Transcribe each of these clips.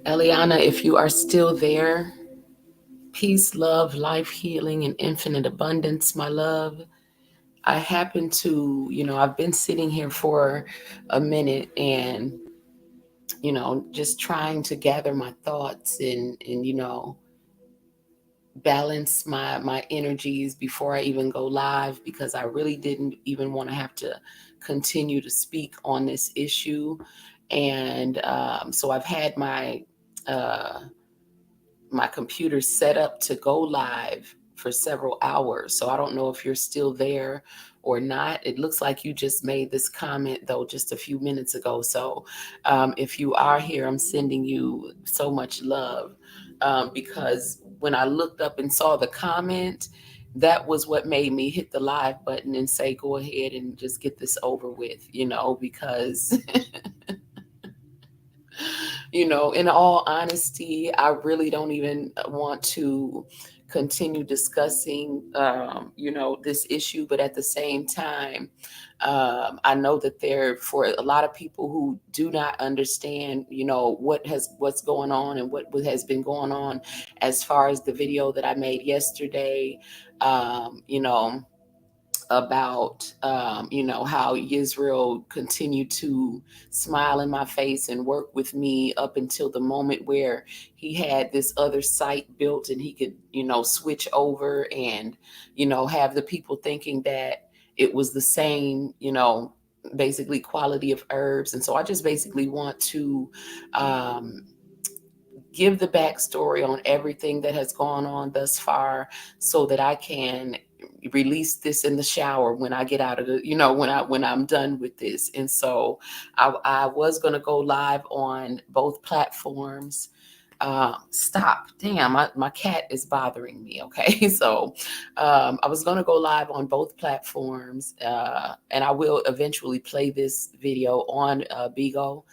Eliana, if you are still there, peace, love, life, healing, and infinite abundance, my love. I happen to, I've been sitting here for a minute and, just trying to gather my thoughts and balance my energies before I even go live, because I really didn't even want to have to continue to speak on this issue. And so I've had uh, my computer set up to go live for several hours. So I don't know if you're still there or not. It looks like you just made this comment, though, just a few minutes ago. So if you are here, I'm sending you so much love, because when I looked up and saw the comment, that was what made me hit the live button and say, go ahead and just get this over with, because in all honesty, I really don't even want to continue discussing, this issue. But at the same time, I know that for a lot of people who do not understand, what's going on and what has been going on, as far as the video that I made yesterday, um, you know, about how Israel continued to smile in my face and work with me up until the moment where he had this other site built and he could switch over and have the people thinking that it was the same, basically quality of herbs. And so I just basically want to um, give the backstory on everything that has gone on thus far, so that I can release this in the shower when I get out of the, when I'm done with this. And so I was going to go live on both platforms. Stop. Damn, my cat is bothering me. Okay. So I was going to go live on both platforms, and I will eventually play this video on Bigo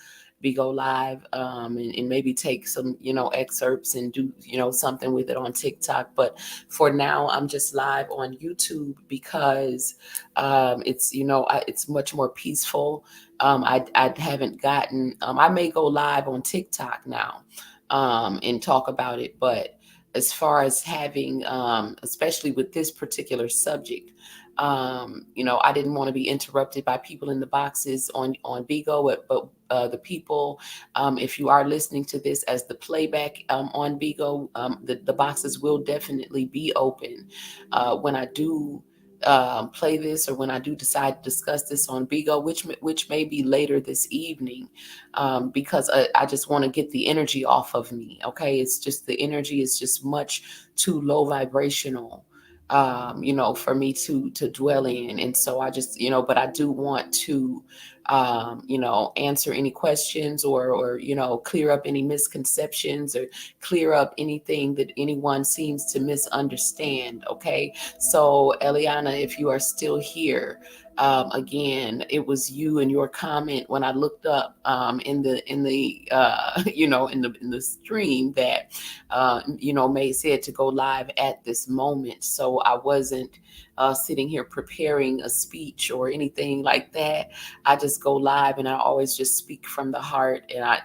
Live, and maybe take some, excerpts and do, something with it on TikTok. But for now, I'm just live on YouTube because it's much more peaceful. I haven't gotten, I may go live on TikTok now and talk about it. But as far as having, especially with this particular subject, I didn't want to be interrupted by people in the boxes on Bigo, but the people, if you are listening to this as the playback on Bigo, the boxes will definitely be open when I do play this, or when I do decide to discuss this on Bigo, which may be later this evening, because I just want to get the energy off of me. Okay, it's just the energy is just much too low vibrational, for me to dwell in. And so I just, but I do want to, answer any questions, or clear up any misconceptions, or clear up anything that anyone seems to misunderstand. Okay, so Eliana, if you are still here, again, it was you and your comment when I looked up in the in the stream that May said to go live at this moment. So I wasn't sitting here preparing a speech or anything like that. I just go live and I always just speak from the heart, and I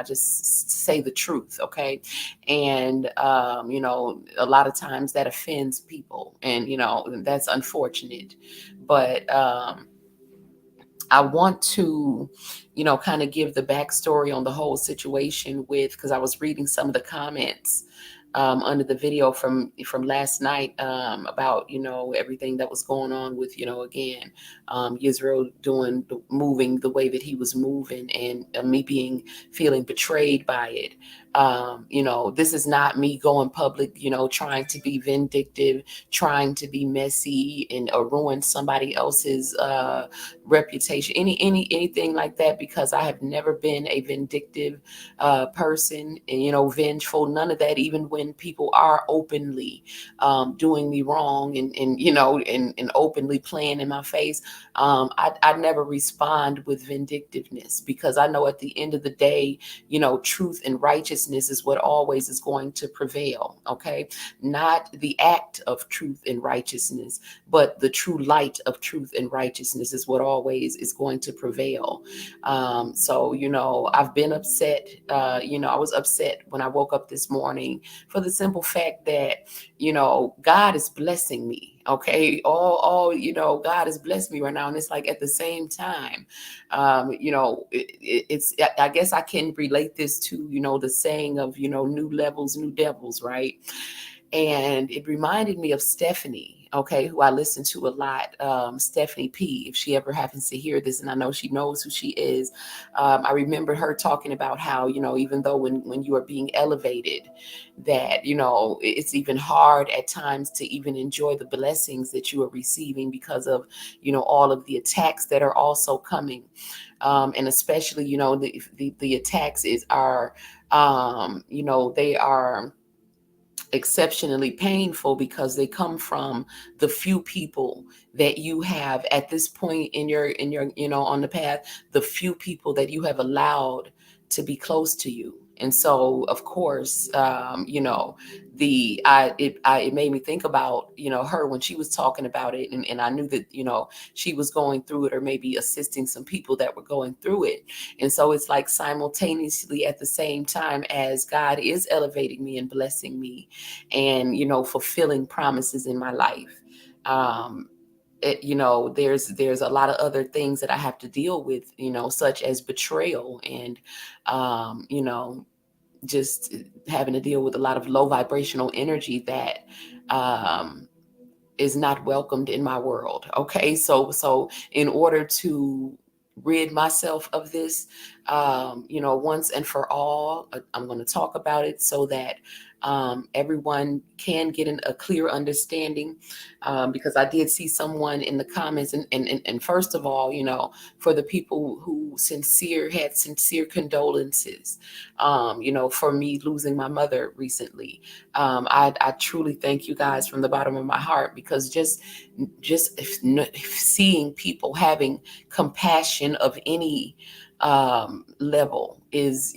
just say the truth. Okay. And a lot of times that offends people, and that's unfortunate. But I want to, kind of give the backstory on the whole situation, because I was reading some of the comments under the video from last night, about everything that was going on with again, Israel moving the way that he was moving, and me feeling betrayed by it. This is not me going public, trying to be vindictive, trying to be messy and ruin somebody else's reputation, anything like that, because I have never been a vindictive person, and vengeful, none of that. Even when people are openly doing me wrong, and openly playing in my face, I never respond with vindictiveness, because I know at the end of the day, truth and righteousness righteousness is what always is going to prevail. Okay. Not the act of truth and righteousness, but the true light of truth and righteousness is what always is going to prevail. So, I've been upset. I was upset when I woke up this morning for the simple fact that, God is blessing me. Okay. God has blessed me right now. And it's like at the same time, I guess I can relate this to, the saying of, new levels, new devils, right? And it reminded me of Stephanie, okay, who I listen to a lot, Stephanie P, if she ever happens to hear this, and I know she knows who she is. I remember her talking about how, even though when you are being elevated, that, it's even hard at times to even enjoy the blessings that you are receiving because of, all of the attacks that are also coming. And especially, the attacks they are exceptionally painful because they come from the few people that you have at this point in your on the path, the few people that you have allowed to be close to you. And so of course, it made me think about, her when she was talking about it, and I knew that, she was going through it, or maybe assisting some people that were going through it. And so it's like simultaneously at the same time as God is elevating me and blessing me and, fulfilling promises in my life. There's a lot of other things that I have to deal with, such as betrayal and, just having to deal with a lot of low vibrational energy that, is not welcomed in my world. Okay. So in order to rid myself of this, once and for all, I'm going to talk about it so that everyone can get a clear understanding. Because I did see someone in the comments, and first of all, for the people who had sincere condolences, for me losing my mother recently. I truly thank you guys from the bottom of my heart, because just seeing people having compassion of any level is,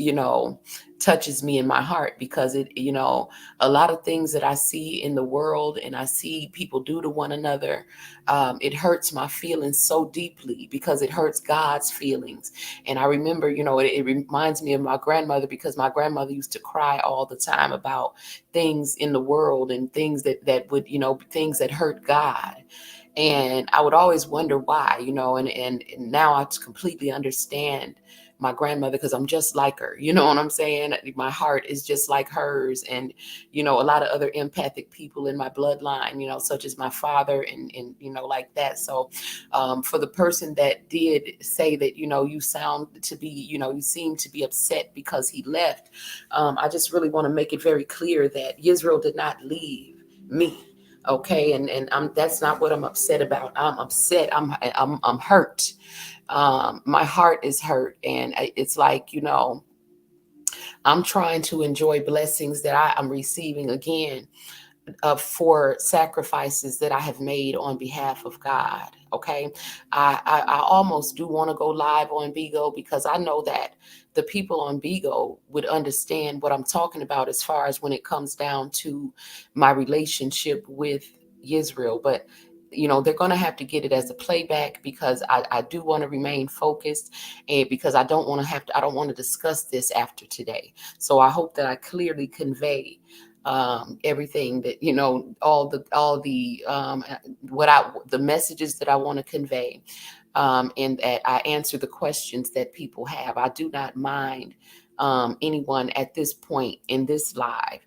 touches me in my heart, because it, a lot of things that I see in the world and I see people do to one another, it hurts my feelings so deeply, because it hurts God's feelings. And I remember, it reminds me of my grandmother, because my grandmother used to cry all the time about things in the world and things that would, things that hurt God. And I would always wonder why, and now I completely understand my grandmother, because I'm just like her. You know what I'm saying? My heart is just like hers. And, a lot of other empathic people in my bloodline, such as my father and like that. So for the person that did say that, you sound to be, you seem to be upset because he left, I just really want to make it very clear that Israel did not leave me. Okay. And that's not what I'm upset about. I'm upset. I'm hurt. My heart is hurt. And it's like, I'm trying to enjoy blessings that I'm receiving again, for sacrifices that I have made on behalf of God. Okay. I almost do want to go live on Bigo, because I know that the people on Bigo would understand what I'm talking about as far as when it comes down to my relationship with Israel. But they're going to have to get it as a playback, because I do want to remain focused, and because I don't want to discuss this after today. So I hope that I clearly convey everything that, the messages that I want to convey, and that I answer the questions that people have. I do not mind anyone at this point in this live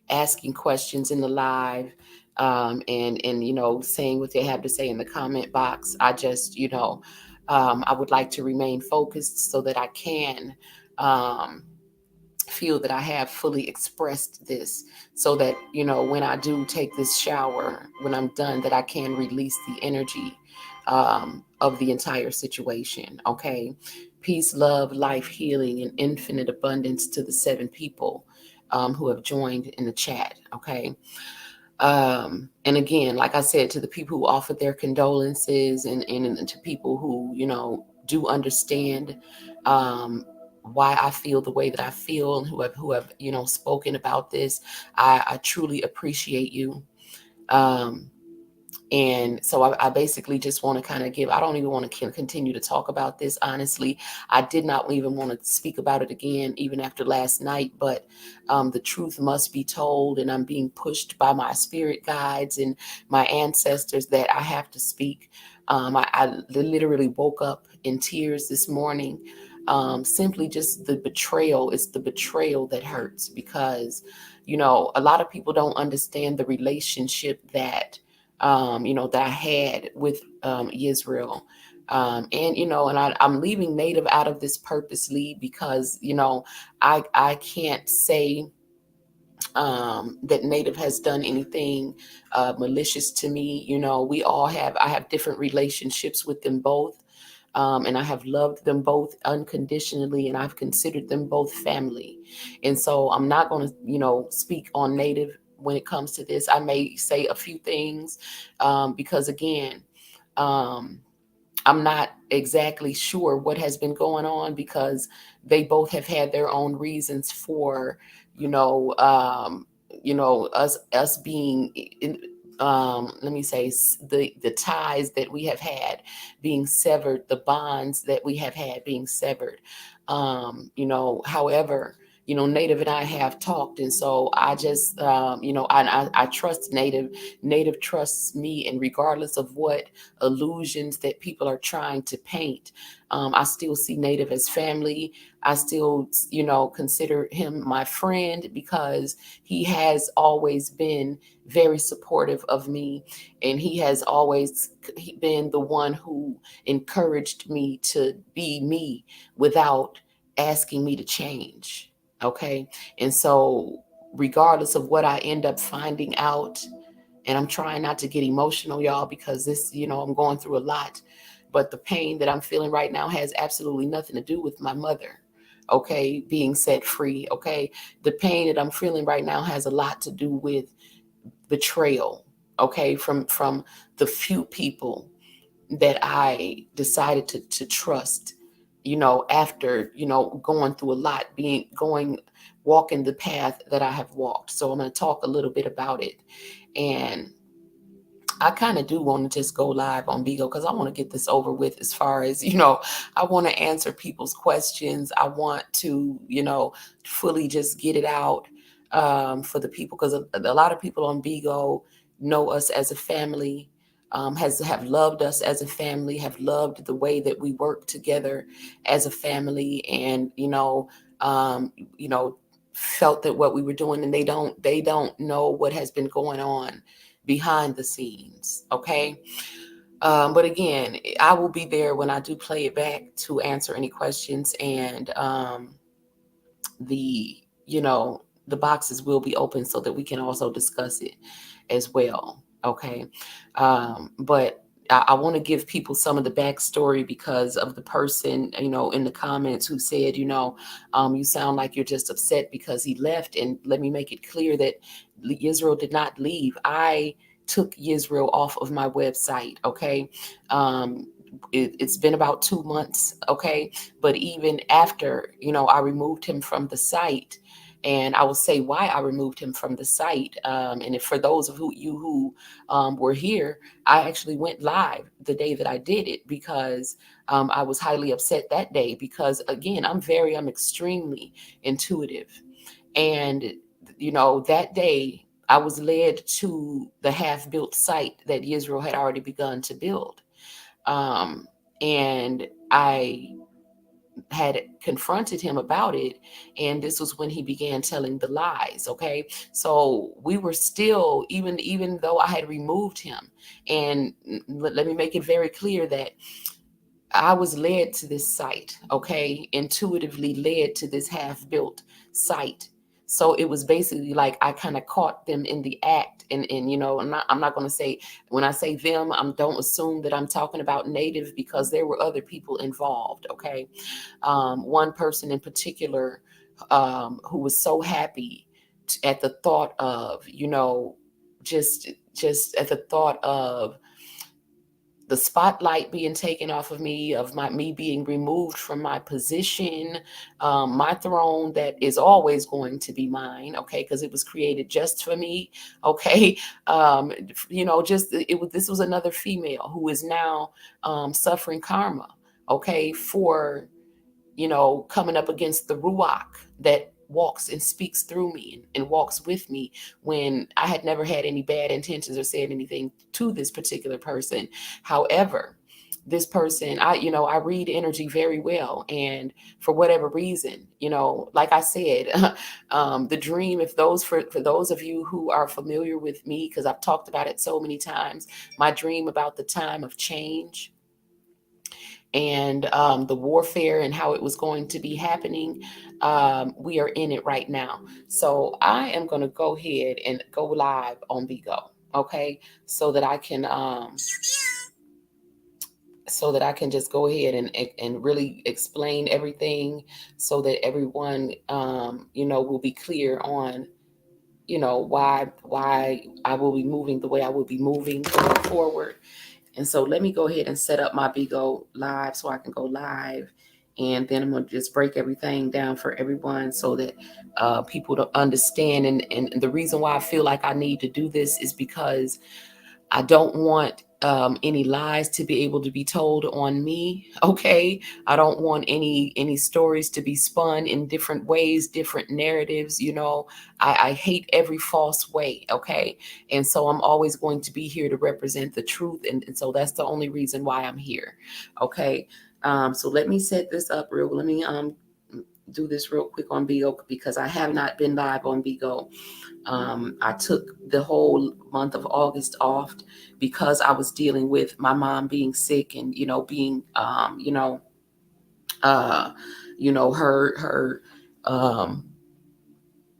asking questions in the live, and saying what they have to say in the comment box. I just, I would like to remain focused so that I can feel that I have fully expressed this, so that, when I do take this shower, when I'm done, that I can release the energy of the entire situation. Okay. Peace, love, life, healing, and infinite abundance to the 7 people who have joined in the chat. Okay. And again, like I said, to the people who offered their condolences, and to people who, do understand why I feel the way that I feel, and who have spoken about this. I truly appreciate you. Um, and so I basically just want to kind of I don't even want to continue to talk about this, honestly. I did not even want to speak about it again, even after last night, but the truth must be told, and I'm being pushed by my spirit guides and my ancestors that I have to speak. I literally woke up in tears this morning. Simply just the betrayal. It's the betrayal that hurts, because, a lot of people don't understand the relationship that that I had with Israel. I'm leaving Native out of this purposely, because, I can't say that Native has done anything malicious to me. I have different relationships with them both. And I have loved them both unconditionally, and I've considered them both family. And so I'm not going to, speak on Native when it comes to this. I may say a few things because, again, um, I'm not exactly sure what has been going on, because they both have had their own reasons for, you know, um, us being in, let me say, the ties that we have had being severed, the bonds that we have had being severed. However, Native and I have talked, and so I just, I trust Native. Native trusts me, and regardless of what illusions that people are trying to paint, I still see Native as family. I still, consider him my friend, because he has always been very supportive of me, and he has always been the one who encouraged me to be me without asking me to change. Okay. And so, regardless of what I end up finding out, and I'm trying not to get emotional, y'all, because this, I'm going through a lot. But the pain that I'm feeling right now has absolutely nothing to do with my mother, okay, being set free, okay? The pain that I'm feeling right now has a lot to do with betrayal, okay, from the few people that I decided to trust, after, going through a lot, walking the path that I have walked. So I'm going to talk a little bit about it. And I kind of do want to just go live on Bigo, because I want to get this over with, as far as, I want to answer people's questions. I want to, fully just get it out for the people, because a lot of people on Bigo know us as a family, have loved us as a family, have loved the way that we work together as a family, and, um, you know, felt that what we were doing, and they don't know what has been going on behind the scenes. Okay. But again, I will be there when I do play it back to answer any questions. And the, the boxes will be open so that we can also discuss it as well. Okay. But I want to give people some of the backstory, because of the person, in the comments, who said, you sound like you're just upset because he left. And let me make it clear that Israel did not leave. I took Israel off of my website. Okay. It's been about 2 months. Okay. But even after, I removed him from the site, and I will say why I removed him from the site. And if, for those of you who were here, I actually went live the day that I did it, because I was highly upset that day, because, again, I'm extremely intuitive. And, that day I was led to the half-built site that Israel had already begun to build. Um, and I had confronted him about it, and this was when he began telling the lies. Okay, so we were still, even though I had removed him, and let me make it very clear that I was led to this site, okay, intuitively led to this half-built site. So it was basically like I kind of caught them in the act. And I'm not going to say, when I say them, don't assume that I'm talking about Native, because there were other people involved, okay? One person in particular, who was so happy at the thought of, just at the thought of the spotlight being taken off of me, of me being removed from my position, my throne that is always going to be mine, okay, because it was created just for me, okay. Just this was another female who is now suffering karma, okay, for coming up against the ruach that walks and speaks through me and walks with me when I had never had any bad intentions or said anything to this particular person. However, this person, I read energy very well. And for whatever reason, like I said, the dream, if for those of you who are familiar with me, because I've talked about it so many times, my dream about the time of change and the warfare and how it was going to be happening, we are in it right now. So I am going to go ahead and go live on Bigo, okay, so that I can just go ahead and really explain everything, so that everyone will be clear on why I will be moving the way I will be moving going forward. And so let me go ahead and set up my Bigo live so I can go live. And then I'm going to just break everything down for everyone so that people to understand. And the reason why I feel like I need to do this is because I don't want any lies to be able to be told on me. Okay. I don't want any stories to be spun in different ways, different narratives. I hate every false way. Okay. And so I'm always going to be here to represent the truth. And so that's the only reason why I'm here. Okay. So let me set this up let me do this real quick on Bigo, because I have not been live on Bigo. I took the whole month of August off because I was dealing with my mom being sick and, being, her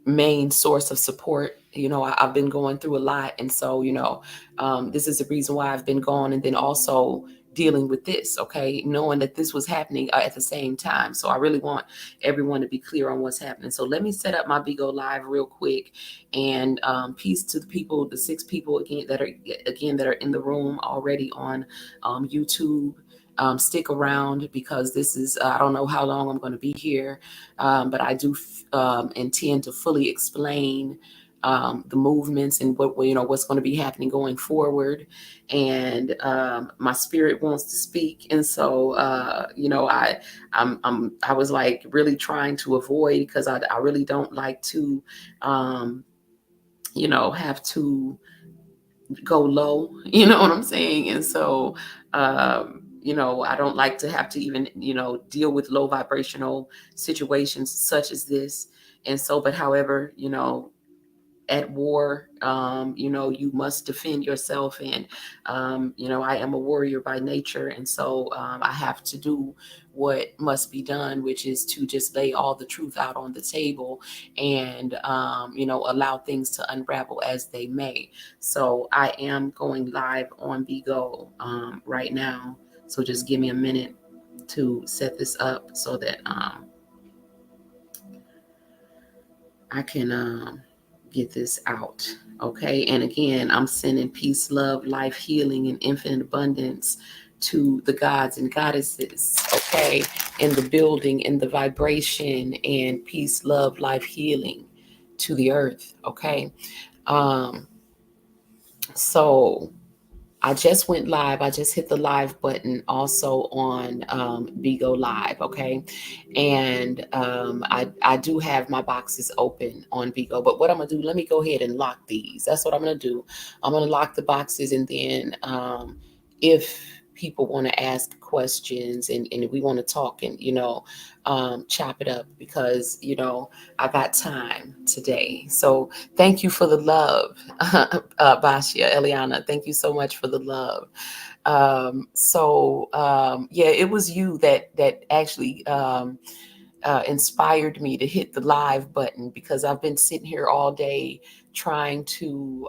main source of support. I've been going through a lot. And so, this is the reason why I've been gone. And then also dealing with this, okay, knowing that this was happening at the same time. So I really want everyone to be clear on what's happening. So let me set up my Bigo live real quick. And peace to the people, the 6 people that are in the room already on YouTube. Stick around, because this is, I don't know how long I'm going to be here, but I do intend to fully explain the movements and what's going to be happening going forward. And my spirit wants to speak, and so I was like really trying to avoid, because I really don't like to have to go low, you know what I'm saying? And so, I don't like to have to even, deal with low vibrational situations such as this. And so, but however, at war, you must defend yourself. And, I am a warrior by nature. And so I have to do what must be done, which is to just lay all the truth out on the table and, allow things to unravel as they may. So I am going live on Bigo right now. So just give me a minute to set this up so that I can get this out. Okay. And again, I'm sending peace, love, life, healing, and infinite abundance to the gods and goddesses. Okay. In the building, in the vibration, and peace, love, life, healing to the earth. Okay. So I just went live. I just hit the live button also on Bigo Live, okay? And I do have my boxes open on Bigo. But what I'm going to do, let me go ahead and lock these. That's what I'm going to do. I'm going to lock the boxes, and then if people want to ask questions and we want to talk and, chop it up, because, I got time today. So thank you for the love, Basia, Eliana. Thank you so much for the love. Yeah, it was you that actually inspired me to hit the live button, because I've been sitting here all day trying to,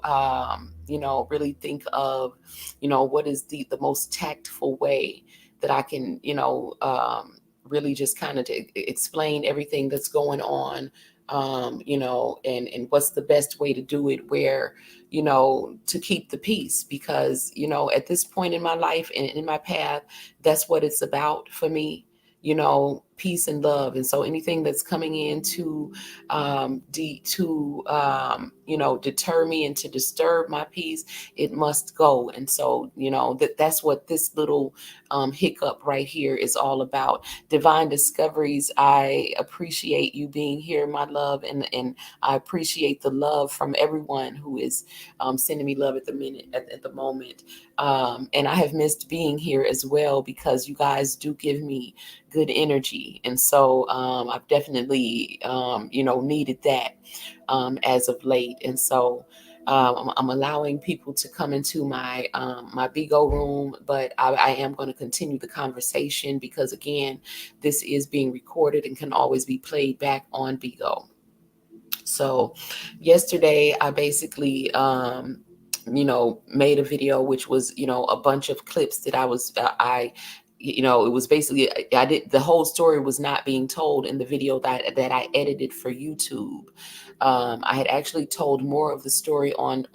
really think of, what is the most tactful way that I can, really just kind of explain everything that's going on and what's the best way to do it, where, to keep the peace, because, at this point in my life and in my path, that's what it's about for me, peace and love. And so anything that's coming in to, deter me and to disturb my peace, it must go. And so, that's what this little hiccup right here is all about. Divine Discoveries, I appreciate you being here, my love, and I appreciate the love from everyone who is sending me love at the moment. And I have missed being here as well, because you guys do give me good energy, and so I've definitely needed that as of late. And so I'm allowing people to come into my Bigo room, but I am going to continue the conversation, because again, this is being recorded and can always be played back on Bigo. So yesterday I basically made a video, which was, a bunch of clips that it was basically, I did, the whole story was not being told in the video that I edited for YouTube. I had actually told more of the story on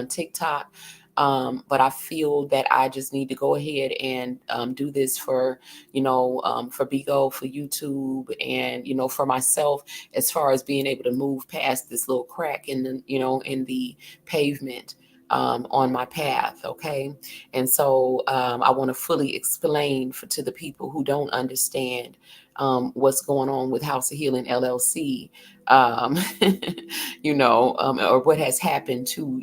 TikTok. But I feel that I just need to go ahead and do this for Bigo, for YouTube, and, for myself, as far as being able to move past this little crack in the pavement on my path. Okay. And so I want to fully explain to the people who don't understand what's going on with House of Healing LLC, um, or what has happened to,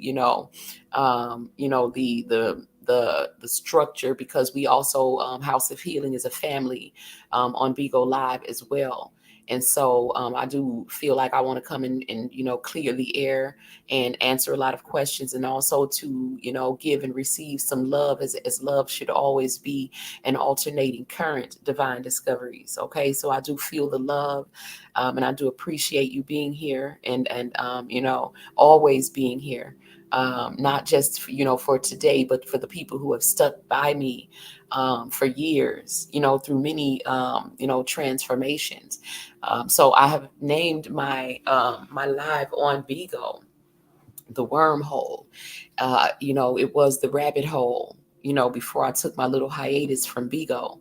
the structure, because we also, House of Healing is a family on Bigo Live as well. And so I do feel like I want to come in and, clear the air and answer a lot of questions, and also to, give and receive some love, as love should always be an alternating current. Divine Discoveries. Okay. So I do feel the love, and I do appreciate you being here, and always being here. Not just for today, but for the people who have stuck by me for years, through many transformations. So I have named my live on Bigo the wormhole. It was the rabbit hole, before I took my little hiatus from Bigo.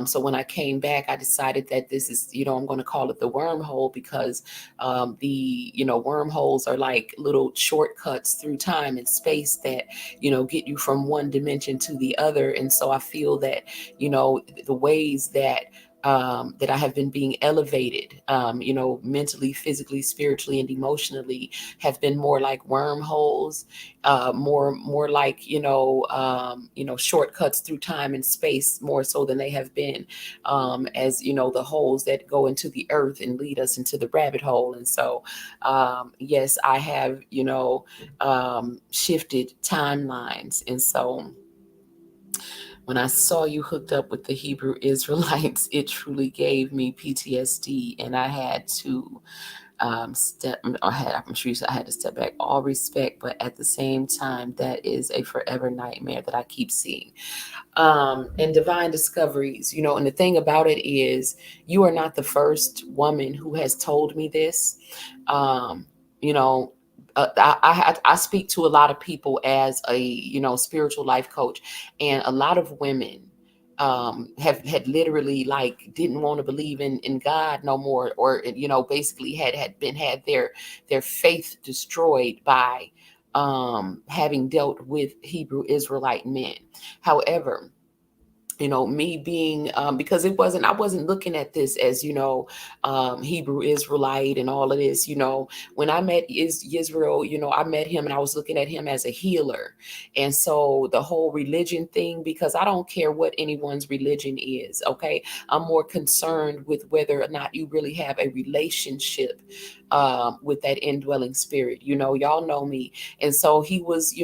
So when I came back, I decided that this is, I'm going to call it the wormhole, because wormholes are like little shortcuts through time and space that, get you from one dimension to the other. And so I feel that, the ways that I have been being elevated, mentally, physically, spiritually, and emotionally, have been more like wormholes, more like shortcuts through time and space, more so than they have been as the holes that go into the earth and lead us into the rabbit hole. And so yes, I have shifted timelines. And so when I saw you hooked up with the Hebrew Israelites, it truly gave me PTSD, and I had to I'm sure I had to step back. All respect, but at the same time, that is a forever nightmare that I keep seeing. And Divine Discoveries, and the thing about it is, you are not the first woman who has told me this. Um, you know, I speak to a lot of people as a spiritual life coach, and a lot of women have had literally, like, didn't want to believe in God no more, or basically had their faith destroyed by having dealt with Hebrew Israelite men. However, me being, because I wasn't looking at this as, Hebrew Israelite and all of this. When I met Israel, I met him and I was looking at him as a healer. And so the whole religion thing, because I don't care what anyone's religion is, okay? I'm more concerned with whether or not you really have a relationship with that indwelling spirit. Y'all know me. And so he was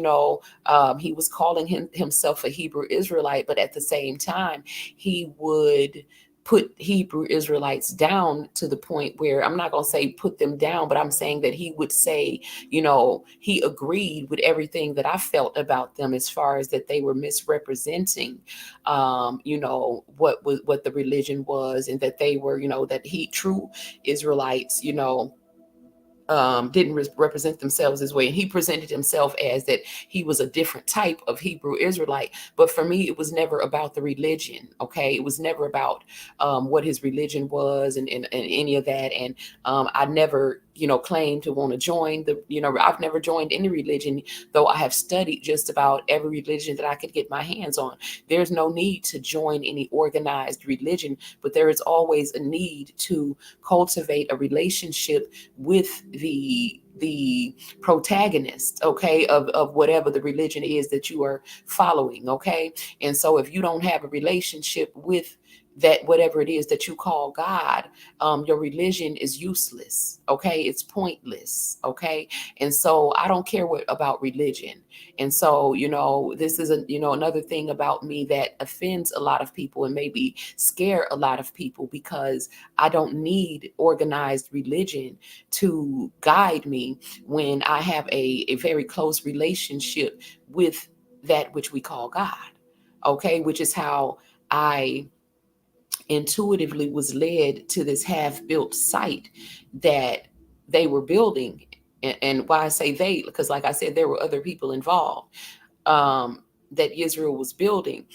calling himself a Hebrew Israelite, but at the same time, he would put Hebrew Israelites down to the point where, I'm not going to say put them down, but I'm saying that he would say, he agreed with everything that I felt about them, as far as that they were misrepresenting, what the religion was, and that they were, that true Israelites, didn't represent themselves this way. And he presented himself as that he was a different type of Hebrew Israelite. But for me, it was never about the religion. Okay. It was never about what his religion was and any of that. And I never, claimed to want to join I've never joined any religion, though I have studied just about every religion that I could get my hands on. There's no need to join any organized religion, but there is always a need to cultivate a relationship with the protagonist, okay, of whatever the religion is that you are following, okay. And so if you don't have a relationship with that, whatever it is that you call God, your religion is useless, okay. It's pointless, okay. And so I don't care what about religion. And so, this is another thing about me that offends a lot of people and maybe scare a lot of people, because I don't need organized religion to guide me when I have a very close relationship with that which we call God, okay, which is how I intuitively was led to this half-built site that they were building. And why I say they, because like I said, there were other people involved, that Israel was building.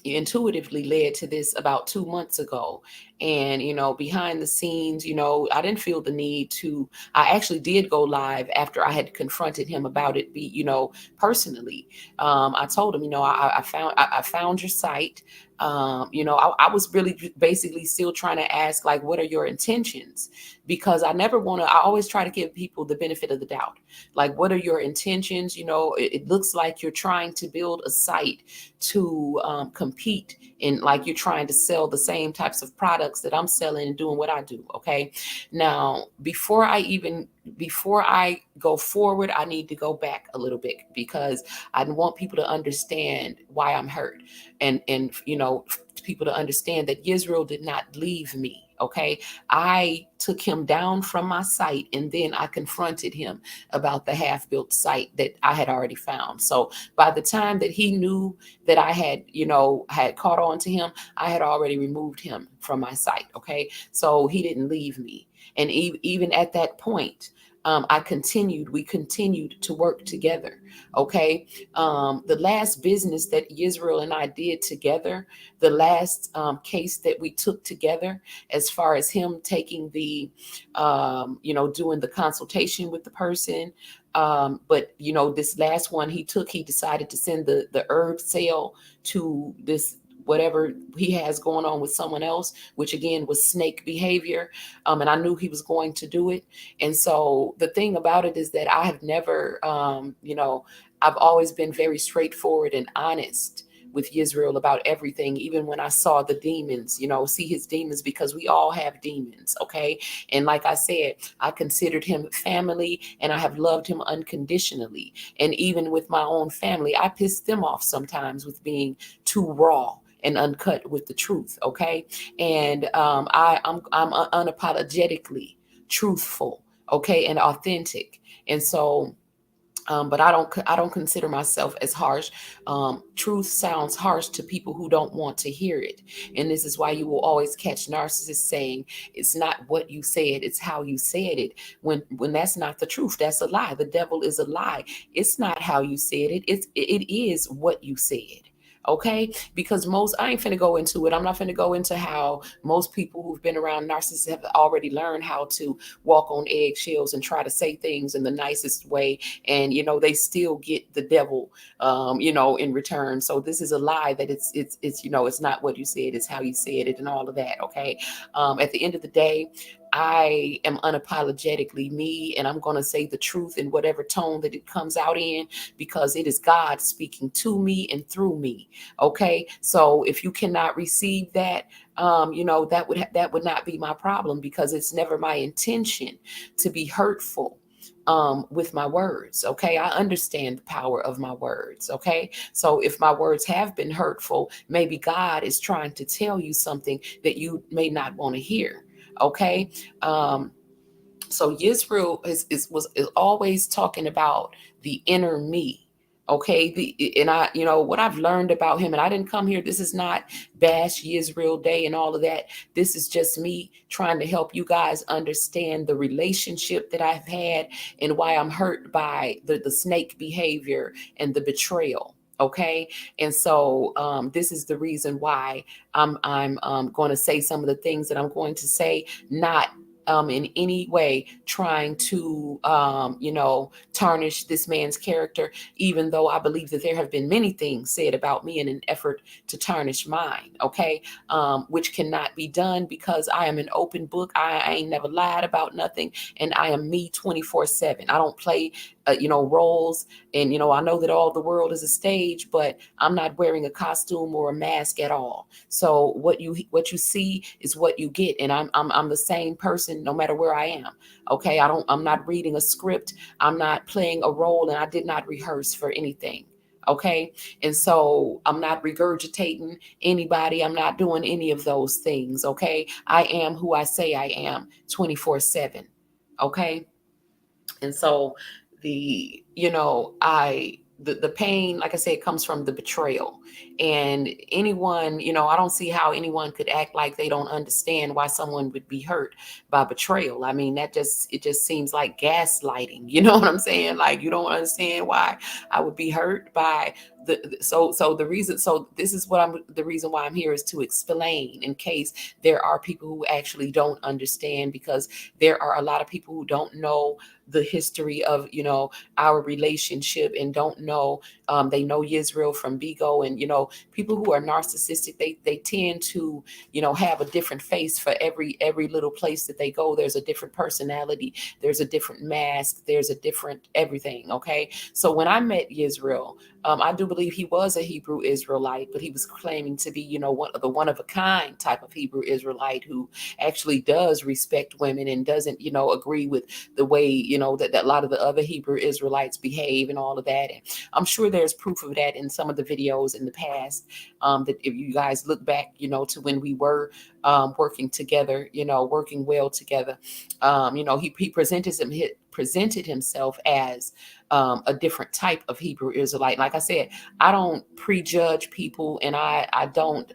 Intuitively led to this about 2 months ago. And, behind the scenes, I didn't feel the need to. I actually did go live after I had confronted him about it, personally. I told him, I found your site. I was really basically still trying to ask, like, what are your intentions? Because I always try to give people the benefit of the doubt. Like, what are your intentions? It looks like you're trying to build a site to compete, and like you're trying to sell the same types of products that I'm selling and doing what I do. Okay. Now, before I go forward, I need to go back a little bit, because I want people to understand why I'm hurt, and people to understand that Israel did not leave me. Okay. I took him down from my site, and then I confronted him about the half-built site that I had already found. So by the time that he knew that I had caught on to him, I had already removed him from my site. Okay. So he didn't leave me. And even at that point, we continued to work together. Okay. The last business that Israel and I did together, the last case that we took together, as far as him taking doing the consultation with the person. But this last one he decided to send the herb sale to this whatever he has going on with someone else, which again was snake behavior. And I knew he was going to do it. And so the thing about it is that I have never, I've always been very straightforward and honest with Israel about everything, even when I saw the demons, see his demons, because we all have demons. Okay. And like I said, I considered him family, and I have loved him unconditionally. And even with my own family, I pissed them off sometimes with being too raw and uncut with the truth. Okay. And I'm unapologetically truthful. Okay. And authentic. And so, but I don't consider myself as harsh. Truth sounds harsh to people who don't want to hear it. And this is why you will always catch narcissists saying it's not what you said, it's how you said it. When that's not the truth, that's a lie. The devil is a lie. It's not how you said it. It is what you said. Okay. Because I ain't finna go into it. I'm not finna go into how most people who've been around narcissists have already learned how to walk on eggshells and try to say things in the nicest way. And, they still get the devil, in return. So this is a lie that it's not what you said, it's how you said it and all of that. Okay. At the end of the day, I am unapologetically me, and I'm going to say the truth in whatever tone that it comes out in, because it is God speaking to me and through me. Okay. So if you cannot receive that, that would not be my problem, because it's never my intention to be hurtful with my words. Okay. I understand the power of my words. Okay. So if my words have been hurtful, maybe God is trying to tell you something that you may not want to hear. Okay. So Yisrael is always talking about the inner me. Okay, and I, what I've learned about him, and I didn't come here. This is not Bash Yisrael Day and all of that. This is just me trying to help you guys understand the relationship that I've had and why I'm hurt by the snake behavior and the betrayal. Okay, and so this is the reason why I'm going to say some of the things that I'm going to say, not in any way trying to tarnish this man's character, even though I believe that there have been many things said about me in an effort to tarnish mine, okay? Which cannot be done because I am an open book. I ain't never lied about nothing, and I am me 24/7. I don't play, roles, and I know that all the world is a stage, but I'm not wearing a costume or a mask at all. So what you see is what you get, and I'm the same person no matter where I am. Okay, I'm not reading a script. I'm not playing a role, and I did not rehearse for anything. Okay. And so I'm not regurgitating anybody. I'm not doing any of those things. Okay. I am who I say I am 24/7. Okay. And so the pain, like I said, comes from the betrayal. And anyone, I don't see how anyone could act like they don't understand why someone would be hurt by betrayal. I mean, it just seems like gaslighting. You know what I'm saying? Like, you don't understand why I would be hurt by so this is what the reason why I'm here is to explain, in case there are people who actually don't understand, because there are a lot of people who don't know the history of our relationship, and don't know, they know Yisrael from Bigo. And people who are narcissistic, they tend to have a different face for every little place that they go. There's a different personality, there's a different mask, there's a different everything. Okay, so when I met Yisrael, I do believe he was a Hebrew Israelite, but he was claiming to be one of a kind type of Hebrew Israelite who actually does respect women and doesn't agree with the way that a lot of the other Hebrew Israelites behave and all of that. And I'm sure there's proof of that in some of the videos in the past, that if you guys look back to when we were working together, working well together. He presented himself as a different type of Hebrew Israelite. Like I said, I don't prejudge people, and I don't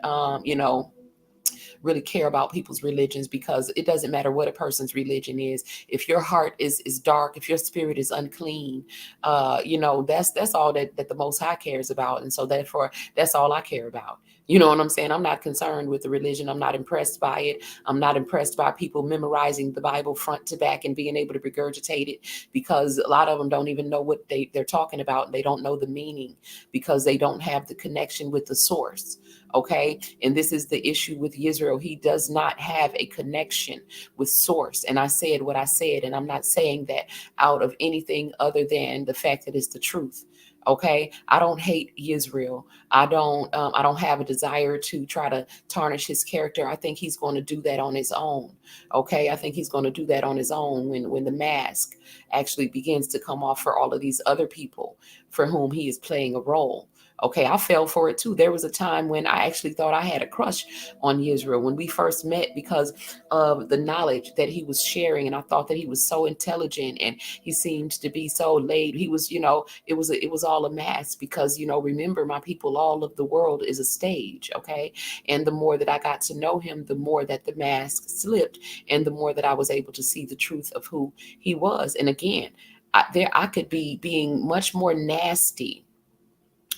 really care about people's religions, because it doesn't matter what a person's religion is. If your heart is dark, if your spirit is unclean, that's all that the Most High cares about. And so therefore, that's all I care about. You know what I'm saying? I'm not concerned with the religion. I'm not impressed by it. I'm not impressed by people memorizing the Bible front to back and being able to regurgitate it, because a lot of them don't even know what they're talking about. And they don't know the meaning, because they don't have the connection with the source. Okay. And this is the issue with Israel. He does not have a connection with source. And I said what I said, and I'm not saying that out of anything other than the fact that it's the truth. Okay. I don't hate Israel. I don't have a desire to try to tarnish his character. I think he's going to do that on his own. Okay. I think he's going to do that on his own when the mask actually begins to come off for all of these other people for whom he is playing a role. Okay, I fell for it too. There was a time when I actually thought I had a crush on Yisrael when we first met, because of the knowledge that he was sharing. And I thought that he was so intelligent, and he seemed to be so laid. He was, it was all a mask, because, remember, my people, all of the world is a stage. Okay. And the more that I got to know him, the more that the mask slipped, and the more that I was able to see the truth of who he was. And again, I could be being much more nasty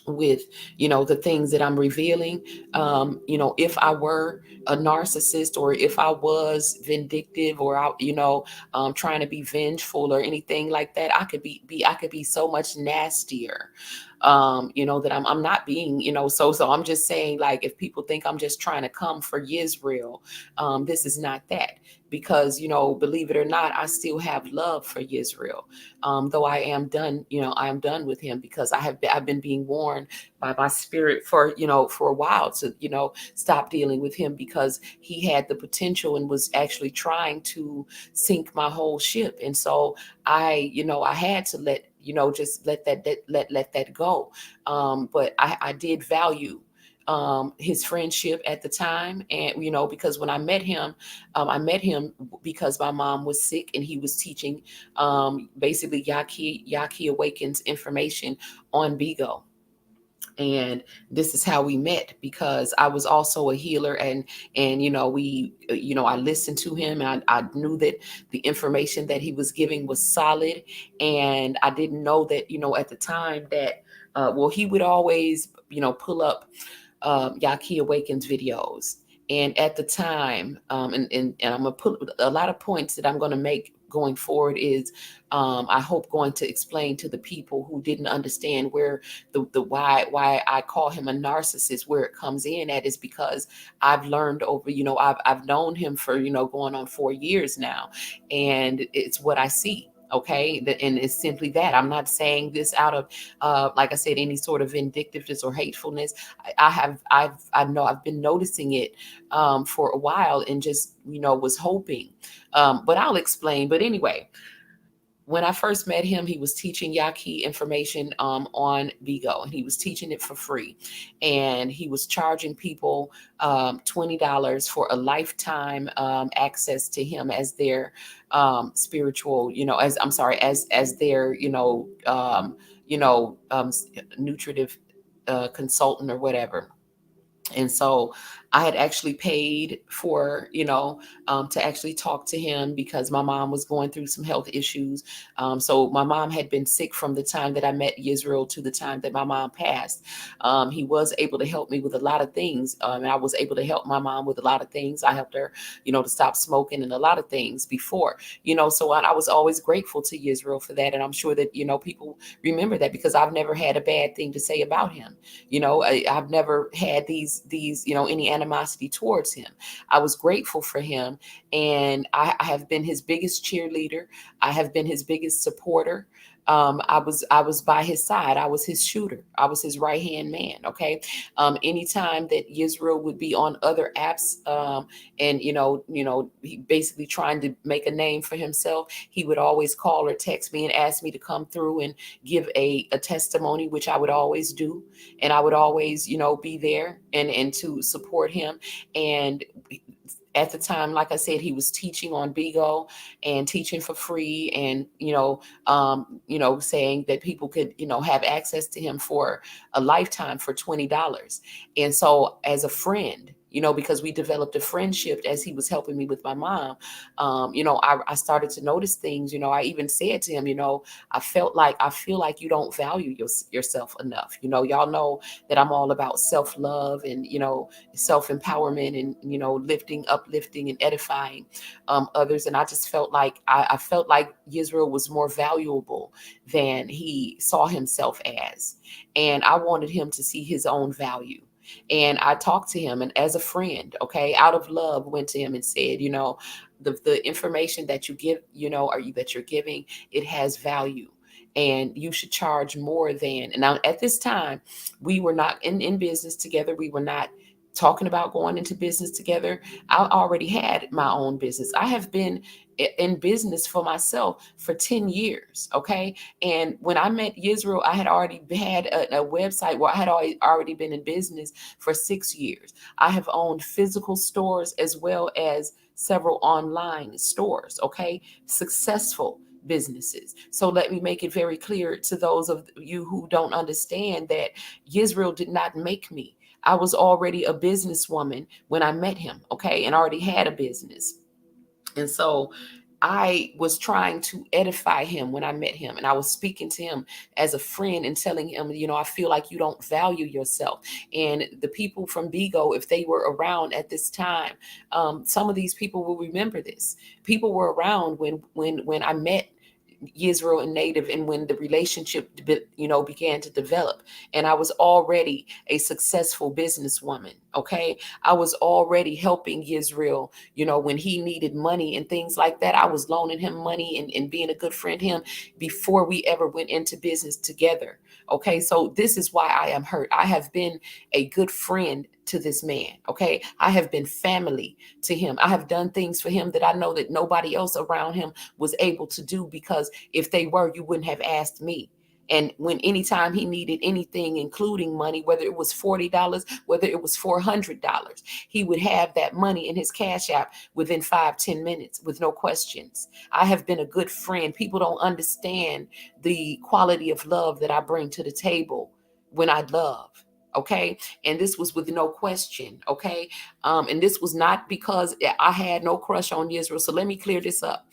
with the things that I'm revealing. If I were a narcissist, or if I was vindictive, or trying to be vengeful or anything like that, I could be so much nastier. That I'm not being, so I'm just saying, like, if people think I'm just trying to come for Israel, this is not that. Because, believe it or not, I still have love for Israel. Though I am done, I am done with him, because I've been being warned by my spirit for a while to, stop dealing with him, because he had the potential and was actually trying to sink my whole ship. And so I had to just let that go. But I did value his friendship at the time. And, because when I met him because my mom was sick and he was teaching basically Yaki Awakens information on Bigo. And this is how we met, because I was also a healer, and I listened to him, and I knew that the information that he was giving was solid. And I didn't know that, at the time that he would always pull up Yaki Awakens videos. And at the time, and I'm gonna put a lot of points that I'm gonna make going forward is, I hope, going to explain to the people who didn't understand where the why I call him a narcissist, where it comes in at, is because I've learned over, I've known him for, going on 4 years now, and it's what I see. Okay. And it's simply that. I'm not saying this out of, like I said, any sort of vindictiveness or hatefulness. I know I've been noticing it for a while, and just, was hoping. But I'll explain. But anyway, when I first met him, he was teaching Yaki information on Bigo, and he was teaching it for free. And he was charging people $20 for a lifetime access to him as their spiritual, as I'm sorry, as their, nutritive consultant or whatever. And so I had actually paid for, to actually talk to him, because my mom was going through some health issues. So my mom had been sick from the time that I met Yisrael to the time that my mom passed. He was able to help me with a lot of things. And I was able to help my mom with a lot of things. I helped her, to stop smoking and a lot of things before, so I was always grateful to Yisrael for that. And I'm sure that, people remember that, because I've never had a bad thing to say about him. I've never had these, any animosity towards him. I was grateful for him, and I have been his biggest cheerleader. I have been his biggest supporter. I was by his side. I was his shooter. I was his right hand man. Okay. Anytime that Yisrael would be on other apps, and he basically trying to make a name for himself, he would always call or text me and ask me to come through and give a testimony, which I would always do. And I would always, be there and to support him. And at the time, like I said, he was teaching on Bigo and teaching for free, and saying that people could have access to him for a lifetime for $20. And so, as a friend, because we developed a friendship as he was helping me with my mom, I started to notice things. I even said to him, I feel like you don't value yourself enough. Y'all know that I'm all about self-love and self-empowerment, and uplifting and edifying others. And I just felt like I felt like Yisrael was more valuable than he saw himself as, and I wanted him to see his own value. And I talked to him, and as a friend, okay, out of love, went to him and said, the information that you give, that you're giving, it has value, and you should charge more than. And now, at this time, we were not in business together. We were not talking about going into business together. I already had my own business. I have been in business for myself for 10 years. Okay. And when I met Yisrael, I had already had a website where I had already been in business for 6 years. I have owned physical stores as well as several online stores. Okay. Successful businesses. So let me make it very clear to those of you who don't understand that Yisrael did not make me. I was already a businesswoman when I met him, okay, and already had a business. And so I was trying to edify him when I met him, and I was speaking to him as a friend and telling him, I feel like you don't value yourself. And the people from Bigo, if they were around at this time, some of these people will remember this. People were around when I met Yisrael and Native, and when the relationship began to develop, and I was already a successful businesswoman. Okay, I was already helping Yisrael, when he needed money and things like that. I was loaning him money and being a good friend to him before we ever went into business together. Okay, so this is why I am hurt. I have been a good friend to this man. Okay, I have been family to him. I have done things for him that I know that nobody else around him was able to do, because if they were, you wouldn't have asked me. And when anytime he needed anything, including money, whether it was $40, whether it was $400, he would have that money in his Cash App within 5-10 minutes with no questions. I have been a good friend. People don't understand the quality of love that I bring to the table when I love. Okay. And this was with no question. Okay. And this was not because I had no crush on Israel. So let me clear this up.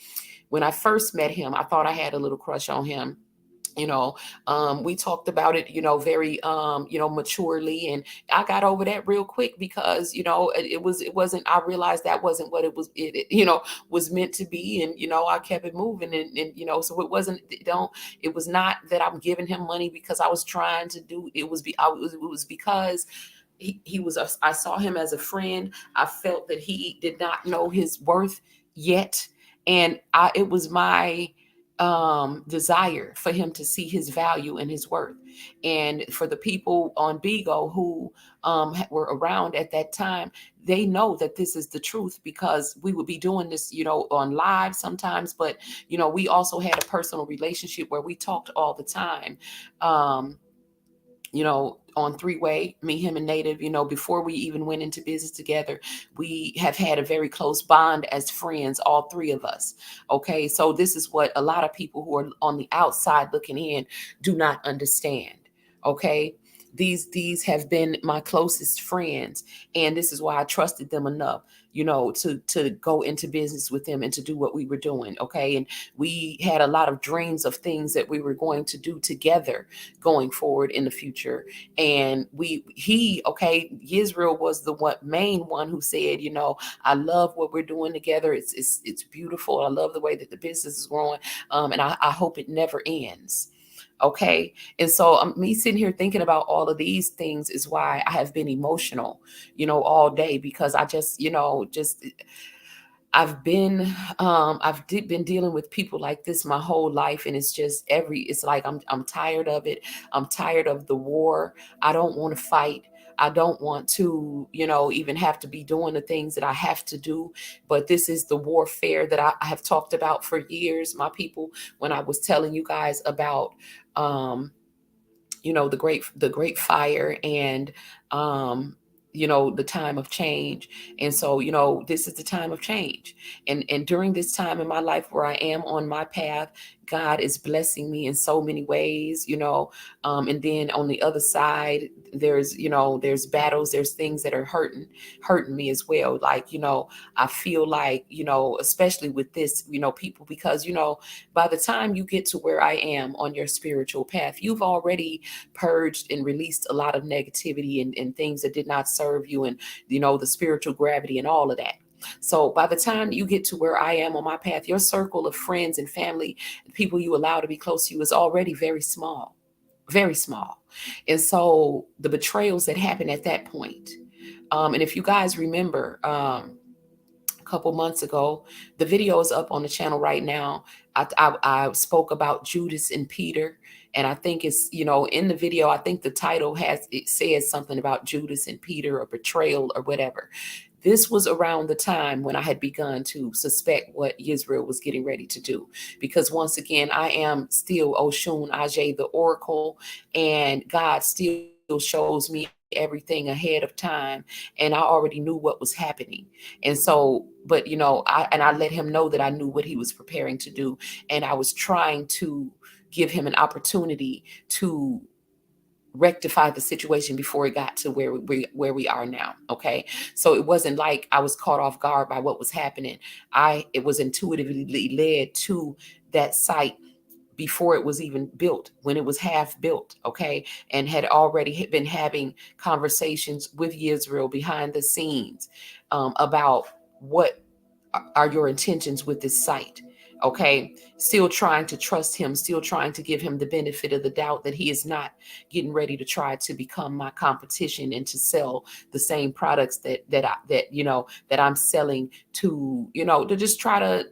When I first met him, I thought I had a little crush on him. you know we talked about it, very maturely, and I got over that real quick because it wasn't, I realized that wasn't what it was meant to be. And I kept it moving, and so it wasn't, it was not that I'm giving him money because I was trying to do it. It was because he was I saw him as a friend. I felt that he did not know his worth yet, and it was my desire for him to see his value and his worth. And for the people on Bigo who were around at that time, they know that this is the truth, because we would be doing this on live sometimes, but we also had a personal relationship where we talked all the time. On three-way, me, him, and Native, before we even went into business together, we have had a very close bond as friends, all three of us. Okay. So this is what a lot of people who are on the outside looking in do not understand. Okay. These have been my closest friends, and this is why I trusted them enough, to go into business with them and to do what we were doing. Okay. And we had a lot of dreams of things that we were going to do together going forward in the future. And Israel was the main one who said, I love what we're doing together. It's beautiful. I love the way that the business is growing. And I hope it never ends. Okay. And so me sitting here thinking about all of these things is why I have been emotional, all day, because I just, been dealing with people like this my whole life, and it's like I'm tired of it. I'm tired of the war. I don't want to fight. I don't want to, even have to be doing the things that I have to do. But this is the warfare that I have talked about for years, my people. When I was telling you guys about, the great fire, and the time of change. And so this is the time of change, and during this time in my life where I am on my path, God is blessing me in so many ways. And then on the other side, there's battles, there's things that are hurting me as well. Like, I feel like, especially with this, people, because by the time you get to where I am on your spiritual path, you've already purged and released a lot of negativity, and things that did not serve you, and the spiritual gravity and all of that. So by the time you get to where I am on my path, your circle of friends and family, people you allow to be close to you, is already very small, very small. And so the betrayals that happen at that point, and if you guys remember, a couple months ago, the video is up on the channel right now. I spoke about Judas and Peter, and I think it's, in the video, I think the title it says something about Judas and Peter, or betrayal, or whatever. This was around the time when I had begun to suspect what Israel was getting ready to do. Because once again, I am still Oshun, Ajay, the Oracle, and God still shows me everything ahead of time. And I already knew what was happening. And so, but I let him know that I knew what he was preparing to do. And I was trying to give him an opportunity to rectify the situation before it got to where we are now. Okay. So it wasn't like I was caught off guard by what was happening. It was intuitively led to that site before it was even built, when it was half built. Okay. And had already been having conversations with Israel behind the scenes, about what are your intentions with this site. Okay. Still trying to trust him, still trying to give him the benefit of the doubt that he is not getting ready to try to become my competition and to sell the same products that I'm selling, to just try to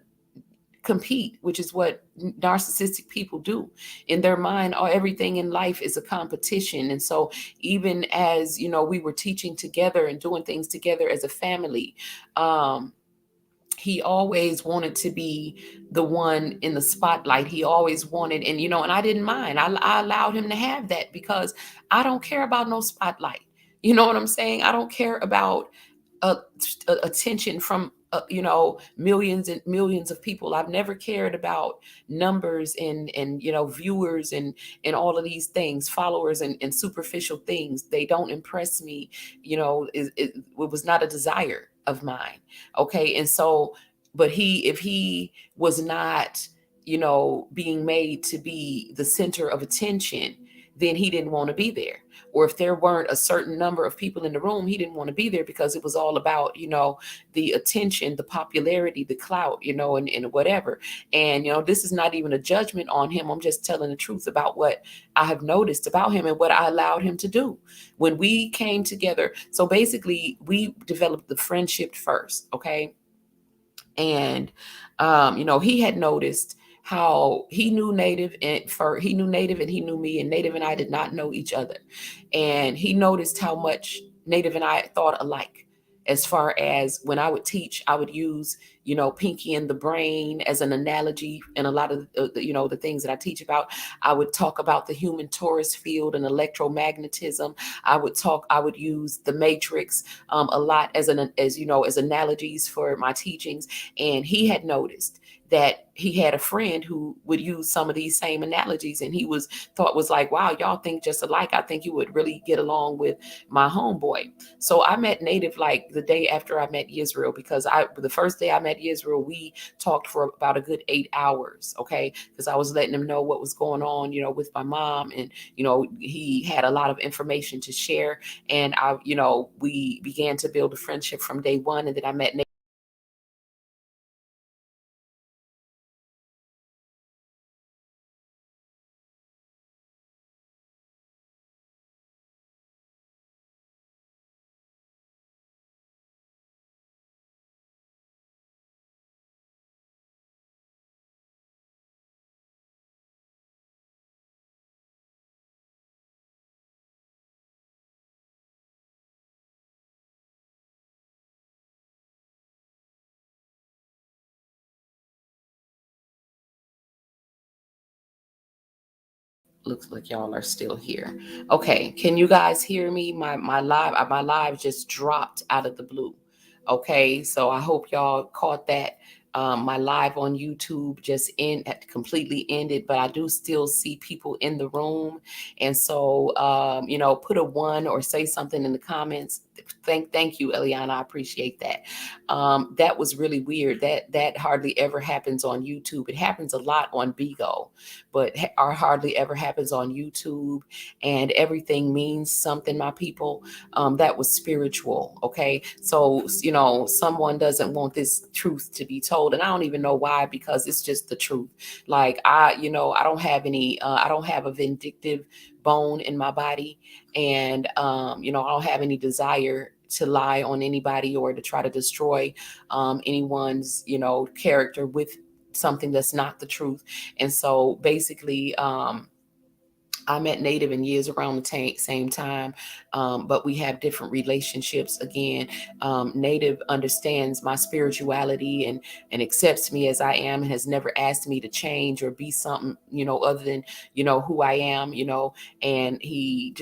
compete, which is what narcissistic people do. In their mind, everything in life is a competition. And so even as we were teaching together and doing things together as a family, he always wanted to be the one in the spotlight. He always wanted, and and I didn't mind. I allowed him to have that because I don't care about no spotlight. You know what I'm saying? I don't care about uh, attention from millions and millions of people. I've never cared about numbers and viewers and all of these things, followers and superficial things. They don't impress me. It was not a desire of mine. Okay, and so, but if he was not being made to be the center of attention, then he didn't want to be there. Or if there weren't a certain number of people in the room, he didn't want to be there because it was all about, the attention, the popularity, the clout, and whatever. And, this is not even a judgment on him. I'm just telling the truth about what I have noticed about him and what I allowed him to do when we came together. So basically, we developed the friendship first. Okay. And, he had noticed how he knew Native and he knew me, and Native and I did not know each other. And he noticed how much Native and I thought alike. As far as when I would teach, I would use, Pinky and the brain as an analogy. And a lot of the things that I teach about, I would talk about the human torus field and electromagnetism. I would use the matrix a lot as analogies for my teachings. And he had noticed that he had a friend who would use some of these same analogies, and he was like, wow, y'all think just alike. I think you would really get along with my homeboy. So I met Native like the day after I met Israel, because the first day I met Israel, we talked for about a good 8 hours. Okay, because I was letting him know what was going on, with my mom, and he had a lot of information to share. And we began to build a friendship from day one. And then I met Native. Looks like y'all are still here. Okay, can you guys hear me? My live just dropped out of the blue. Okay, so I hope y'all caught that. My live on YouTube just completely ended, but I do still see people in the room. And so put a one or say something in the comments. Thank you, Eliana. I appreciate that. That was really weird. That hardly ever happens on YouTube. It happens a lot on Bigo, but hardly ever happens on YouTube. And everything means something, my people. That was spiritual. Okay, so someone doesn't want this truth to be told, and I don't even know why, because it's just the truth. Like I don't have any. I don't have a vindictive bone in my body, and I don't have any desire to lie on anybody or to try to destroy anyone's character with something that's not the truth. And so basically, I met Native in years around the same time, but we have different relationships. Again, Native understands my spirituality and accepts me as I am, and has never asked me to change or be something other than who I am. And he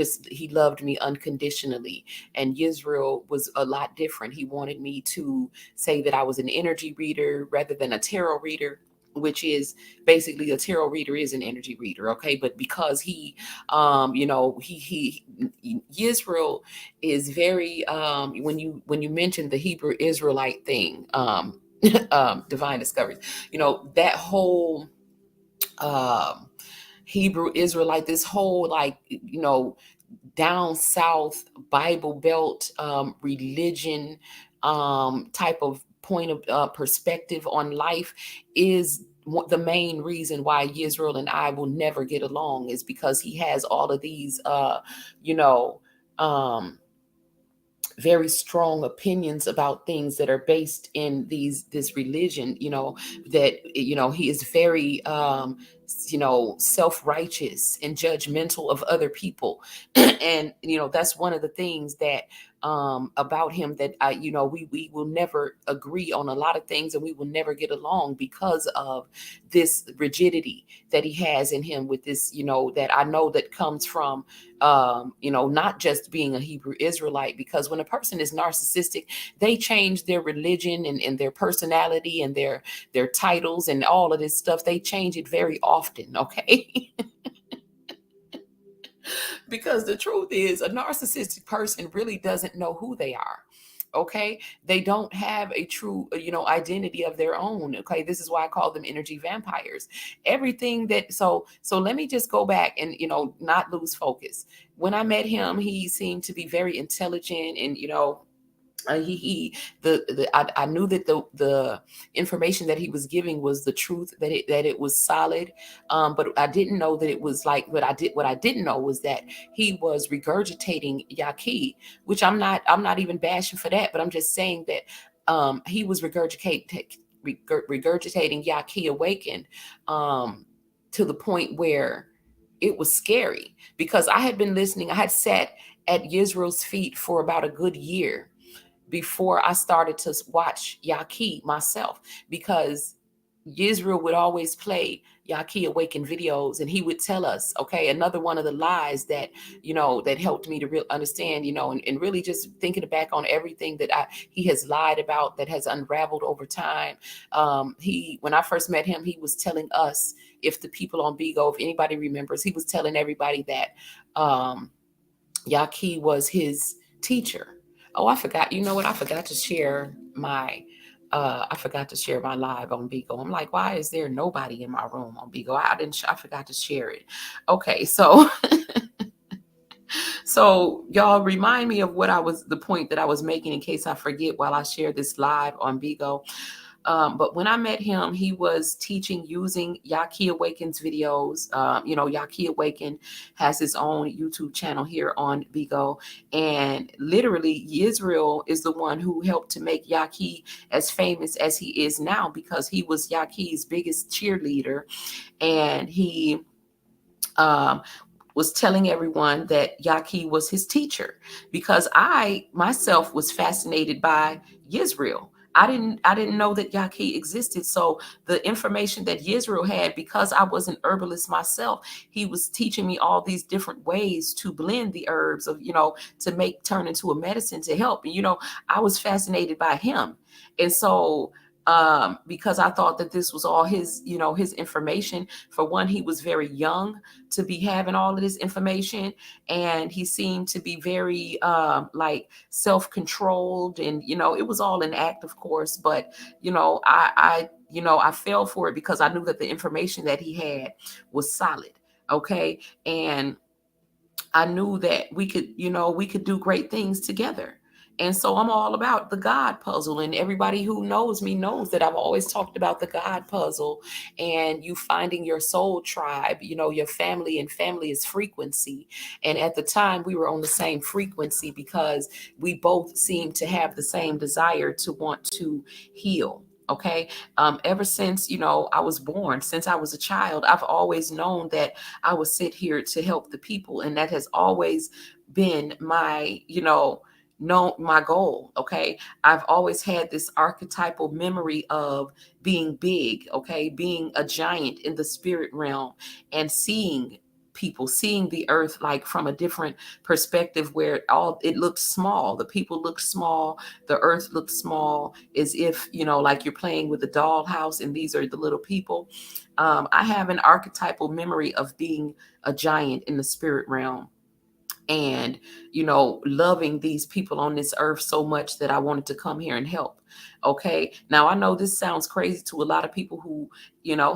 loved me unconditionally. And Yisrael was a lot different. He wanted me to say that I was an energy reader rather than a tarot reader, which is basically, a tarot reader is an energy reader. Okay, but because Yisrael is very, when you mentioned the Hebrew Israelite thing, divine discoveries, that whole um Hebrew Israelite, this whole, like, down south Bible Belt religion type of point of perspective on life is the main reason why Israel and I will never get along, is because he has all of these you know um very strong opinions about things that are based in this religion, that he is very self-righteous and judgmental of other people. And that's one of the things that about him, that we will never agree on a lot of things, and we will never get along because of this rigidity that he has in him, with this, that I know that comes from not just being a Hebrew Israelite, because when a person is narcissistic, they change their religion and their personality and their titles and all of this stuff. They change it very often, okay? Because the truth is, a narcissistic person really doesn't know who they are. Okay, they don't have a true identity of their own. Okay, this is why I call them energy vampires. Everything that so let me just go back and not lose focus. When I met him, he seemed to be very intelligent, and I knew that the information that he was giving was the truth, that it was solid, but I didn't know that it was like what I didn't know was that he was regurgitating Yaqui, which I'm not even bashing for that, but I'm just saying that he was regurgitating Yaqui awakened, to the point where it was scary, because I had been listening. I had sat at Yisrael's feet for about a good year before I started to watch Yaqui myself, because Yisrael would always play Yaqui Awaken videos, and he would tell us, okay, another one of the lies that, that helped me to really understand, and really just thinking back on everything that he has lied about, that has unraveled over time. When I first met him, he was telling us, if the people on Bigo, if anybody remembers, he was telling everybody that Yaqui was his teacher. Oh, I forgot. You know what? I forgot to share my live on Bigo. I'm like, why is there nobody in my room on Bigo? I forgot to share it. Okay, so so y'all remind me of the point that I was making, in case I forget while I share this live on Bigo. But when I met him, he was teaching using Yaqui Awakens videos. Yaqui Awaken has his own YouTube channel here on Bigo. And literally, Israel is the one who helped to make Yaqui as famous as he is now, because he was Yaqui's biggest cheerleader. And he was telling everyone that Yaqui was his teacher, because I myself was fascinated by Yisrael. I didn't know that Yaqui existed. So the information that Yisrael had, because I was an herbalist myself, he was teaching me all these different ways to blend the herbs of, to turn into a medicine to help. And, I was fascinated by him. And so because I thought that this was all his, his information. For one, he was very young to be having all of this information, and he seemed to be very like self-controlled, and it was all an act, of course, but I fell for it, because I knew that the information that he had was solid. Okay, and I knew that we could do great things together. And so I'm all about the God puzzle. And everybody who knows me knows that I've always talked about the God puzzle, and you finding your soul tribe, your family, and family is frequency. And at the time, we were on the same frequency, because we both seemed to have the same desire to want to heal. Okay. Ever since, I was born, since I was a child, I've always known that I would sit here to help the people. And that has always been my, my goal. Okay. I've always had this archetypal memory of being big. Okay. Being a giant in the spirit realm, and seeing the earth like from a different perspective, where it looks small. The people look small. The earth looks small, as if, like you're playing with a dollhouse, and these are the little people. I have an archetypal memory of being a giant in the spirit realm, and loving these people on this earth so much that I wanted to come here and help. Okay, now I know this sounds crazy to a lot of people who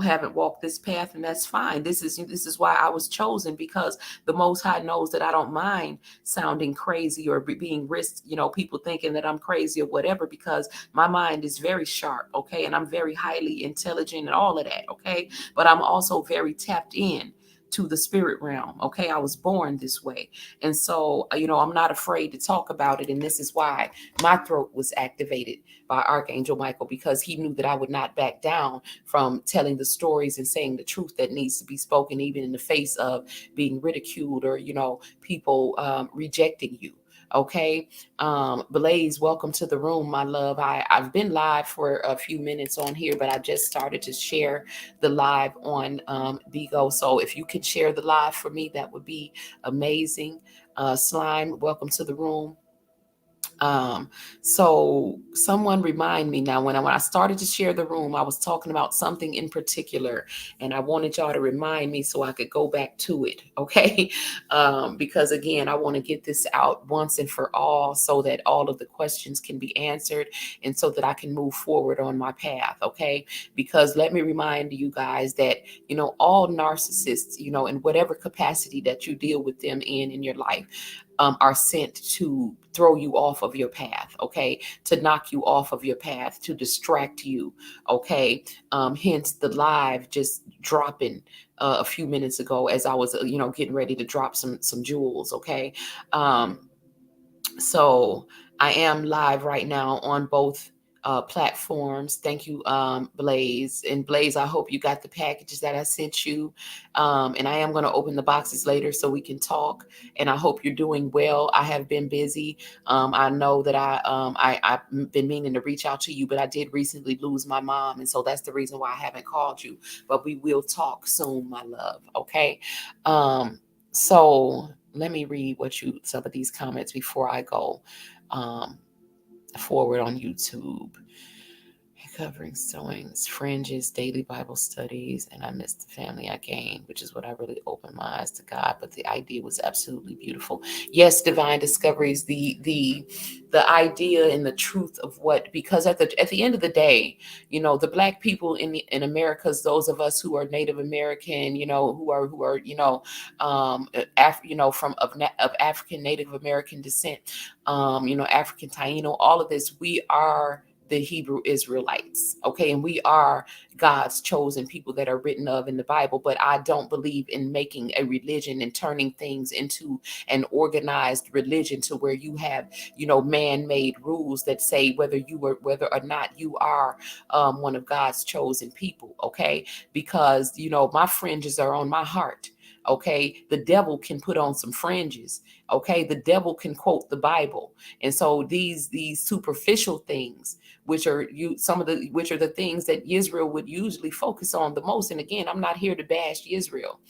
haven't walked this path, and that's fine. This is why I was chosen, because the Most High knows that I don't mind sounding crazy or being risked, people thinking that I'm crazy or whatever, because my mind is very sharp. Okay, and I'm very highly intelligent and all of that. Okay, but I'm also very tapped in to the spirit realm. Okay, I was born this way. And so, I'm not afraid to talk about it. And this is why my throat was activated by Archangel Michael, because he knew that I would not back down from telling the stories and saying the truth that needs to be spoken, even in the face of being ridiculed or, people rejecting you. Okay. Blaze, welcome to the room, my love. I've been live for a few minutes on here, but I just started to share the live on Bigo. So if you could share the live for me, that would be amazing. Slime, welcome to the room. So someone remind me now, when I started to share the room, I was talking about something in particular, and I wanted y'all to remind me so I could go back to it. Okay. Because again, I want to get this out once and for all so that all of the questions can be answered and so that I can move forward on my path. Okay. Because let me remind you guys that, all narcissists, in whatever capacity that you deal with them in your life, are sent to throw you off of your path, okay, to knock you off of your path, to distract you, okay. Hence the live just dropping a few minutes ago as I was, getting ready to drop some jewels, okay. So I am live right now on both platforms. Thank you, Blaze. And Blaze, I hope you got the packages that I sent you. And I am going to open the boxes later so we can talk. And I hope you're doing well. I have been busy. I know that I've been meaning to reach out to you, but I did recently lose my mom. And so that's the reason why I haven't called you. But we will talk soon, my love. Okay. So let me read some of these comments before I go forward on YouTube. Covering sewings, fringes, daily Bible studies, and I missed the family I gained, which is what I really opened my eyes to God. But the idea was absolutely beautiful. Yes, divine discoveries, the idea and the truth of what, because at the end of the day, the Black people in America's, those of us who are Native American, who are from of African Native American descent, African Taino, all of this, we are the Hebrew Israelites, okay? And we are God's chosen people that are written of in the Bible. But I don't believe in making a religion and turning things into an organized religion to where you have, man-made rules that say whether or not you are one of God's chosen people, okay? Because, my fringes are on my heart. Okay, the devil can put on some fringes. Okay, the devil can quote the Bible, and so these superficial things, which are the things that Israel would usually focus on the most. And again, I'm not here to bash Israel,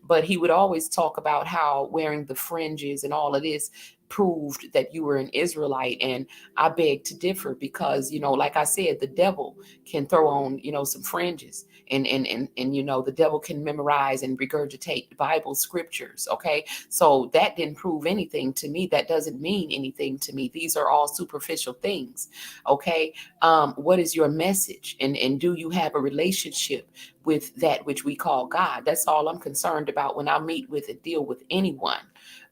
but he would always talk about how wearing the fringes and all of this proved that you were an Israelite. And I beg to differ, because, like I said, the devil can throw on, some fringes, and the devil can memorize and regurgitate Bible scriptures. Okay. So that didn't prove anything to me. That doesn't mean anything to me. These are all superficial things. Okay. What is your message? And do you have a relationship with that which we call God? That's all I'm concerned about when I meet with and deal with anyone.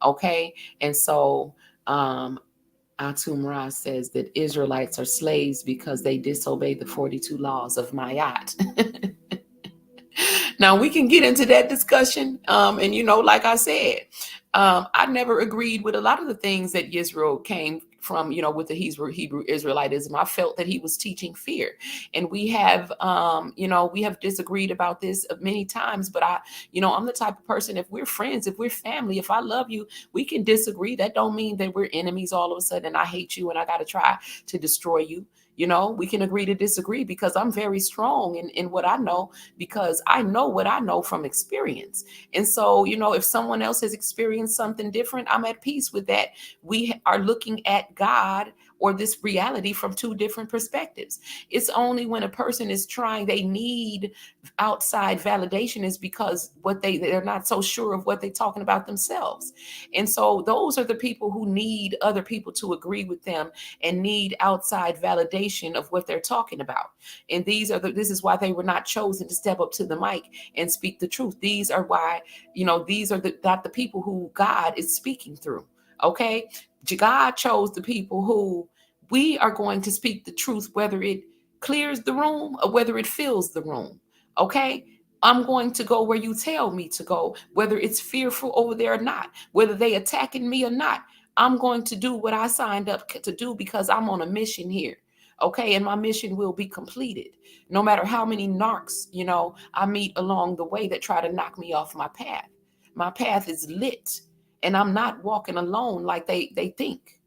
Okay. And so, Atum Ra says that Israelites are slaves because they disobey the 42 laws of Mayat. Now we can get into that discussion. And like I said, I never agreed with a lot of the things that Israel came from, with the Hebrew Israelitism. I felt that he was teaching fear, and we have disagreed about this many times. But I'm the type of person, if we're friends, if we're family, if I love you, we can disagree. That don't mean that we're enemies all of a sudden. I hate you and I got to try to destroy you. We can agree to disagree, because I'm very strong in what I know, because I know what I know from experience. And so, if someone else has experienced something different, I'm at peace with that. We are looking at God or this reality from two different perspectives. It's only when a person is they need outside validation is because they're not so sure of what they're talking about themselves. And so those are the people who need other people to agree with them and need outside validation of what they're talking about. And this is why they were not chosen to step up to the mic and speak the truth. These are why, these are not the people who God is speaking through. Okay. God chose the people who we are going to speak the truth, whether it clears the room or whether it fills the room. Okay. I'm going to go where you tell me to go, whether it's fearful over there or not, whether they attacking me or not. I'm going to do what I signed up to do because I'm on a mission here. Okay. And my mission will be completed. No matter how many narcs, I meet along the way that try to knock me off my path. My path is lit and I'm not walking alone like they think.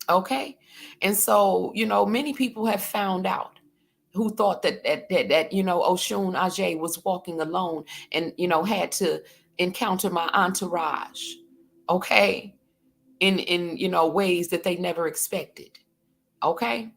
Okay. And so, many people have found out who thought that Oshun Ajay was walking alone and had to encounter my entourage, okay, in ways that they never expected, okay.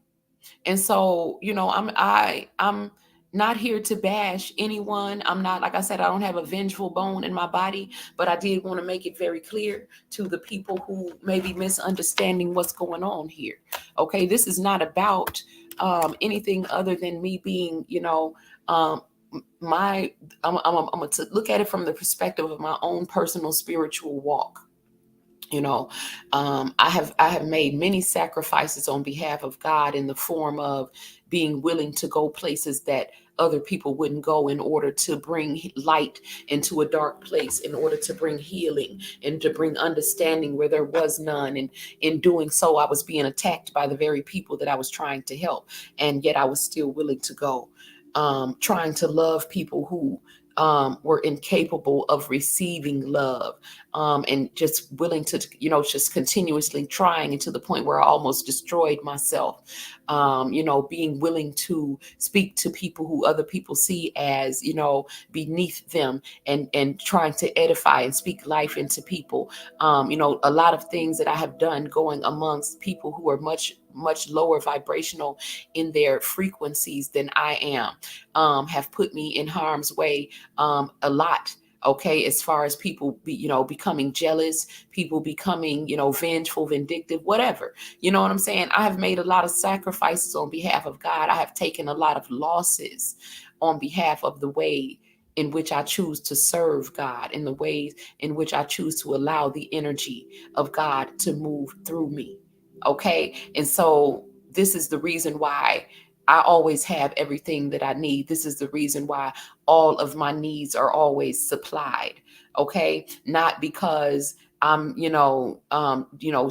And so, I'm not here to bash anyone. I'm not, like I said, I don't have a vengeful bone in my body, but I did want to make it very clear to the people who may be misunderstanding what's going on here. Okay, this is not about anything other than me being, um, my, I'm going to look at it from the perspective of my own personal spiritual walk. I have made many sacrifices on behalf of God in the form of being willing to go places that other people wouldn't go in order to bring light into a dark place, in order to bring healing and to bring understanding where there was none. And in doing so, I was being attacked by the very people that I was trying to help. And yet I was still willing to go, trying to love people who were incapable of receiving love, and just willing to, just continuously trying, and to the point where I almost destroyed myself. Being willing to speak to people who other people see as, beneath them, and trying to edify and speak life into people. A lot of things that I have done going amongst people who are much lower vibrational in their frequencies than I am, have put me in harm's way a lot. Okay, as far as people becoming jealous, people becoming, vengeful, vindictive, whatever. You know what I'm saying? I have made a lot of sacrifices on behalf of God. I have taken a lot of losses on behalf of the way in which I choose to serve God, in the ways in which I choose to allow the energy of God to move through me. Okay. And so this is the reason why I always have everything that I need. This is the reason why all of my needs are always supplied. Okay. Not because I'm,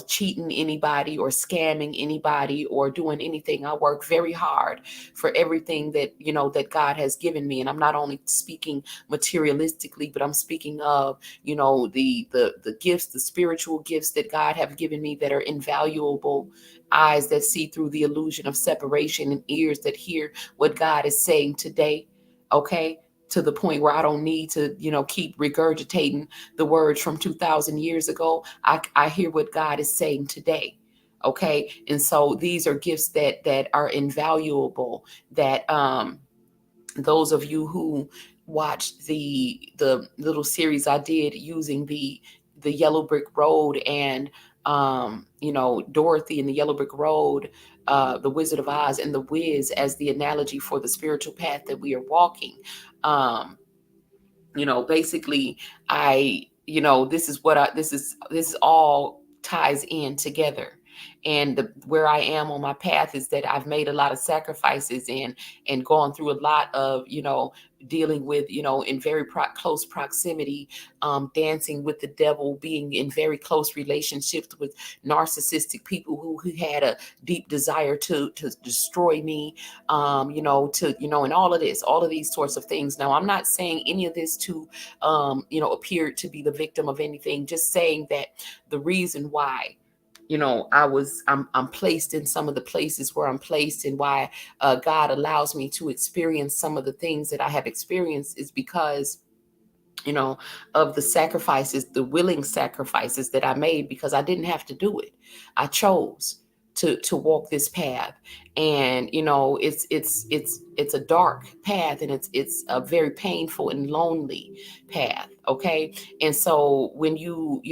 cheating anybody or scamming anybody or doing anything. I work very hard for everything that, that God has given me. And I'm not only speaking materialistically, but I'm speaking of, the gifts, the spiritual gifts that God have given me that are invaluable, eyes that see through the illusion of separation, and ears that hear what God is saying today. Okay. To the point where I don't need to, keep regurgitating the words from 2,000 years ago. I hear what God is saying today. Okay. And so these are gifts that are invaluable, that those of you who watched the little series I did using the Yellow Brick Road, and Dorothy and the Yellow Brick Road, the Wizard of Oz and the Wiz as the analogy for the spiritual path that we are walking. Basically, this is what this is all ties in together. And where I am on my path is that I've made a lot of sacrifices and gone through a lot of, dealing with, in very close proximity, dancing with the devil, being in very close relationships with narcissistic people who had a deep desire to destroy me, and all of these sorts of things. Now, I'm not saying any of this to, appear to be the victim of anything, just saying that the reason why, I'm placed in some of the places where I'm placed, and why God allows me to experience some of the things that I have experienced is because, of the sacrifices, the willing sacrifices that I made, because I didn't have to do it. I chose to walk this path. And it's a dark path, and it's a very painful and lonely path. Okay. And so when you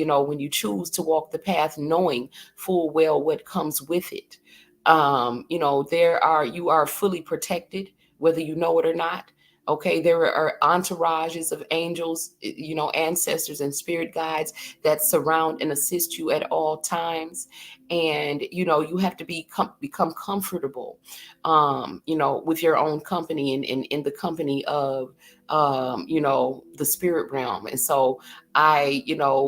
choose to walk the path knowing full well what comes with it, you are fully protected, whether you know it or not. Okay, there are entourages of angels, ancestors and spirit guides that surround and assist you at all times. And you have to become comfortable, with your own company, and in the company of, the spirit realm. And so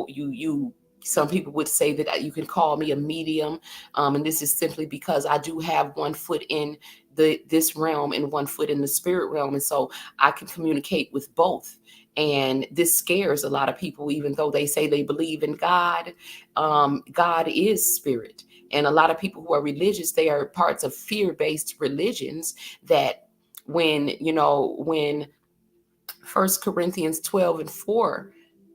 you some people would say that you can call me a medium, and this is simply because I do have one foot in this realm and one foot in the spirit realm, and so I can communicate with both. And this scares a lot of people, even though they say they believe in God. God is spirit. And a lot of people who are religious, they are parts of fear-based religions that when First Corinthians 12:4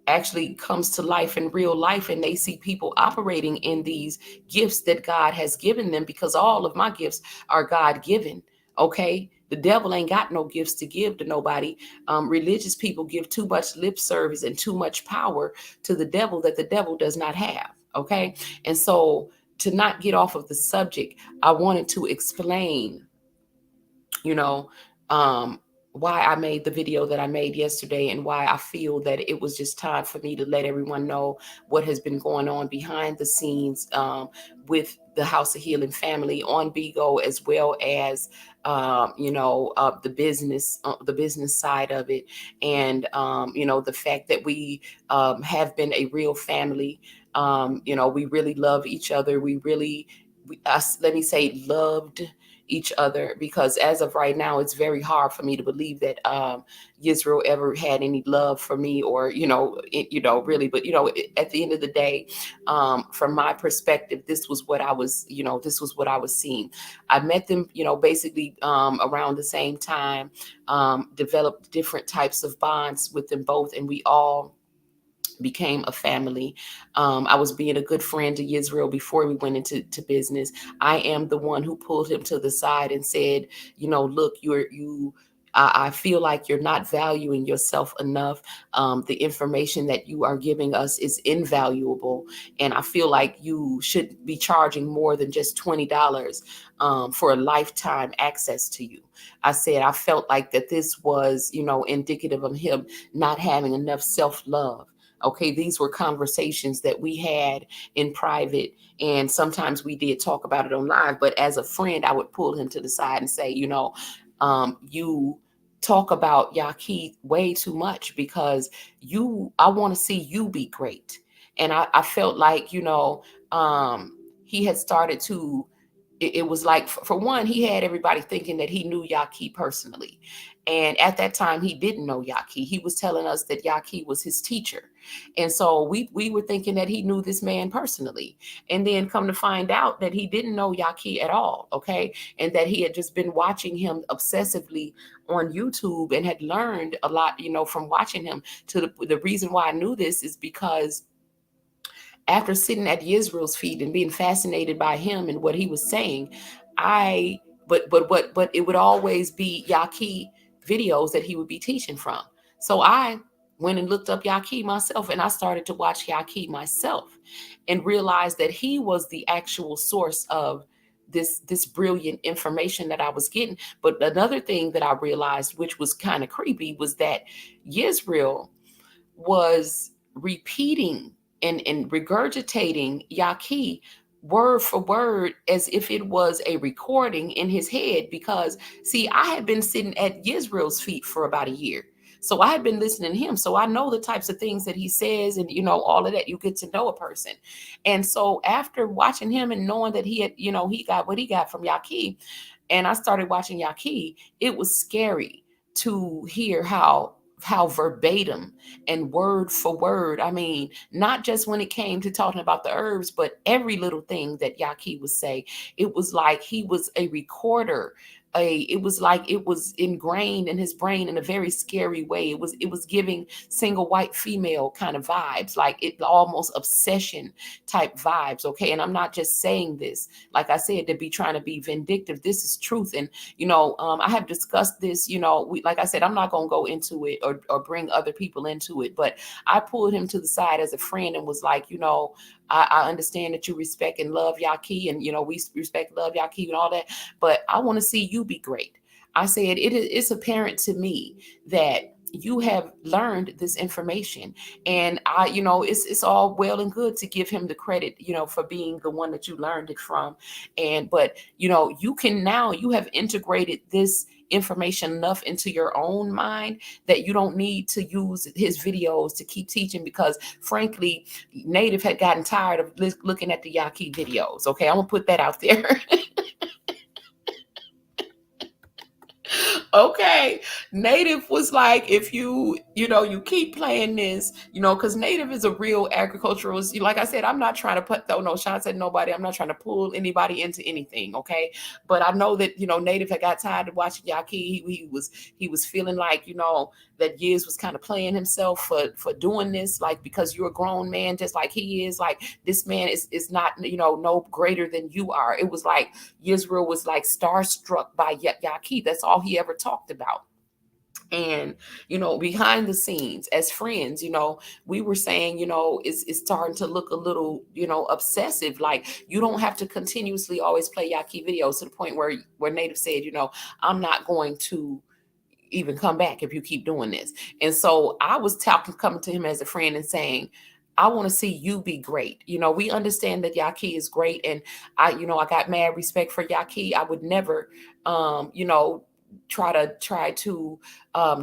actually comes to life in real life, and they see people operating in these gifts that God has given them, because all of my gifts are God given. Okay, the devil ain't got no gifts to give to nobody. Religious people give too much lip service and too much power to the devil that the devil does not have. Okay, and so, to not get off of the subject, I wanted to explain you know, um, why I made the video that I made yesterday, and why I feel that it was just time for me to let everyone know what has been going on behind the scenes, with the House of Healing family on Bigo, as well as the business side of it, and the fact that we have been a real family. We really love each other. We really, let me say, loved each other, because as of right now, it's very hard for me to believe that Yisrael ever had any love for me, or really. But at the end of the day, from my perspective, this was what I was seeing. I met them, basically around the same time, developed different types of bonds with them both, and we all became a family. I was being a good friend to Israel before we went into business. I am the one who pulled him to the side and said, look, I feel like you're not valuing yourself enough. The information that you are giving us is invaluable, and I feel like you should be charging more than just $20 for a lifetime access to you. I said I felt like that this was, indicative of him not having enough self-love. Okay, these were conversations that we had in private, and sometimes we did talk about it on live. But as a friend, I would pull him to the side and say, you talk about Yaki way too much, because I want to see you be great. And I felt like, he had started to, it was like, for one, he had everybody thinking that he knew Yaki personally. And at that time, he didn't know Yaki. He was telling us that Yaki was his teacher. And so we were thinking that he knew this man personally. And then come to find out that he didn't know Yaki at all. Okay. And that he had just been watching him obsessively on YouTube, and had learned a lot, from watching him. To the reason why I knew this is because after sitting at Yisrael's feet and being fascinated by him and what he was saying, I but it would always be Yaki videos that he would be teaching from. So I went and looked up Yaki myself, and I started to watch Yaki myself, and realized that he was the actual source of this brilliant information that I was getting. But another thing that I realized, which was kind of creepy, was that Yisrael was repeating and regurgitating Yaki word for word, as if it was a recording in his head. Because, see, I had been sitting at Yisrael's feet for about a year. So I had been listening to him. So I know the types of things that he says, and, all of that. You get to know a person. And so after watching him and knowing that he had, he got what he got from Yaki, and I started watching Yaki, it was scary to hear how verbatim and word for word. I mean, not just when it came to talking about the herbs, but every little thing that Yaki would say. It was like he was a recorder. It was like it was ingrained in his brain in a very scary way. It was giving single white female kind of vibes, like it almost obsession type vibes. Okay, and I'm not just saying this, like I said, to be trying to be vindictive. This is truth. And I have discussed this. Like I said, I'm not going to go into it, or bring other people into it, but I pulled him to the side as a friend and was like, I understand that you respect and love Yaki, and we respect, love Yaki, and all that, but I want to see you be great. I said, it's apparent to me that you have learned this information. And it's all well and good to give him the credit, for being the one that you learned it from. But you have integrated this information enough into your own mind that you don't need to use his videos to keep teaching, because frankly, Native had gotten tired of looking at the Yaki videos. Okay, I'm gonna put that out there. Okay, Native was like, if you keep playing this, because Native is a real agriculturalist. Like I said, I'm not trying to throw no shots at nobody. I'm not trying to pull anybody into anything. Okay, but I know that Native had got tired of watching Yaki. He was feeling like that Yiz was kind of playing himself for doing this, like, because you're a grown man just like he is. Like, this man is not no greater than you are. It was like Yisrael was like starstruck by Yaki. That's all he ever talked about. And behind the scenes, as friends, we were saying, it's starting to look a little obsessive. Like, you don't have to continuously always play Yaki videos, to the point where Native said, I'm not going to even come back if you keep doing this. And so I was coming to him as a friend and saying, I want to see you be great. We understand that Yaki is great. And I got mad respect for Yaki. I would never, try to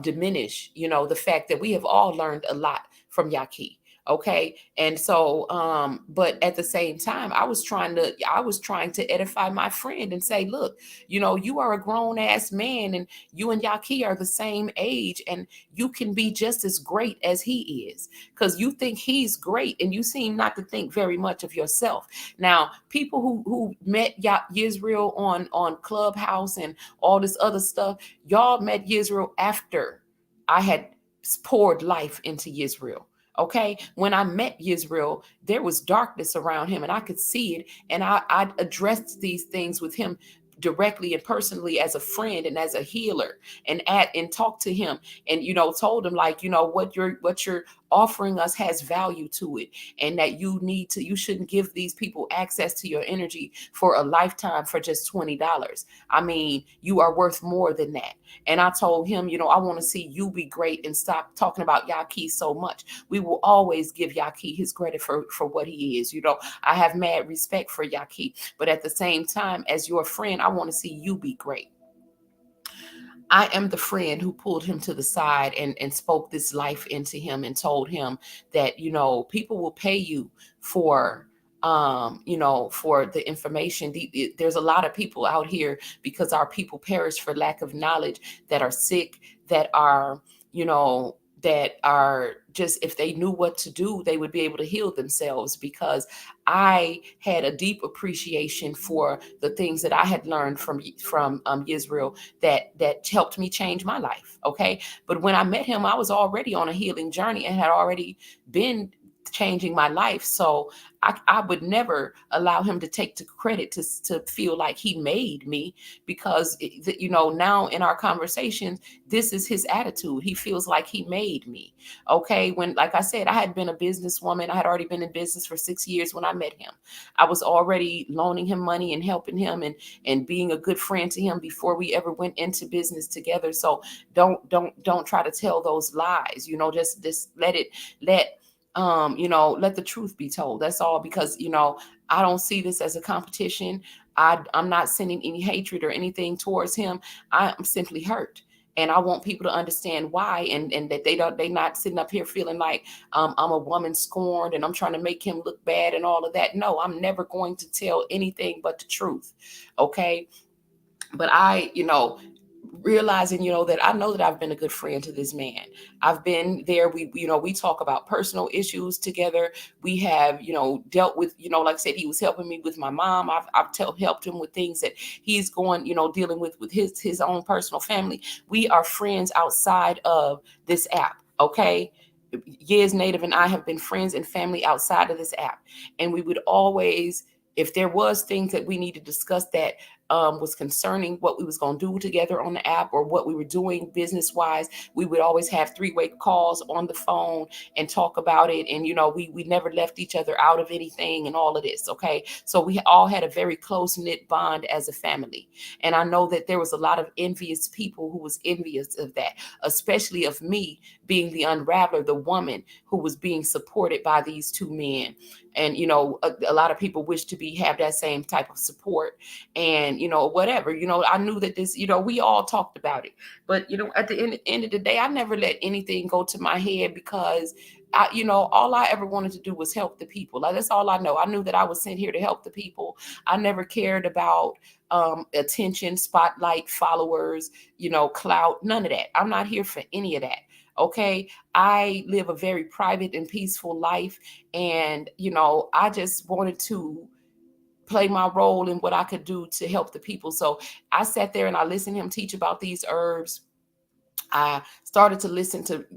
diminish, the fact that we have all learned a lot from Yaki. Okay. And so, but at the same time, I was trying to edify my friend and say, look, you are a grown ass man, and you and Yaki are the same age, and you can be just as great as he is, because you think he's great and you seem not to think very much of yourself. Now, people who met Yisrael on Clubhouse and all this other stuff, y'all met Yisrael after I had poured life into Yisrael. Okay, when I met Yisrael, there was darkness around him, and I could see it. And I addressed these things with him directly and personally, as a friend and as a healer, and talked to him, and told him, like, what you're offering us has value to it, and that you shouldn't give these people access to your energy for a lifetime for just $20. I mean, you are worth more than that. And I told him, I want to see you be great and stop talking about Yaki so much. We will always give Yaki his credit for what he is. I have mad respect for Yaki, but at the same time, as your friend, I want to see you be great. I am the friend who pulled him to the side and spoke this life into him, and told him that, people will pay you for for the information. There's a lot of people out here, because our people perish for lack of knowledge, that are sick, that are, that are just, if they knew what to do, they would be able to heal themselves, because I had a deep appreciation for the things that I had learned from Israel that helped me change my life. Okay. But when I met him, I was already on a healing journey and had already been changing my life. So I would never allow him to take the credit to feel like he made me, because now in our conversations, this is his attitude. He feels like he made me. Okay. When, like I said, I had been a businesswoman. I had already been in business for 6 years when I met him. I was already loaning him money and helping him and being a good friend to him before we ever went into business together. So don't try to tell those lies. Just let the truth be told. That's all, because I don't see this as a competition. I'm not sending any hatred or anything towards him. I'm simply hurt, and I want people to understand why, and that they not sitting up here feeling like I'm a woman scorned and I'm trying to make him look bad and all of that. No, I'm never going to tell anything but the truth. Okay. But I realizing that I know that I've been a good friend to this man. I've been there. We talk about personal issues together. We have dealt with, like I said, he was helping me with my mom. I've helped him with things that he's going dealing with his own personal family. We are friends outside of this app. Okay. Years Native and I have been friends and family outside of this app, and we would always, if there was things that we need to discuss that was concerning what we was going to do together on the app or what we were doing business wise, we would always have three-way calls on the phone and talk about it. And, we never left each other out of anything and all of this. Okay. So we all had a very close knit bond as a family. And I know that there was a lot of envious people who was envious of that, especially of me being the unraveler, the woman who was being supported by these two men. And, a lot of people wish to have that same type of support and, whatever, I knew that this, we all talked about it. But, at the end of the day, I never let anything go to my head because all I ever wanted to do was help the people. Like, that's all I know. I knew that I was sent here to help the people. I never cared about attention, spotlight, followers, clout, none of that. I'm not here for any of that. Okay. I live a very private and peaceful life. And, I just wanted to play my role in what I could do to help the people. So I sat there and I listened to him teach about these herbs. I started to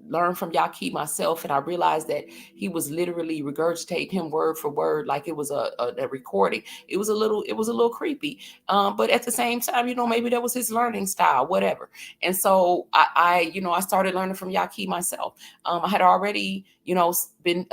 learn from Yaki myself, and I realized that he was literally regurgitating him word for word like it was a recording. It was a little creepy, but at the same time, maybe that was his learning style, whatever. And so I started learning from Yaki myself. I had already been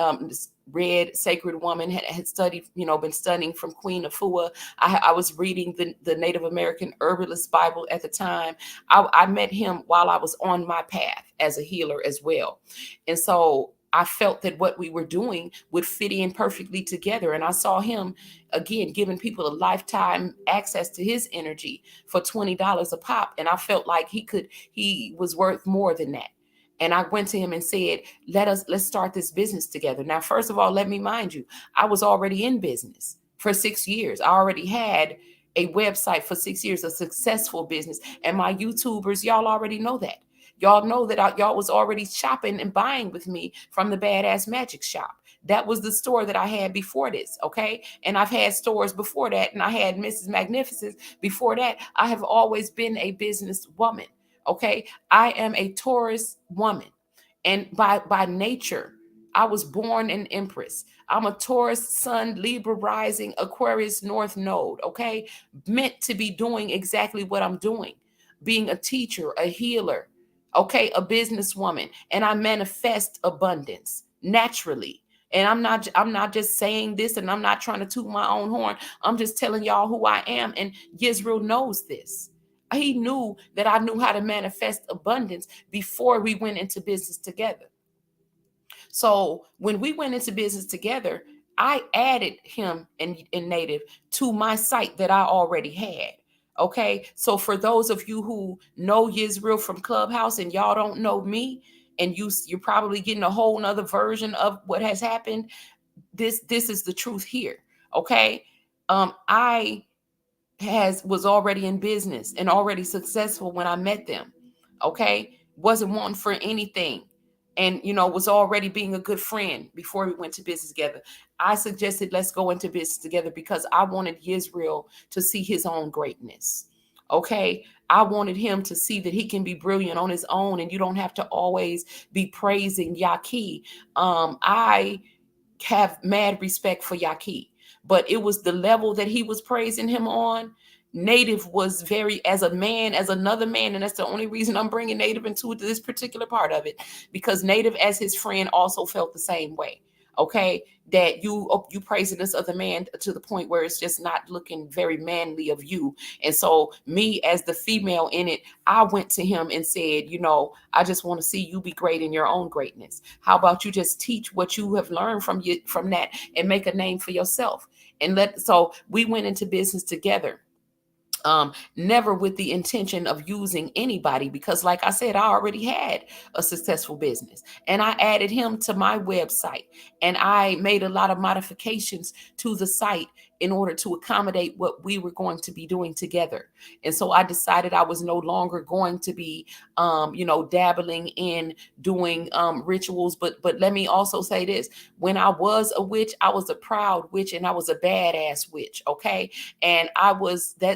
read Sacred Woman, had studied, been studying from Queen Afua. I was reading the Native American Herbalist Bible at the time. I met him while I was on my path as a healer as well. And so I felt that what we were doing would fit in perfectly together. And I saw him, again, giving people a lifetime access to his energy for $20 a pop. And I felt like he was worth more than that. And I went to him and said, let's start this business together. Now, first of all, let me mind you, I was already in business for 6 years. I already had a website for 6 years, a successful business. And my YouTubers, y'all already know that. Y'all know that y'all was already shopping and buying with me from the Badass Magic Shop. That was the store that I had before this, okay? And I've had stores before that, and I had Mrs. Magnificent before that. I have always been a business woman, okay? I am a Taurus woman, and by nature, I was born an Empress. I'm a Taurus Sun, Libra rising, Aquarius North Node, okay? Meant to be doing exactly what I'm doing, being a teacher, a healer, okay, a businesswoman, and I manifest abundance naturally. And I'm not just saying this, and I'm not trying to toot my own horn. I'm just telling y'all who I am, and Yisrael knows this. He knew that I knew how to manifest abundance before we went into business together. So when we went into business together, I added him in Native to my site that I already had. Okay. So for those of you who know Yisrael from Clubhouse and y'all don't know me, and you're probably getting a whole nother version of what has happened, this is the truth here. Okay. I was already in business and already successful when I met them. Okay. Wasn't wanting for anything. And, was already being a good friend before we went to business together. I suggested let's go into business together because I wanted Yisrael to see his own greatness. Okay. I wanted him to see that he can be brilliant on his own and you don't have to always be praising Yaki. I have mad respect for Yaki, but it was the level that he was praising him on. Native was very, as a man, as another man, and that's the only reason I'm bringing Native into this particular part of it, because Native, as his friend, also felt the same way. Okay, that you praising this other man to the point where it's just not looking very manly of you. And so me as the female in it, I went to him and said, I just want to see you be great in your own greatness. How about you just teach what you have learned from that and make a name for yourself? So we went into business together. Never with the intention of using anybody, because like I said, I already had a successful business and I added him to my website and I made a lot of modifications to the site in order to accommodate what we were going to be doing together. And so I decided I was no longer going to be, dabbling in doing rituals. But let me also say this. When I was a witch, I was a proud witch and I was a badass witch. Okay. And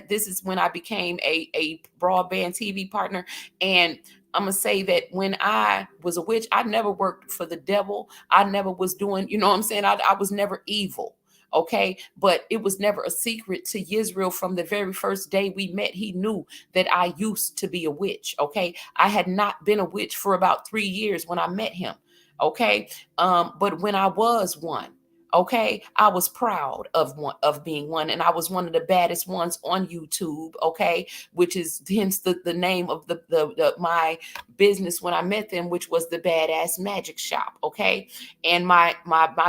this is when I became a broadband TV partner. And I'm going to say that when I was a witch, I never worked for the devil. I never was doing, you know what I'm saying? I was never evil. Okay. But it was never a secret to Yisrael from the very first day we met. He knew that I used to be a witch. Okay. I had not been a witch for about 3 years when I met him. Okay. But when I was one, okay, I was proud of being one, and I was one of the baddest ones on YouTube, okay, which is hence the name of my business when I met them, which was the Badass Magic Shop, okay. And my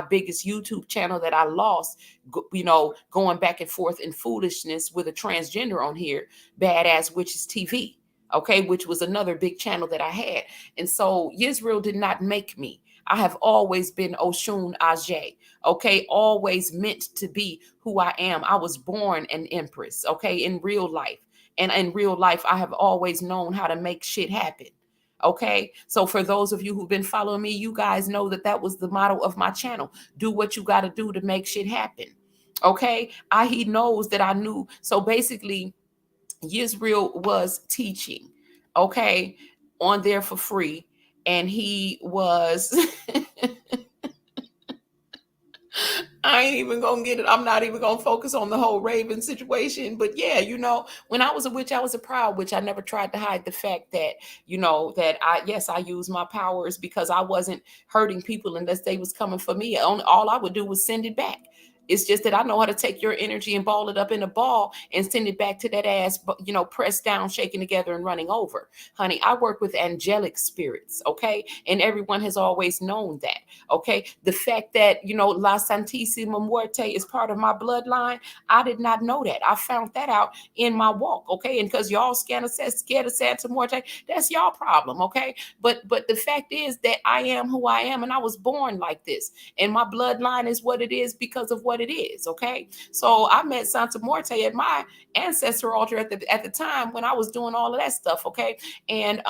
biggest YouTube channel that I lost, going back and forth in foolishness with a transgender on here, Badass Witches TV, okay, which was another big channel that I had. And so Yisrael did not make me. I have always been Oshun Ajay, okay, always meant to be who I am. I was born an empress, okay, in real life. And in real life, I have always known how to make shit happen. Okay. So for those of you who've been following me, you guys know that that was the motto of my channel. Do what you got to do to make shit happen. Okay. He knows that I knew. So basically, Yisrael was teaching, okay, on there for free. And he was, I ain't even gonna get it. I'm not even gonna focus on the whole Raven situation. But yeah, when I was a witch, I was a proud witch. I never tried to hide the fact that, that I use my powers because I wasn't hurting people unless they was coming for me. All I would do was send it back. It's just that I know how to take your energy and ball it up in a ball and send it back to that ass, pressed down, shaking together and running over. Honey, I work with angelic spirits, okay? And everyone has always known that, okay? The fact that, La Santissima Muerte is part of my bloodline, I did not know that. I found that out in my walk, okay? And because y'all scared of Santa Muerte, that's y'all problem, okay? But the fact is that I am who I am, and I was born like this. And my bloodline is what it is because of what it is, okay? So I met Santa Muerte at my ancestor altar at the time when I was doing all of that stuff, okay? And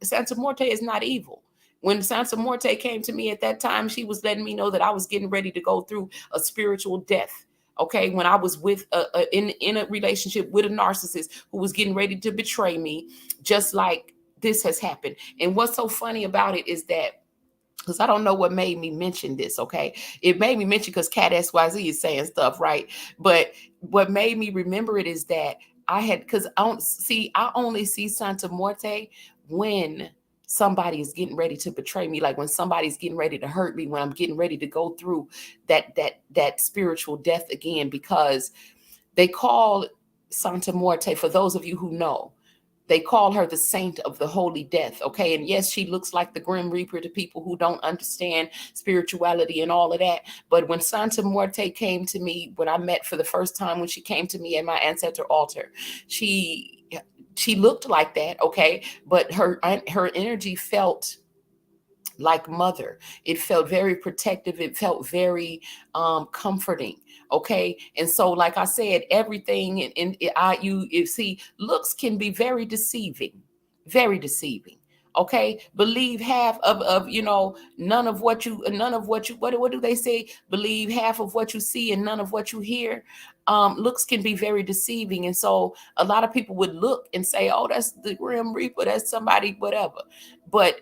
Santa Muerte is not evil. When Santa Muerte came to me at that time, she was letting me know that I was getting ready to go through a spiritual death. Okay, when I was with in a relationship with a narcissist who was getting ready to betray me, just like this has happened. And what's so funny about it is that, because I don't know what made me mention this, okay? It made me mention because Cat XYZ is saying stuff, right? But what made me remember it is that because I only see Santa Muerte when somebody is getting ready to betray me, like when somebody's getting ready to hurt me, when I'm getting ready to go through that spiritual death again, because they call Santa Muerte, for those of you who know, they call her the saint of the holy death. Okay. And yes, she looks like the Grim Reaper to people who don't understand spirituality and all of that. But when Santa Muerte came to me, when I met for the first time, when she came to me at my ancestor altar, she looked like that. Okay. But her energy felt like mother. It felt very protective. It felt very comforting. Okay. And so, like I said, everything you see, looks can be very deceiving, very deceiving. Okay. Believe half of what do they say? Believe half of what you see and none of what you hear. Looks can be very deceiving. And so a lot of people would look and say, oh, that's the Grim Reaper, that's somebody, whatever. But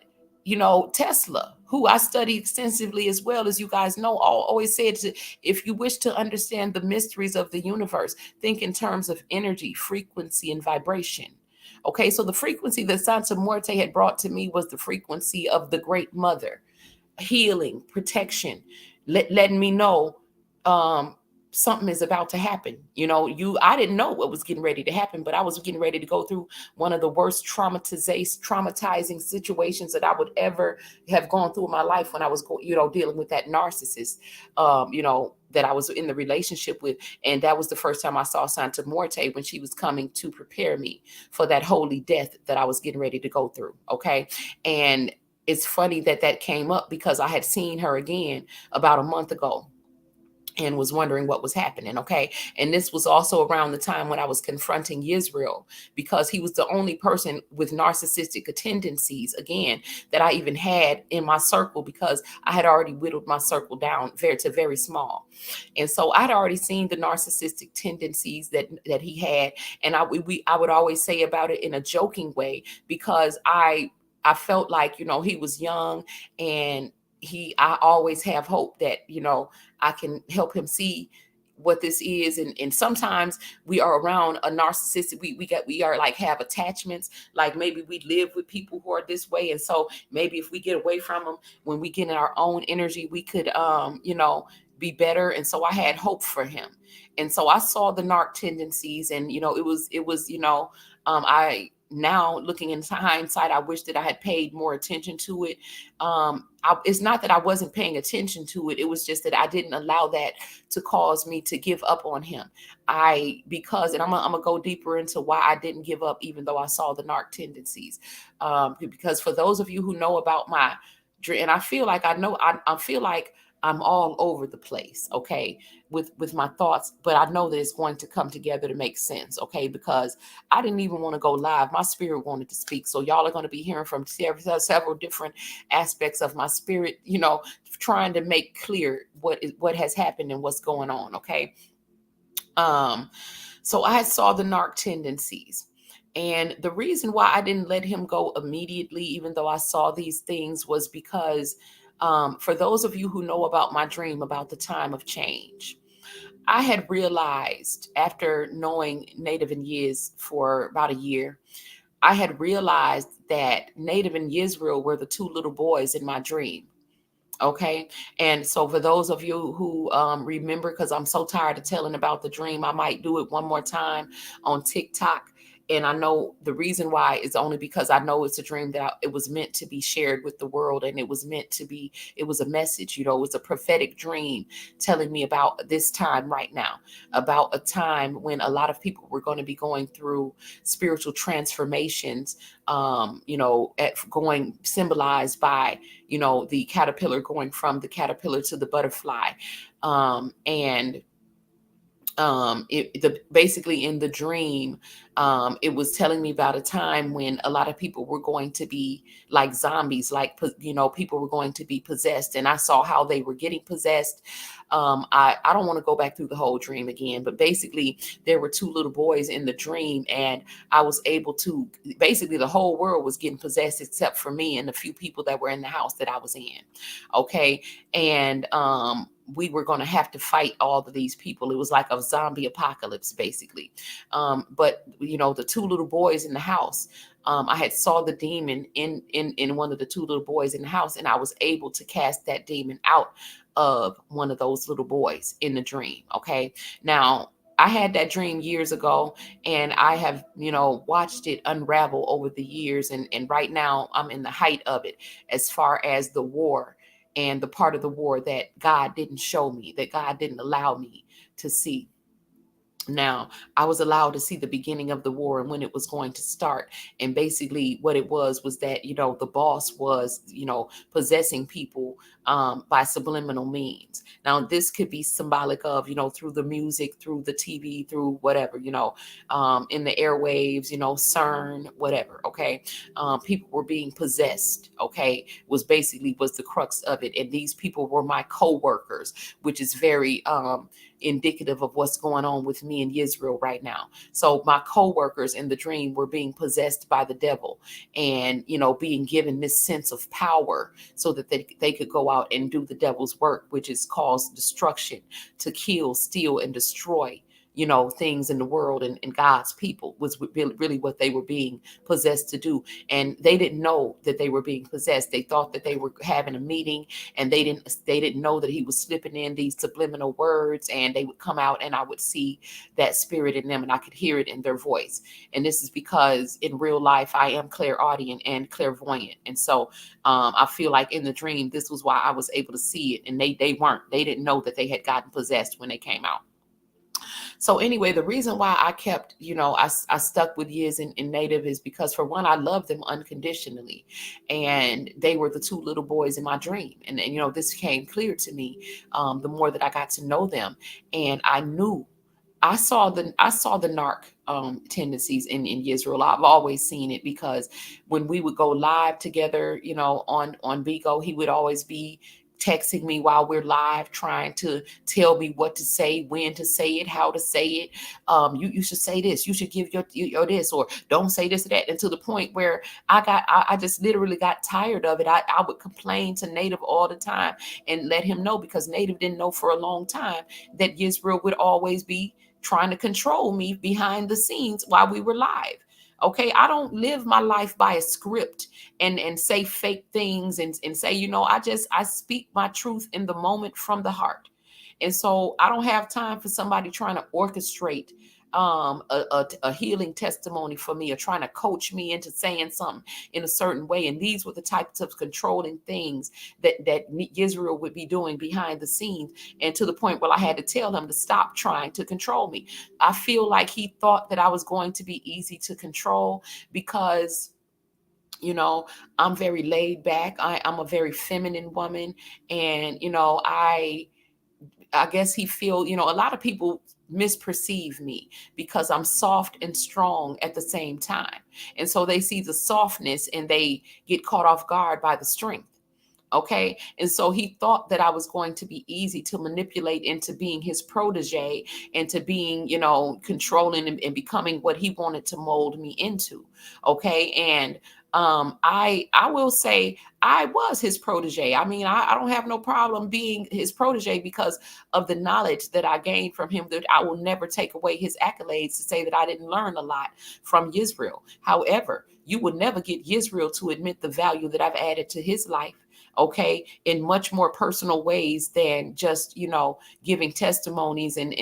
Tesla, who I study extensively as well, as you guys know, always said, if you wish to understand the mysteries of the universe, think in terms of energy, frequency, and vibration. Okay, so the frequency that Santa Muerte had brought to me was the frequency of the Great Mother, healing, protection, letting me know something is about to happen. I didn't know what was getting ready to happen, but I was getting ready to go through one of the worst traumatizing situations that I would ever have gone through in my life when I was dealing with that narcissist, that I was in the relationship with. And that was the first time I saw Santa Muerte, when she was coming to prepare me for that holy death that I was getting ready to go through. Okay. And it's funny that came up because I had seen her again about a month ago and was wondering what was happening. Okay. And this was also around the time when I was confronting Yisrael, because he was the only person with narcissistic tendencies, again, that I even had in my circle, because I had already whittled my circle down very small. And so I'd already seen the narcissistic tendencies that he had. And I would always say about it in a joking way, because I felt like, he was young and I always have hope that, I can help him see what this is. And sometimes we are around a narcissist. We are like have attachments, like maybe we live with people who are this way. And so maybe if we get away from them, when we get in our own energy, we could, be better. And so I had hope for him. And so I saw the narc tendencies, and, it was, I, now looking into hindsight, I wish that I had paid more attention to it. It's not that I wasn't paying attention to it. It was just that I didn't allow that to cause me to give up on him. And I'm gonna go deeper into why I didn't give up, even though I saw the narc tendencies. Because for those of you who know about my dream, and I feel like I feel like I'm all over the place, okay, with my thoughts, but I know that it's going to come together to make sense, okay, because I didn't even want to go live. My spirit wanted to speak. So y'all are going to be hearing from several different aspects of my spirit, trying to make clear what has happened and what's going on, okay? So I saw the narc tendencies. And the reason why I didn't let him go immediately, even though I saw these things, was because for those of you who know about my dream about the time of change, I had realized, after knowing Native and Yiz for about a year, I had realized that Native and Yisrael were the two little boys in my dream. Okay. And so for those of you who remember, because I'm so tired of telling about the dream, I might do it one more time on TikTok. And I know the reason why is only because I know it's a dream that it was meant to be shared with the world. And it was meant to be, it was a message, it was a prophetic dream telling me about this time right now, about a time when a lot of people were going to be going through spiritual transformations, going symbolized by, the caterpillar going from the caterpillar to the butterfly. And basically in the dream, it was telling me about a time when a lot of people were going to be like zombies, like, people were going to be possessed. And I saw how they were getting possessed. I don't want to go back through the whole dream again, but basically there were two little boys in the dream, and I was able to, basically the whole world was getting possessed except for me and the few people that were in the house that I was in. Okay. And, we were going to have to fight all of these people. It was like a zombie apocalypse, basically. But the two little boys in the house, I had saw the demon in one of the two little boys in the house, and I was able to cast that demon out of one of those little boys in the dream. Okay. Now, I had that dream years ago, and I have, watched it unravel over the years. And right now I'm in the height of it, as far as the war, and the part of the war that God didn't show me, that God didn't allow me to see. Now, I was allowed to see the beginning of the war and when it was going to start. And basically what it was that, the boss was, possessing people by subliminal means. Now, this could be symbolic of, through the music, through the TV, through whatever, in the airwaves, CERN, whatever. Okay. People were being possessed. Okay. Was the crux of it. And these people were my co-workers, which is very, indicative of what's going on with me in Israel right now. So my co-workers in the dream were being possessed by the devil, and, being given this sense of power so that they could go out and do the devil's work, which is cause destruction, to kill, steal, and destroy, things in the world, and God's people, was really what they were being possessed to do. And they didn't know that they were being possessed. They thought that they were having a meeting, and they didn't know that he was slipping in these subliminal words, and they would come out, and I would see that spirit in them, and I could hear it in their voice. And this is because in real life I am clairaudient and clairvoyant. And so I feel like in the dream, this was why I was able to see it, and they didn't know that they had gotten possessed when they came out. So anyway, the reason why I kept, I stuck with Yiz and Native is because, for one, I loved them unconditionally. And they were the two little boys in my dream. And this came clear to me the more that I got to know them. And I knew, I saw the narc tendencies in Israel. I've always seen it, because when we would go live together, on Vigo, he would always be texting me while we're live, trying to tell me what to say, when to say it, how to say it. You should say this, you should give your this, or don't say this or that. And to the point where I just literally got tired of it. I would complain to Native all the time and let him know, because Native didn't know for a long time that Yisrael would always be trying to control me behind the scenes while we were live. Okay, I don't live my life by a script and say fake things and say, I speak my truth in the moment from the heart. And so I don't have time for somebody trying to orchestrate a healing testimony for me, or trying to coach me into saying something in a certain way. And these were the types of controlling things that Israel would be doing behind the scenes, and to the point where I had to tell him to stop trying to control me. I feel like he thought that I was going to be easy to control because I'm very laid back. I'm a very feminine woman. And, I guess he feel, a lot of people misperceive me because I'm soft and strong at the same time. And so they see the softness and they get caught off guard by the strength. Okay. And so he thought that I was going to be easy to manipulate into being his protege, and to being, controlling and becoming what he wanted to mold me into. Okay. And I will say I was his protege. I mean, I don't have no problem being his protege because of the knowledge that I gained from him, that I will never take away his accolades to say that I didn't learn a lot from Yisrael. However, you will never get Yisrael to admit the value that I've added to his life, okay, in much more personal ways than just, giving testimonies and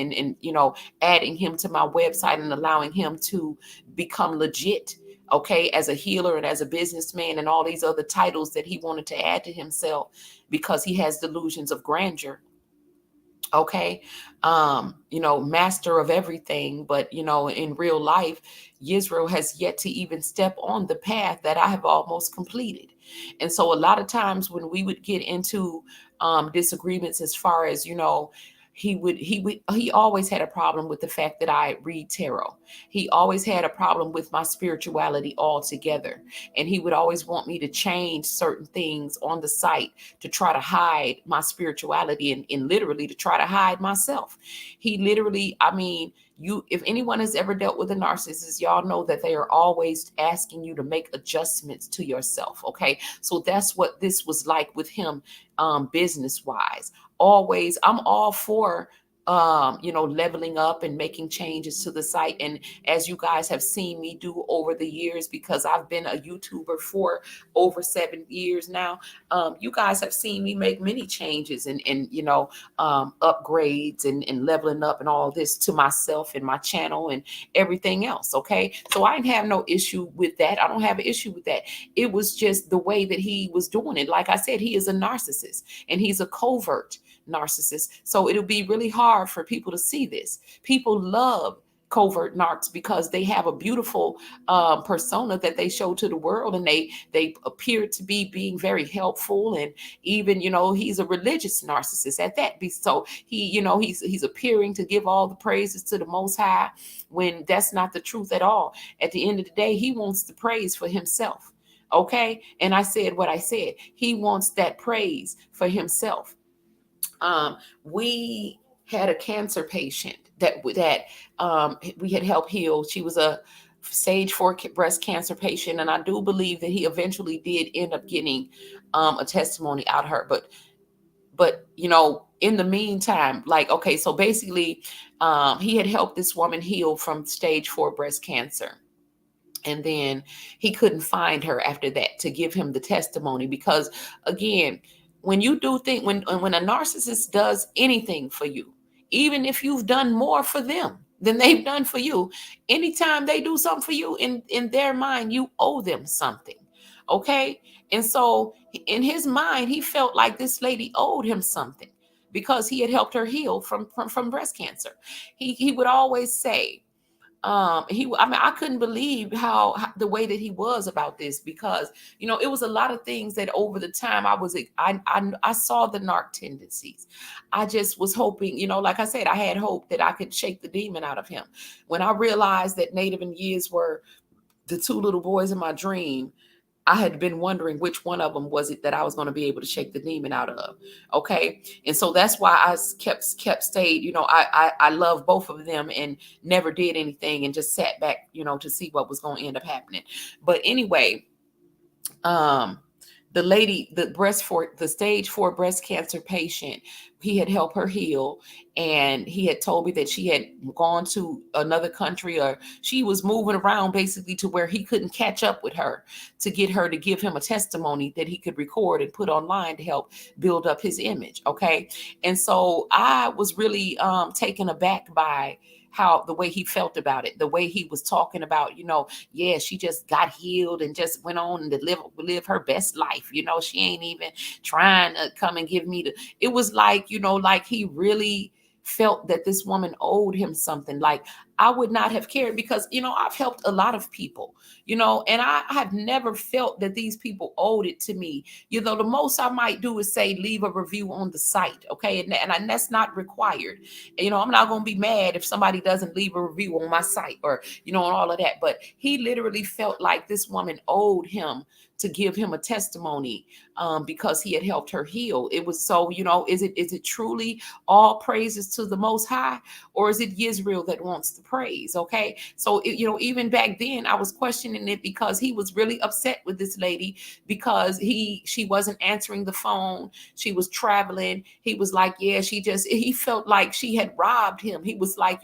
adding him to my website and allowing him to become legit, okay, as a healer and as a businessman and all these other titles that he wanted to add to himself because he has delusions of grandeur. Okay. Master of everything. But, in real life, Israel has yet to even step on the path that I have almost completed. And so a lot of times when we would get into disagreements, as far as, he always had a problem with the fact that I read tarot. He always had a problem with my spirituality altogether. And he would always want me to change certain things on the site to try to hide my spirituality and literally to try to hide myself. He literally, if anyone has ever dealt with a narcissist, y'all know that they are always asking you to make adjustments to yourself. Okay. So that's what this was like with him, business wise. Always, I'm all for leveling up and making changes to the site. And as you guys have seen me do over the years, because I've been a YouTuber for over 7 years now, you guys have seen me make many changes and upgrades and leveling up and all this to myself and my channel and everything else. Okay. So I didn't have no issue with that. I don't have an issue with that. It was just the way that he was doing it. Like I said, he is a narcissist, and he's a covert narcissist. So it'll be really hard for people to see this. People love covert narcs because they have a beautiful persona that they show to the world, and they appear to be being very helpful, and even he's a religious narcissist at that. So he's appearing to give all the praises to the Most High when that's not the truth at all. At the end of the day, he wants the praise for himself. Okay, and I said what I said. He wants that praise for himself. We had a cancer patient that we had helped heal. She was a stage 4 breast cancer patient, and I do believe that he eventually did end up getting a testimony out of her. But in the meantime, okay, so basically, he had helped this woman heal from stage 4 breast cancer. And then he couldn't find her after that to give him the testimony, because again, when you do think when a narcissist does anything for you, even if you've done more for them than they've done for you, anytime they do something for you, in their mind, you owe them something. Okay. And so in his mind, he felt like this lady owed him something because he had helped her heal from breast cancer. He would always say, I couldn't believe how the way that he was about this, because it was a lot of things that over the time I saw the narc tendencies. I just was hoping, like I said, I had hope that I could shake the demon out of him. When I realized that Native and Yiz were the two little boys in my dream, I had been wondering which one of them was it that I was going to be able to shake the demon out of. Okay. And so that's why I kept stayed, I love both of them and never did anything and just sat back, to see what was going to end up happening. But anyway, um, the lady, the stage 4 breast cancer patient, he had helped her heal. And he had told me that she had gone to another country, or she was moving around basically to where he couldn't catch up with her, to get her to give him a testimony that he could record and put online to help build up his image. Okay. And so I was really taken aback by how the way he felt about it, the way he was talking about, yeah, she just got healed and just went on to live her best life. She ain't even trying to come and give me it was like, like he really felt that this woman owed him something. Like, I would not have cared, because, I've helped a lot of people, and I have never felt that these people owed it to me. The most I might do is say, leave a review on the site. Okay. And that's not required. I'm not going to be mad if somebody doesn't leave a review on my site, or, and all of that. But he literally felt like this woman owed him to give him a testimony, because he had helped her heal. It was so, is it truly all praises to the Most High, or is it Yisrael that wants the praise? Okay. So, even back then I was questioning it, because he was really upset with this lady, because she wasn't answering the phone. She was traveling. He was like, yeah, he felt like she had robbed him. He was like,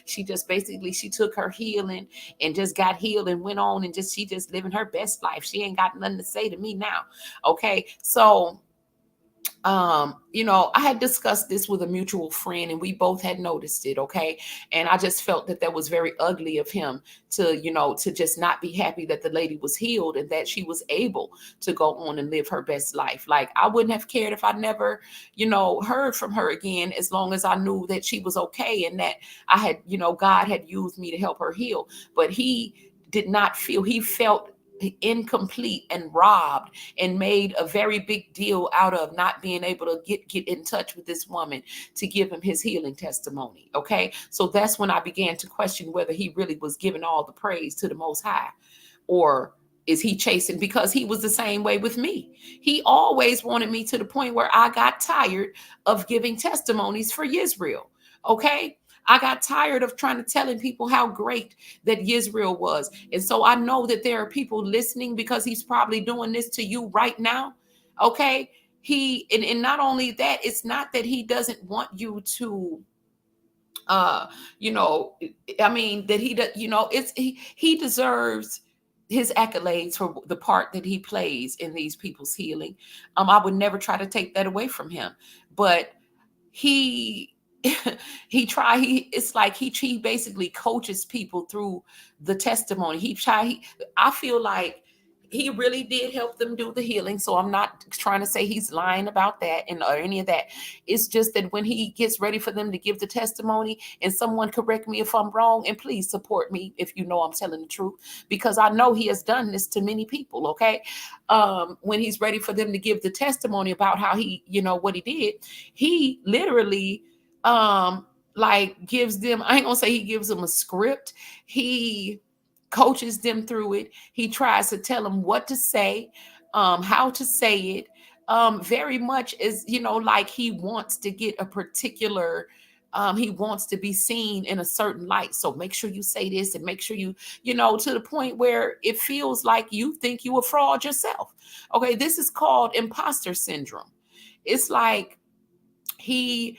she took her healing and just got healed and went on, and she just living her best life. She ain't got nothing to say to me now. Okay. So, I had discussed this with a mutual friend, and we both had noticed it. Okay. And I just felt that was very ugly of him to just not be happy that the lady was healed and that she was able to go on and live her best life. Like, I wouldn't have cared if I never, heard from her again, as long as I knew that she was okay and that I had, God had used me to help her heal. But he felt incomplete and robbed, and made a very big deal out of not being able to get in touch with this woman to give him his healing testimony. Okay. So that's when I began to question whether he really was giving all the praise to the Most High, or is he chasing? Because he was the same way with me. He always wanted me, to the point where I got tired of giving testimonies for Israel. Okay. I got tired of trying to telling people how great that Israel was. And so I know that there are people listening, because he's probably doing this to you right now. Okay. And not only that, it's not that he doesn't want you to, you know, I mean, that he does, he deserves his accolades for the part that he plays in these people's healing. I would never try to take that away from him, but he it's like he basically coaches people through the testimony. I feel like he really did help them do the healing. So I'm not trying to say he's lying about that or any of that. It's just that when he gets ready for them to give the testimony, and someone correct me if I'm wrong, and please support me if you know I'm telling the truth, because I know he has done this to many people. Okay. When he's ready for them to give the testimony about how he, what he did, he literally like gives them, I ain't gonna say he gives them a script. He coaches them through it. He tries to tell them what to say, how to say it, very much as, like he wants to get a particular, he wants to be seen in a certain light. So make sure you say this, and make sure you, to the point where it feels like you think you a fraud yourself. Okay. This is called imposter syndrome. It's like he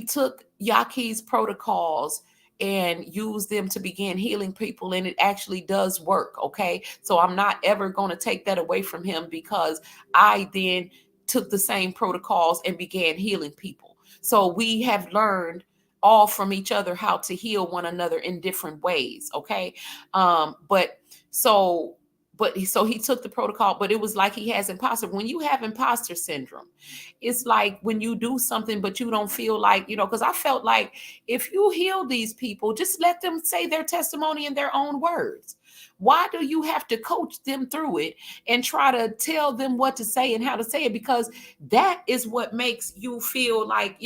took Yaki's protocols and used them to begin healing people, and it actually does work. Okay. So I'm not ever going to take that away from him, because I then took the same protocols and began healing people. So we have learned all from each other how to heal one another in different ways. Okay. But so so he took the protocol, but it was like he has imposter. When you have imposter syndrome, it's like when you do something, but you don't feel like, because I felt like, if you heal these people, just let them say their testimony in their own words. Why do you have to coach them through it and try to tell them what to say and how to say it? Because that is what makes you feel like,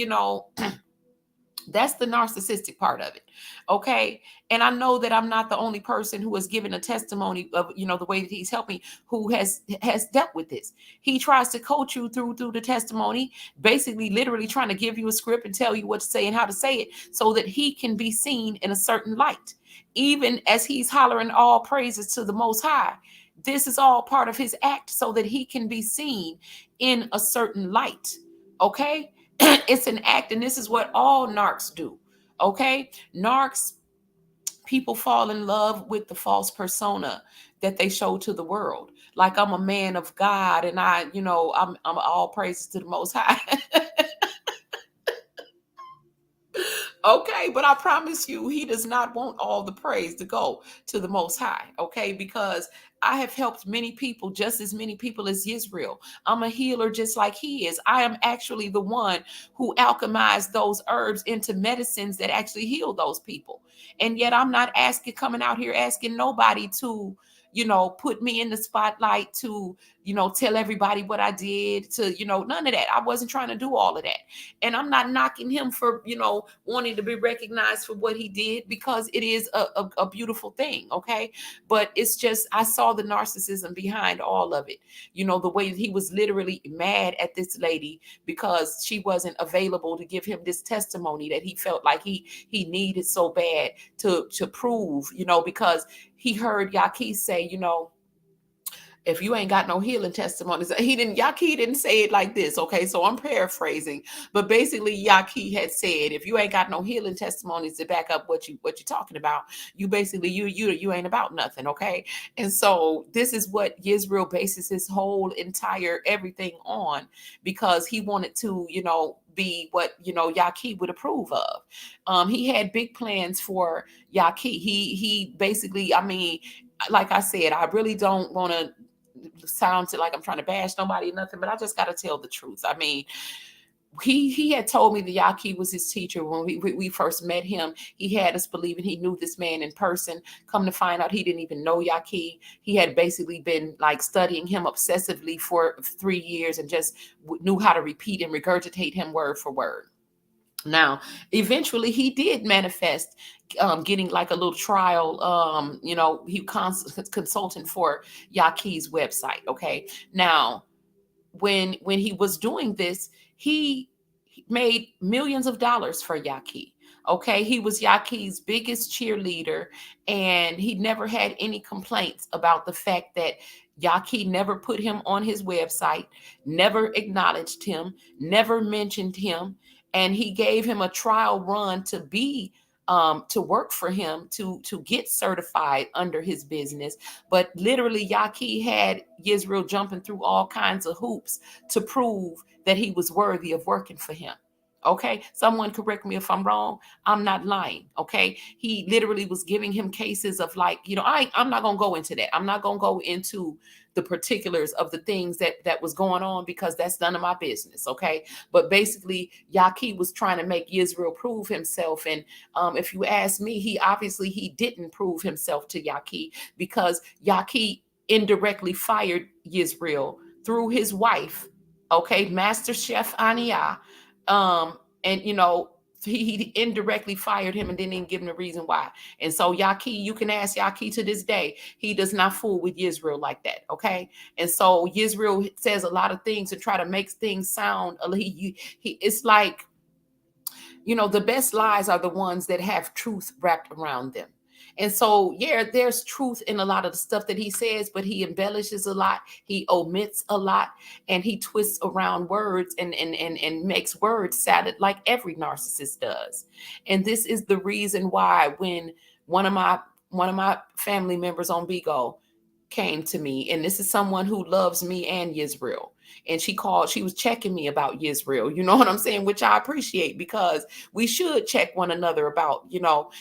That's the narcissistic part of it. Okay. And I know that I'm not the only person who has given a testimony of, the way that he's helped me, who has dealt with this. He tries to coach you through the testimony, basically literally trying to give you a script and tell you what to say and how to say it so that he can be seen in a certain light. Even as he's hollering all praises to the Most High, this is all part of his act so that he can be seen in a certain light. Okay. It's an act, and this is what all narcs do. Okay. Narcs, people fall in love with the false persona that they show to the world. Like, I'm a man of God, and I'm all praises to the Most High. Okay, but I promise you, he does not want all the praise to go to the Most High. Okay, because I have helped many people, just as many people as Israel. I'm a healer just like he is. I am actually the one who alchemized those herbs into medicines that actually heal those people. And yet I'm not coming out here asking nobody to, put me in the spotlight, to, tell everybody what I did, to, none of that. I wasn't trying to do all of that. And I'm not knocking him for, wanting to be recognized for what he did, because it is a beautiful thing. Okay. But it's just, I saw the narcissism behind all of it. The way he was literally mad at this lady because she wasn't available to give him this testimony that he felt like he needed so bad to prove, because he heard Yaki say, if you ain't got no healing testimonies. Yaki didn't say it like this. Okay. So I'm paraphrasing, but basically Yaki had said, if you ain't got no healing testimonies to back up what you're talking about, you basically, you ain't about nothing. Okay. And so this is what Yisrael bases his whole entire everything on, because he wanted to, be what, Yaki would approve of. He had big plans for Yaki. He basically, like I said, I really don't want to sound like I'm trying to bash nobody or nothing, but I just got to tell the truth. He had told me that Yaki was his teacher when we first met him. He had us believing he knew this man in person. Come to find out, he didn't even know Yaki. He had basically been like studying him obsessively for 3 years and just knew how to repeat and regurgitate him word for word. Now, eventually he did manifest getting like a little trial. He consultant for Yaki's website. Okay. Now, when he was doing this, he made millions of dollars for Yaki. Okay. He was Yaki's biggest cheerleader, and he never had any complaints about the fact that Yaki never put him on his website, never acknowledged him, never mentioned him. And he gave him a trial run to work for him, to get certified under his business. But literally Yaki had Yisrael jumping through all kinds of hoops to prove that he was worthy of working for him. Okay. Someone correct me if I'm wrong. I'm not lying. Okay. He literally was giving him cases of like, I'm not going to go into that. I'm not going to go into the particulars of the things that was going on, because that's none of my business. Okay. But basically Yaki was trying to make Yisrael prove himself. And if you ask me, he didn't prove himself to Yaki, because Yaki indirectly fired Yisrael through his wife. Okay. Master Chef Ania. And he indirectly fired him and didn't even give him a reason why. And so Yaki, you can ask Yaki to this day, he does not fool with Yisrael like that. Okay. And so Yisrael says a lot of things to try to make things sound, it's like, the best lies are the ones that have truth wrapped around them. And so, yeah, there's truth in a lot of the stuff that he says, but he embellishes a lot, he omits a lot, and he twists around words and makes words sound like every narcissist does. And this is the reason why when one of my family members on Bigo came to me, and this is someone who loves me and Yisrael, and she was checking me about Yisrael, you know what I'm saying, which I appreciate, because we should check one another about,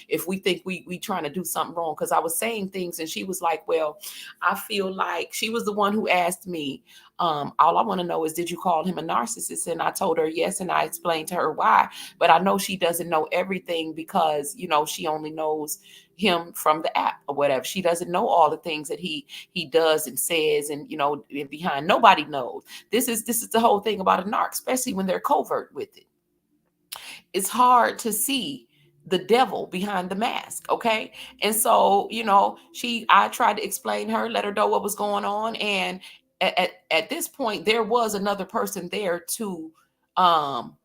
if we think we trying to do something wrong. Because I was saying things and she was like, well, I feel like, she was the one who asked me, all I want to know is, did you call him a narcissist? And I told her yes, and I explained to her why. But I know she doesn't know everything, because she only knows him from the app or whatever. She doesn't know all the things that he does and says, and behind. Nobody knows. This is the whole thing about a narc, especially when they're covert with it. it's hard to see the devil behind the mask. Okay. And so, I tried to explain her, let her know what was going on. And at this point, there was another person there to um,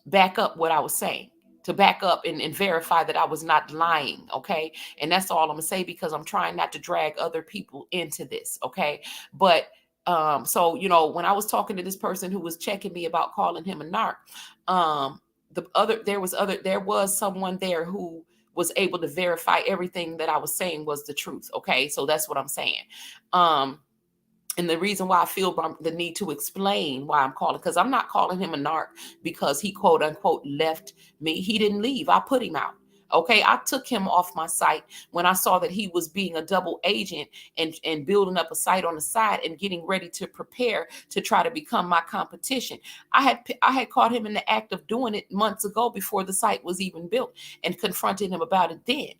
back up what I was saying, to back up and verify that I was not lying. Okay. And that's all I'm gonna say, because I'm trying not to drag other people into this. Okay. But so when I was talking to this person who was checking me about calling him a narc, um, there was someone there who was able to verify everything that I was saying was the truth. Okay. So that's what I'm saying. Um, and the reason why I feel the need to explain why I'm calling, because I'm not calling him a narc because he quote unquote left me. He didn't leave. I put him out. Okay. I took him off my site when I saw that he was being a double agent and building up a site on the side and getting ready to prepare to try to become my competition. I had caught him in the act of doing it months ago before the site was even built, and confronted him about it then.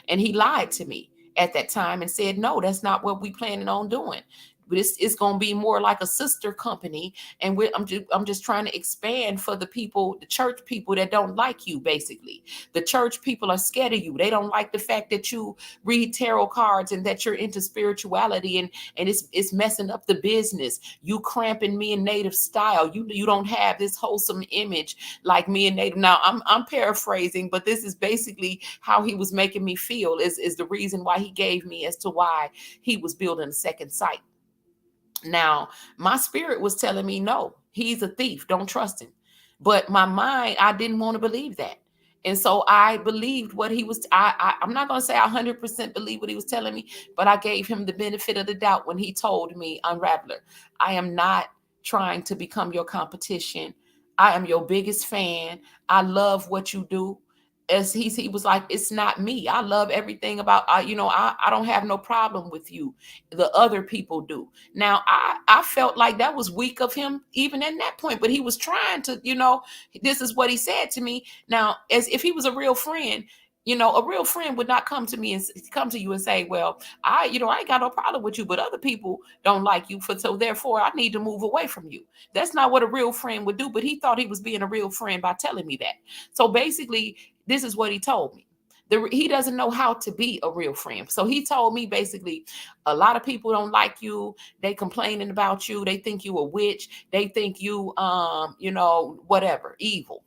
And he lied to me at that time and said, no, that's not what we planning on doing. But it's going to be more like a sister company. And I'm just trying to expand for the people, the church people that don't like you, basically. The church people are scared of you. They don't like the fact that you read tarot cards and that you're into spirituality, and it's messing up the business. You cramping me in native style. You don't have this wholesome image like me and native. Now I'm paraphrasing, but this is basically how he was making me feel, is the reason why he gave me as to why he was building a second site. Now, my spirit was telling me, no, he's a thief. Don't trust him. But my mind, I didn't want to believe that. And so I believed what he was. I'm not going to say I 100% believe what he was telling me, but I gave him the benefit of the doubt when he told me, Unraveler, I am not trying to become your competition. I am your biggest fan. I love what you do. As he was like, it's not me. I love everything about, I don't have no problem with you. The other people do. Now, I felt like that was weak of him even in that point, but he was trying to, this is what he said to me. Now, as if he was a real friend, a real friend would not come to me and come to you and say, well, I ain't got no problem with you, but other people don't like you, so therefore I need to move away from you. That's not what a real friend would do, but he thought he was being a real friend by telling me that. So basically, this is what he told me. He doesn't know how to be a real friend. So he told me basically, a lot of people don't like you. They complaining about you. They think you a witch. They think you, whatever, evil.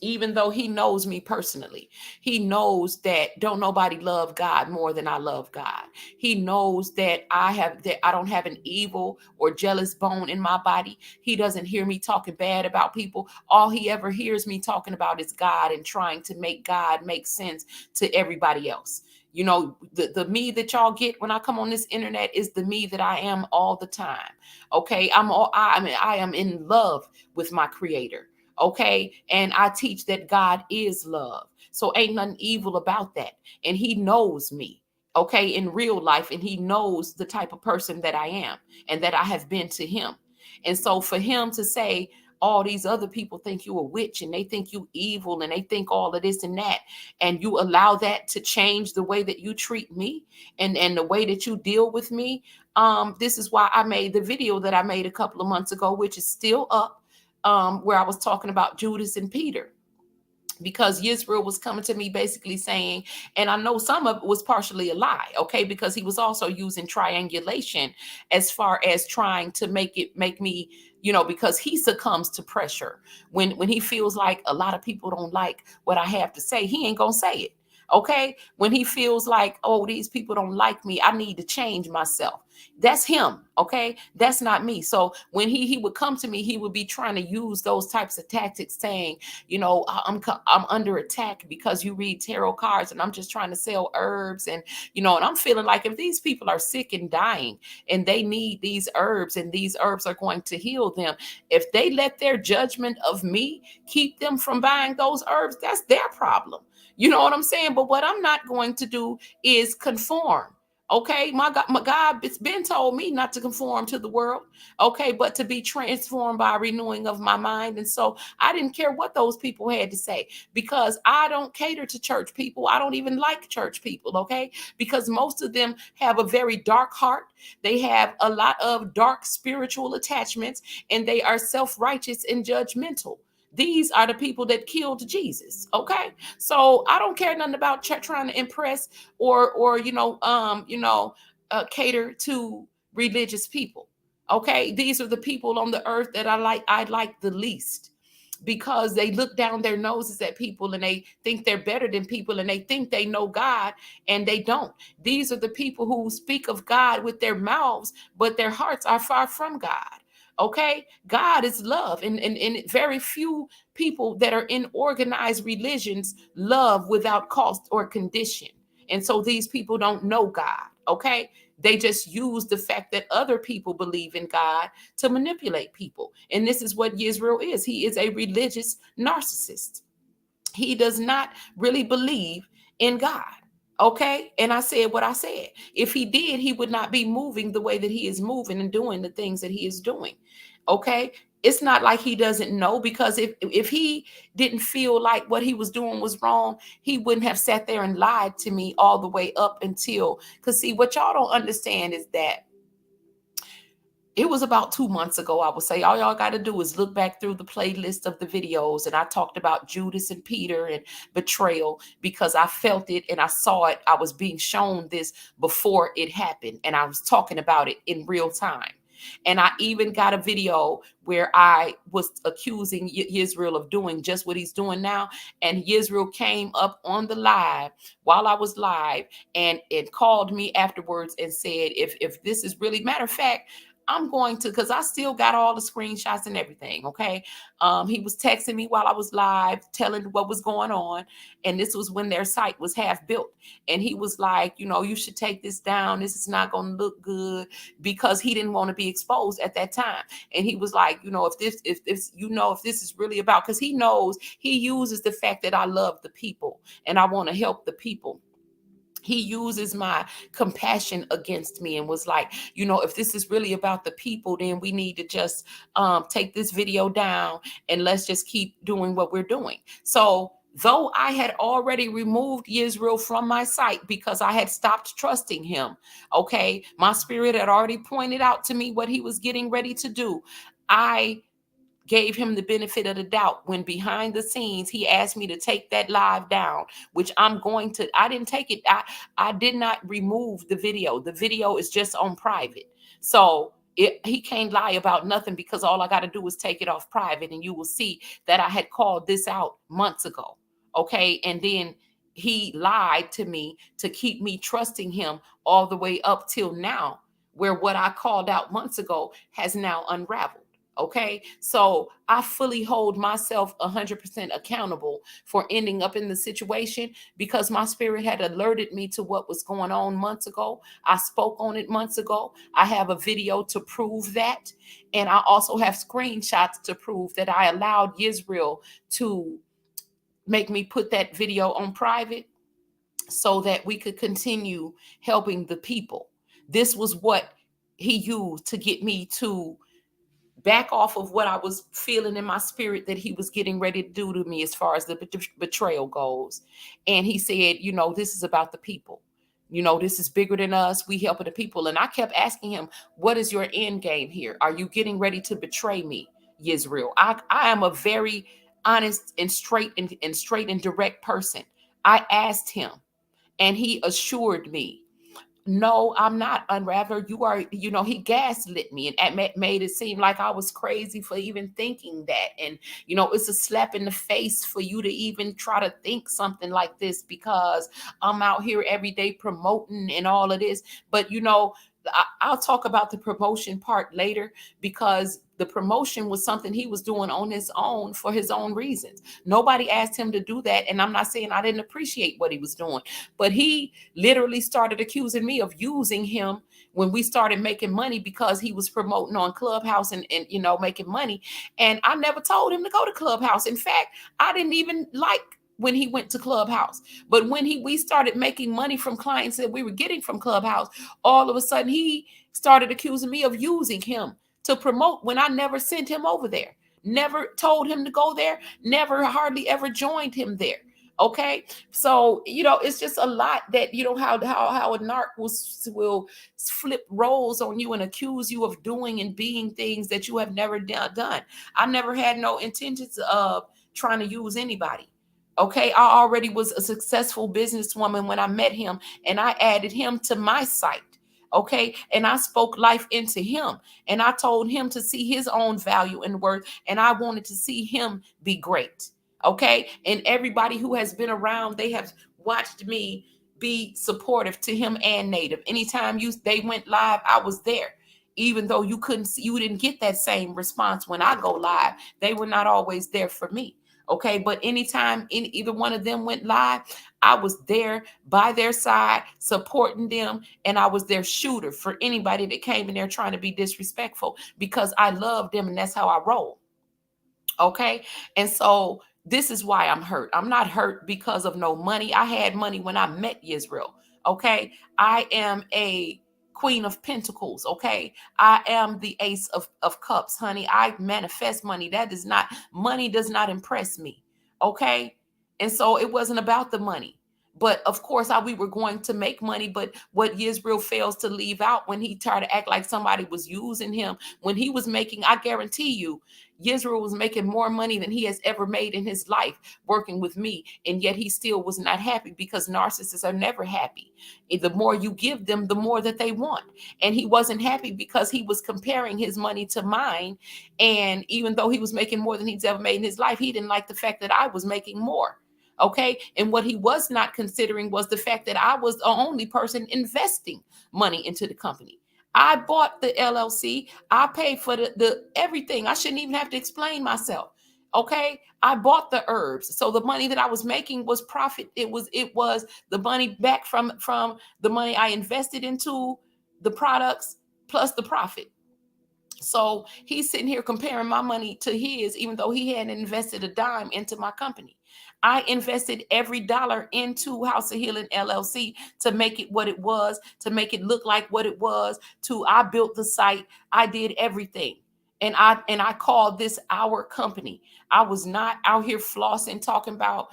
Even though he knows me personally, he knows that don't nobody love God more than I love God. He knows that I don't have an evil or jealous bone in my body. He doesn't hear me talking bad about people. All he ever hears me talking about is God, and trying to make God make sense to everybody else. The me that y'all get when I come on this internet is the me that I am all the time. Okay. I am in love with my creator. Okay. And I teach that God is love. So ain't nothing evil about that. And he knows me, okay, in real life. And he knows the type of person that I am and that I have been to him. And so for him to say, all these other people think you a witch and they think you evil and they think all of this and that, and you allow that to change the way that you treat me and the way that you deal with me. This is why I made the video that I made a couple of months ago, which is still up, where I was talking about Judas and Peter, because Yisrael was coming to me basically saying, and I know some of it was partially a lie, okay, because he was also using triangulation as far as trying to make me, because he succumbs to pressure. When he feels like a lot of people don't like what I have to say, he ain't gonna say it. Okay. When he feels like, oh, these people don't like me, I need to change myself. That's him. Okay. That's not me. So when he would come to me, he would be trying to use those types of tactics, saying, I'm under attack because you read tarot cards and I'm just trying to sell herbs. And I'm feeling like if these people are sick and dying and they need these herbs and these herbs are going to heal them, if they let their judgment of me keep them from buying those herbs, that's their problem. You know what I'm saying? But what I'm not going to do is conform. Okay, my God, it's been told me not to conform to the world. Okay, but to be transformed by renewing of my mind. And so I didn't care what those people had to say, because I don't cater to church people. I don't even like church people. Okay, because most of them have a very dark heart. They have a lot of dark spiritual attachments, and they are self-righteous and judgmental. These are the people that killed Jesus. Okay, so I don't care nothing about trying to impress or cater to religious people. Okay, these are the people on the earth that I like the least, because they look down their noses at people and they think they're better than people and they think they know God, and they don't. These are the people who speak of God with their mouths, but their hearts are far from God. Okay, God is love, and very few people that are in organized religions love without cost or condition. And so these people don't know God. Okay, they just use the fact that other people believe in God to manipulate people. And this is what Israel is. He is a religious narcissist. He does not really believe in God. Okay. And I said what I said. If he did, he would not be moving the way that he is moving and doing the things that he is doing. Okay. It's not like he doesn't know, because if he didn't feel like what he was doing was wrong, he wouldn't have sat there and lied to me all the way up until, because see, what y'all don't understand is that it was about 2 months ago, I would say. All y'all got to do is look back through the playlist of the videos. And I talked about Judas and Peter and betrayal, because I felt it and I saw it. I was being shown this before it happened, and I was talking about it in real time. And I even got a video where I was accusing Israel of doing just what he's doing now. And Israel came up on the live while I was live, and it called me afterwards and said, if this is really, matter of fact, I'm going to, because I still got all the screenshots and everything. Okay. He was texting me while I was live, telling what was going on. And this was when their site was half built. And he was like, you should take this down. This is not going to look good, because he didn't want to be exposed at that time. And he was like, if this is really about, because he knows, he uses the fact that I love the people and I want to help the people. He uses my compassion against me and was like, if this is really about the people, then we need to just take this video down and let's just keep doing what we're doing. So though I had already removed Israel from my site because I had stopped trusting him, okay, my spirit had already pointed out to me what he was getting ready to do. I gave him the benefit of the doubt when behind the scenes he asked me to take that live down, which I'm going to. I didn't take it. I did not remove the video. The video is just on private. So he can't lie about nothing, because all I got to do is take it off private, and you will see that I had called this out months ago. Okay. And then he lied to me to keep me trusting him all the way up till now, where what I called out months ago has now unraveled. Okay, so I fully hold myself 100% accountable for ending up in the situation, because my spirit had alerted me to what was going on months ago. I spoke on it months ago. I have a video to prove that. And I also have screenshots to prove that I allowed Israel to make me put that video on private so that we could continue helping the people. This was what he used to get me to back off of what I was feeling in my spirit that he was getting ready to do to me as far as the betrayal goes. And he said, this is about the people. This is bigger than us. We helping the people. And I kept asking him, what is your end game here? Are you getting ready to betray me, Yisrael? I am a very honest and straight and direct person. I asked him, and he assured me, no, I'm not, unravel. You are, he gaslit me and made it seem like I was crazy for even thinking that. And, it's a slap in the face for you to even try to think something like this, because I'm out here every day promoting and all of this. But, I'll talk about the promotion part later, because the promotion was something he was doing on his own for his own reasons. Nobody asked him to do that. And I'm not saying I didn't appreciate what he was doing, but he literally started accusing me of using him when we started making money, because he was promoting on Clubhouse and making money. And I never told him to go to Clubhouse. In fact, I didn't even like when he went to Clubhouse. But when we started making money from clients that we were getting from Clubhouse, all of a sudden he started accusing me of using him to promote, when I never sent him over there, never told him to go there, never hardly ever joined him there. Okay, so it's just a lot that how a narc will flip roles on you and accuse you of doing and being things that you have never done. I never had no intentions of trying to use anybody. Okay, I already was a successful businesswoman when I met him, and I added him to my site. Okay, and I spoke life into him, and I told him to see his own value and worth, and I wanted to see him be great. Okay, and everybody who has been around, they have watched me be supportive to him and Native. Anytime they went live, I was there. Even though you didn't get that same response when I go live, they were not always there for me. Okay, but anytime either one of them went live, I was there by their side, supporting them, and I was their shooter for anybody that came in there trying to be disrespectful, because I love them and that's how I roll. Okay. And so this is why I'm hurt. I'm not hurt because of no money. I had money when I met Yisrael. Okay. I am a Queen of Pentacles. Okay. I am the Ace of Cups, honey. I manifest money. Money does not impress me. Okay. And so it wasn't about the money. But of course, we were going to make money. But what Yisrael fails to leave out, when he tried to act like somebody was using him, when he was making, I guarantee you, Yisrael was making more money than he has ever made in his life working with me. And yet he still was not happy, because narcissists are never happy. The more you give them, the more that they want. And he wasn't happy because he was comparing his money to mine. And even though he was making more than he's ever made in his life, he didn't like the fact that I was making more. Okay. And what he was not considering was the fact that I was the only person investing money into the company. I bought the LLC. I paid for the everything. I shouldn't even have to explain myself. Okay. I bought the herbs. So the money that I was making was profit. It was the money back from the money I invested into the products plus the profit. So he's sitting here comparing my money to his, even though he hadn't invested a dime into my company. I invested every dollar into House of Healing LLC to make it what it was, to make it look like what it was. I built the site. I did everything. And I called this our company. I was not out here flossing, talking about,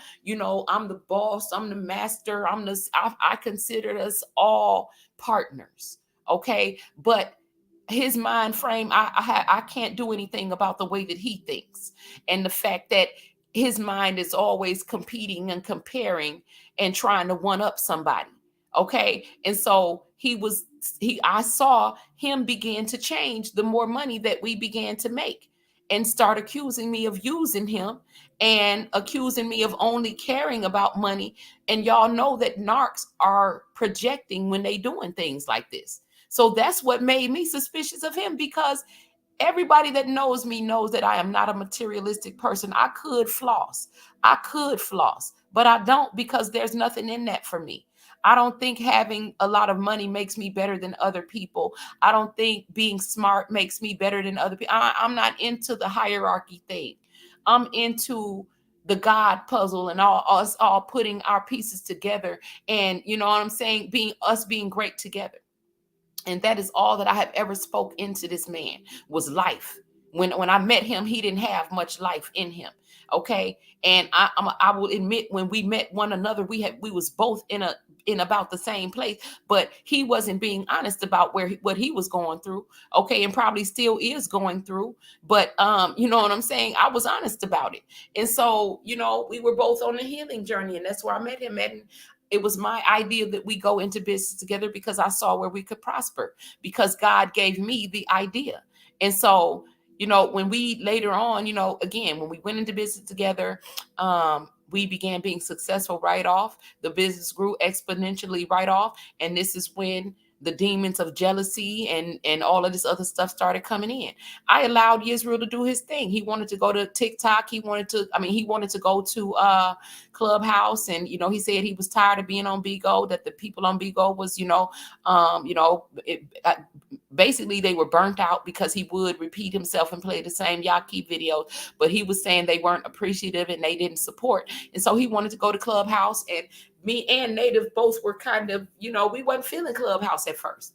I'm the boss, I'm the master, I considered us all partners. Okay. But his mind frame, I can't do anything about the way that he thinks, and the fact that his mind is always competing and comparing and trying to one up somebody. Okay. And so I saw him begin to change the more money that we began to make, and start accusing me of using him, and accusing me of only caring about money. And y'all know that narcs are projecting when they doing things like this. So that's what made me suspicious of him, because everybody that knows me knows that I am not a materialistic person. I could floss, but I don't, because there's nothing in that for me. I don't think having a lot of money makes me better than other people. I don't think being smart makes me better than other people. I'm not into the hierarchy thing. I'm into the God puzzle, and us all putting our pieces together. And you know what I'm saying? Being great together. And that is all that I have ever spoke into this man, was life. When I met him, he didn't have much life in him. Okay. And I will admit, when we met one another, we was both in about the same place, but he wasn't being honest about what he was going through. Okay. And probably still is going through. But you know what I'm saying? I was honest about it. And so, we were both on a healing journey, and that's where I met him at. And it was my idea that we go into business together, because I saw where we could prosper, because God gave me the idea. And so, when we later on, again, when we went into business together, we began being successful right off. The business grew exponentially right off. And this is when the demons of jealousy and all of this other stuff started coming in. I allowed Yisrael to do his thing. He wanted to go to TikTok. He wanted to go to Clubhouse. And, he said he was tired of being on Bigo, that the people on Bigo was, basically they were burnt out, because he would repeat himself and play the same Yaki videos. But he was saying they weren't appreciative and they didn't support. And so he wanted to go to Clubhouse, and me and Native both were kind of, we wasn't feeling Clubhouse at first.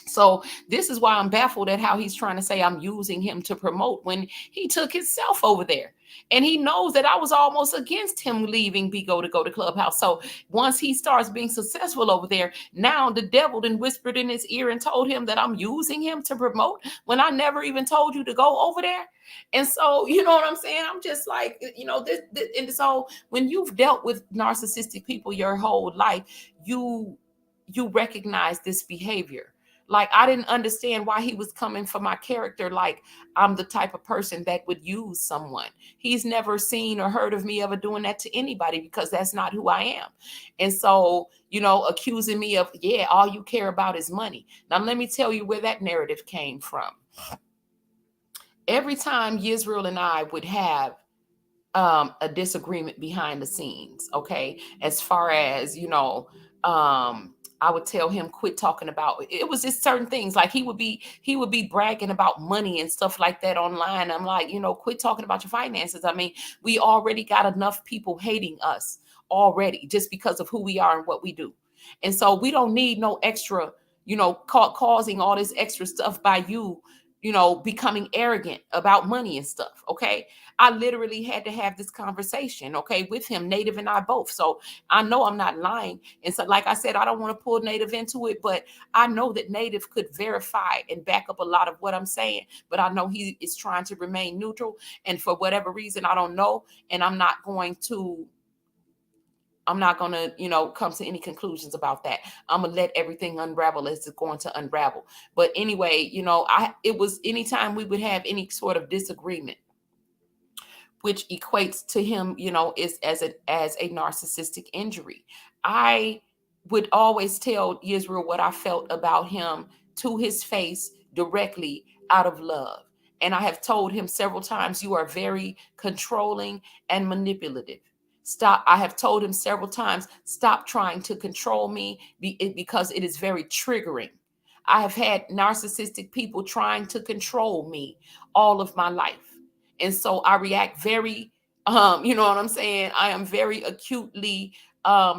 So this is why I'm baffled at how he's trying to say I'm using him to promote when he took himself over there. And he knows that I was almost against him leaving Bigo to go to Clubhouse. So once he starts being successful over there, now the devil then whispered in his ear and told him that I'm using him to promote when I never even told you to go over there. And so, you know what I'm saying? I'm just like, this and so when you've dealt with narcissistic people your whole life, you recognize this behavior. Like, I didn't understand why he was coming for my character. Like, I'm the type of person that would use someone. He's never seen or heard of me ever doing that to anybody, because that's not who I am. And so, accusing me of, yeah, all you care about is money. Now, let me tell you where that narrative came from. Every time Yisrael and I would have a disagreement behind the scenes, okay, as far as I would tell him, quit talking about it. Was just certain things, like he would be bragging about money and stuff like that online. I'm like, quit talking about your finances. I mean, we already got enough people hating us already just because of who we are and what we do. And so we don't need no extra, causing all this extra stuff by becoming arrogant about money and stuff. Okay. I literally had to have this conversation, okay, with him, Native and I both. So I know I'm not lying. And so, like I said, I don't want to pull Native into it, but I know that Native could verify and back up a lot of what I'm saying. But I know he is trying to remain neutral. And for whatever reason, I don't know. And I'm not going to, come to any conclusions about that. I'm going to let everything unravel as it's going to unravel. But anyway, it was anytime we would have any sort of disagreement, which equates to him, is as a narcissistic injury. I would always tell Israel what I felt about him to his face directly out of love. And I have told him several times, you are very controlling and manipulative. Stop. I have told him several times, stop trying to control me because it is very triggering. I have had narcissistic people trying to control me all of my life. And so I react very, you know what I'm saying? I am very acutely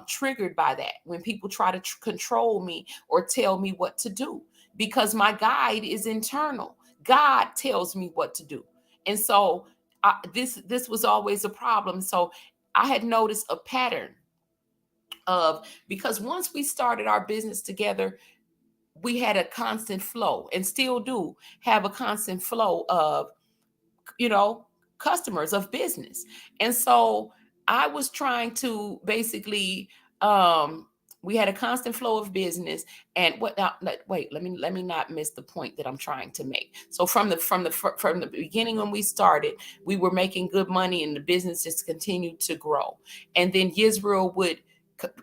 triggered by that when people try to control me or tell me what to do, because my guide is internal. God tells me what to do. And so this was always a problem. So I had noticed a pattern because once we started our business together, we had a constant flow, and still do have a constant flow of, customers, of business. And so I was trying to basically, we had a constant flow of business. And what now, wait, let me not miss the point that I'm trying to make. So from the beginning, when we started, we were making good money and the business just continued to grow. And then Yisrael would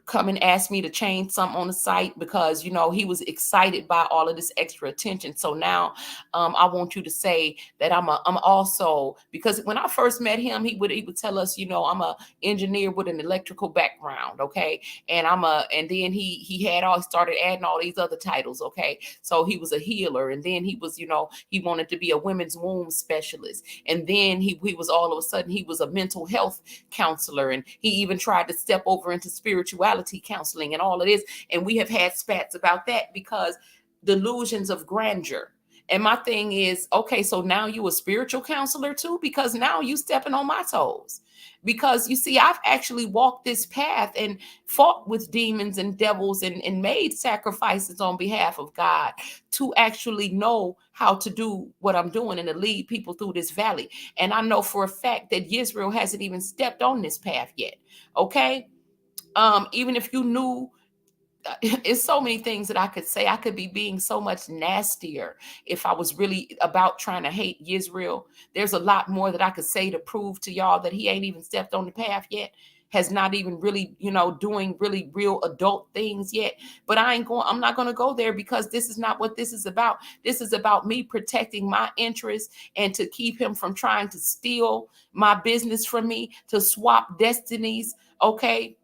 come and ask me to change something on the site because he was excited by all of this extra attention. So now I want you to say that I'm also, because when I first met him, he would tell us, I'm a engineer with an electrical background, okay, and and then he had all started adding all these other titles, okay. So he was a healer, and then he was, he wanted to be a women's womb specialist, and then he was, all of a sudden, he was a mental health counselor, and he even tried to step over into spirituality counseling and all of this. And we have had spats about that because delusions of grandeur. And my thing is, okay, so now you a spiritual counselor too, because now you stepping on my toes. Because you see, I've actually walked this path and fought with demons and devils and made sacrifices on behalf of God to actually know how to do what I'm doing and to lead people through this valley. And I know for a fact that Israel hasn't even stepped on this path yet. Okay. Even if you knew, it's so many things that I could say. I could be being so much nastier if I was really about trying to hate Israel. There's a lot more that I could say to prove to y'all that he ain't even stepped on the path yet, has not even really, doing really real adult things yet. But I'm not going to go there, because this is not what this is about. This is about me protecting my interests and to keep him from trying to steal my business from me, to swap destinies. Okay.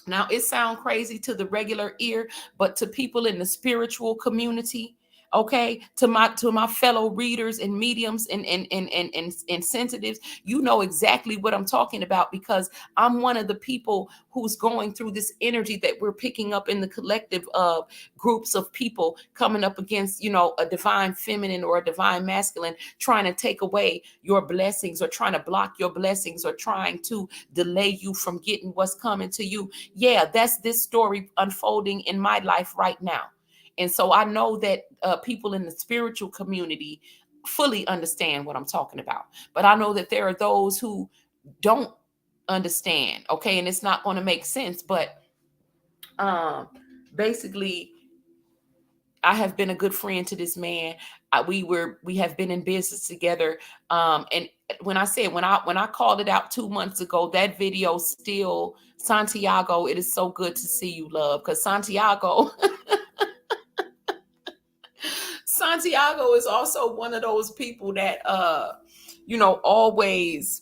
Now, it sounds crazy to the regular ear, but to people in the spiritual community, Okay, to my fellow readers and mediums and sensitives, you know exactly what I'm talking about, because I'm one of the people who's going through this energy that we're picking up in the collective of groups of people coming up against, a divine feminine or a divine masculine, trying to take away your blessings or trying to block your blessings or trying to delay you from getting what's coming to you. Yeah, that's this story unfolding in my life right now. And so I know that people in the spiritual community fully understand what I'm talking about. But I know that there are those who don't understand. Okay. And it's not going to make sense. But basically, I have been a good friend to this man. We have been in business together. And when I called it out 2 months ago, that video still, Santiago, it is so good to see you, love. Because Santiago is also one of those people that always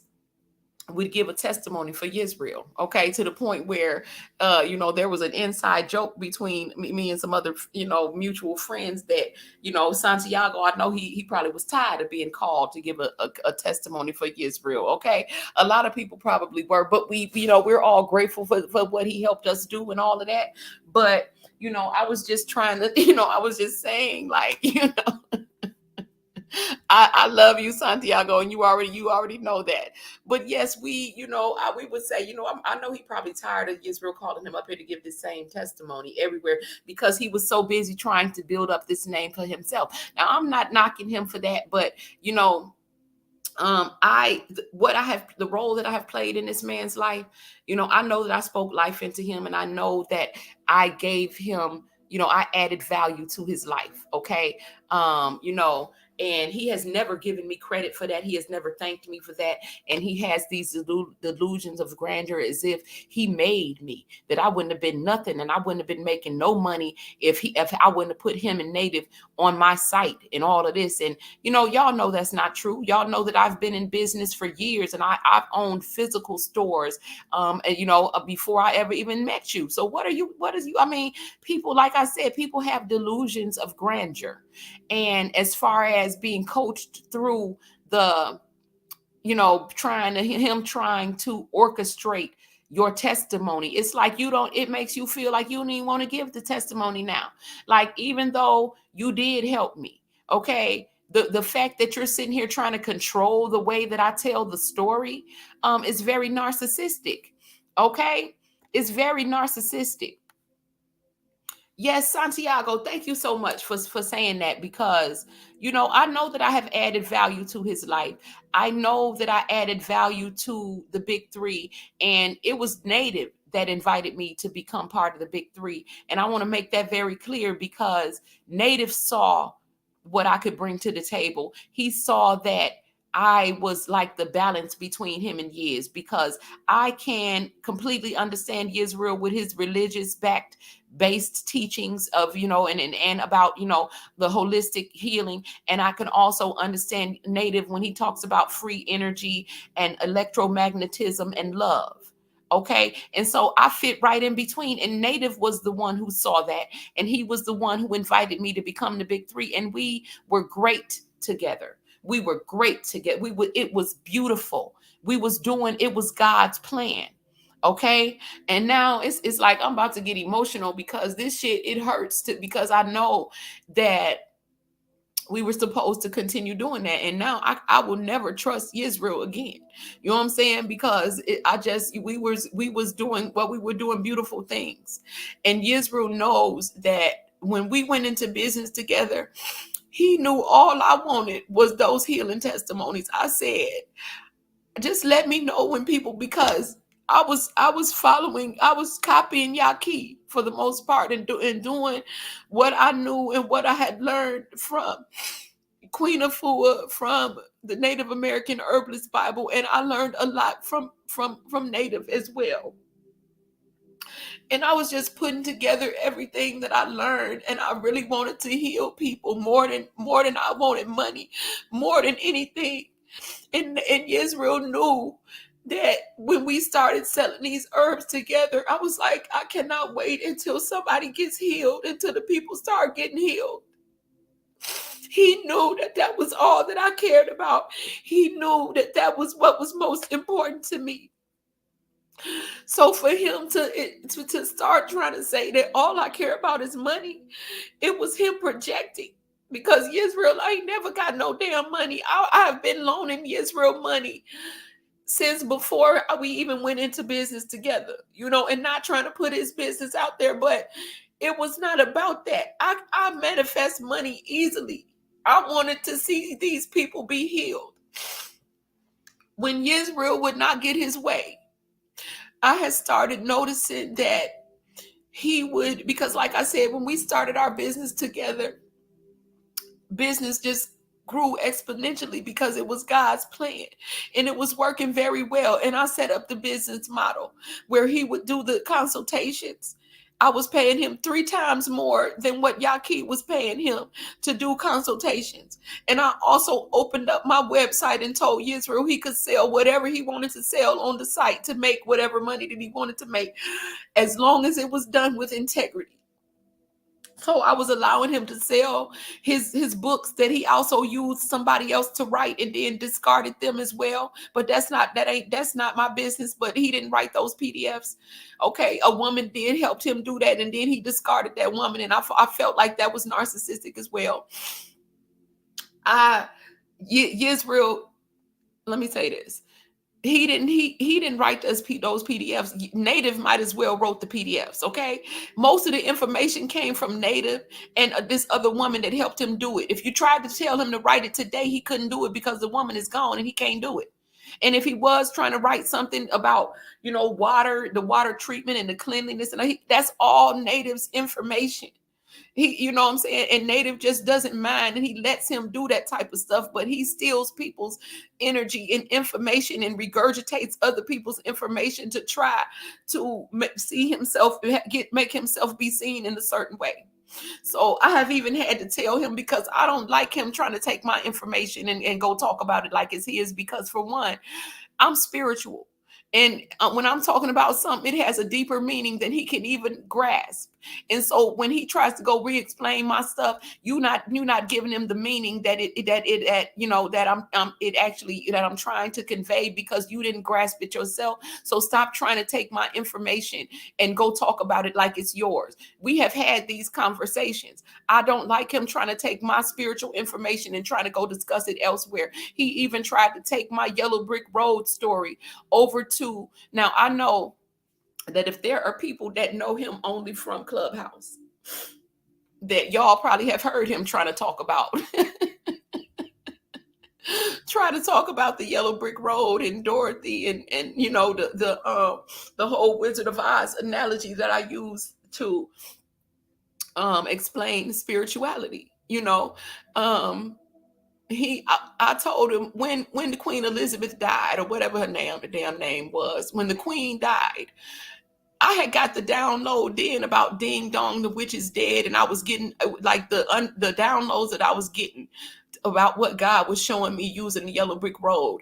would give a testimony for Israel, okay, to the point where there was an inside joke between me and some other mutual friends that Santiago, I know he probably was tired of being called to give a testimony for Israel. Okay, a lot of people probably were, but we're all grateful for what he helped us do and all of that. But I was just trying to I was just saying, like, I love you, Santiago, and you already know that. But yes, we would say, I know he probably tired of Israel calling him up here to give the same testimony everywhere, because he was so busy trying to build up this name for himself. Now, I'm not knocking him for that, but the role that I have played in this man's life, I know that I spoke life into him, and I know that I gave him, I added value to his life. Okay. And he has never given me credit for that. He has never thanked me for that. And he has these delusions of grandeur, as if he made me, that I wouldn't have been nothing and I wouldn't have been making no money if I wouldn't have put him and Native on my site and all of this. And y'all know that's not true. Y'all know that I've been in business for years, and I've owned physical stores before I ever even met you. So I mean, people, like I said, people have delusions of grandeur. And as far as being coached through the, trying to orchestrate your testimony, it's like it makes you feel like you don't even want to give the testimony now. Like, even though you did help me, okay, the fact that you're sitting here trying to control the way that I tell the story is very narcissistic. Okay, it's very narcissistic. Yes, Santiago, thank you so much for saying that, because, I know that I have added value to his life. I know that I added value to the big three, and it was Native that invited me to become part of the big three. And I want to make that very clear, because Native saw what I could bring to the table. He saw that I was like the balance between him and Yiz, because I can completely understand Yisrael with his religious based teachings of, and about, the holistic healing. And I can also understand Native when he talks about free energy and electromagnetism and love. Okay. And so I fit right in between. And Native was the one who saw that. And he was the one who invited me to become the big three. And we were great together. We were great together. It was beautiful. It was God's plan. Okay. And now it's like I'm about to get emotional, because this shit, it hurts because I know that we were supposed to continue doing that. And now I will never trust Israel again. You know what I'm saying? Because we was doing what we were doing, beautiful things. And Israel knows that when we went into business together, he knew all I wanted was those healing testimonies. I said, just let me know when people, because I was copying Yaki for the most part, and doing what I knew and what I had learned from Queen Afua, from the Native American Herbalist Bible, and I learned a lot from Native as well. And I was just putting together everything that I learned, and I really wanted to heal people more than I wanted money, more than anything. And Israel knew that when we started selling these herbs together, I was like, I cannot wait until somebody gets healed, until the people start getting healed. He knew that that was all that I cared about. He knew that that was what was most important to me. So for him to start trying to say that all I care about is money, it was him projecting. Because Yisrael, I ain't never got no damn money. I have been loaning Yisrael money since before we even went into business together, and not trying to put his business out there, but it was not about that. I manifest money easily. I wanted to see these people be healed. When Yisrael would not get his way, I had started noticing that he would, because like I said, when we started our business together, business just grew exponentially because it was God's plan and it was working very well. And I set up the business model where he would do the consultations. I was paying him 3 times more than what Yaqui was paying him to do consultations. And I also opened up my website and told Yisrael he could sell whatever he wanted to sell on the site to make whatever money that he wanted to make, as long as it was done with integrity. So I was allowing him to sell his books that he also used somebody else to write and then discarded them as well. But that's not my business. But he didn't write those PDFs. Okay, a woman did help him do that, and then he discarded that woman, and I felt like that was narcissistic as well. Yisrael, let me say this. He didn't write those PDFs. Native might as well wrote the PDFs. Okay, most of the information came from Native and this other woman that helped him do it. If you tried to tell him to write it today, he couldn't do it because the woman is gone and he can't do it. And if he was trying to write something about water, the water treatment and the cleanliness, and that's all Native's information. He, what I'm saying? And Native just doesn't mind, and he lets him do that type of stuff, but he steals people's energy and information and regurgitates other people's information to try to make himself be seen in a certain way. So I have even had to tell him, because I don't like him trying to take my information and go talk about it like it's his, because for one, I'm spiritual. And when I'm talking about something, it has a deeper meaning than he can even grasp. And so when he tries to go re-explain my stuff, you're not giving him the meaning that I'm trying to convey, because you didn't grasp it yourself. So stop trying to take my information and go talk about it like it's yours. We have had these conversations. I don't like him trying to take my spiritual information and trying to go discuss it elsewhere. He even tried to take my Yellow Brick Road story over to, now I know that if there are people that know him only from Clubhouse, that y'all probably have heard him trying to talk about the Yellow Brick Road and Dorothy and the whole Wizard of Oz analogy that I use to explain spirituality. I told him when the Queen Elizabeth died, or whatever her damn name was, when the Queen died, I had got the download then about Ding Dong, the witch is dead, and I was getting like the downloads that I was getting about what God was showing me using the Yellow Brick Road.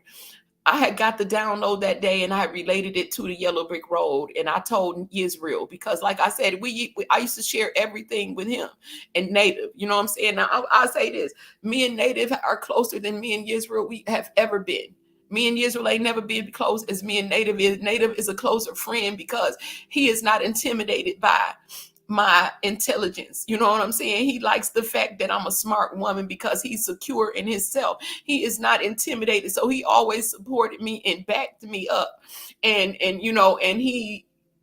I had got the download that day, and I related it to the Yellow Brick Road, and I told Israel, because like I said, I used to share everything with him and Native. You know what I'm saying? Now I'll say this: me and Native are closer than me and Israel we have ever been. Me and Israel ain't never been close as me and Native is. Native is a closer friend because he is not intimidated by my intelligence. You know what I'm saying? He likes the fact that I'm a smart woman because he's secure in himself. He is not intimidated. So he always supported me and backed me up. And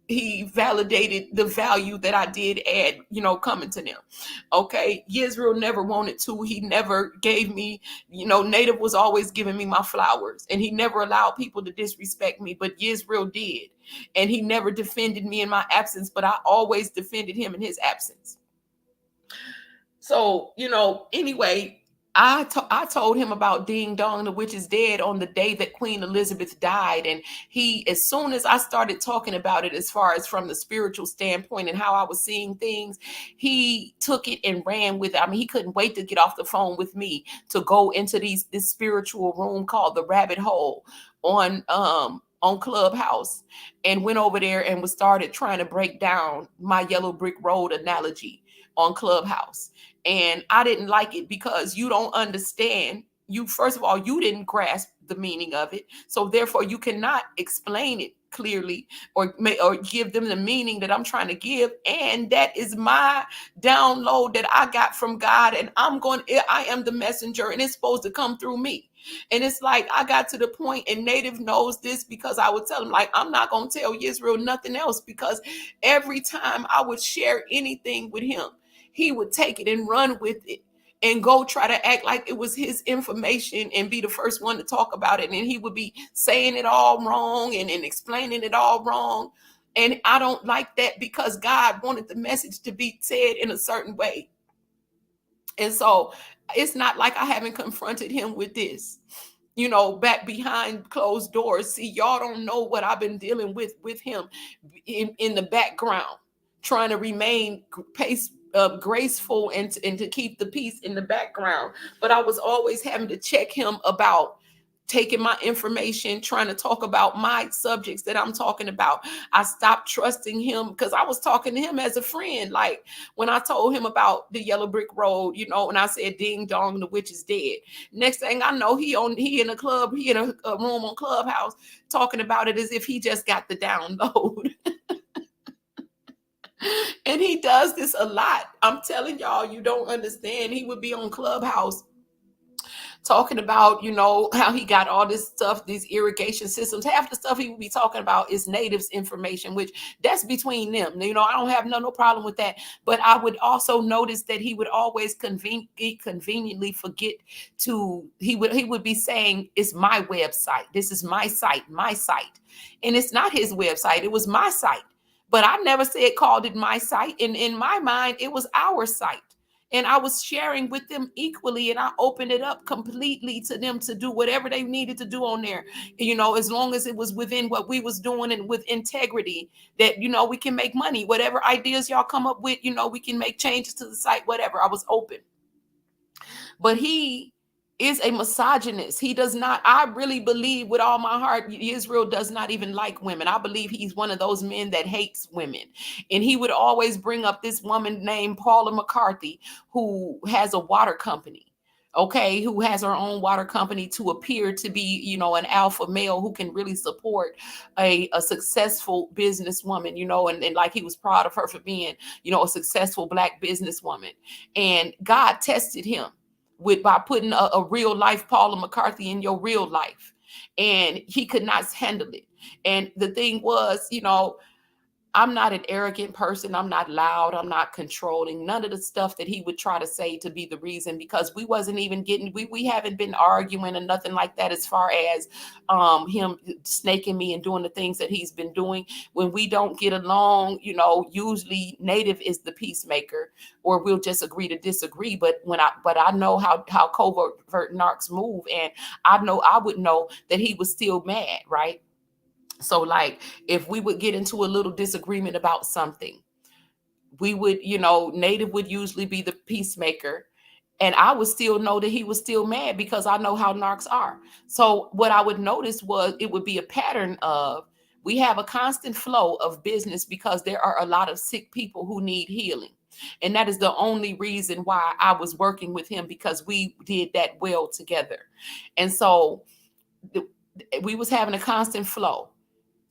he validated the value that I did add, coming to them. Okay. Yisrael never wanted to. He never gave me, Native was always giving me my flowers, and he never allowed people to disrespect me, but Yisrael did. And he never defended me in my absence, but I always defended him in his absence. So, anyway, I told him about Ding Dong, the witch is dead, on the day that Queen Elizabeth died. And as soon as I started talking about it, as far as from the spiritual standpoint and how I was seeing things, he took it and ran with it. I mean, he couldn't wait to get off the phone with me to go into this spiritual room called the Rabbit Hole on on Clubhouse and went over there and was started trying to break down my yellow brick road analogy on Clubhouse. And I didn't like it because you don't understand. You, first of all, you didn't grasp the meaning of it. So therefore you cannot explain it clearly or give them the meaning that I'm trying to give. And that is my download that I got from God. And I am the messenger and it's supposed to come through me. And it's like I got to the point, and Native knows this because I would tell him, like, I'm not going to tell Israel nothing else, because every time I would share anything with him, he would take it and run with it and go try to act like it was his information and be the first one to talk about it. And he would be saying it all wrong and explaining it all wrong. And I don't like that, because God wanted the message to be said in a certain way. And so it's not like I haven't confronted him with this, back behind closed doors. See, y'all don't know what I've been dealing with him in the background, trying to remain graceful and to keep the peace in the background. But I was always having to check him about taking my information, trying to talk about my subjects that I'm talking about. I stopped trusting him because I was talking to him as a friend. Like when I told him about the yellow brick road, and I said, ding dong, the witch is dead. Next thing I know, he in a club, he in a room on Clubhouse talking about it as if he just got the download. And he does this a lot. I'm telling y'all, you don't understand. He would be on Clubhouse talking about, how he got all this stuff, these irrigation systems. Half the stuff he would be talking about is natives information, which that's between them. I don't have no problem with that. But I would also notice that he would always conveniently forget he would be saying, it's my website. This is my site. And it's not his website. It was my site. But I never called it my site. And in my mind, it was our site. And I was sharing with them equally, and I opened it up completely to them to do whatever they needed to do on there, as long as it was within what we was doing and with integrity, that, we can make money. Whatever ideas y'all come up with, we can make changes to the site, whatever. I was open. But he is a misogynist. He does not, I really believe with all my heart, Israel does not even like women. I believe he's one of those men that hates women. And he would always bring up this woman named Paula McCarthy, who has a water company. Okay, who has her own water company to appear to be, an alpha male who can really support a successful businesswoman, and like he was proud of her for being, a successful Black businesswoman. And God tested him by putting a real life Paula McCarthy in your real life. And he could not handle it. And the thing was, I'm not an arrogant person. I'm not loud. I'm not controlling. None of the stuff that he would try to say to be the reason, because we wasn't even we haven't been arguing or nothing like that, as far as him snaking me and doing the things that he's been doing. When we don't get along, usually Native is the peacemaker, or we'll just agree to disagree. But I know how covert narcs move, and I would know that he was still mad, right? So like if we would get into a little disagreement about something, we would, Native would usually be the peacemaker. And I would still know that he was still mad, because I know how narcs are. So what I would notice was it would be a pattern of, we have a constant flow of business because there are a lot of sick people who need healing. And that is the only reason why I was working with him, because we did that well together. And so we was having a constant flow.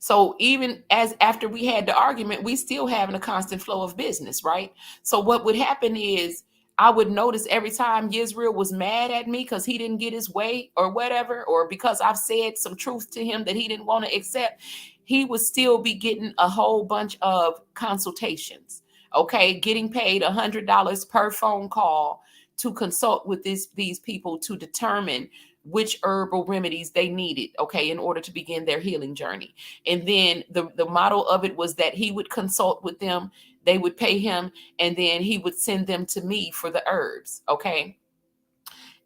So even after we had the argument, we still having a constant flow of business, right? So what would happen is I would notice every time Yisrael was mad at me because he didn't get his way or whatever, or because I've said some truth to him that he didn't want to accept, he would still be getting a whole bunch of consultations, okay? Getting paid $100 per phone call to consult with these people to determine which herbal remedies they needed, okay, in order to begin their healing journey. And then the model of it was that he would consult with them, they would pay him, and then he would send them to me for the herbs, okay?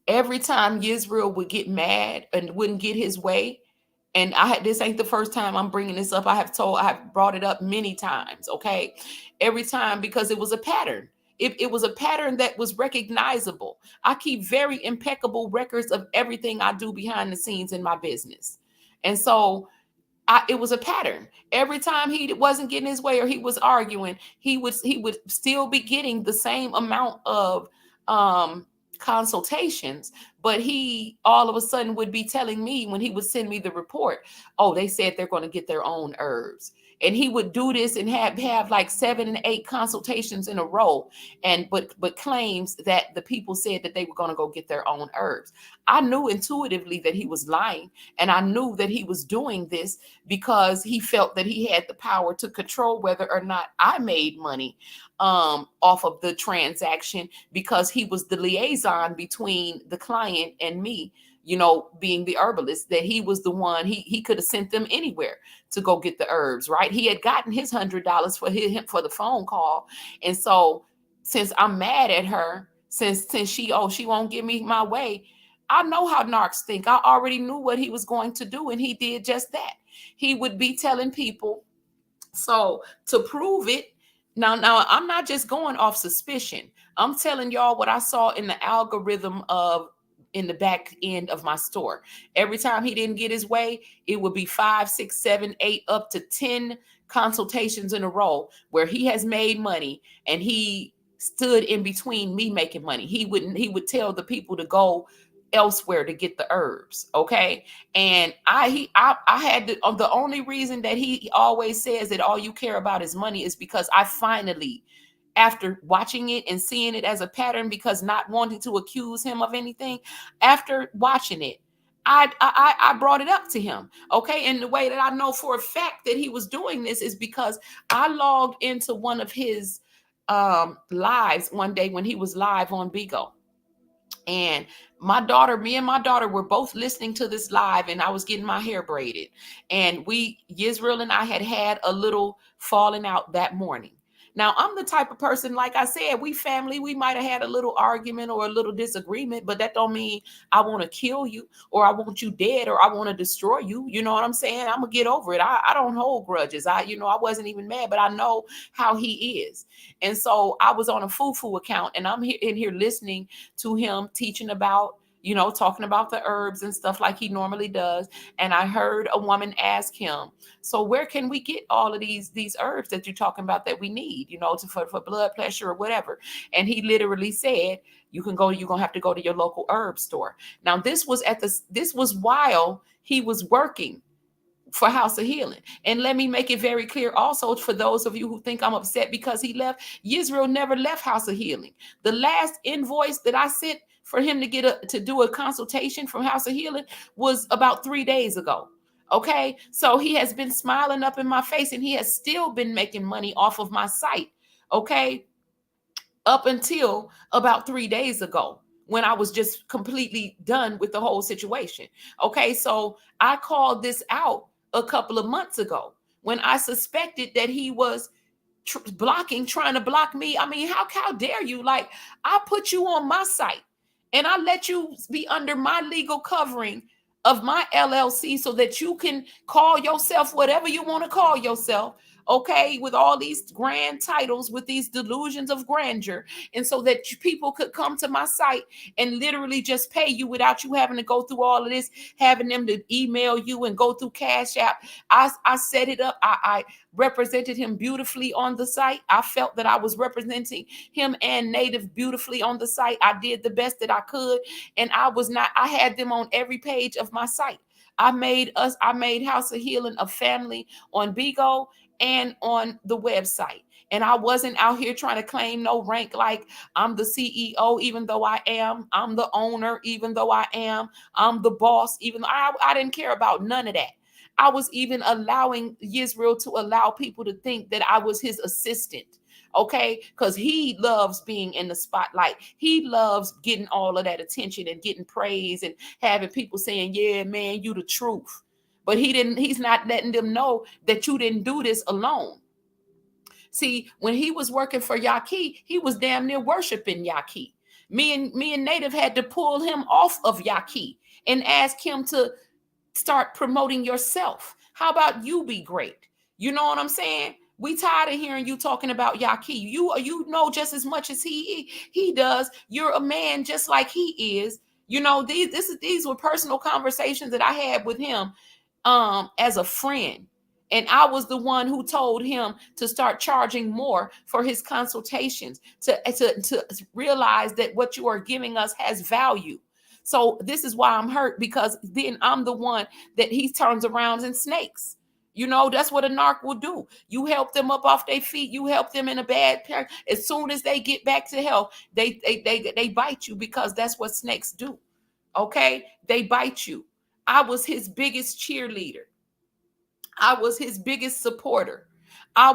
Every time Yisrael would get mad and wouldn't get his way, and this ain't the first time I'm bringing this up. I have brought it up many times, okay? Every time, because it was a pattern. It was a pattern that was recognizable. I keep very impeccable records of everything I do behind the scenes in my business. And so it was a pattern. Every time he wasn't getting his way or he was arguing, he would still be getting the same amount of um consultations, but he all of a sudden would be telling me when he would send me the report, oh, they said they're going to get their own herbs. And he would do this and have like 7 and 8 consultations in a row, and but claims that the people said that they were going to go get their own herbs. I knew intuitively that he was lying, and I knew that he was doing this because he felt that he had the power to control whether or not I made money off of the transaction, because he was the liaison between the client and me, being the herbalist, that he was the one, he could have sent them anywhere to go get the herbs, right? He had gotten his $100 for the phone call. And so since I'm mad at her, since she won't give me my way, I know how narcs think. I already knew what he was going to do, and he did just that. He would be telling people. So to prove it, now I'm not just going off suspicion. I'm telling y'all what I saw in the algorithm of in the back end of my store. Every time he didn't get his way, it would be 5, 6, 7, 8, up to 10 consultations in a row where he has made money, and he stood in between me making money. He would tell the people to go elsewhere to get the herbs. Okay. And I had the only reason that he always says that all you care about is money is because I finally, after watching it and seeing it as a pattern, because not wanting to accuse him of anything, after watching it, I brought it up to him. Okay. And the way that I know for a fact that he was doing this is because I logged into one of his lives one day when he was live on Bigo. And me and my daughter were both listening to this live, and I was getting my hair braided. And Yisrael and I had a little falling out that morning. Now, I'm the type of person, like I said, we family, we might have had a little argument or a little disagreement, but that don't mean I want to kill you or I want you dead or I want to destroy you. You know what I'm saying? I'm going to get over it. I don't hold grudges. I wasn't even mad, but I know how he is. And so I was on a foo-foo account, and I'm in here listening to him teaching about, talking about the herbs and stuff like he normally does. And I heard a woman ask him, so where can we get all of these herbs that you're talking about that we need, for blood pressure or whatever? And he literally said, you're going to have to go to your local herb store. Now, this was while he was working for House of Healing. And let me make it very clear also, for those of you who think I'm upset because he left, Yisrael never left House of Healing. The last invoice that I sent for him to do a consultation from House of Healing was about 3 days ago. Okay. So he has been smiling up in my face, and he has still been making money off of my site. Okay. Up until about 3 days ago, when I was just completely done with the whole situation. Okay. So I called this out a couple of months ago when I suspected that he was trying to block me. I mean, how dare you? Like, I put you on my site and I let you be under my legal covering of my LLC so that you can call yourself whatever you want to call yourself. Okay, with all these grand titles, with these delusions of grandeur, and so that people could come to my site and literally just pay you without you having to go through all of this, having them to email you and go through Cash App. I set it up. I represented him beautifully on the site. I felt that I was representing him and Native beautifully on the site. I did the best that I could, and I had them on every page of my site. I made House of Healing a family on Bigo and on the website. And I wasn't out here trying to claim no rank like I'm the CEO, even though I am. I'm the owner, even though I am. I'm the boss, even though I didn't care about none of that. I was even allowing Yisrael to allow people to think that I was his assistant. Okay, because he loves being in the spotlight. He loves getting all of that attention and getting praise and having people saying, yeah, man, you the truth. But he's not letting them know that you didn't do this alone. See, when he was working for Yaqui, he was damn near worshiping Yaqui. Me and Native had to pull him off of Yaqui and ask him to start promoting yourself. How about you be great? You know what I'm saying? We tired of hearing you talking about Yaqui. You know just as much as he does. You're a man just like he is. These were personal conversations that I had with him. as a friend. And I was the one who told him to start charging more for his consultations, to realize that what you are giving us has value. So this is why I'm hurt, because then I'm the one that he turns around and snakes. You know, that's what a narc will do. You help them up off their feet. You help them in a bad pair. As soon as they get back to health, they bite you, because that's what snakes do. Okay? They bite you. I was his biggest cheerleader. I was his biggest supporter. I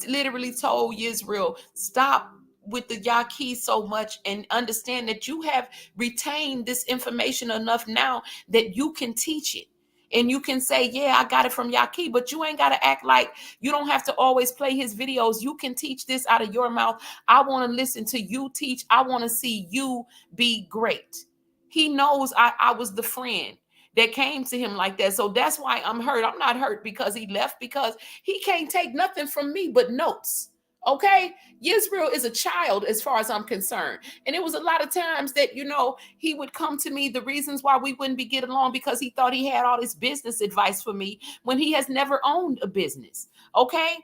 literally told Yisrael, stop with the Yaqui so much, and understand that you have retained this information enough now that you can teach it. And you can say, yeah, I got it from Yaqui, but you ain't got to act like you don't have to always play his videos. You can teach this out of your mouth. I want to listen to you teach. I want to see you be great. He knows I was the friend that came to him like that. So that's why I'm hurt. I'm not hurt because he left, because he can't take nothing from me but notes. Okay? Yisrael is a child as far as I'm concerned. And it was a lot of times that, you know, he would come to me, the reasons why we wouldn't be getting along, because he thought he had all this business advice for me when he has never owned a business. Okay?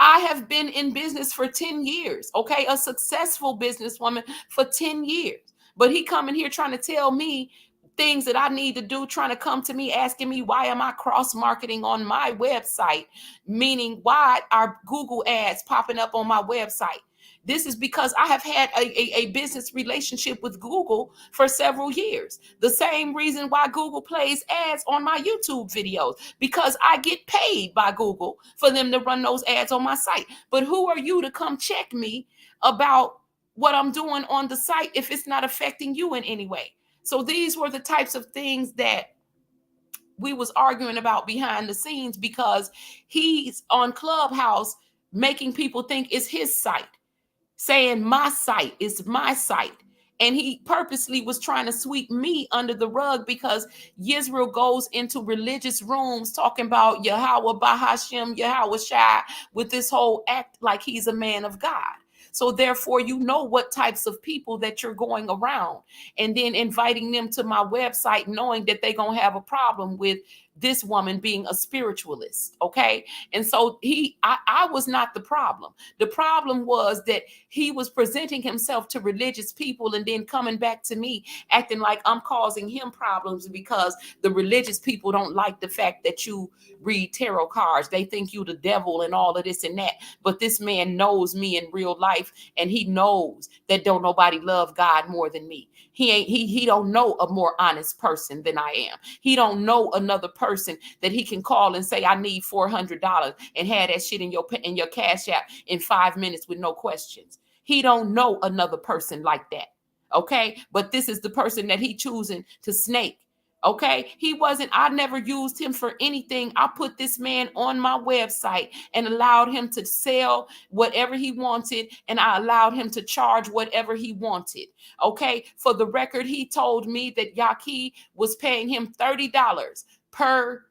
I have been in business for 10 years. Okay? A successful businesswoman for 10 years. But he coming here trying to tell me things that I need to do, trying to come to me asking me, why am I cross-marketing on my website? Meaning, why are Google ads popping up on my website? This is because I have had a business relationship with Google for several years. The same reason why Google plays ads on my YouTube videos, because I get paid by Google for them to run those ads on my site. But who are you to come check me about what I'm doing on the site if it's not affecting you in any way? So these were the types of things that we was arguing about behind the scenes, because he's on Clubhouse making people think it's his site, saying my site is my site. And he purposely was trying to sweep me under the rug, because Yisrael goes into religious rooms talking about Yahweh Bahashem, Yahweh Shai, with this whole act like he's a man of God. So therefore, you know what types of people that you're going around, and then inviting them to my website, knowing that they're going to have a problem with this woman being a spiritualist. Okay. And so I was not the problem. The problem was that he was presenting himself to religious people and then coming back to me acting like I'm causing him problems because the religious people don't like the fact that you read tarot cards. They think you the devil and all of this and that. But this man knows me in real life, and he knows that don't nobody love God more than me. He don't know a more honest person than I am. He don't know another person that he can call and say, I need $400, and have that shit in your Cash App in 5 minutes with no questions. He don't know another person like that. Okay. But this is the person that he choosing to snake. Okay. I never used him for anything. I put this man on my website and allowed him to sell whatever he wanted. And I allowed him to charge whatever he wanted. Okay. For the record, he told me that Yaqui was paying him $30 per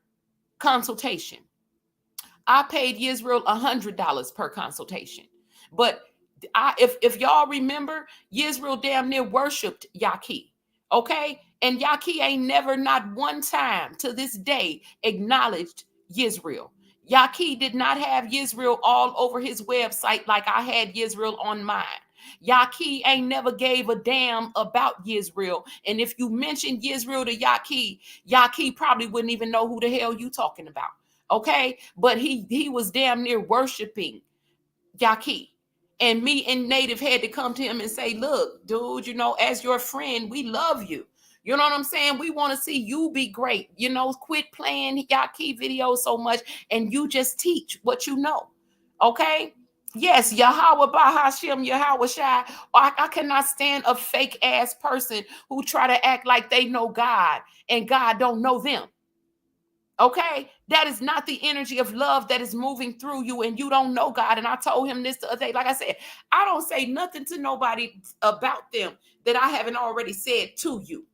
consultation. I paid Yisrael $100 per consultation. But if y'all remember, Yisrael damn near worshipped Yaqui. Okay? And Yaqui ain't never, not one time to this day, acknowledged Yisrael. Yaqui did not have Yisrael all over his website like I had Yisrael on mine. Yaqui ain't never gave a damn about Yisrael. And if you mention Yisrael to Yaqui, Yaqui probably wouldn't even know who the hell you talking about. Okay? But he was damn near worshiping Yaqui. And me and Native had to come to him and say, look, dude, as your friend, we love you. You know what I'm saying? We want to see you be great. Quit playing Yaqui videos so much, and you just teach what you know. Okay? Yes, Yahweh Bahashem, Yahweh Shai. I cannot stand a fake ass person who try to act like they know God and God don't know them. Okay, that is not the energy of love that is moving through you, and you don't know God. And I told him this the other day. Like I said, I don't say nothing to nobody about them that I haven't already said to you.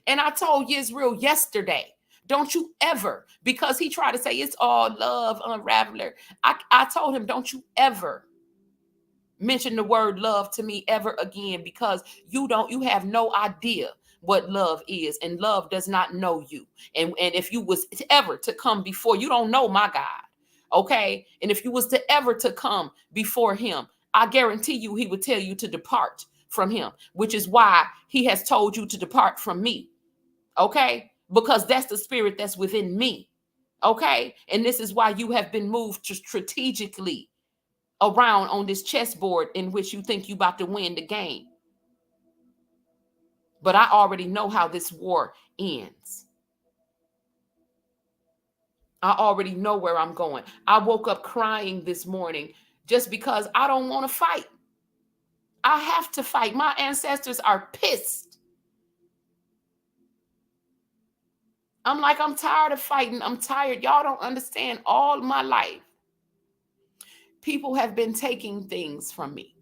And I told Yisrael yesterday, don't you ever, because he tried to say it's all love, unraveler. I told him, don't you ever mention the word love to me ever again, because you have no idea what love is, and love does not know you. And if you was ever to come before, you don't know my God. Okay. And if you was to ever to come before him, I guarantee you he would tell you to depart from him, which is why he has told you to depart from me. Okay. Because that's the spirit that's within me. Okay. And this is why you have been moved to strategically around on this chessboard in which you think you about to win the game. But I already know how this war ends. I already know where I'm going. I woke up crying this morning just because I don't want to fight. I have to fight. My ancestors are pissed. I'm like, I'm tired of fighting. I'm tired. Y'all don't understand. All my life, people have been taking things from me.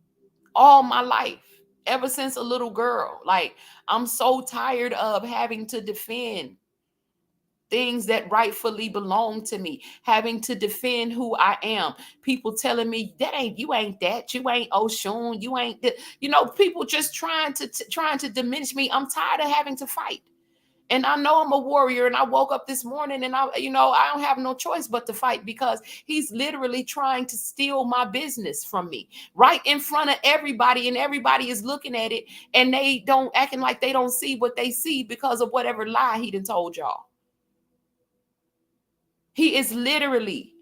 All my life, ever since a little girl. Like, I'm so tired of having to defend things that rightfully belong to me, having to defend who I am. People telling me you ain't that, you ain't Oshun, you ain't people just trying to diminish me. I'm tired of having to fight. And I know I'm a warrior, and I woke up this morning and I don't have no choice but to fight, because he's literally trying to steal my business from me right in front of everybody, and everybody is looking at it, and they don't acting like they don't see what they see because of whatever lie he done told y'all. He is literally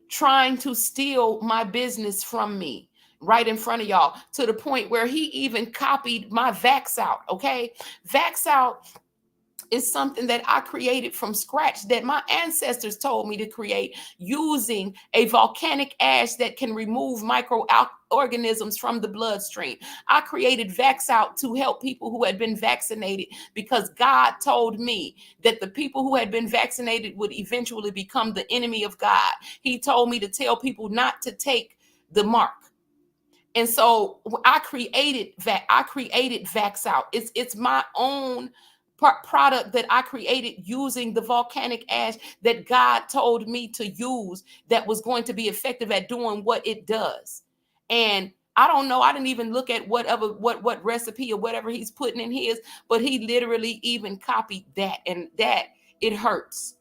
trying to steal my business from me right in front of y'all, to the point where he even copied my Vax Out. Okay. Vax Out is something that I created from scratch, that my ancestors told me to create, using a volcanic ash that can remove microorganisms from the bloodstream. I created Vax Out to help people who had been vaccinated, because God told me that the people who had been vaccinated would eventually become the enemy of God. He told me to tell people not to take the mark. And so I created Vax Out. It's my own product that I created using the volcanic ash that God told me to use, that was going to be effective at doing what it does. And I don't know, I didn't even look at what recipe or whatever he's putting in his, but he literally even copied that, and that it hurts.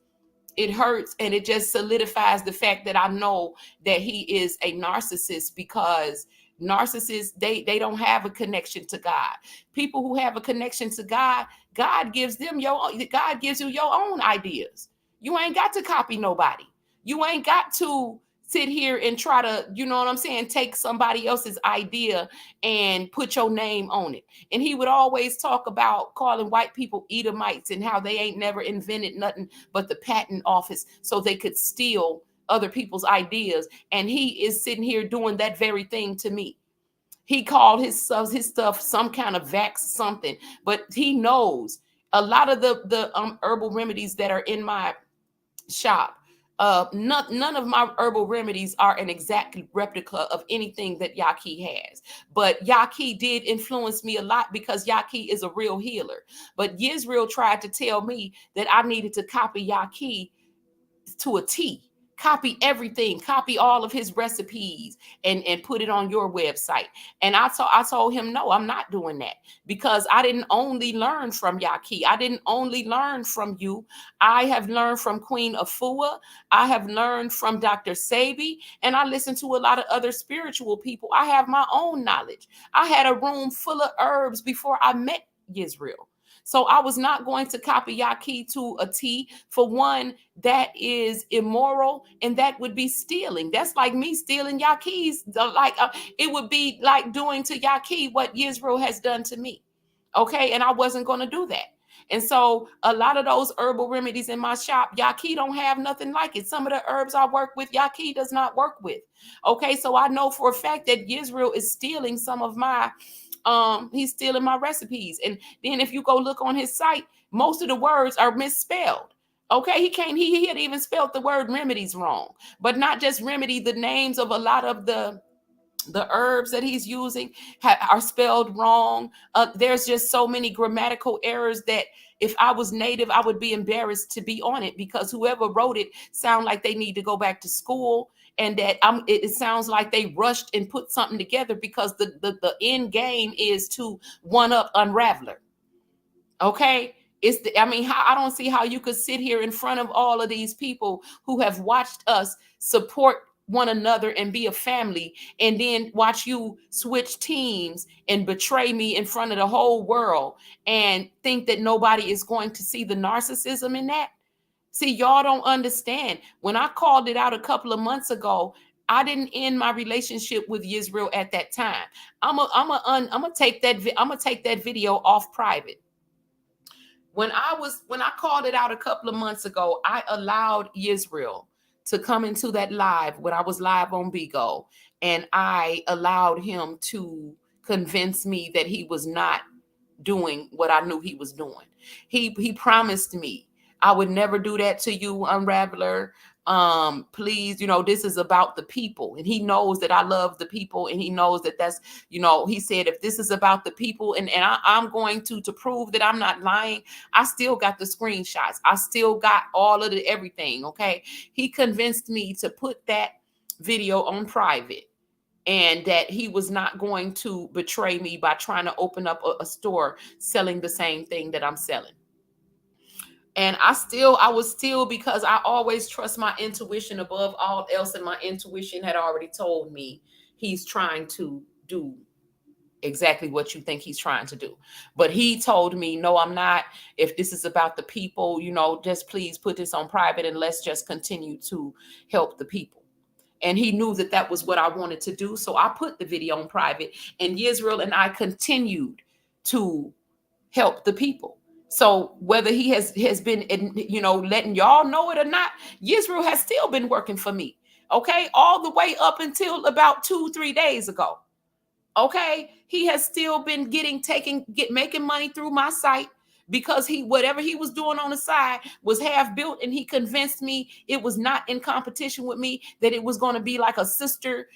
It hurts, and it just solidifies the fact that I know that he is a narcissist, because narcissists, they don't have a connection to God. People who have a connection to God, God gives you your own ideas. You ain't got to copy nobody. You ain't got to sit here and try to, take somebody else's idea and put your name on it. And he would always talk about calling white people Edomites, and how they ain't never invented nothing but the patent office so they could steal other people's ideas. And he is sitting here doing that very thing to me. He called his stuff some kind of Vax something, but he knows a lot of the herbal remedies that are in my shop. None of my herbal remedies are an exact replica of anything that Yaki has. But Yaki did influence me a lot, because Yaki is a real healer. But Yisrael tried to tell me that I needed to copy Yaki to a T. Copy everything, copy all of his recipes, and put it on your website. And I told him, no, I'm not doing that, because I didn't only learn from Yaki. I didn't only learn from you. I have learned from Queen Afua. I have learned from Dr. Sabi, and I listen to a lot of other spiritual people. I have my own knowledge. I had a room full of herbs before I met Yisrael. So I was not going to copy Yaki to a T. For one, that is immoral, and that would be stealing. That's like me stealing Yaki's. It would be like doing to Yaki what Yisrael has done to me. Okay, and I wasn't going to do that. And so a lot of those herbal remedies in my shop, Yaki don't have nothing like it. Some of the herbs I work with, Yaki does not work with. Okay, so I know for a fact that Yisrael is stealing some of my he's stealing my recipes. And then if you go look on his site, most of the words are misspelled. Okay, he had even spelled the word remedies wrong. But not just remedy, the names of a lot of the herbs that he's using are spelled wrong. There's just so many grammatical errors that if I was native, I would be embarrassed to be on it, because whoever wrote it sound like they need to go back to school, and that it sounds like they rushed and put something together, because the end game is to one up Unraveler. Okay. I mean, I don't see how you could sit here in front of all of these people who have watched us support one another and be a family, and then watch you switch teams and betray me in front of the whole world and think that nobody is going to see the narcissism in that. See, y'all don't understand. When I called it out a couple of months ago, I didn't end my relationship with Yisrael at that time. I'm gonna take that video off private. When I called it out a couple of months ago, I allowed Yisrael to come into that live when I was live on Bigo, and I allowed him to convince me that he was not doing what I knew he was doing. He promised me, I would never do that to you, Unraveler. Please, this is about the people. And he knows that I love the people, and he knows that that's, he said, if this is about the people, and I'm going to prove that I'm not lying, I still got the screenshots. I still got all of the everything. Okay. He convinced me to put that video on private, and that he was not going to betray me by trying to open up a store selling the same thing that I'm selling. And I was still, because I always trust my intuition above all else. And my intuition had already told me he's trying to do exactly what you think he's trying to do. But he told me, no, I'm not. If this is about the people, just please put this on private, and let's just continue to help the people. And he knew that that was what I wanted to do. So I put the video on private, and Yisrael and I continued to help the people. So whether he has been, letting y'all know it or not, Yisrael has still been working for me. Okay. All the way up until about 2-3 days ago. Okay. He has still been making money through my site, because whatever he was doing on the side was half built, and he convinced me it was not in competition with me, that it was going to be like a sister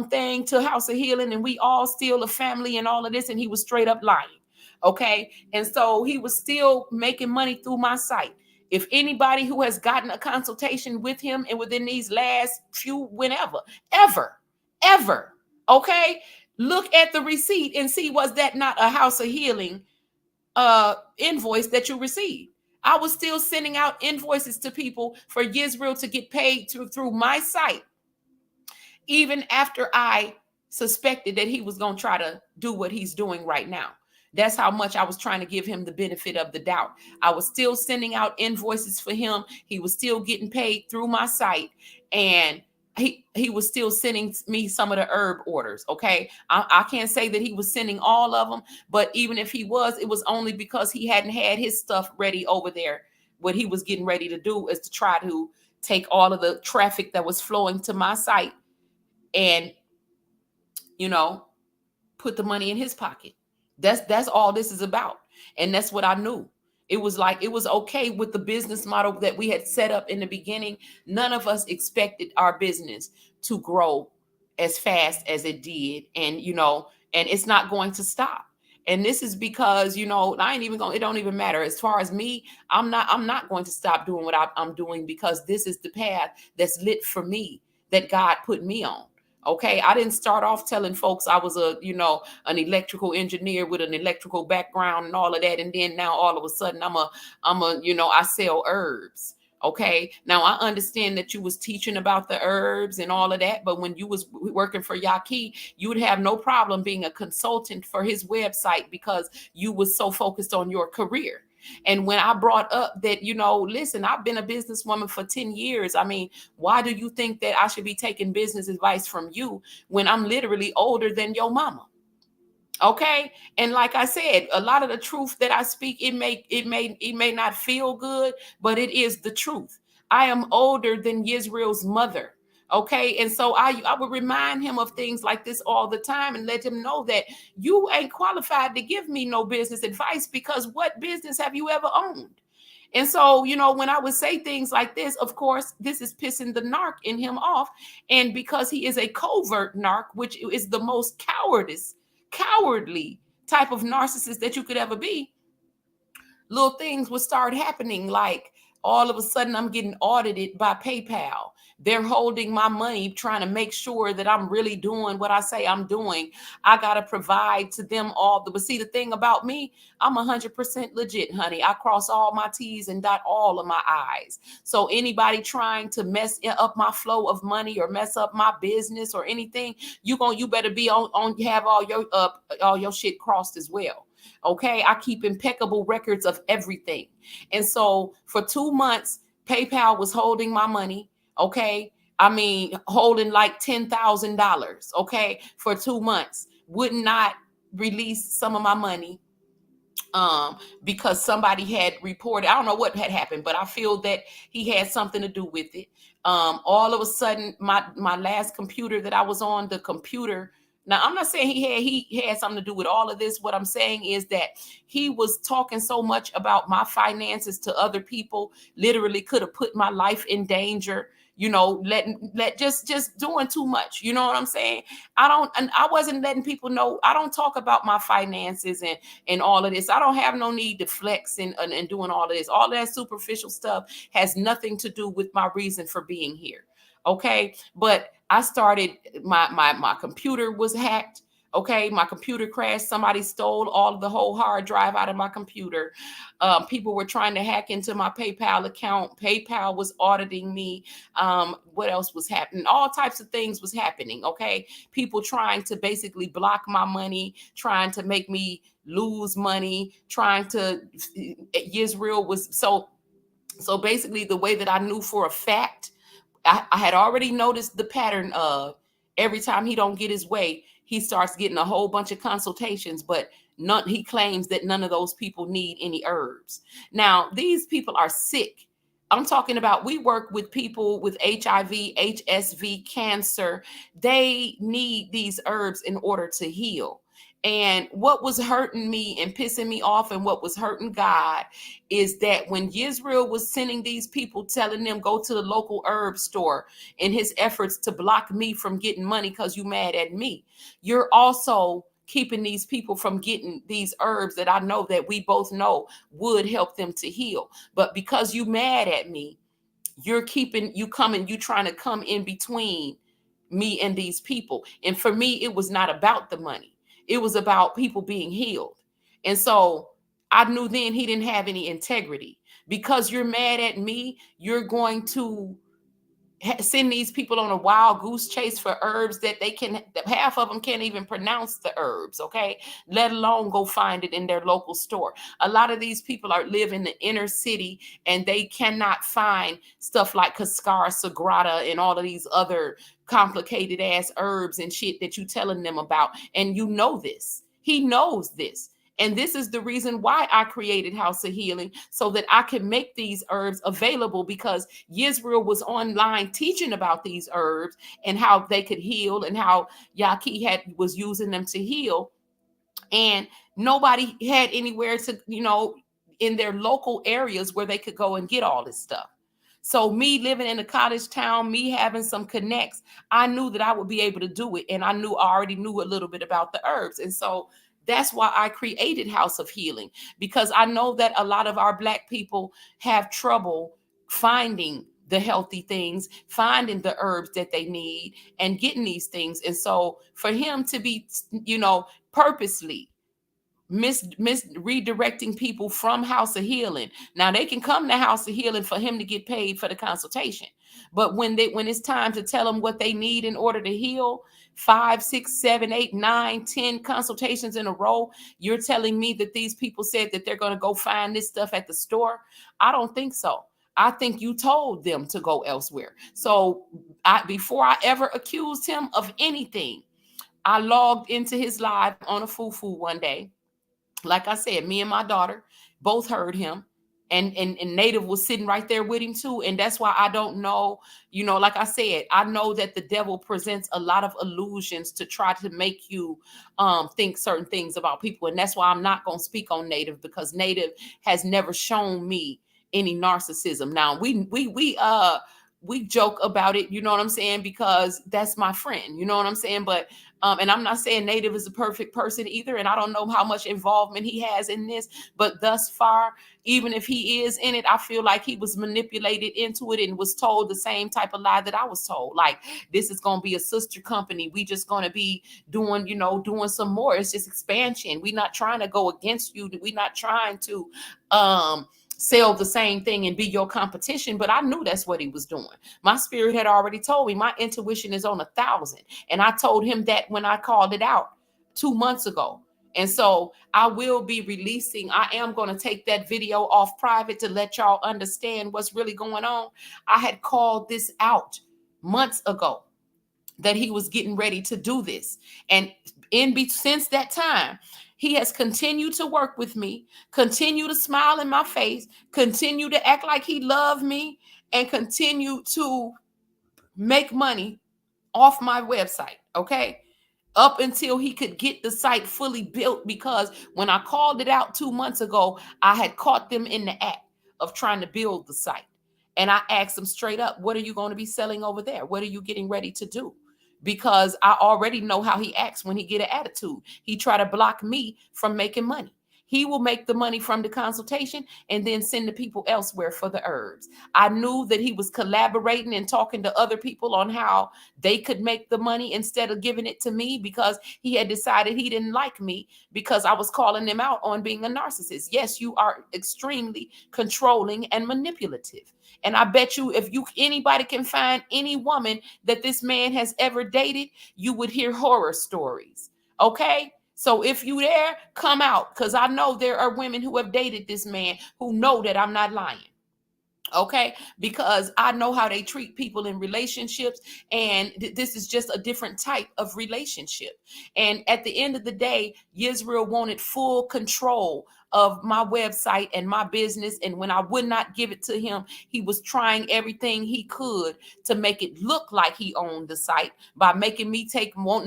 thing to House of Healing, and we all still a family and all of this. And he was straight up lying. Okay. And so he was still making money through my site. If anybody who has gotten a consultation with him, and within these last ever, okay, look at the receipt and see, was that not a House of Healing invoice that you received? I was still sending out invoices to people for Yisrael to get paid through my site, even after I suspected that he was going to try to do what he's doing right now. That's how much I was trying to give him the benefit of the doubt. I was still sending out invoices for him. He was still getting paid through my site, and he was still sending me some of the herb orders. Okay. I can't say that he was sending all of them, but even if he was, it was only because he hadn't had his stuff ready over there. What he was getting ready to do is to try to take all of the traffic that was flowing to my site and, put the money in his pocket. That's all this is about. And that's what I knew. It was okay with the business model that we had set up in the beginning. None of us expected our business to grow as fast as it did. And, and it's not going to stop. And this is because, it don't even matter. As far as me, I'm not going to stop doing what I'm doing, because this is the path that's lit for me, that God put me on. Okay. I didn't start off telling folks I was an electrical engineer with an electrical background and all of that. And then now all of a sudden I sell herbs. Okay. Now I understand that you was teaching about the herbs and all of that, but when you was working for Yaki, you would have no problem being a consultant for his website, because you was so focused on your career. And when I brought up that, listen, I've been a businesswoman for 10 years. I mean, why do you think that I should be taking business advice from you when I'm literally older than your mama? Okay. And like I said, a lot of the truth that I speak, it may not feel good, but it is the truth. I am older than Yisrael's mother. Okay. And so I would remind him of things like this all the time, and let him know that you ain't qualified to give me no business advice, because what business have you ever owned? And so, when I would say things like this, of course, this is pissing the narc in him off. And because he is a covert narc, which is the most cowardly type of narcissist that you could ever be, little things would start happening. Like, All of a sudden, I'm getting audited by PayPal. They're holding my money, trying to make sure that I'm really doing what I say I'm doing. I got to provide to them all but see, the thing about me, I'm 100% legit, honey. I cross all my T's and dot all of my I's. So anybody trying to mess up my flow of money or mess up my business or anything, you better be on have all your shit crossed as well. Okay, I keep impeccable records of everything. And so for 2 months, PayPal was holding my money. Okay, I mean, holding like $10,000. Okay, for 2 months, would not release some of my money because somebody had reported. I don't know what had happened, but I feel that he had something to do with it. All of a sudden, my last computer that I was on, the computer. Now, I'm not saying he had something to do with all of this. What I'm saying is that he was talking so much about my finances to other people, literally could have put my life in danger. You know, just doing too much. You know what I'm saying? I wasn't letting people know. I don't talk about my finances and all of this. I don't have no need to flex and doing all of this. All that superficial stuff has nothing to do with my reason for being here. Okay. But I started, my computer was hacked. Okay. My computer crashed. Somebody stole all of the whole hard drive out of my computer. People were trying to hack into my PayPal account. PayPal was auditing me. What else was happening? All types of things was happening. Okay. People trying to basically block my money, trying to make me lose money, trying to, Israel was so basically the way that I knew for a fact, I had already noticed the pattern of every time he don't get his way, he starts getting a whole bunch of consultations, but he claims that none of those people need any herbs. Now, these people are sick. I'm talking about, we work with people with HIV, HSV, cancer. They need these herbs in order to heal. And what was hurting me and pissing me off and what was hurting God is that when Israel was sending these people, telling them go to the local herb store in his efforts to block me from getting money because you mad at me, you're also keeping these people from getting these herbs that I know that we both know would help them to heal. But because you mad at me, you trying to come in between me and these people. And for me, it was not about the money. It was about people being healed. And so I knew then he didn't have any integrity. Because you're mad at me, you're going to send these people on a wild goose chase for herbs that half of them can't even pronounce the herbs, okay, let alone go find it in their local store. A lot of these people live in the inner city and they cannot find stuff like cascara sagrada and all of these other complicated ass herbs and shit that you telling them about. And you know this, he knows this. And this is the reason why I created House of Healing, so that I can make these herbs available, because Yisrael was online teaching about these herbs and how they could heal and how Yaki was using them to heal. And nobody had anywhere to, in their local areas where they could go and get all this stuff. So me living in a cottage town, me having some connects, I knew that I would be able to do it. And I already knew a little bit about the herbs. And so that's why I created House of Healing, because I know that a lot of our Black people have trouble finding the healthy things, finding the herbs that they need and getting these things. And so for him to be, purposely redirecting people from House of Healing. Now they can come to House of Healing for him to get paid for the consultation. But when it's time to tell them what they need in order to heal, 5, 6, 7, 8, 9, 10 consultations in a row, you're telling me that these people said that they're going to go find this stuff at the store? I don't think so. I think you told them to go elsewhere. So before I ever accused him of anything, I logged into his live on a fufu one day. Like I said, me and my daughter both heard him, and Native was sitting right there with him too. And that's why I don't know, like I said, I know that the devil presents a lot of illusions to try to make you think certain things about people. And that's why I'm not going to speak on Native, because Native has never shown me any narcissism. Now we joke about it, you know what I'm saying, because that's my friend, you know what I'm saying. But And I'm not saying Native is a perfect person either, and I don't know how much involvement he has in this, but thus far, even if he is in it, I feel like he was manipulated into it and was told the same type of lie that I was told. Like, this is going to be a sister company. We just going to be doing, doing some more. It's just expansion. We're not trying to go against you. We're not trying to sell the same thing and be your competition. But I knew that's what he was doing. My spirit had already told me. My intuition is on 1,000. And I told him that when I called it out 2 months ago. And so I will be releasing, I am going to take that video off private to let y'all understand what's really going on. I had called this out months ago that he was getting ready to do this. And since that time, he has continued to work with me, continue to smile in my face, continue to act like he loved me, and continue to make money off my website. Okay. Up until he could get the site fully built, because when I called it out 2 months ago, I had caught them in the act of trying to build the site. And I asked them straight up, what are you going to be selling over there? What are you getting ready to do? Because I already know how he acts when he get an attitude. He try to block me from making money. He will make the money from the consultation and then send the people elsewhere for the herbs. I knew that he was collaborating and talking to other people on how they could make the money instead of giving it to me, because he had decided he didn't like me because I was calling him out on being a narcissist. Yes, you are extremely controlling and manipulative. And I bet you if anybody can find any woman that this man has ever dated, you would hear horror stories. Okay? So if you there, come out, because I know there are women who have dated this man who know that I'm not lying. Okay, because I know how they treat people in relationships, and this is just a different type of relationship. And at the end of the day, Yisrael wanted full control of my website and my business. And when I would not give it to him, he was trying everything he could to make it look like he owned the site by wanting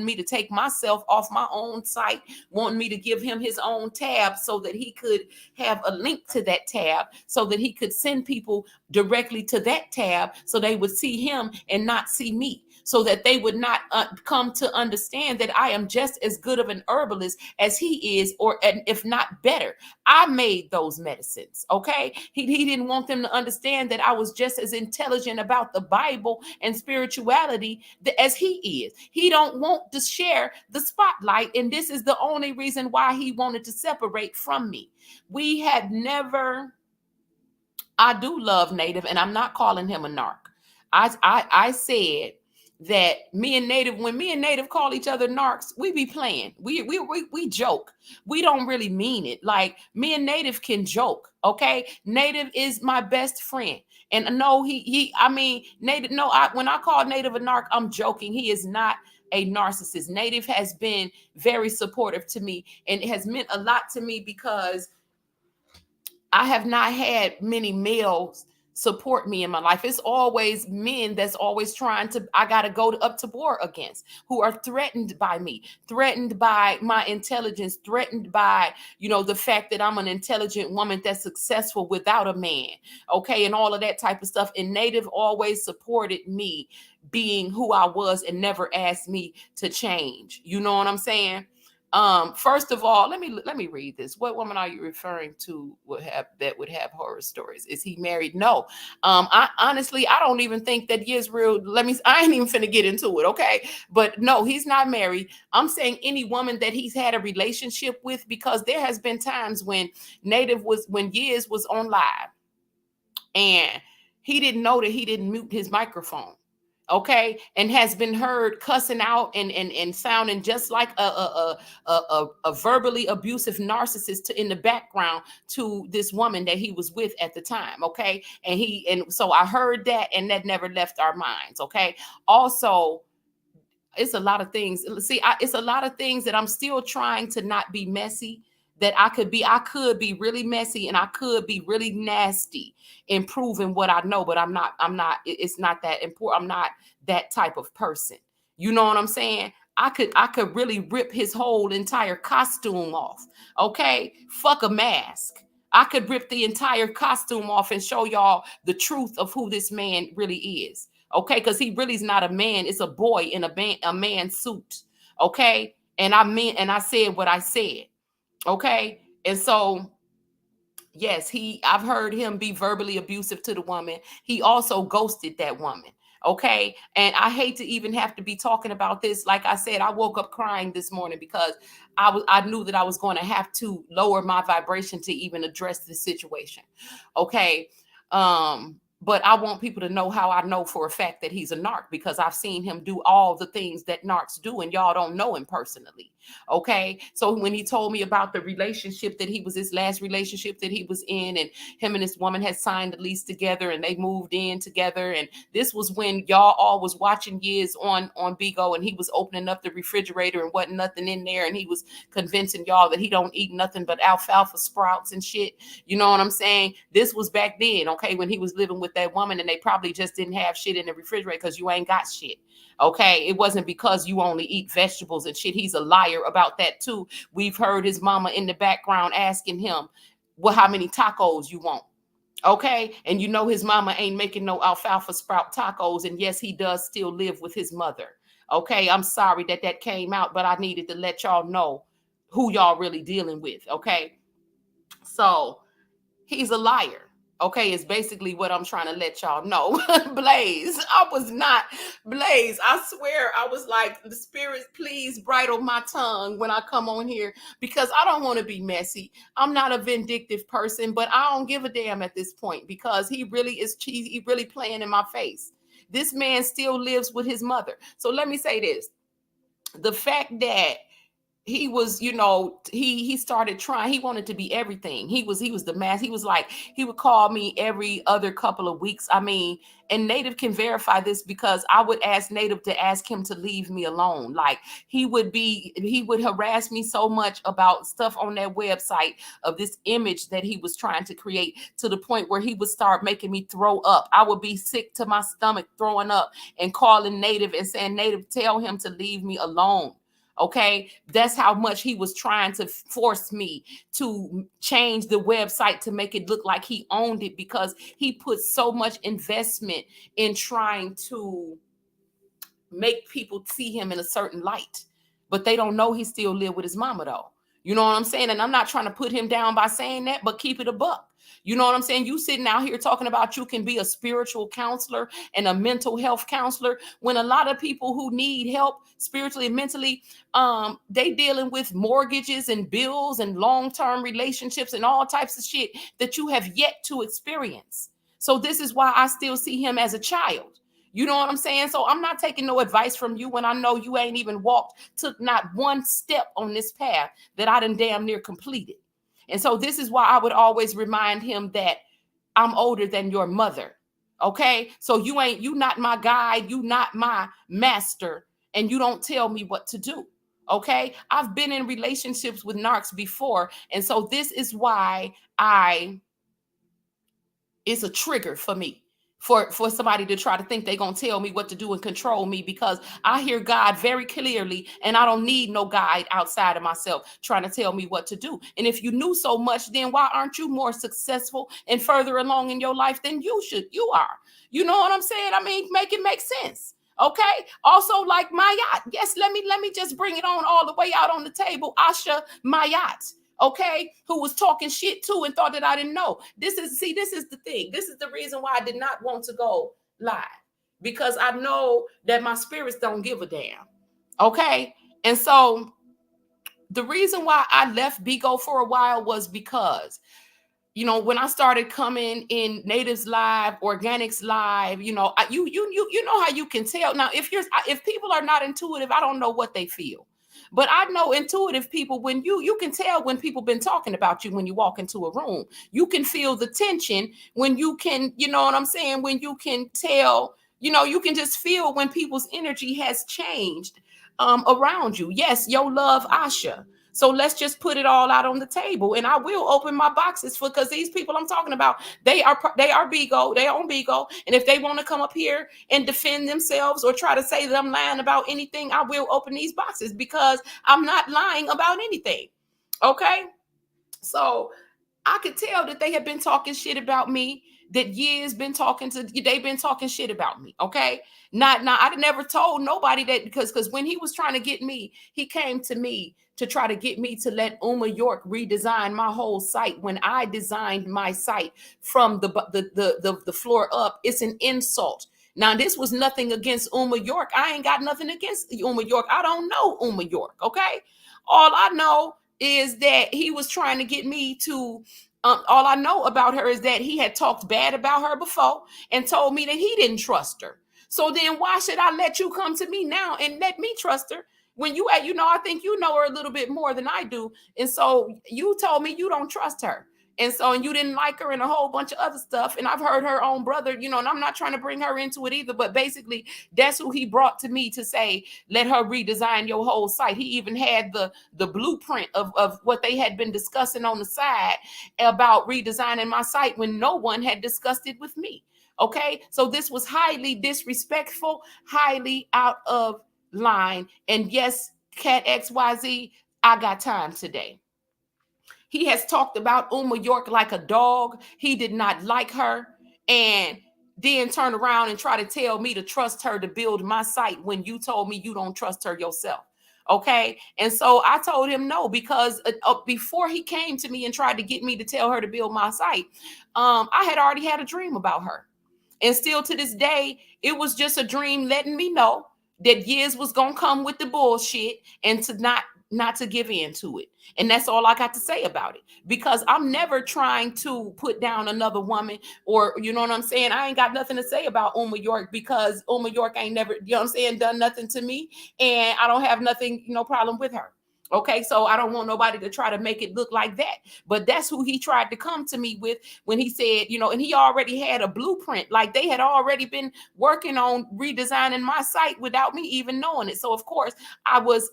me to take myself off my own site, wanting me to give him his own tab so that he could have a link to that tab, so that he could send people directly to that tab so they would see him and not see me, so that they would not come to understand that I am just as good of an herbalist as he is, and if not better. I made those medicines. Okay. He didn't want them to understand that I was just as intelligent about the Bible and spirituality as he is. He don't want to share the spotlight. And this is the only reason why he wanted to separate from me. We had never, I do love Native, and I'm not calling him a narc. I said that when me and Native call each other narcs, we be playing. We joke. We don't really mean it. Like, me and Native can joke. Okay. Native is my best friend. And no, Native, no, when I call Native a narc, I'm joking. He is not a narcissist. Native has been very supportive to me, and it has meant a lot to me because I have not had many males support me in my life. It's always men that's always I got to go up to war against, who are threatened by me, threatened by my intelligence, threatened by, the fact that I'm an intelligent woman that's successful without a man. Okay. And all of that type of stuff. And Native always supported me being who I was and never asked me to change. You know what I'm saying? First of all, let me read this. What woman are you referring to would have horror stories? Is he married? No. I honestly, I don't even think that Yisrael, I ain't even finna get into it. Okay. But no, he's not married. I'm saying any woman that he's had a relationship with, because there has been times when Yiz was on live and he didn't know that he didn't mute his microphone. Okay, and has been heard cussing out and sounding just like a verbally abusive narcissist in the background to this woman that he was with at the time. Okay, and so I heard that, and that never left our minds. Okay, also, it's a lot of things. See, it's a lot of things that I'm still trying to not be messy. That I could be really messy, and I could be really nasty in proving what I know, but I'm not, it's not that important. I'm not that type of person. You know what I'm saying? I could really rip his whole entire costume off. Okay. Fuck a mask. I could rip the entire costume off and show y'all the truth of who this man really is. Okay. Cause he really is not a man. It's a boy in a man suit. Okay. And I said what I said. Okay. And so, yes, I've heard him be verbally abusive to the woman. He also ghosted that woman. Okay. And I hate to even have to be talking about this. Like I said, I woke up crying this morning because I knew that I was going to have to lower my vibration to even address this situation. Okay. But I want people to know how I know for a fact that he's a narc, because I've seen him do all the things that narcs do, and y'all don't know him personally. Okay. So when he told me about the relationship that he was, his last relationship that he was in, and him and this woman had signed a lease together and they moved in together. And this was when y'all all was watching years on Bigo, and he was opening up the refrigerator and wasn't nothing in there. And he was convincing y'all that he don't eat nothing but alfalfa sprouts and shit. You know what I'm saying? This was back then, okay, when he was living with that woman, and they probably just didn't have shit in the refrigerator because you ain't got shit. Okay, it wasn't because you only eat vegetables and shit. He's a liar about that too. We've heard his mama in the background asking him, well, how many tacos you want? Okay, and you know his mama ain't making no alfalfa sprout tacos. And yes, he does still live with his mother. Okay, I'm sorry that came out, but I needed to let y'all know who y'all really dealing with. Okay, so he's a liar. Okay, it's basically what I'm trying to let y'all know. Blaze, I was not Blaze. I swear I was like, the spirit, please bridle my tongue when I come on here, because I don't want to be messy. I'm not a vindictive person, but I don't give a damn at this point, because he really is cheesy. He really playing in my face. This man still lives with his mother. So let me say this. The fact that he was, he started trying, he wanted to be everything. He was the mass. He was like, he would call me every other couple of weeks. I mean, and Native can verify this, because I would ask Native to ask him to leave me alone. Like, he would harass me so much about stuff on that website of this image that he was trying to create, to the point where he would start making me throw up. I would be sick to my stomach, throwing up, and calling Native and saying, Native, tell him to leave me alone. Okay, that's how much he was trying to force me to change the website to make it look like he owned it, because he put so much investment in trying to make people see him in a certain light. But they don't know he still lived with his mama, though. You know what I'm saying? And I'm not trying to put him down by saying that, but keep it a buck. You know what I'm saying? You sitting out here talking about you can be a spiritual counselor and a mental health counselor, when a lot of people who need help spiritually and mentally, they dealing with mortgages and bills and long-term relationships and all types of shit that you have yet to experience. So this is why I still see him as a child. You know what I'm saying? So I'm not taking no advice from you when I know you ain't even took not one step on this path that I done damn near completed. And so this is why I would always remind him that I'm older than your mother. Okay? So you not my guide, you not my master, and you don't tell me what to do. Okay? I've been in relationships with narcs before, and so this is why it's a trigger for me, for somebody to try to think they're going to tell me what to do and control me, because I hear God very clearly, and I don't need no guide outside of myself trying to tell me what to do. And if you knew so much, then why aren't you more successful and further along in your life than you are? You know what I'm saying? I mean, make it make sense. Okay. Also, like Mayat. Yes, let me just bring it on all the way out on the table. Asha Mayat. Okay, who was talking shit too and thought that I didn't know. This is the thing. This is the reason why I did not want to go live, because I know that my spirits don't give a damn. Okay, and so the reason why I left Bigo for a while was because, when I started coming in Natives Live, Organics Live, you know how you can tell. Now, if people are not intuitive, I don't know what they feel. But I know intuitive people, when you can tell when people been talking about you when you walk into a room. You can feel the tension when you can, you know what I'm saying? When you can tell, you can just feel when people's energy has changed around you. Yes, your love, Asha. So let's just put it all out on the table, and I will open my boxes because these people I'm talking about, they are Bigo, they own Bigo, and if they want to come up here and defend themselves or try to say that I'm lying about anything, I will open these boxes because I'm not lying about anything. Okay, so I could tell that they had been talking shit about me. that years been talking to, they've been talking shit about me. Okay. Not, I never told nobody that, because when he was trying to get me, he came to me to try to get me to let Uma York redesign my whole site when I designed my site from the floor up. It's an insult. Now, this was nothing against Uma York. I ain't got nothing against Uma York. I don't know Uma York. Okay. All I know is that he was trying to get me to, all I know about her is that he had talked bad about her before and told me that he didn't trust her. So then why should I let you come to me now and let me trust her when you, I think you know her a little bit more than I do. And so you told me you don't trust her. And you didn't like her and a whole bunch of other stuff. And I've heard her own brother, and I'm not trying to bring her into it either, but basically that's who he brought to me to say, let her redesign your whole site. He even had the blueprint of what they had been discussing on the side about redesigning my site when no one had discussed it with me. Okay. So this was highly disrespectful, highly out of line. And yes, Cat XYZ, I got time today. He has talked about Uma York like a dog. He did not like her. And then turn around and try to tell me to trust her to build my site when you told me you don't trust her yourself. Okay. And so I told him no, because before he came to me and tried to get me to tell her to build my site, I had already had a dream about her. And still to this day, it was just a dream letting me know that Yiz was going to come with the bullshit and to not to give in to it. And that's all I got to say about it, because I'm never trying to put down another woman, or, you know what I'm saying? I ain't got nothing to say about Uma York, because Uma York ain't never, you know what I'm saying, done nothing to me. And I don't have nothing, no problem with her. Okay, so I don't want nobody to try to make it look like that. But that's who he tried to come to me with when he said, and he already had a blueprint. Like, they had already been working on redesigning my site without me even knowing it. So of course I was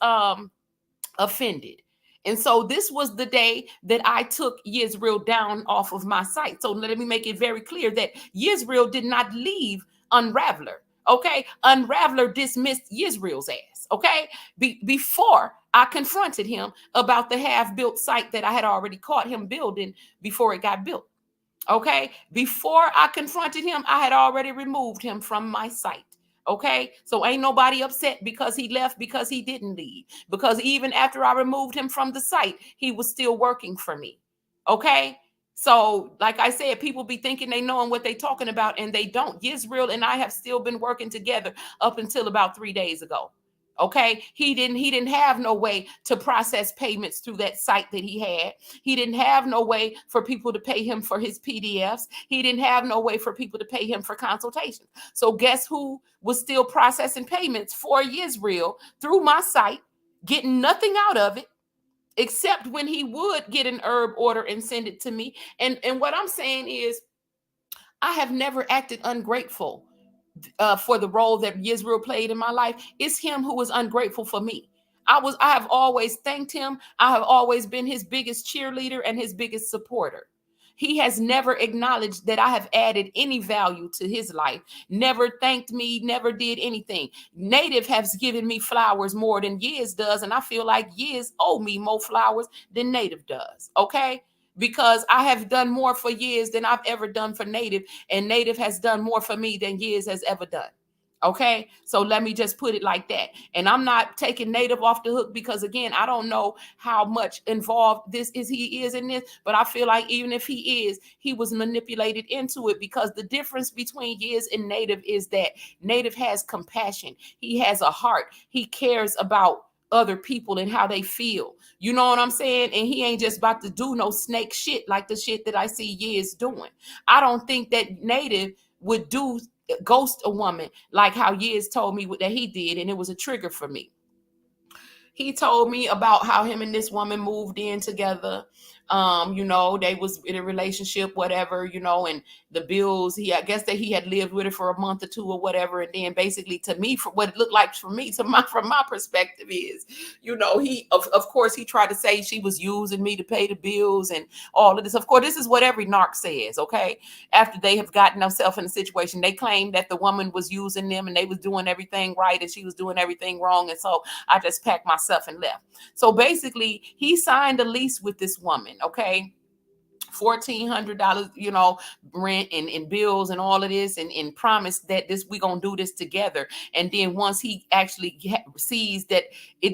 offended. And so this was the day that I took Yisrael down off of my site. So let me make it very clear that Yisrael did not leave Unraveler. Okay. Unraveler dismissed Yisrael's ass. Okay. Before I confronted him about the half-built site that I had already caught him building before it got built. Okay. Before I confronted him, I had already removed him from my site. Okay. So ain't nobody upset because he left, because he didn't leave. Because even after I removed him from the site, he was still working for me. Okay. So like I said, people be thinking they knowing what they talking about, and they don't. Yisrael and I have still been working together up until about 3 days ago. Okay. He didn't have no way to process payments through that site that he had. He didn't have no way for people to pay him for his PDFs. He didn't have no way for people to pay him for consultations. So guess who was still processing payments for Yisrael through my site, getting nothing out of it, except when he would get an herb order and send it to me. And what I'm saying is, I have never acted ungrateful for the role that Yisrael played in my life. It's him who was ungrateful for me. I have always thanked him. I have always been his biggest cheerleader and his biggest supporter. He has never acknowledged that I have added any value to his life, never thanked me, never did anything. Native has given me flowers more than Yiz does, and I feel like Yiz owe me more flowers than Native does, okay? Because I have done more for Yiz than I've ever done for Native, and Native has done more for me than Yiz has ever done. Okay, so let me just put it like that. And I'm not taking Native off the hook, because again, I don't know how much involved he is in this, but I feel like even if he is, he was manipulated into it, because the difference between Yiz and Native is that Native has compassion. He has a heart. He cares about other people and how they feel. You know what I'm saying? And he ain't just about to do no snake shit like the shit that I see Yiz doing. I don't think that Native would ghost a woman like how Yiz told me that he did, and it was a trigger for me. He told me about how him and this woman moved in together. They was in a relationship, whatever, and the bills, I guess that he had lived with her for a month or two or whatever. And then basically, to me, for what it looked like for me, from my perspective is, he, of course, he tried to say she was using me to pay the bills and all of this. Of course, this is what every narc says, okay? After they have gotten themselves in a situation, they claim that the woman was using them and they was doing everything right and she was doing everything wrong. And so I just packed myself and left. So basically, he signed a lease with this woman, okay? $1,400, rent and bills and all of this, and promised that we gonna do this together. And then once he actually sees that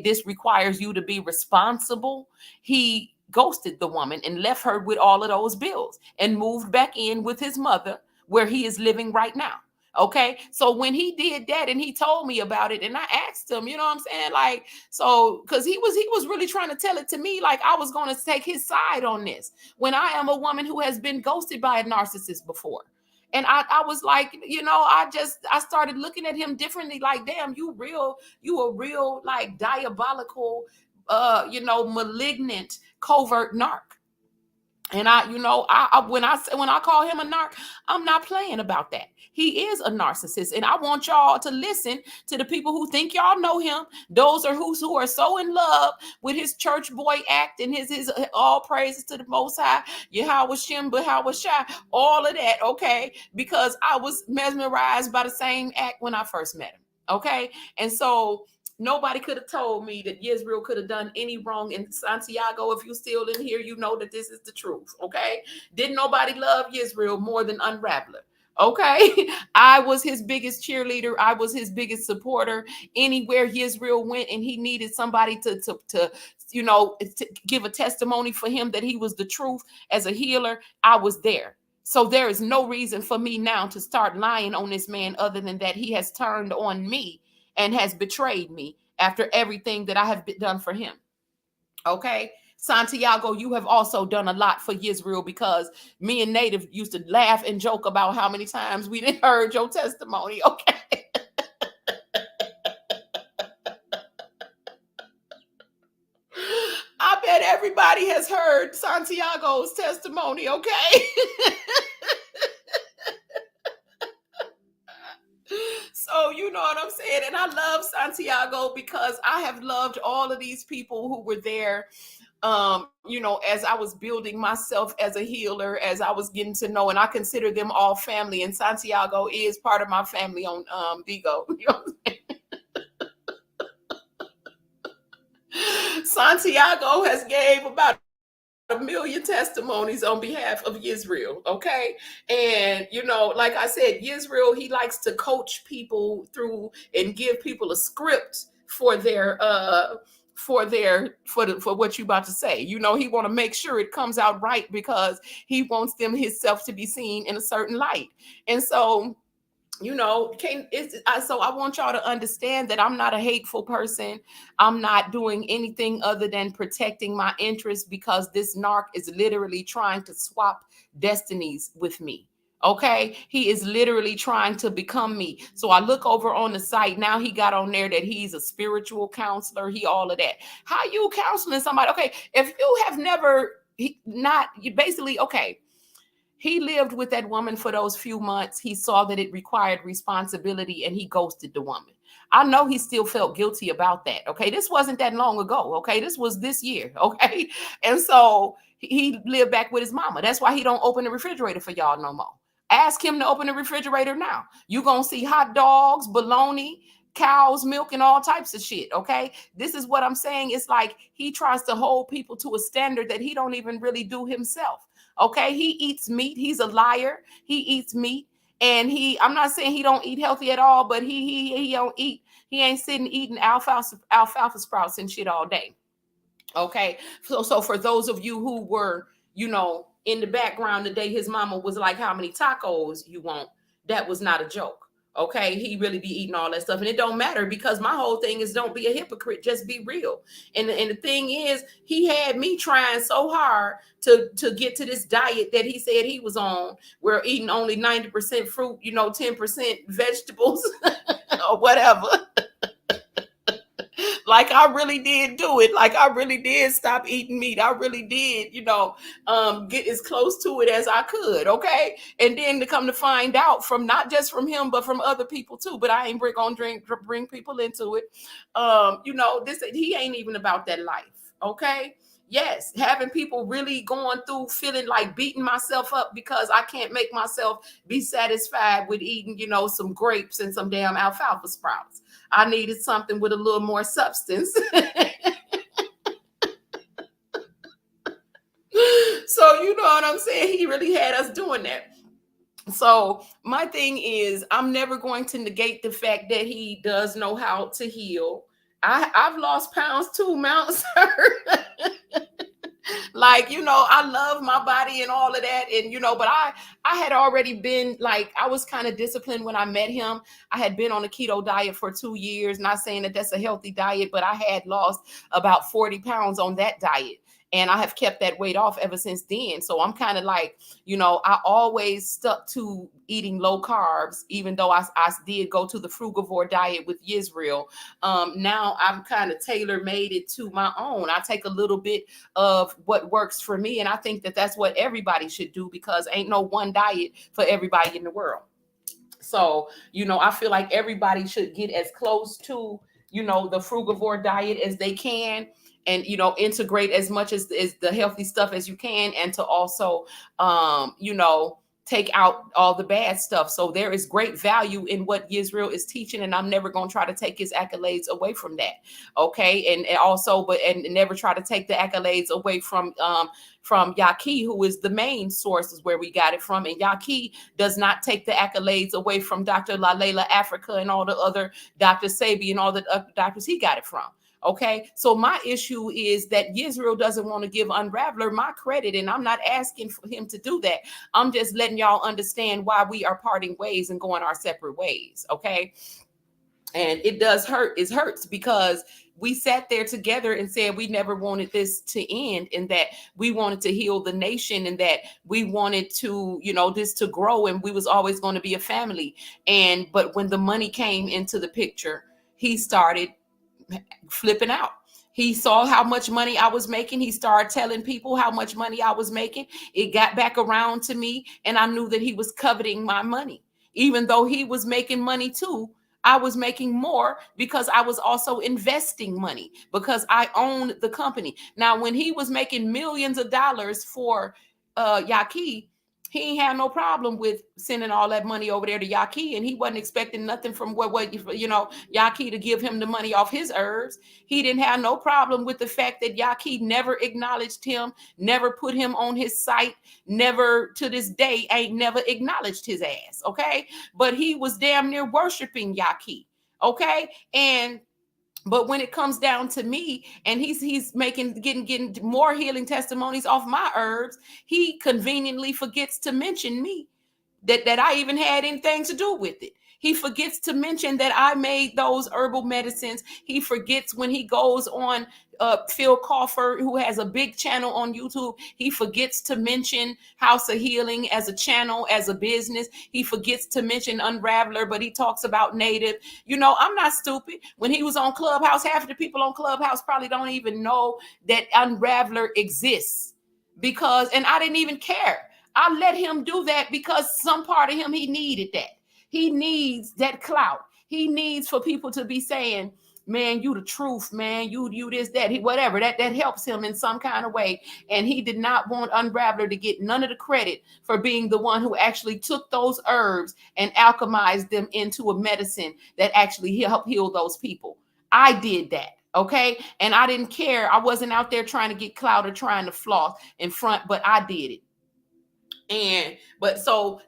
this requires you to be responsible, he ghosted the woman and left her with all of those bills and moved back in with his mother, where he is living right now. Okay. So when he did that and he told me about it, and I asked him, you know what I'm saying? Like, so, cause he was really trying to tell it to me like I was going to take his side on this, when I am a woman who has been ghosted by a narcissist before. And I was like, I started looking at him differently. Like, damn, you a real like diabolical, malignant, covert narc. And when I call him a narc, I'm not playing about that. He is a narcissist, and I want y'all to listen to the people who think y'all know him. Those are who are so in love with his church boy act and his all praises to the Most High, Yahweh Shem, Yahweh Shai, all of that. Okay, because I was mesmerized by the same act when I first met him. Okay, and so nobody could have told me that Yisrael could have done any wrong. In Santiago, if you're still in here, you know that this is the truth, okay? Didn't nobody love Yisrael more than Unraveler, okay? I was his biggest cheerleader. I was his biggest supporter. Anywhere Yisrael went and he needed somebody to give a testimony for him that he was the truth as a healer, I was there. So there is no reason for me now to start lying on this man other than that he has turned on me and has betrayed me after everything that I have done for him. Okay. Santiago, you have also done a lot for Yisrael, because me and Native used to laugh and joke about how many times we didn't heard your testimony. Okay. I bet everybody has heard Santiago's testimony. Okay. So you know what I'm saying? And I love Santiago because I have loved all of these people who were there, as I was building myself as a healer, as I was getting to know, and I consider them all family. And Santiago is part of my family on Vigo. You know what I'm saying? Santiago has gave about 1 million testimonies on behalf of Yisrael. Okay. And, like I said, Yisrael, he likes to coach people through and give people a script for for what you about to say. He want to make sure it comes out right, because he wants them himself to be seen in a certain light. And so, so I want y'all to understand that I'm not a hateful person. I'm not doing anything other than protecting my interests, because this narc is literally trying to swap destinies with me. Okay. He is literally trying to become me. So I look over on the site now, he got on there that he's a spiritual counselor. He all of that. How you counseling somebody? Okay. If you have never basically, okay. He lived with that woman for those few months. He saw that it required responsibility and he ghosted the woman. I know he still felt guilty about that. Okay. This wasn't that long ago. Okay. This was this year. Okay. And so he lived back with his mama. That's why he don't open the refrigerator for y'all no more. Ask him to open the refrigerator now. You're going to see hot dogs, bologna, cow's milk, and all types of shit. Okay. This is what I'm saying. It's like he tries to hold people to a standard that he don't even really do himself. Okay. He eats meat. He's a liar. He eats meat. And I'm not saying he don't eat healthy at all, but he don't eat. He ain't sitting eating alfalfa sprouts and shit all day. Okay. So for those of you who were, in the background today, his mama was like, how many tacos you want? That was not a joke. Okay. He really be eating all that stuff. And it don't matter, because my whole thing is don't be a hypocrite. Just be real. And the thing is, he had me trying so hard to get to this diet that he said he was on. We're eating only 90% fruit, 10% vegetables or whatever. Like I really did do it. Like I really did stop eating meat. I really did, get as close to it as I could. Okay. And then to come to find out from not just from him, but from other people too. But I ain't gonna bring people into it. He ain't even about that life. Okay. Yes, having people really going through feeling like beating myself up because I can't make myself be satisfied with eating, some grapes and some damn alfalfa sprouts. I needed something with a little more substance. So you know what I'm saying? He really had us doing that. So my thing is, I'm never going to negate the fact that he does know how to heal. I've lost pounds too, Mount Sir. Like, I love my body and all of that, and but I had already been, like, I was kind of disciplined when I met him. I had been on a keto diet for 2 years, not saying that that's a healthy diet, but I had lost about 40 pounds on that diet, and I have kept that weight off ever since then. So I'm kind of like, I always stuck to eating low carbs, even though I did go to the frugivore diet with Israel. Now I've kind of tailor made it to my own. I take a little bit of what works for me, and I think that that's what everybody should do, because ain't no one diet for everybody in the world. So, I feel like everybody should get as close to, the frugivore diet as they can, and, integrate as much as the healthy stuff as you can, and to also, take out all the bad stuff. So there is great value in what Israel is teaching, and I'm never going to try to take his accolades away from that. Okay. And also, and never try to take the accolades away from Yaki, who is the main source, is where we got it from. And Yaki does not take the accolades away from Dr. Lalela Africa and all the other Dr. Sabi and all the doctors he got it from. Okay, so my issue is that Israel doesn't want to give Unraveler my credit, and I'm not asking for him to do that. I'm just letting y'all understand why we are parting ways and going our separate ways. Okay, and it does hurt. It hurts because we sat there together and said we never wanted this to end, and that we wanted to heal the nation, and that we wanted to, this to grow, and we was always going to be a family. But when the money came into the picture, he started flipping out. He saw how much money I was making. He started telling people how much money I was making. It got back around to me, and I knew that he was coveting my money. Even though he was making money too, I was making more because I was also investing money, because I owned the company. Now, when he was making millions of dollars for Yaki, he ain't had no problem with sending all that money over there to Yaki, and he wasn't expecting nothing from what Yaki to give him the money off his herbs. He didn't have no problem with the fact that Yaki never acknowledged him, never put him on his site, never to this day ain't never acknowledged his ass. Okay, but he was damn near worshiping Yaki. Okay, but when it comes down to me, and he's getting more healing testimonies off my herbs, he conveniently forgets to mention me, that I even had anything to do with it. He forgets to mention that I made those herbal medicines. He forgets when he goes on Phil Crawford, who has a big channel on YouTube. He forgets to mention House of Healing as a channel, as a business. He forgets to mention Unraveler, but he talks about Native. I'm not stupid. When he was on Clubhouse, half of the people on Clubhouse probably don't even know that Unraveler exists, and I didn't even care. I let him do that because some part of him, he needed that. He needs that clout. He needs for people to be saying, man, you the truth, man, you this, that, whatever. That helps him in some kind of way. And he did not want Unraveler to get none of the credit for being the one who actually took those herbs and alchemized them into a medicine that actually helped heal those people. I did that. Okay. And I didn't care. I wasn't out there trying to get clout or trying to floss in front, but I did it. But so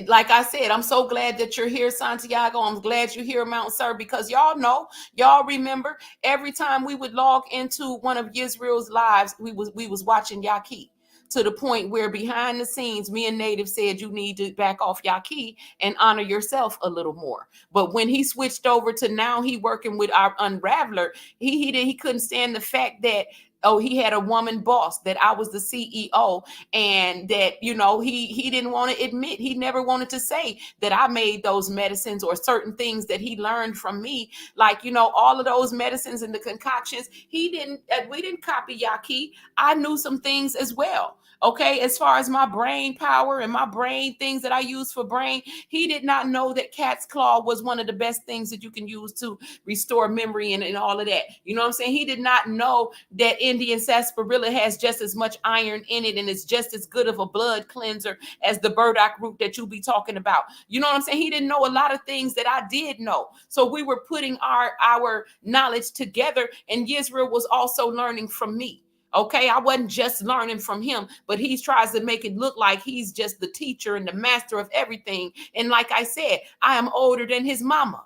like I said, I'm so glad that you're here, Santiago. I'm glad you're here, Mount Sir, because y'all remember every time we would log into one of Israel's lives, we was watching Yaki, to the point where behind the scenes, me and Native said you need to back off Yaki and honor yourself a little more. But when he switched over to now he working with our Unraveler, he couldn't stand the fact that, oh, he had a woman boss, that I was the CEO, and that, he didn't want to admit, he never wanted to say that I made those medicines or certain things that he learned from me. Like, all of those medicines and the concoctions, we didn't copy Yaki. I knew some things as well. Okay, as far as my brain power and my brain things that I use for brain, he did not know that cat's claw was one of the best things that you can use to restore memory and all of that. You know what I'm saying? He did not know that Indian sarsaparilla has just as much iron in it and it's just as good of a blood cleanser as the burdock root that you be talking about. You know what I'm saying? He didn't know a lot of things that I did know. So we were putting our knowledge together, and Yisrael was also learning from me. Okay, I wasn't just learning from him, but he tries to make it look like he's just the teacher and the master of everything. And like I said, I am older than his mama.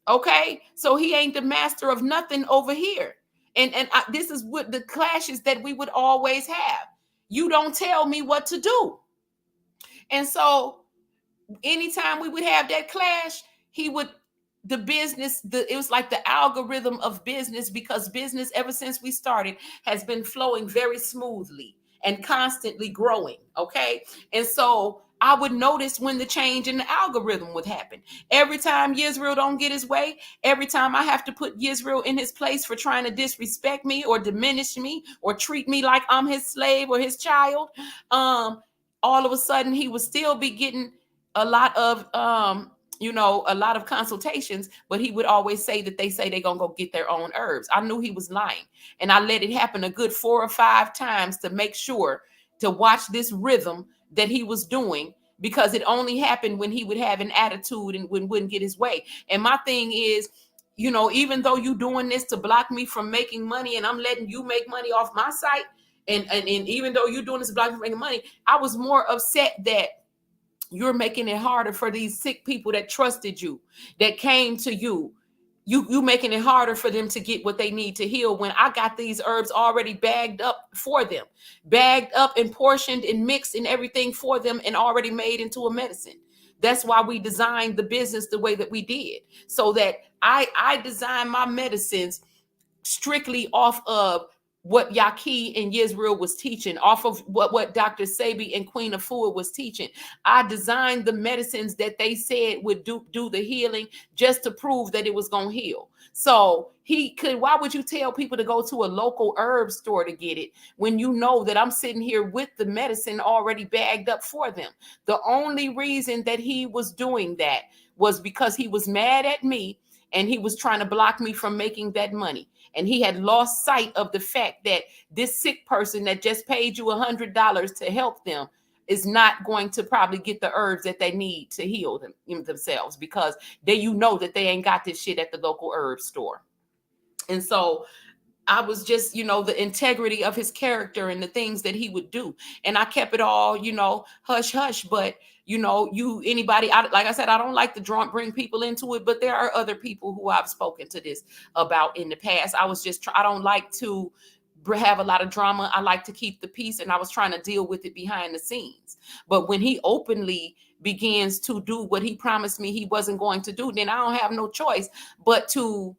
Okay, so he ain't the master of nothing over here. And this is what the clashes that we would always have. You don't tell me what to do. And so anytime we would have that clash, he would it was like the algorithm of business, because business ever since we started has been flowing very smoothly and constantly growing. Okay. And so I would notice when the change in the algorithm would happen. Every time Yisrael don't get his way, every time I have to put Yisrael in his place for trying to disrespect me or diminish me or treat me like I'm his slave or his child, all of a sudden he would still be getting a lot of a lot of consultations, but he would always say that they say they're gonna go get their own herbs. I knew he was lying, and I let it happen a good 4 or 5 times to make sure to watch this rhythm that he was doing, because it only happened when he would have an attitude and wouldn't get his way. And my thing is, even though you doing this to block me from making money, and I'm letting you make money off my site, and even though you're doing this to block me from making money, I was more upset that you're making it harder for these sick people that trusted you, that came to you. You making it harder for them to get what they need to heal, when I got these herbs already bagged up for them, bagged up and portioned and mixed and everything for them, and already made into a medicine. That's why we designed the business the way that we did, so that I designed my medicines strictly off of what Yaqui and Yisrael was teaching, off of what Dr. Sabi and Queen Afua was teaching. I designed the medicines that they said would do the healing, just to prove that it was going to heal. So why would you tell people to go to a local herb store to get it, when you know that I'm sitting here with the medicine already bagged up for them? The only reason that he was doing that was because he was mad at me, and he was trying to block me from making that money. And he had lost sight of the fact that this sick person that just paid you $100 to help them is not going to probably get the herbs that they need to heal themselves, because that they ain't got this shit at the local herb store. And so I was just, the integrity of his character and the things that he would do. And I kept it all, hush, hush. But, anybody, like I said, I don't like to bring people into it, but there are other people who I've spoken to this about in the past. I don't like to have a lot of drama. I like to keep the peace, and I was trying to deal with it behind the scenes. But when he openly begins to do what he promised me he wasn't going to do, then I don't have no choice but to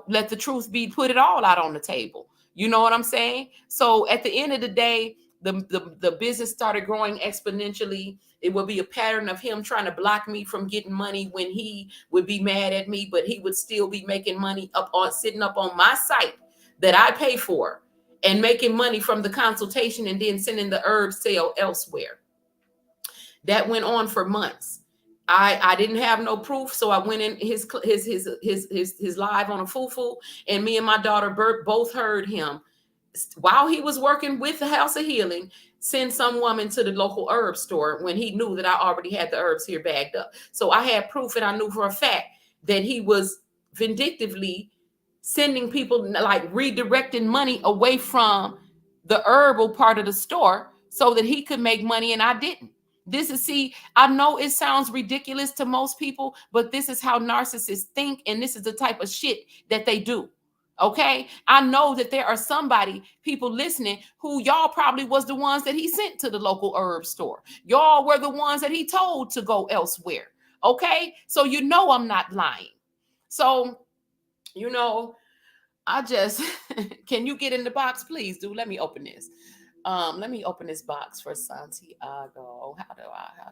let the truth be, put it all out on the table. You know what I'm saying? So at the end of the day, the business started growing exponentially. It would be a pattern of him trying to block me from getting money when he would be mad at me, but he would still be making money sitting up on my site that I pay for, and making money from the consultation, and then sending the herb sale elsewhere. That went on for months. I didn't have no proof, so I went in his live on a fufu, and me and my daughter both heard him while he was working with the House of Healing send some woman to the local herb store, when he knew that I already had the herbs here bagged up. So I had proof, and I knew for a fact that he was vindictively sending people, like redirecting money away from the herbal part of the store so that he could make money, and I didn't. I know it sounds ridiculous to most people, but this is how narcissists think, and this is the type of shit that they do. Okay? I know that there are people listening who y'all probably was the ones that he sent to the local herb store. Y'all were the ones that he told to go elsewhere. Okay? So I'm not lying. So, I just, can you get in the box, please, dude? Let me open this. Let me open this box for Santiago. How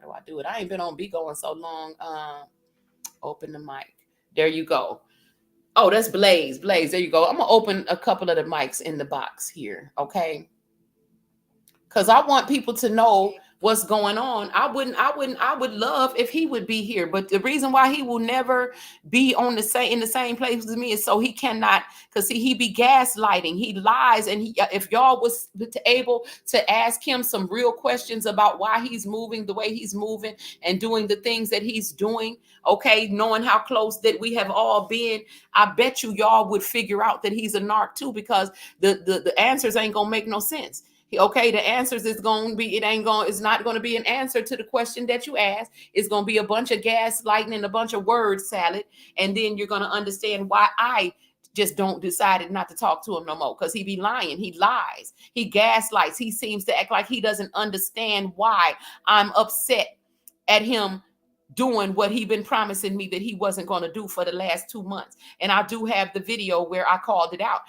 do I do it? I ain't been on Bigo in so long. Open the mic. There you go. Oh, that's Blaze. Blaze, there you go. I'm gonna open a couple of the mics in the box here, okay? Because I want people to know what's going on, I would love if he would be here. But the reason why he will never be on the same in the same place as me is so he cannot, because he be gaslighting, he lies. And if y'all was able to ask him some real questions about why he's moving the way he's moving and doing the things that he's doing, okay, knowing how close that we have all been, I bet y'all would figure out that he's a narc too, because the answers ain't gonna make no sense. Okay, the answers is going to be, it's not going to be an answer to the question that you asked. It's going to be a bunch of gaslighting and a bunch of word salad. And then you're going to understand why I just don't decided not to talk to him no more, because he be lying. He lies. He gaslights. He seems to act like he doesn't understand why I'm upset at him doing what he been promising me that he wasn't going to do for the last 2 months. And I do have the video where I called it out.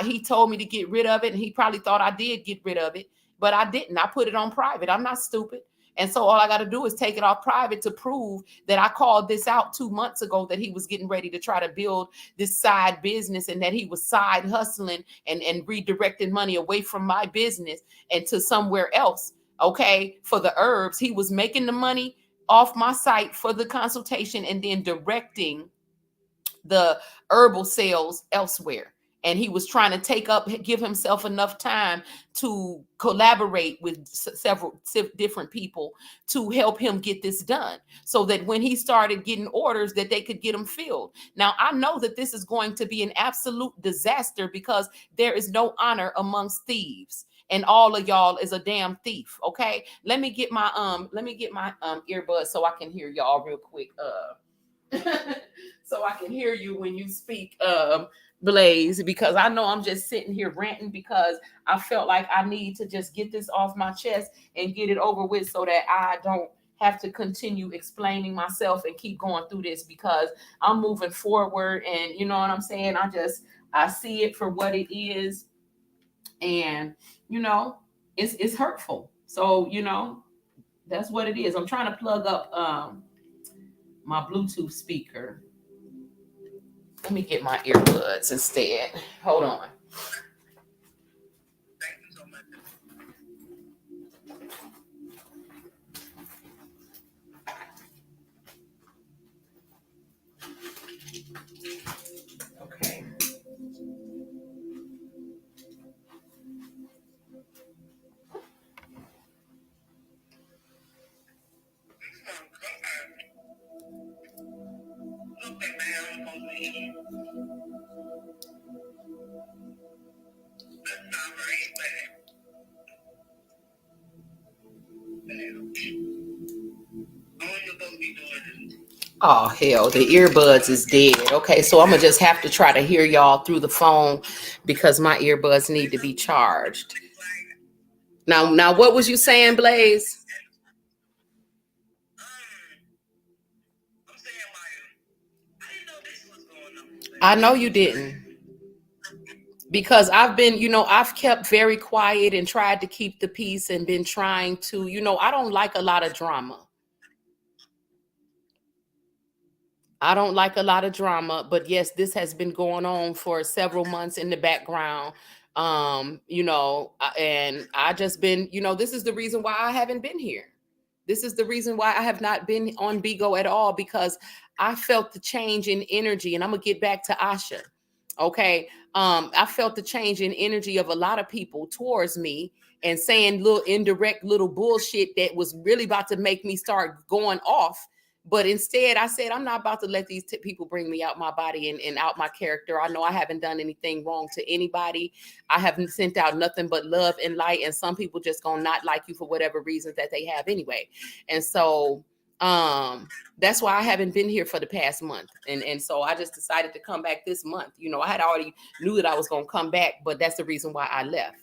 He told me to get rid of it, and he probably thought I did get rid of it, but I didn't. I put it on private. I'm not stupid. And so all I got to do is take it off private to prove that I called this out 2 months ago, that he was getting ready to try to build this side business, and that he was side hustling and redirecting money away from my business and to somewhere else. Okay. For the herbs, he was making the money off my site for the consultation and then directing the herbal sales elsewhere. And he was trying to give himself enough time to collaborate with several different people to help him get this done, so that when he started getting orders, that they could get them filled. Now, I know that this is going to be an absolute disaster, because there is no honor amongst thieves. And all of y'all is a damn thief. Okay. Let me get my earbuds so I can hear y'all real quick. So I can hear you when you speak, Blaze, because I know I'm just sitting here ranting, because I felt like I need to just get this off my chest and get it over with, so that I don't have to continue explaining myself and keep going through this, because I'm moving forward. And you know what I'm saying? I see it for what it is. And it's hurtful. So that's what it is. I'm trying to plug up my Bluetooth speaker. Let me get my earbuds instead. Hold on. Okay. Oh, hell, the earbuds is dead. Okay, so I'm going to just have to try to hear y'all through the phone, because my earbuds need to be charged. Now, what was you saying, Blaze? I know you didn't. Because I've been, I've kept very quiet and tried to keep the peace and been trying to, I don't like a lot of drama. But yes, this has been going on for several months in the background. And I just been, this is the reason why I haven't been here. This is the reason why I have not been on Bigo at all, because I felt the change in energy. And I'm gonna get back to Asha. Okay. I felt the change in energy of a lot of people towards me, and saying little indirect little bullshit that was really about to make me start going off. But instead, I said, I'm not about to let these people bring me out my body and out my character. I know I haven't done anything wrong to anybody. I haven't sent out nothing but love and light. And some people just gonna not like you for whatever reasons that they have anyway. And so that's why I haven't been here for the past month. And so I just decided to come back this month. I had already knew that I was gonna come back, but that's the reason why I left.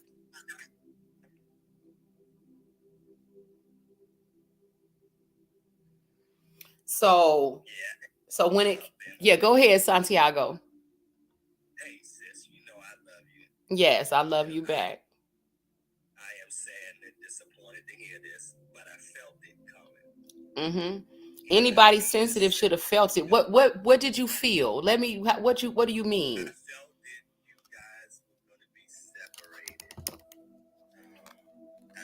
So go ahead, Santiago. Hey, sis, I love you. Yes, I love you back. I am sad and disappointed to hear this, but I felt it coming. Anybody sensitive should have felt it. What did you feel? What do you mean? I felt that you guys were going to be separated. I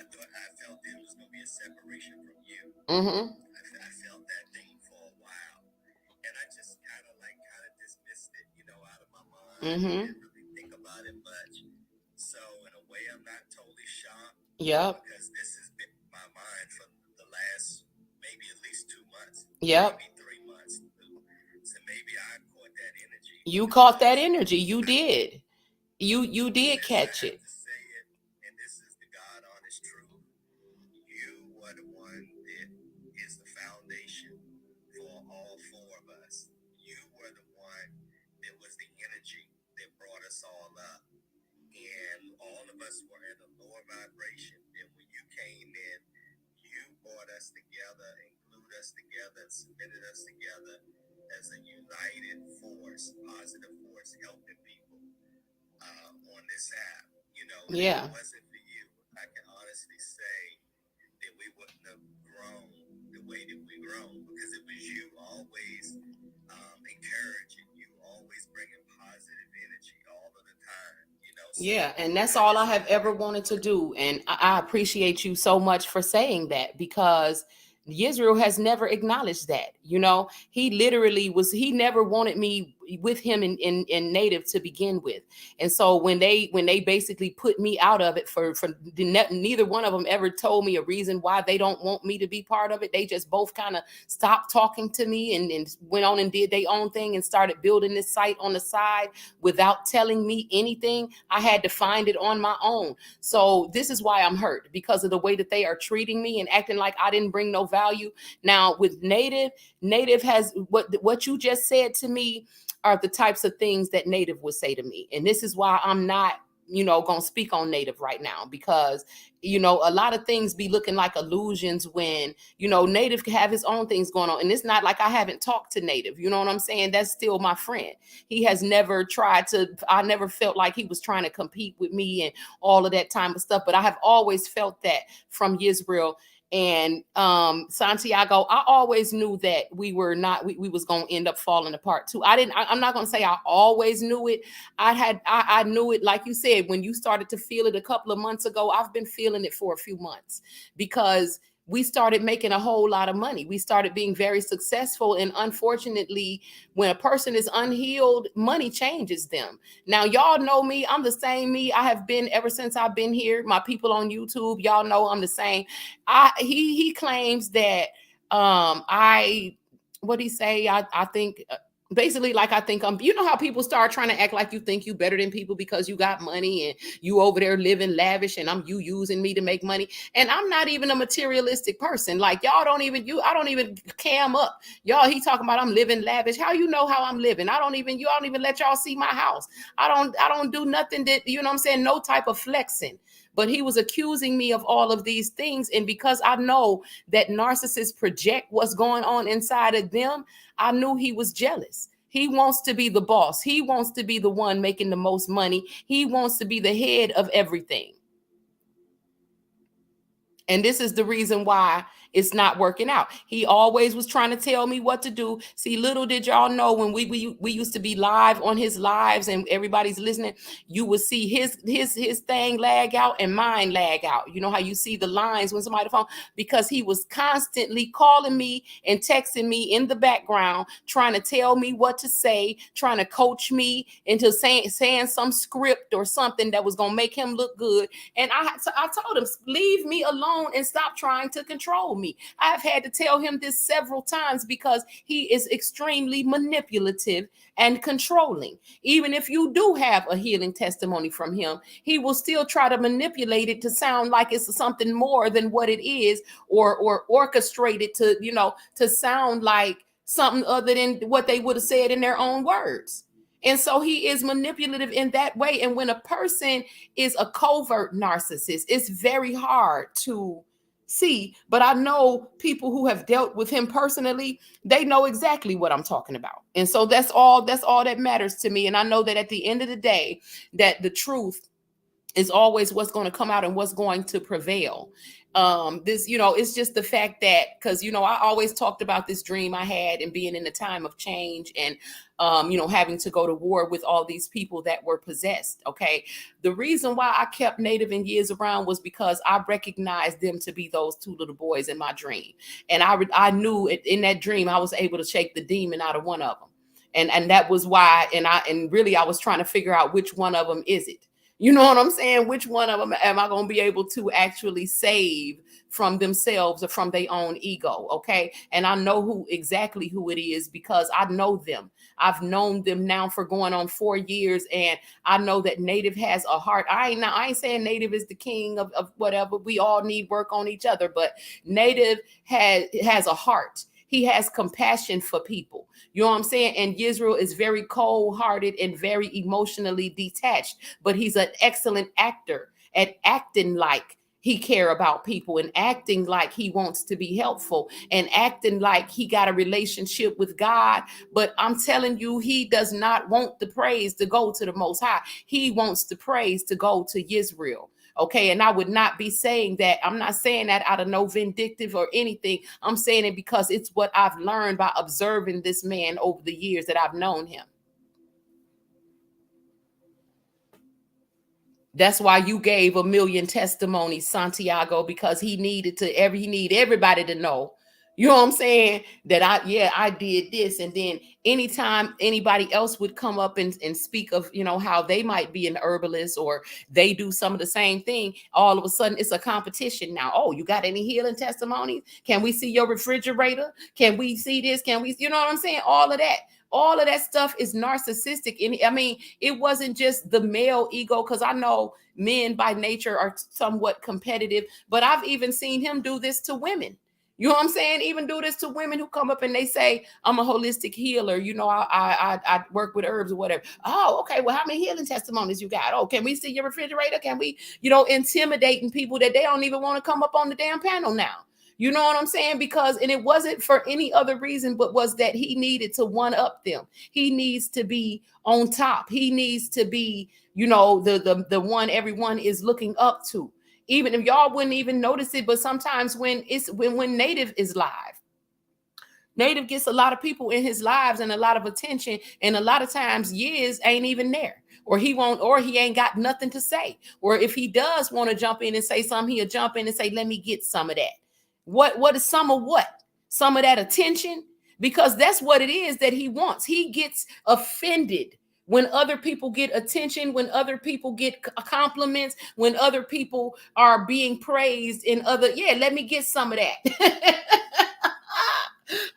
felt it was going to be in separation from you. Mm-hmm. I felt that thing for a while, and I just kind of dismissed it, out of my mind. Mm-hmm. Didn't really think about it much. So in a way, I'm not totally shocked. Yep. Because this has been in my mind for the last maybe at least 2 months. Yep. Maybe 3 months. So maybe I caught that energy. You caught that energy. You did. You did catch I have it. to say it, and this is the God honest truth. You were the one that is the foundation for all 4 of us. You were the one that was the energy that brought us all up. And all of us were in a lower vibration. And when you came in, you brought us together and glued us together and cemented us together as a united force, positive force, helping people on this app. And if it wasn't for you, I can honestly say that we wouldn't have grown the way that we grown, because it was you always encouraging, you always bringing positive energy all of the time. Yeah, and that's all I have ever wanted to do. And I appreciate you so much for saying that, because Israel has never acknowledged that. He literally he never wanted me with him in native to begin with. And so when they basically put me out of it neither one of them ever told me a reason why they don't want me to be part of it. They just both kind of stopped talking to me and went on and did their own thing and started building this site on the side without telling me anything. I had to find it on my own. So this is why I'm hurt, because of the way that they are treating me and acting like I didn't bring no value. Now with Native has what you just said to me are the types of things that Native would say to me. And this is why I'm not going to speak on Native right now, because a lot of things be looking like illusions when Native can have his own things going on. And it's not like I haven't talked to Native, you know what I'm saying? That's still my friend. He has never I never felt like he was trying to compete with me and all of that type of stuff, but I have always felt that from Yisrael and Santiago. I always knew that we was going to end up falling apart too. I'm not going to say I always knew it. I knew it, like you said, when you started to feel it a couple of months ago. I've been feeling it for a few months, because we started making a whole lot of money. We started being very successful. And unfortunately, when a person is unhealed, money changes them. Now, y'all know me. I'm the same me I have been ever since I've been here. My people on YouTube, y'all know I'm the same. He claims that what he say? I think basically, like, I think how people start trying to act like you think you better than people because you got money and you over there living lavish, and you using me to make money. And I'm not even a materialistic person. Like, y'all don't even I don't even cam up. Y'all, he talking about I'm living lavish. How you know how I'm living? I don't even let y'all see my house. I don't do nothing that, what I'm saying, no type of flexing. But he was accusing me of all of these things. And because I know that narcissists project what's going on inside of them, I knew he was jealous. He wants to be the boss. He wants to be the one making the most money. He wants to be the head of everything. And this is the reason why it's not working out. He always was trying to tell me what to do. See, little did y'all know, when we used to be live on his lives and everybody's listening, you would see his thing lag out and mine lag out. You know how you see the lines when somebody phone? Because he was constantly calling me and texting me in the background, trying to tell me what to say, trying to coach me into saying some script or something that was going to make him look good. And I told him, leave me alone and stop trying to control me. I've had to tell him this several times, because he is extremely manipulative and controlling. Even if you do have a healing testimony from him, he will still try to manipulate it to sound like it's something more than what it is, or orchestrate it to sound like something other than what they would have said in their own words. And so he is manipulative in that way. And when a person is a covert narcissist, it's very hard to see. But I know people who have dealt with him personally, they know exactly what I'm talking about. And so that's all that matters to me. And I know that at the end of the day, that the truth It's always what's going to come out and what's going to prevail. This, it's just the fact that, because, I always talked about this dream I had and being in a time of change, and having to go to war with all these people that were possessed. Okay. The reason why I kept Native and Years around was because I recognized them to be those two little boys in my dream. And I knew in that dream, I was able to shake the demon out of one of them. And that was why, and really I was trying to figure out which one of them is it. You know what I'm saying? Which one of them am I going to be able to actually save from themselves or from their own ego? Okay. And I know exactly who it is, because I know them. I've known them now for going on 4 years. And I know that Native has a heart. I ain't saying Native is the king of whatever. We all need work on each other, but Native has a heart. He has compassion for people. You know what I'm saying? And Yisrael is very cold-hearted and very emotionally detached, but he's an excellent actor at acting like he care about people, and acting like he wants to be helpful, and acting like he got a relationship with God. But I'm telling you, he does not want the praise to go to the Most High. He wants the praise to go to Yisrael. Okay. And I would not be saying that. I'm not saying that out of no vindictive or anything. I'm saying it because it's what I've learned by observing this man over the years that I've known him. That's why you gave a million testimonies, Santiago, because he needed everybody to know. You know what I'm saying? That I did this. And then anytime anybody else would come up and speak of, how they might be an herbalist or they do some of the same thing, all of a sudden it's a competition now. Oh, you got any healing testimonies? Can we see your refrigerator? Can we see this? Can we, you know what I'm saying? All of that stuff is narcissistic. And I mean, it wasn't just the male ego, because I know men by nature are somewhat competitive, but I've even seen him do this to women. You know what I'm saying? Even do this to women who come up and they say, I'm a holistic healer. I work with herbs or whatever. Oh, okay. Well, how many healing testimonies you got? Oh, can we see your refrigerator? Can we, intimidating people that they don't even want to come up on the damn panel now. You know what I'm saying? And it wasn't for any other reason, but was that he needed to one up them. He needs to be on top. He needs to be, the one everyone is looking up to. Even if y'all wouldn't even notice it, but sometimes when Native is live, Native gets a lot of people in his lives and a lot of attention, and a lot of times Yiz ain't even there, or he won't, or he ain't got nothing to say. Or if he does want to jump in and say something, he'll jump in and say, let me get some of that. What is some of what? Some of that attention? Because that's what it is that he wants. He gets offended when other people get attention, when other people get compliments, when other people are being praised let me get some of that.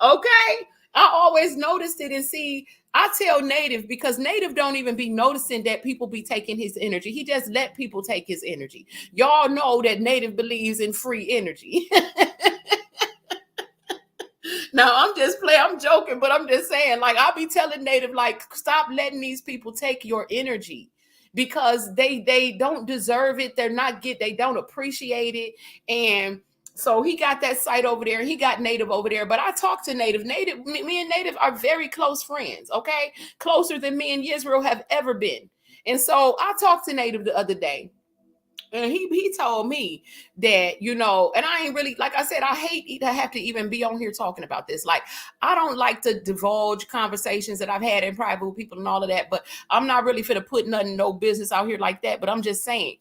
Okay. I always noticed it. And see, I tell Native, because Native don't even be noticing that people be taking his energy. He just let people take his energy. Y'all know that Native believes in free energy. Now I'm joking, but I'm just saying, like, I'll be telling Native, like, stop letting these people take your energy, because they don't deserve it. They don't appreciate it. And so he got that site over there. He got Native over there. But I talked to Native. Me and Native are very close friends, okay? Closer than me and Yisrael have ever been. And so I talked to Native the other day. And he told me that, and I ain't really, like I said, I hate to have to even be on here talking about this. Like, I don't like to divulge conversations that I've had in private with people and all of that, but I'm not really finna put no business out here like that. But I'm just saying,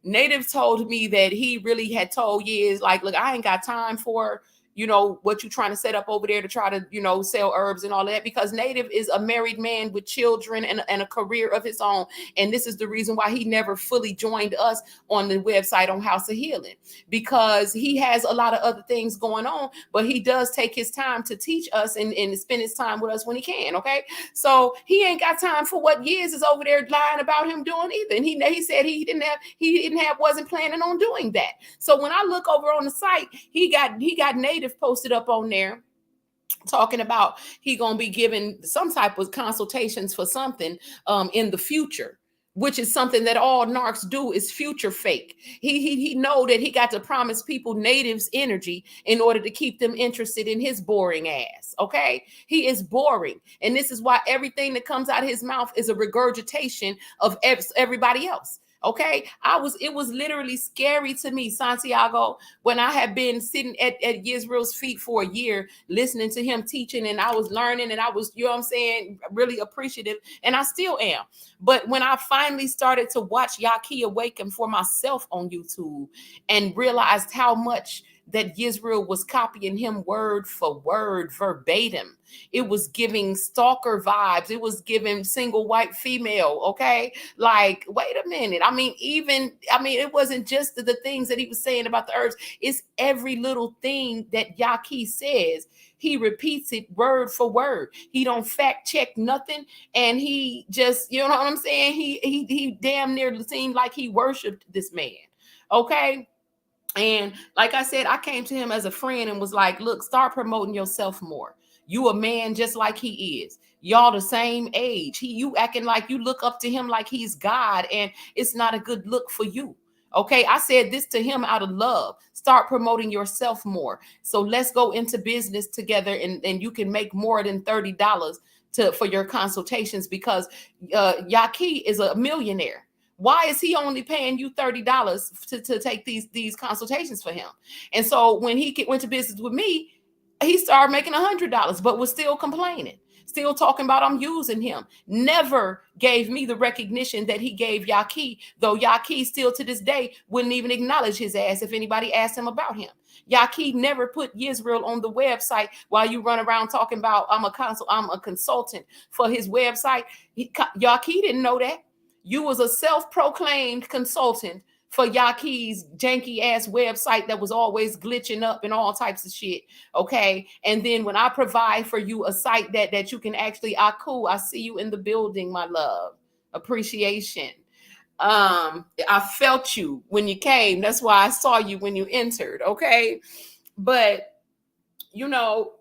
Native told me that he really had told Yiz, like, look, I ain't got time for what you're trying to set up over there to try to, sell herbs and all that, because Native is a married man with children and a career of his own. And this is the reason why he never fully joined us on the website on House of Healing, because he has a lot of other things going on, but he does take his time to teach us and spend his time with us when he can. Okay. So he ain't got time for what Yiz is over there lying about him doing either. And he said wasn't planning on doing that. So when I look over on the site, he got Native posted up on there talking about he gonna be giving some type of consultations for something in the future, which is something that all narcs do, is future fake. He know that he got to promise people Native's energy in order to keep them interested in his boring ass. Okay, he is boring, and this is why everything that comes out of his mouth is a regurgitation of everybody else. Okay, it was literally scary to me, Santiago, when I had been sitting at Yisrael's feet for a year, listening to him teaching, and I was learning, and I was, you know what I'm saying, really appreciative, and I still am. But when I finally started to watch Yaki Awaken for myself on YouTube and realized how much that Yisrael was copying him word for word, verbatim, it was giving stalker vibes. It was giving single white female. Okay. Like, wait a minute. It wasn't just the things that he was saying about the herbs. It's every little thing that Yaki says. He repeats it word for word. He don't fact check nothing. And he just, you know what I'm saying? He damn near seemed like he worshiped this man. Okay. And like I said, I came to him as a friend and was like, look, start promoting yourself more. You a man just like he is. Y'all the same age. You acting like you look up to him like he's God, and it's not a good look for you. Okay, I said this to him out of love. Start promoting yourself more. So let's go into business together, and you can make more than $30 for your consultations, because Yaki is a millionaire. Why is he only paying you $30 to take these consultations for him? And so when he went to business with me, he started making $100, but was still complaining, still talking about I'm using him. Never gave me the recognition that he gave Yaki, though Yaki still to this day wouldn't even acknowledge his ass if anybody asked him about him. Yaki never put Yisrael on the website while you run around talking about I'm a consultant for his website. Yaki didn't know that. You was a self-proclaimed consultant for Yaki's janky ass website that was always glitching up and all types of shit. Okay. And then when I provide for you a site that you can actually, cool, I see you in the building, my love. Appreciation. I felt you when you came. That's why I saw you when you entered. Okay. But you know,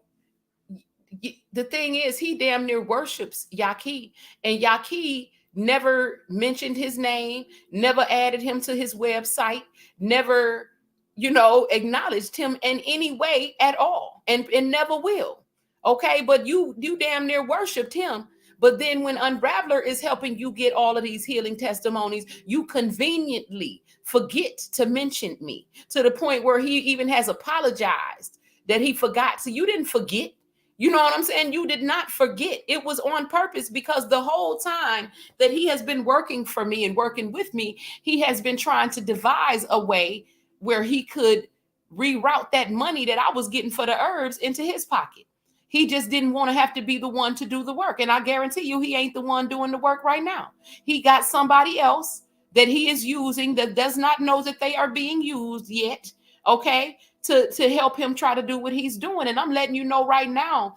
the thing is, he damn near worships Yaki, and Yaki never mentioned his name, never added him to his website, never, acknowledged him in any way at all, and never will. Okay, but you damn near worshipped him. But then when Unraveler is helping you get all of these healing testimonies, you conveniently forget to mention me, to the point where he even has apologized that he forgot. So you didn't forget. You know what I'm saying? You did not forget. It was on purpose, because the whole time that he has been working for me and working with me, he has been trying to devise a way where he could reroute that money that I was getting for the herbs into his pocket. He just didn't want to have to be the one to do the work. And I guarantee you, he ain't the one doing the work right now. He got somebody else that he is using that does not know that they are being used yet. Okay, to help him try to do what he's doing. And I'm letting you know right now,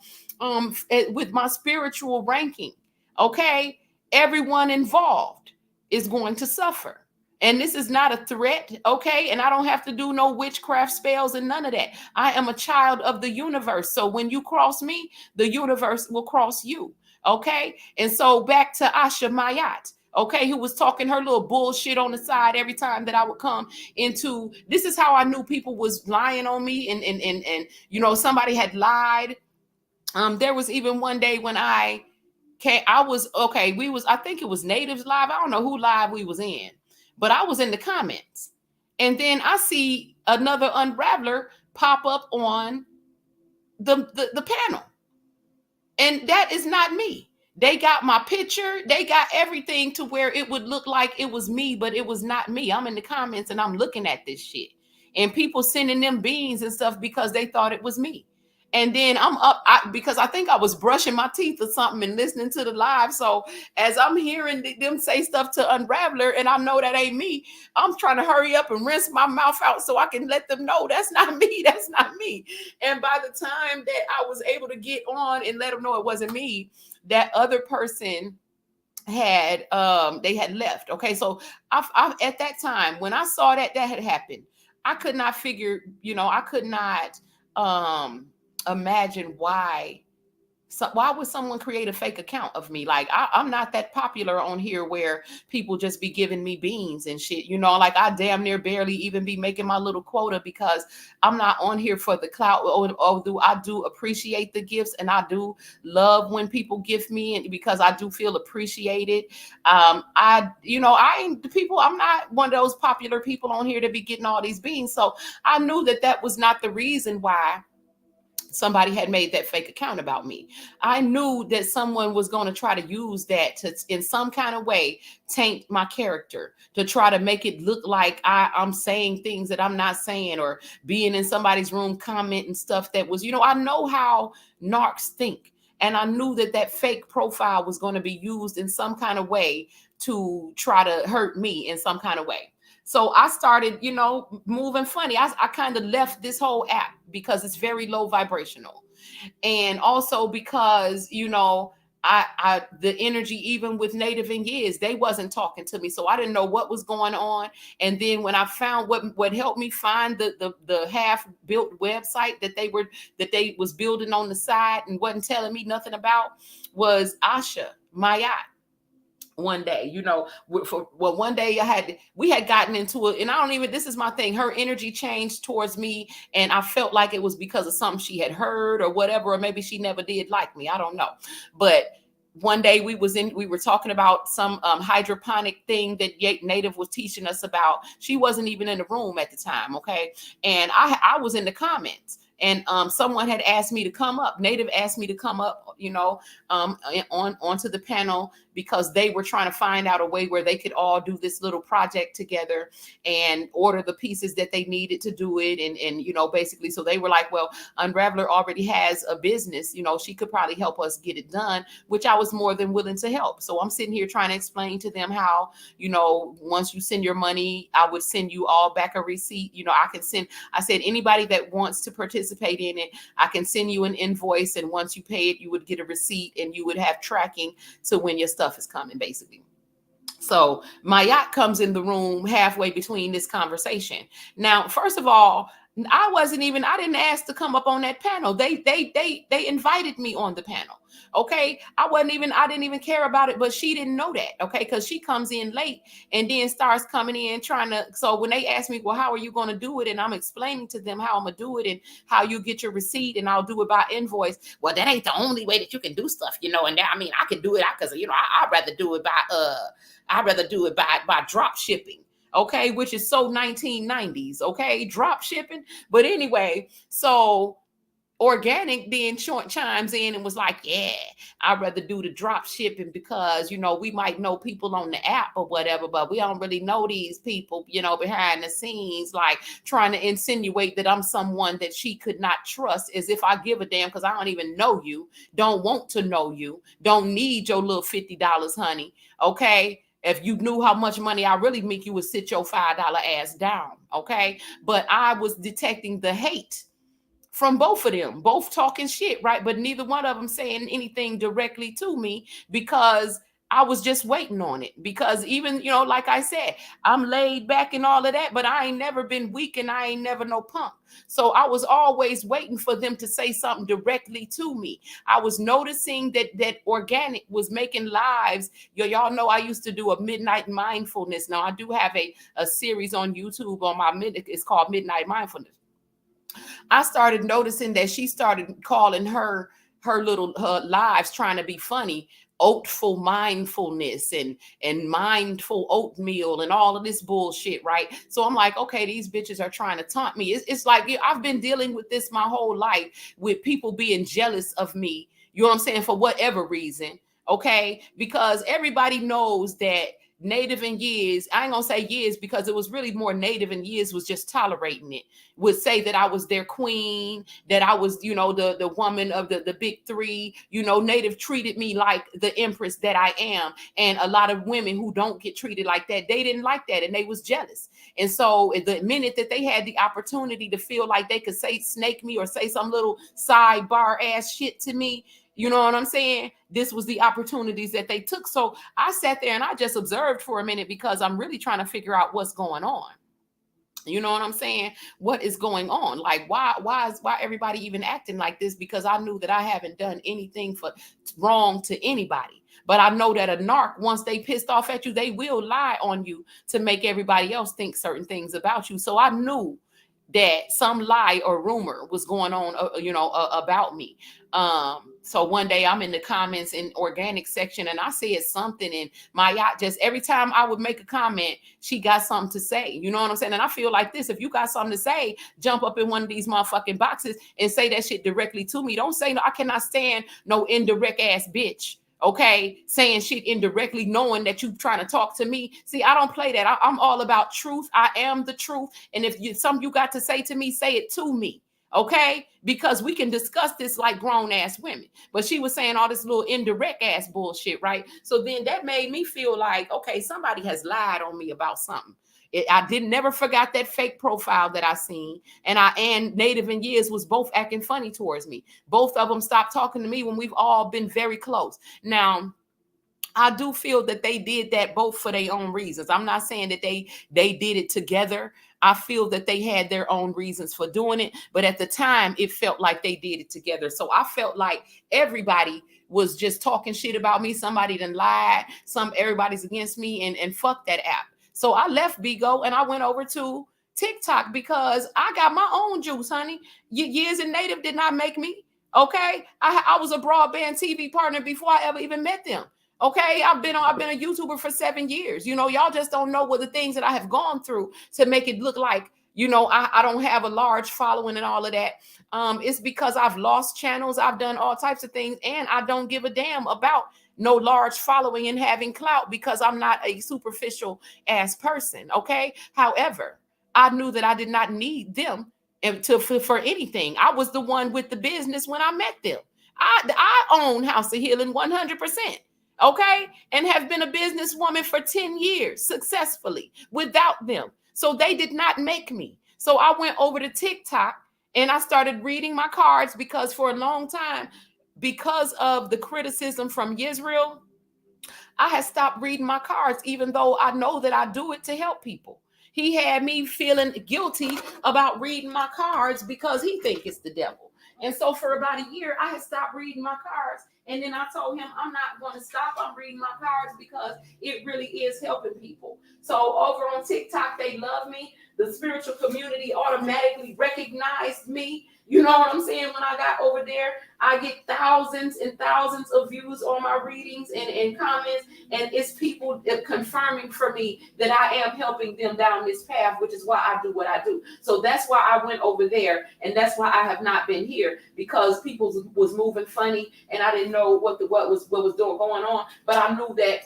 with my spiritual ranking, okay, everyone involved is going to suffer. And this is not a threat, okay? And I don't have to do no witchcraft spells and none of that. I am a child of the universe. So when you cross me, the universe will cross you, okay? And so back to Asha Mayat, okay, who was talking her little bullshit on the side every time that I would come into. This is how I knew people was lying on me, and somebody had lied. There was even one day when I was okay. I think it was Natives Live. I don't know who live we was in, but I was in the comments, and then I see another Unraveler pop up on the panel, and that is not me. They got my picture. They got everything to where it would look like it was me, but it was not me. I'm in the comments and I'm looking at this shit. And people sending them beans and stuff because they thought it was me. And then I'm up because I think I was brushing my teeth or something and listening to the live. So as I'm hearing them say stuff to Unraveler and I know that ain't me, I'm trying to hurry up and rinse my mouth out so I can let them know that's not me. That's not me. And by the time that I was able to get on and let them know it wasn't me, that other person had they had left. Okay, so I at that time when I saw that had happened, I could not figure, I could not imagine why So why would someone create a fake account of me? Like I'm not that popular on here where people just be giving me beans and shit. Like I damn near barely even be making my little quota because I'm not on here for the clout. Although I do appreciate the gifts and I do love when people gift me, and because I do feel appreciated. I ain't the people. I'm not one of those popular people on here to be getting all these beans. So I knew that was not the reason why somebody had made that fake account about me. I knew that someone was going to try to use that to, in some kind of way, taint my character, to try to make it look like I'm saying things that I'm not saying, or being in somebody's room commenting stuff that was, I know how narcs think. And I knew that fake profile was going to be used in some kind of way to try to hurt me in some kind of way. So I started, moving funny. I kind of left this whole app because it's very low vibrational. And also because, I the energy, even with Native and Years, they wasn't talking to me. So I didn't know what was going on. And then when I found what helped me find the half built website that they was building on the side and wasn't telling me nothing about, was Asha Mayat. One day, one day we had gotten into it, and I don't even, this is my thing, her energy changed towards me, and I felt like it was because of something she had heard or whatever, or maybe she never did like me, I don't know. But one day we were talking about some hydroponic thing that Native was teaching us about. She wasn't even in the room at the time, okay? And I was in the comments, and someone had asked me to come up. Native asked me to come up, onto the panel, because they were trying to find out a way where they could all do this little project together and order the pieces that they needed to do it. And basically, so they were like, well, Unraveler already has a business, she could probably help us get it done, which I was more than willing to help. So I'm sitting here trying to explain to them how, once you send your money, I would send you all back a receipt. I said, anybody that wants to participate in it, I can send you an invoice. And once you pay it, you would get a receipt and you would have tracking to when your stuff is coming, basically. So Mayat comes in the room halfway between this conversation. Now, first of all, I didn't ask to come up on that panel. They invited me on the panel. Okay. I didn't even care about it, but she didn't know that. Okay. Because she comes in late and then starts coming in so when they ask me, well, how are you going to do it? And I'm explaining to them how I'm going to do it and how you get your receipt, and I'll do it by invoice. Well, that ain't the only way that you can do stuff, and I can do it because, I'd rather do it by drop shipping. Okay, which is so 1990s. Okay, drop shipping. But anyway, so Organic then chimes in and was like, yeah, I'd rather do the drop shipping because, we might know people on the app or whatever, but we don't really know these people, behind the scenes, like trying to insinuate that I'm someone that she could not trust, as if I give a damn, because I don't even know you, don't want to know you, don't need your little $50, honey. Okay. If you knew how much money I really make, you would sit your $5 ass down. Okay. But I was detecting the hate from both of them, both talking shit, right? But neither one of them saying anything directly to me, because I was just waiting on it. Because even, like I said, I'm laid back and all of that, but I ain't never been weak and I ain't never no punk. So I was always waiting for them to say something directly to me. I was noticing that Organic was making lives. Y'all know I used to do a midnight mindfulness. Now I do have a series on YouTube on it's called Midnight Mindfulness. I started noticing that she started calling her lives, trying to be funny, oatful mindfulness and mindful oatmeal and all of this bullshit, right? So I'm like, okay, these bitches are trying to taunt me. It's like, I've been dealing with this my whole life, with people being jealous of me, you know what I'm saying, for whatever reason. Okay, because everybody knows that Native and Years, I ain't gonna say Years because it was really more Native, and Years was just tolerating it, would say that I was their queen, that I was, the woman of the big three. Native treated me like the empress that I am. And a lot of women who don't get treated like that, they didn't like that and they was jealous. And so the minute that they had the opportunity to feel like they could snake me or say some little sidebar ass shit to me, you know what I'm saying? This was the opportunities that they took. So I sat there and I just observed for a minute because I'm really trying to figure out what's going on. You know what I'm saying? What is going on? Like, why everybody even acting like this? Because I knew that I haven't done anything for wrong to anybody. But I know that a narc, once they pissed off at you, they will lie on you to make everybody else think certain things about you. So I knew that some lie or rumor was going on, about me. So one day I'm in the comments in organic section, and I said something, and my yacht, just every time I would make a comment, she got something to say. You know what I'm saying? And I feel like this: if you got something to say, jump up in one of these motherfucking boxes and say that shit directly to me. Don't say no. I cannot stand no indirect ass bitch. Okay, saying shit indirectly, knowing that you trying to talk to me. See, I don't play that. I'm all about truth. I am the truth. And if something you got to say to me, say it to me. Okay, because we can discuss this like grown ass women. But she was saying all this little indirect ass bullshit, right? So then that made me feel like, okay, somebody has lied on me about something. I didn't never forgot that fake profile that I seen, and Native and Years was both acting funny towards me. Both of them stopped talking to me when we've all been very close. Now, I do feel that they did that both for their own reasons. I'm not saying that they did it together. I feel that they had their own reasons for doing it, but at the time it felt like they did it together. So I felt like everybody was just talking shit about me. Somebody done lied. Everybody's against me, and fuck that app. So I left Bigo and I went over to TikTok because I got my own juice, honey. Years and Native did not make me. Okay, I was a broadband TV partner before I ever even met them. Okay, I've been a YouTuber for 7 years. Y'all just don't know what the things that I have gone through to make it look like, I don't have a large following and all of that. It's because I've lost channels, I've done all types of things, and I don't give a damn about no large following and having clout because I'm not a superficial ass person. Okay. However, I knew that I did not need them for anything. I was the one with the business when I met them. I own House of Healing 100%. Okay, and have been a businesswoman for 10 years successfully without them. So they did not make me. So I went over to TikTok and I started reading my cards because for a long time, because of the criticism from Israel, I had stopped reading my cards, even though I know that I do it to help people. He had me feeling guilty about reading my cards because he think it's the devil. And so for about a year, I had stopped reading my cards. And then I told him, I'm not going to stop. I'm reading my cards because it really is helping people. So over on TikTok, they love me. The spiritual community automatically recognized me. You know what I'm saying? When I got over there, I get thousands and thousands of views on my readings and comments. And it's people confirming for me that I am helping them down this path, which is why I do what I do. So that's why I went over there. And that's why I have not been here, because people was moving funny and I didn't know what was going on. But I knew that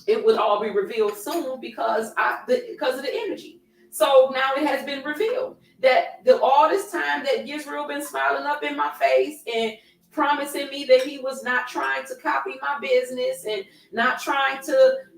it would all be revealed soon because of the energy. So now it has been revealed that all this time that Yisrael been smiling up in my face and promising me that he was not trying to copy my business and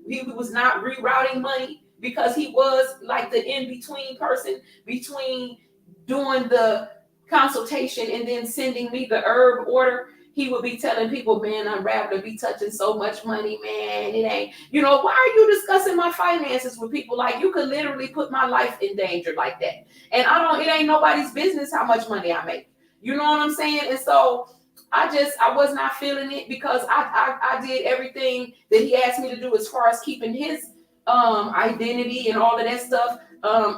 he was not rerouting money, because he was like the in-between person between doing the consultation and then sending me the herb order. He would be telling people, man, I'm rather be touching so much money, man. It ain't, why are you discussing my finances with people? Like, you could literally put my life in danger like that. And it ain't nobody's business how much money I make. You know what I'm saying? And so I was not feeling it, because I did everything that he asked me to do as far as keeping his identity and all of that stuff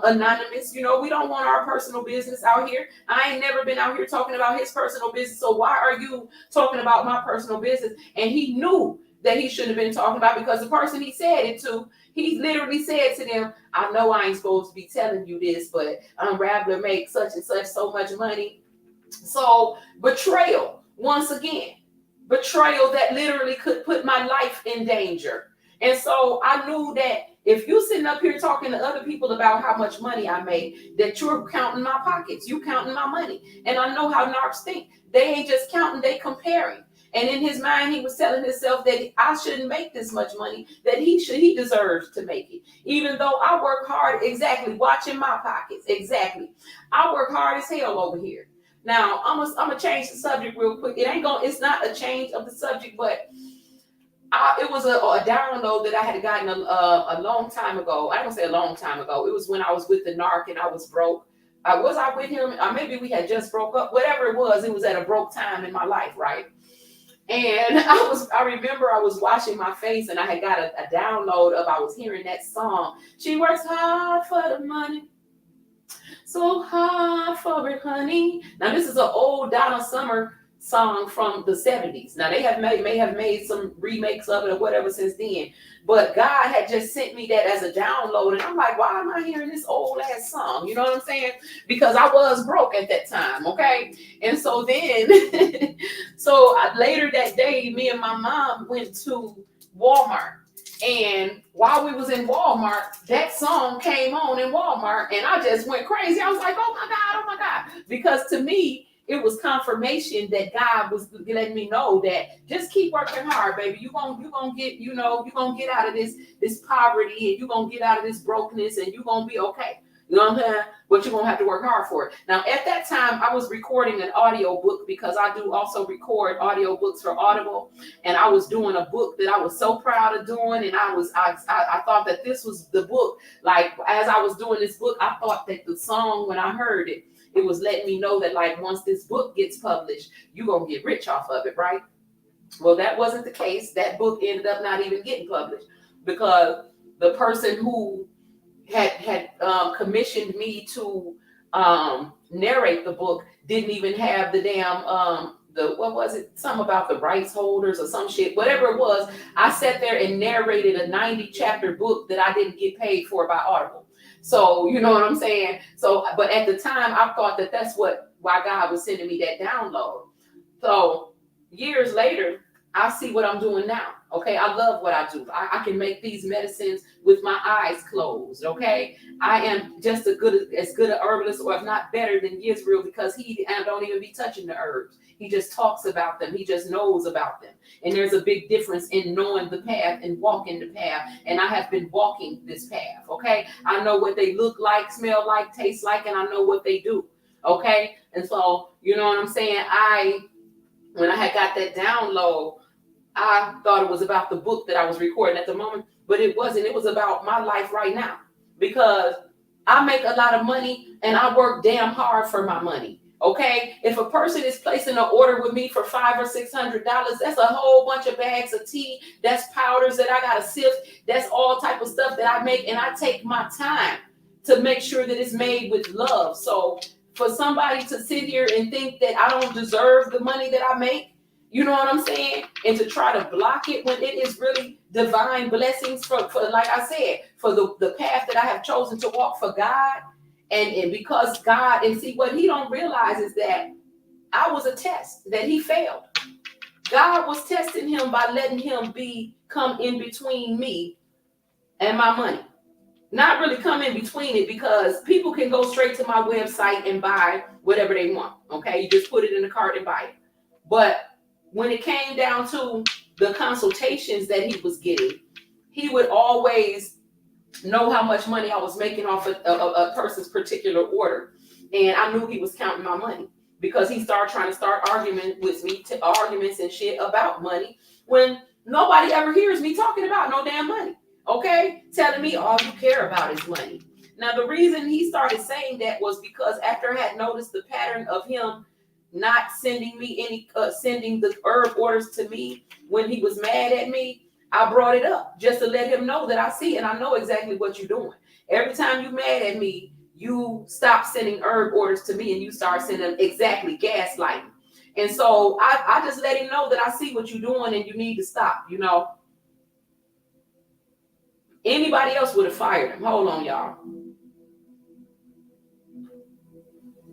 anonymous. We don't want our personal business out here. I ain't never been out here talking about his personal business. So why are you talking about my personal business? And he knew that he shouldn't have been talking about, because the person he said it to, he literally said to them, I know I ain't supposed to be telling you this, but I'm rather make such and such so much money. So betrayal, once again, betrayal that literally could put my life in danger. And so I knew that if you sitting up here talking to other people about how much money I made, that you're counting my pockets, you counting my money. And I know how narcs think. They ain't just counting, they comparing. And in his mind, he was telling himself that I shouldn't make this much money, that he deserves to make it. Even though I work hard, exactly, watching my pockets, exactly. I work hard as hell over here. Now, I'm gonna change the subject real quick. It's not a change of the subject, but It was a download that I had gotten a long time ago. I don't say a long time ago. It was when I was with the narc and I was broke. Was I with him? Maybe we had just broke up. Whatever it was at a broke time in my life, right? And I remember I was washing my face and I had got a download of, I was hearing that song. She works hard for the money, so hard for it, honey. Now this is an old Donna Summer song from the 70s. Now they may have made some remakes of it or whatever since then. But God had just sent me that as a download. And I'm like, why am I hearing this old ass song? You know what I'm saying? Because I was broke at that time, okay? And so then, later that day, me and my mom went to Walmart. And while we was in Walmart, that song came on in Walmart, and I just went crazy. I was like, oh my God. Because to me, it was confirmation that God was letting me know that just keep working hard, baby. You're gonna get, you're gonna get out of this poverty, and you're gonna get out of this brokenness, and you're gonna be okay. You know what I'm saying? But you're gonna have to work hard for it. Now, at that time, I was recording an audiobook because I do also record audiobooks for Audible, and I was doing a book that I was so proud of doing, and I thought that this was the book. Like, as I was doing this book, I thought that the song, when I heard it, it was letting me know that, like, once this book gets published, you're gonna get rich off of it, right? Well, that wasn't the case. That book ended up not even getting published because the person who had commissioned me to narrate the book didn't even have the damn what was it? Something about the rights holders or some shit, whatever it was. I sat there and narrated a 90 chapter book that I didn't get paid for by Audible. So, you know what I'm saying? So, but at the time, I thought that that's why God was sending me that download. So years later, I see what I'm doing now. Okay, I love what I do. I can make these medicines with my eyes closed. Okay, I am just as good a herbalist, or if not better than Yisrael, because he don't even be touching the herbs. He just talks about them. He just knows about them. And there's a big difference in knowing the path and walking the path. And I have been walking this path. Okay, I know what they look like, smell like, taste like, and I know what they do. Okay, and so you know what I'm saying. When I had got that download, I thought it was about the book that I was recording at the moment, but it wasn't. It was about my life right now, because I make a lot of money and I work damn hard for my money. Okay, if a person is placing an order with me for $500 or $600, that's a whole bunch of bags of tea. That's powders that I gotta sift. That's all type of stuff that I make, and I take my time to make sure that it's made with love. So for somebody to sit here and think that I don't deserve the money that I make, you know what I'm saying? And to try to block it when it is really divine blessings for like I said, for the path that I have chosen to walk for God. And because God, and see, what he don't realize is that I was a test that he failed. God was testing him by letting him come in between me and my money. Not really come in between it, because people can go straight to my website and buy whatever they want. Okay, you just put it in the cart and buy it. But when it came down to the consultations that he was getting, he would always know how much money I was making off a person's particular order. And I knew he was counting my money, because he started trying to start arguments with me, arguments and shit about money, when nobody ever hears me talking about no damn money. Okay, telling me all you care about is money. Now, the reason he started saying that was because after I had noticed the pattern of him not sending me sending the herb orders to me when he was mad at me, I brought it up just to let him know that I see and I know exactly what you're doing. Every time you mad at me, you stop sending herb orders to me and you start sending exactly gaslighting. And so I just let him know that I see what you're doing and you need to stop. You know, anybody else would have fired him. Hold on, y'all.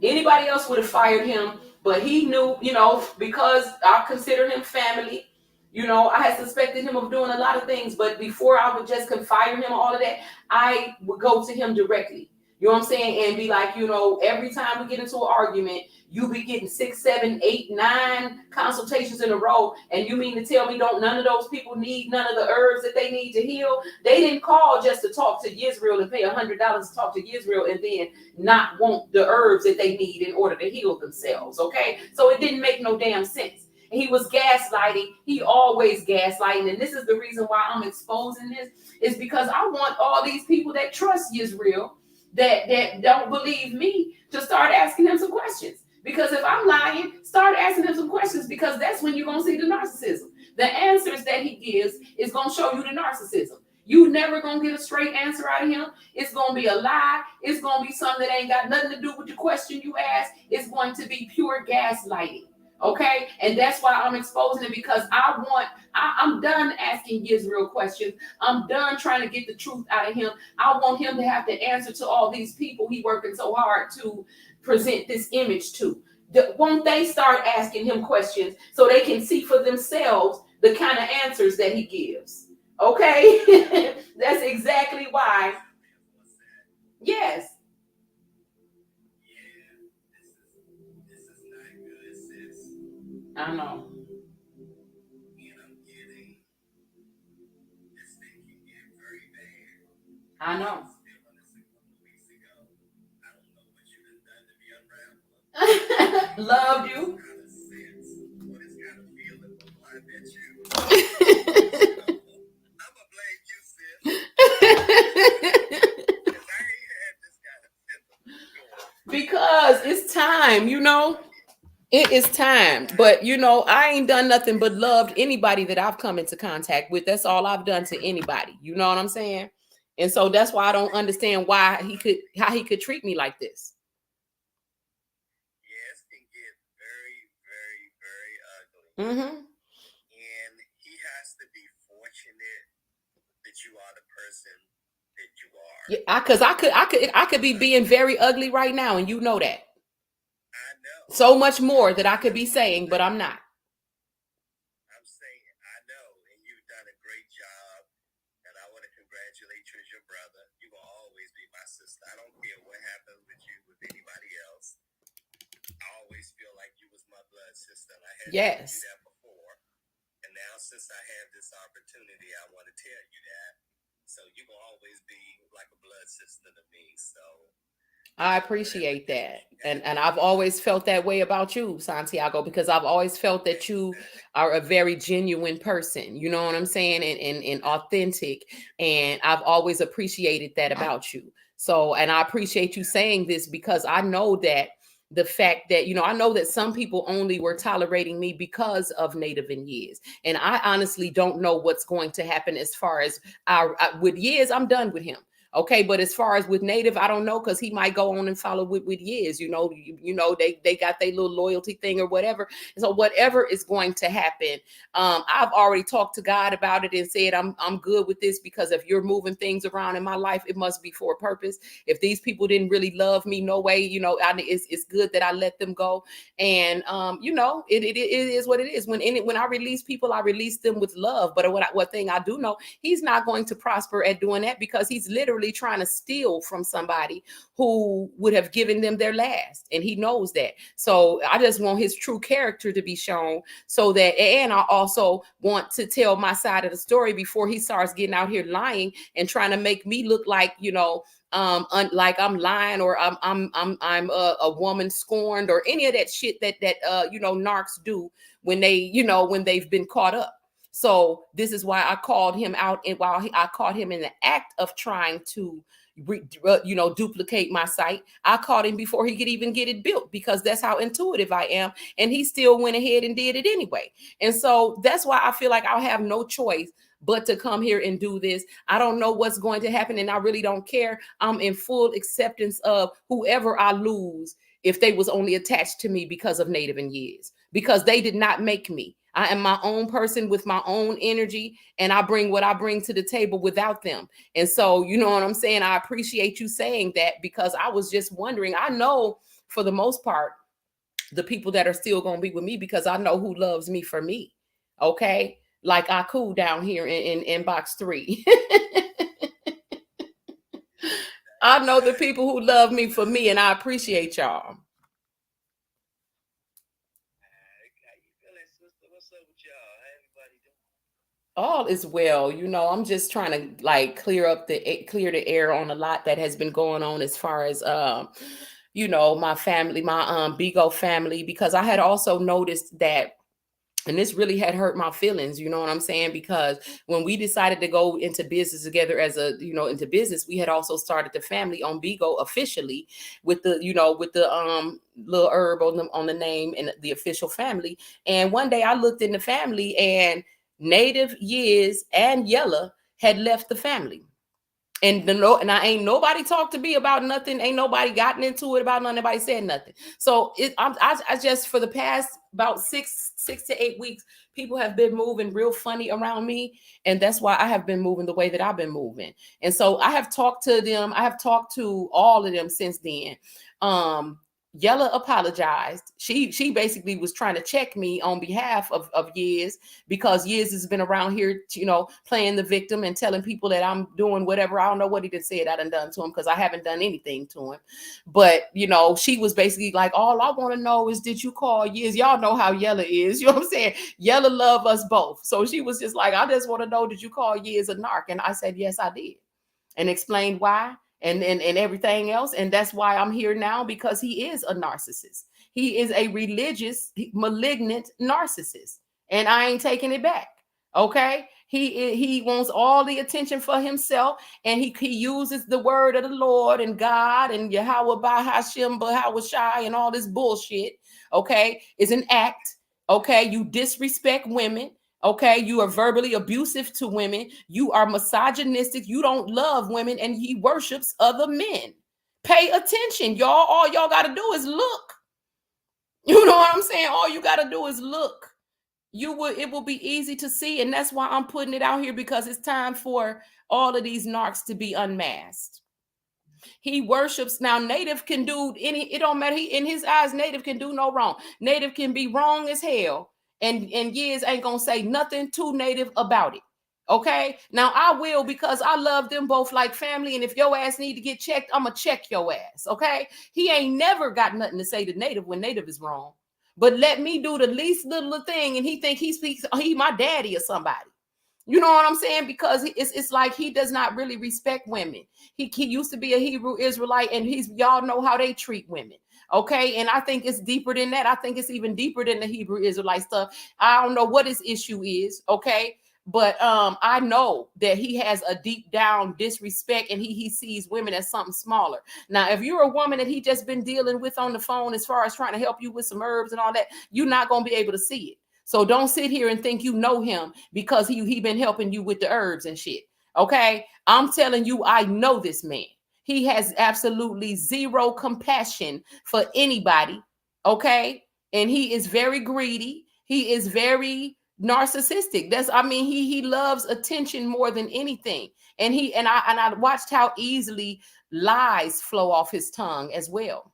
Anybody else would have fired him, but he knew, you know, because I consider him family. You know, I had suspected him of doing a lot of things, but before I would just confide him all of that, I would go to him directly. You know what I'm saying? And be like, you know, every time we get into an argument, you be getting 6, 7, 8, 9 consultations in a row. And you mean to tell me none of those people need none of the herbs that they need to heal? They didn't call just to talk to Yisrael and pay $100 to talk to Yisrael and then not want the herbs that they need in order to heal themselves. Okay, so it didn't make no damn sense. He was gaslighting. He always gaslighting. And this is the reason why I'm exposing this, is because I want all these people that trust Israel, that don't believe me, to start asking him some questions. Because if I'm lying, start asking him some questions, because that's when you're going to see the narcissism. The answers that he gives is going to show you the narcissism. You never going to get a straight answer out of him. It's going to be a lie. It's going to be something that ain't got nothing to do with the question you asked. It's going to be pure gaslighting. Okay, and that's why I'm exposing it, because I'm done asking Israel questions. I'm done trying to get the truth out of him. I want him to have to answer to all these people he working so hard to present this image to. Won't they start asking him questions so they can see for themselves the kind of answers that he gives? Okay, that's exactly why. Yes. I know. I know. Loved you. Because it's time, it is time. But I ain't done nothing but loved anybody that I've come into contact with. That's all I've done to anybody. You know what I'm saying? And so that's why I don't understand how he could treat me like this. Yes, can get very, very, very ugly. Mm-hmm. And he has to be fortunate that you are the person that you are. Yeah, because I could be being very ugly right now, and you know that. I know. So much more that I could be saying, but I'm not. I'm saying, I know, and you've done a great job, and I want to congratulate you as your brother. You will always be my sister. I don't care what happens with you, with anybody else. I always feel like you was my blood sister, and I had told you that before. And now, since I have this opportunity, I want to tell you that. So you will always be like a blood sister to me. So I appreciate that. And I've always felt that way about you, Santiago, because I've always felt that you are a very genuine person. You know what I'm saying? And authentic. And I've always appreciated that about you. So, and I appreciate you saying this, because I know that the fact that, I know that some people only were tolerating me because of Native and Years. And I honestly don't know what's going to happen as far as with Years. I'm done with him. Okay, but as far as with Native, I don't know, because he might go on and follow with Years. They got their little loyalty thing or whatever. And so whatever is going to happen, I've already talked to God about it and said I'm good with this, because if you're moving things around in my life, it must be for a purpose. If these people didn't really love me, no way, it's good that I let them go. And it is what it is. When I release people, I release them with love. But what thing I do know, he's not going to prosper at doing that, because he's literally trying to steal from somebody who would have given them their last, and he knows that. So I just want his true character to be shown, so that, and I also want to tell my side of the story before he starts getting out here lying and trying to make me look like, like I'm lying, or I'm a woman scorned, or any of that shit that narcs do when they've been caught up. So this is why I called him out, and while I caught him in the act of trying to duplicate my site, I caught him before he could even get it built, because that's how intuitive I am. And he still went ahead and did it anyway. And so that's why I feel like I'll have no choice but to come here and do this. I don't know what's going to happen, and I really don't care. I'm in full acceptance of whoever I lose, if they was only attached to me because of Native and Years, because they did not make me. I am my own person with my own energy, and I bring what I bring to the table without them. And so, you know what I'm saying? I appreciate you saying that, because I was just wondering. I know for the most part, the people that are still going to be with me, because I know who loves me for me. Okay. Like Aku down here in box 3. I know the people who love me for me, and I appreciate y'all. All is well. I'm just trying to like clear the air on a lot that has been going on, as far as my family, my Bigo family, because I had also noticed that And this really had hurt my feelings, you know what I'm saying? Because when we decided to go into business together as a, into business, we had also started the family on Bigo officially with the, with the little herb on the name and the official family. And one day I looked in the family and Native, Years, and Yella had left the family. And I ain't nobody talked to me about nothing. Ain't nobody gotten into it about nothing. Nobody said nothing. So I just for the past about 6 to 8 weeks, people have been moving real funny around me, and that's why I have been moving the way that I've been moving. And so I have talked to them. I have talked to all of them since then. Yella apologized. She basically was trying to check me on behalf of Years, because Years has been around here, playing the victim and telling people that I'm doing whatever. I don't know what he done said I done to him, because I haven't done anything to him. But, she was basically like, all I want to know is, did you call Years? Y'all know how Yella is. You know what I'm saying? Yella love us both. So she was just like, I just want to know, did you call Years a narc? And I said, yes, I did. And explained why and everything else. And that's why I'm here now, because he is a narcissist. He is a religious, malignant narcissist. And I ain't taking it back. Okay? He wants all the attention for himself, and he uses the word of the Lord and God and Yahweh by Hashem Bahawashai and all this bullshit. Okay? Is an act. Okay? You disrespect women. Okay, you are verbally abusive to women. You are misogynistic. You don't love women, and he worships other men. Pay attention, y'all. All y'all got to do is look. You know what I'm saying? All you got to do is look. It will be easy to see, and that's why I'm putting it out here, because it's time for all of these narcs to be unmasked. He worships. Now Native can do it don't matter. In his eyes, Native can do no wrong. Native can be wrong as hell, and Years ain't gonna say nothing to Native about it. Okay, now I will, because I love them both like family, and if your ass need to get checked, I'm gonna check your ass. Okay, he ain't never got nothing to say to Native when Native is wrong, but let me do the least little thing and he think he my daddy or somebody. You know what I'm saying? Because it's like he does not really respect women. He used to be a Hebrew Israelite, and y'all know how they treat women. Okay, and I think it's deeper than that. I think it's even deeper than the Hebrew Israelite stuff. I don't know what his issue is. Okay, but I know that he has a deep down disrespect, and he sees women as something smaller. Now, if you're a woman that he just been dealing with on the phone, as far as trying to help you with some herbs and all that, you're not gonna be able to see it. So don't sit here and think you know him because he been helping you with the herbs and shit. Okay? I'm telling you, I know this man. He has absolutely zero compassion for anybody. Okay? And he is very greedy. He is very narcissistic. He loves attention more than anything. And I watched how easily lies flow off his tongue as well.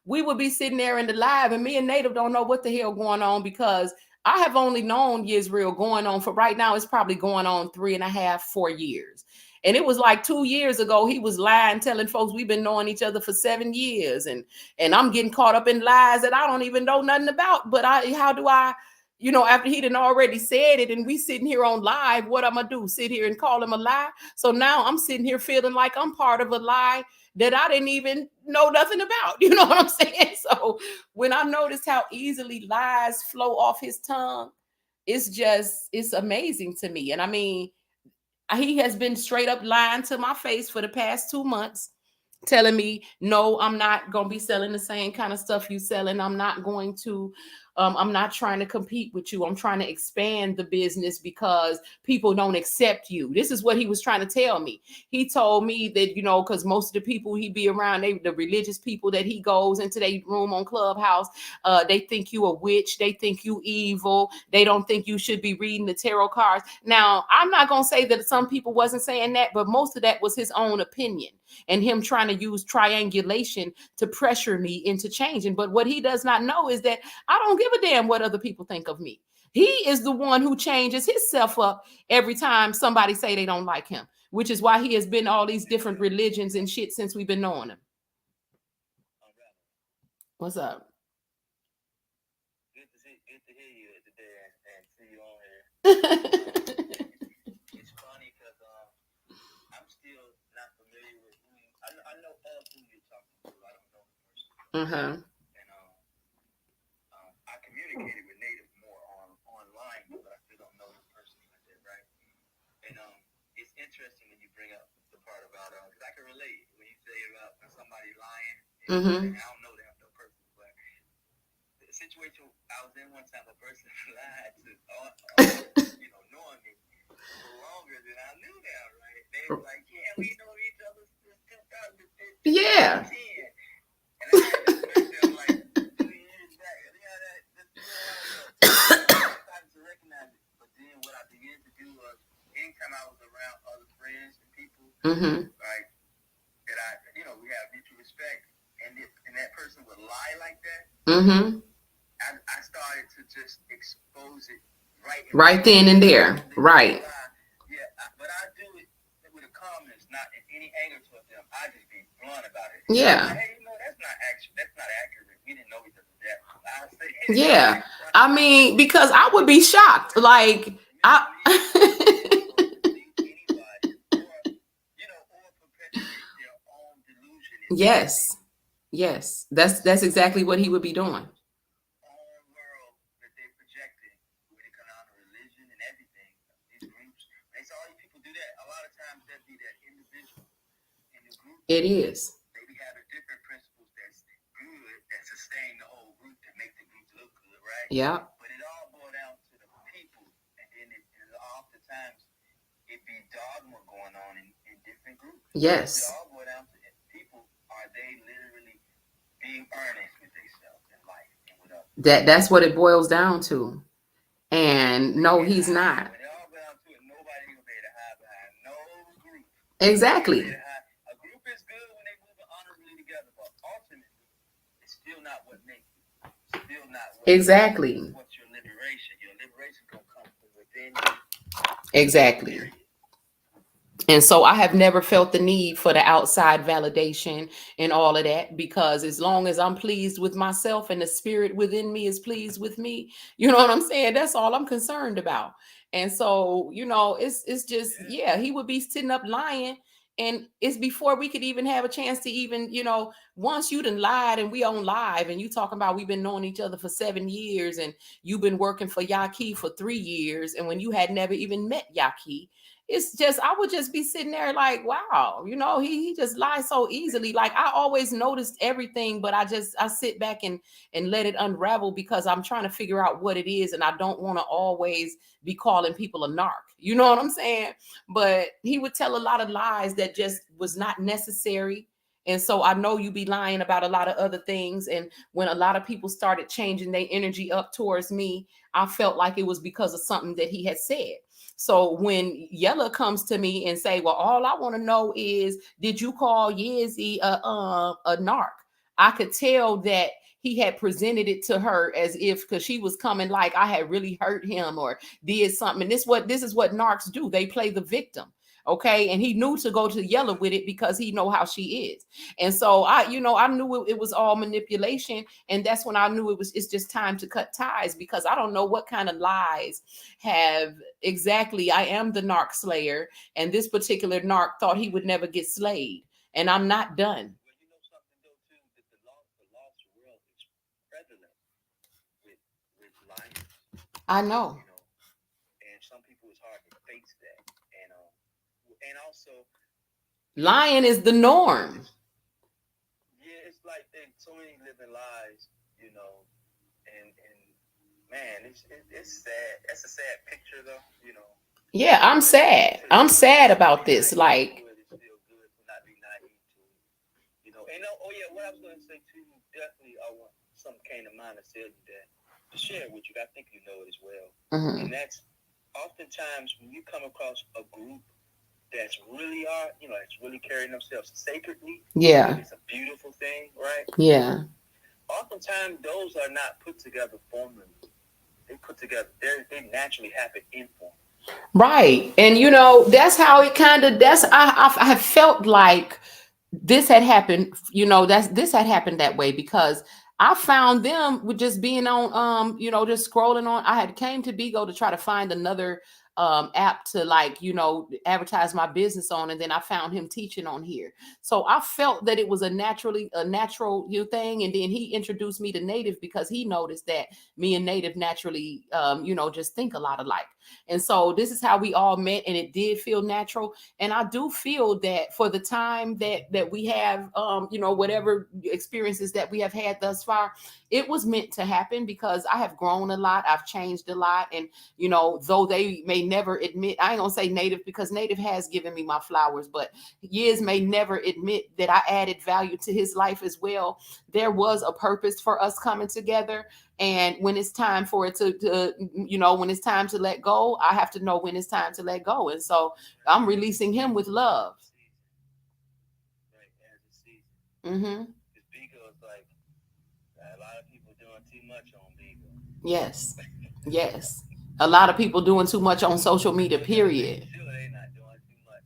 We would be sitting there in the live, and me and Native don't know what the hell going on, because I have only known Israel going on for right now. It's probably going on 3.5, 4 years. And it was like 2 years ago, he was lying, telling folks we've been knowing each other for 7 years. And I'm getting caught up in lies that I don't even know nothing about. But how do I, after he done already said it and we sitting here on live, what I'm going to do? Sit here and call him a lie? So now I'm sitting here feeling like I'm part of a lie that I didn't even know nothing about. You know what I'm saying? So when I noticed how easily lies flow off his tongue, it's amazing to me. And he has been straight up lying to my face for the past 2 months, telling me, no, I'm not going to be selling the same kind of stuff you selling. I'm not trying to compete with you. I'm trying to expand the business because people don't accept you. This is what he was trying to tell me. He told me that, because most of the people he be around, the religious people that he goes into their room on Clubhouse, they think you a witch. They think you evil. They don't think you should be reading the tarot cards. Now, I'm not going to say that some people wasn't saying that, but most of that was his own opinion and him trying to use triangulation to pressure me into changing. But what he does not know is that I don't give a damn what other people think of me. He is the one who changes himself up every time somebody say they don't like him, which is why he has been all these different religions and shit since we've been knowing him. What's up? Good to hear you today and see you on here. It's funny because I'm still not familiar with who you. I know of who you're talking to. I don't know the person. And I communicated with Native more part about because I can relate when you say about when somebody lying. Mm-hmm. I don't know them no person, but the situation I was in one time, a person lied to knowing me for longer than I knew them. Right? They was like, yeah, we know each other since 2015. Yeah. And I had to correct them like 2 years back. And yeah, that's a little while ago. I started to recognize it. But then what I began to do was, anytime I was around other friends and people, Mm-hmm. right, that we have mutual respect, and that person would lie like that, Mm-hmm. I started to just expose it Right then and there. Right. Yeah, but I do it with a calmness, not in any anger towards them. I just be blunt about it. Yeah. Like, hey, that's not accurate. We didn't know each other that. I say, yeah. I mean, because I would be shocked. Like, I. Yes. Yes. That's exactly what he would be doing. It is. They be having different principles that's good that sustain the whole group that make the group look good, right? Yeah. But it all boils down to the people, and then oftentimes it be dogma going on in different groups. Yes. It all boils down to people. Are they literally being earnest with themselves in life and with others? That's what it boils down to. And no, he's not. When it all boils down to it, nobody gonna be able to hide behind no group. Exactly. A group is good when they move honorably together, but ultimately, it's still not what makes you. Still not what exactly. What's your liberation? Your liberation gonna come from within you. Exactly. And so I have never felt the need for the outside validation and all of that, because as long as I'm pleased with myself and the spirit within me is pleased with me, you know what I'm saying? That's all I'm concerned about. And so, it's just, yeah, he would be sitting up lying. And it's before we could even have a chance to even, once you done lied and we on live and you talking about we've been knowing each other for 7 years and you've been working for Yaki for 3 years. And when you had never even met Yaki, it's just, I would just be sitting there like, wow, he just lies so easily. Like, I always noticed everything, but I sit back and let it unravel, because I'm trying to figure out what it is. And I don't want to always be calling people a narc. You know what I'm saying? But he would tell a lot of lies that just was not necessary. And so I know you be lying about a lot of other things. And when a lot of people started changing their energy up towards me, I felt like it was because of something that he had said. So when Yella comes to me and say, well, all I want to know is, did you call Yezzy a narc? I could tell that he had presented it to her as if, because she was coming like I had really hurt him or did something. And this is what narcs do. They play the victim. Okay. And he knew to go to Yella with it because he know how she is. And so I knew it was all manipulation. And that's when I knew it's just time to cut ties, because I don't know what kind of lies have exactly. I am the narc slayer. And this particular narc thought he would never get slayed. And I'm not done. Well, you know something though too, that the lost world is prevalent with liars. I know. And some people it's hard to face that. And also, lying is the norm. Yeah, it's like so many living lies, and man, it's sad. That's a sad picture though, Yeah, I'm sad. I'm sad about this. Like, it's still good to not be naive to it, And oh yeah, what I was going to say too, definitely, something came to mind and said that to share with you. I think you know it as well, and that's oftentimes when you come across a group that's really that's really carrying themselves sacredly. Yeah, it's a beautiful thing, right? Yeah. Oftentimes, those are not put together formally. They put together. They naturally happen informally. Right, and that's how it kind of. I have felt like this had happened. This had happened that way, because I found them with just being on just scrolling on. I had came to Bigo to try to find another app to advertise my business on, and then I found him teaching on here. So I felt that it was a natural thing, and then he introduced me to Native because he noticed that me and Native naturally just think a lot alike. And so this is how we all met, and it did feel natural. And I do feel that for the time that we have, whatever experiences that we have had thus far, it was meant to happen, because I have grown a lot, I've changed a lot. And though they may never admit, I ain't gonna say Native, because Native has given me my flowers, but Years may never admit that I added value to his life as well. There was a purpose for us coming together. And when it's time for it when it's time to let go, I have to know when it's time to let go. And so I'm releasing him with love. Right, as a season. Mm-hmm. Because Bigo is like, a lot of people doing too much on Bigo. Yes. Yes. A lot of people doing too much on social media, period. Sure, they not doing too much.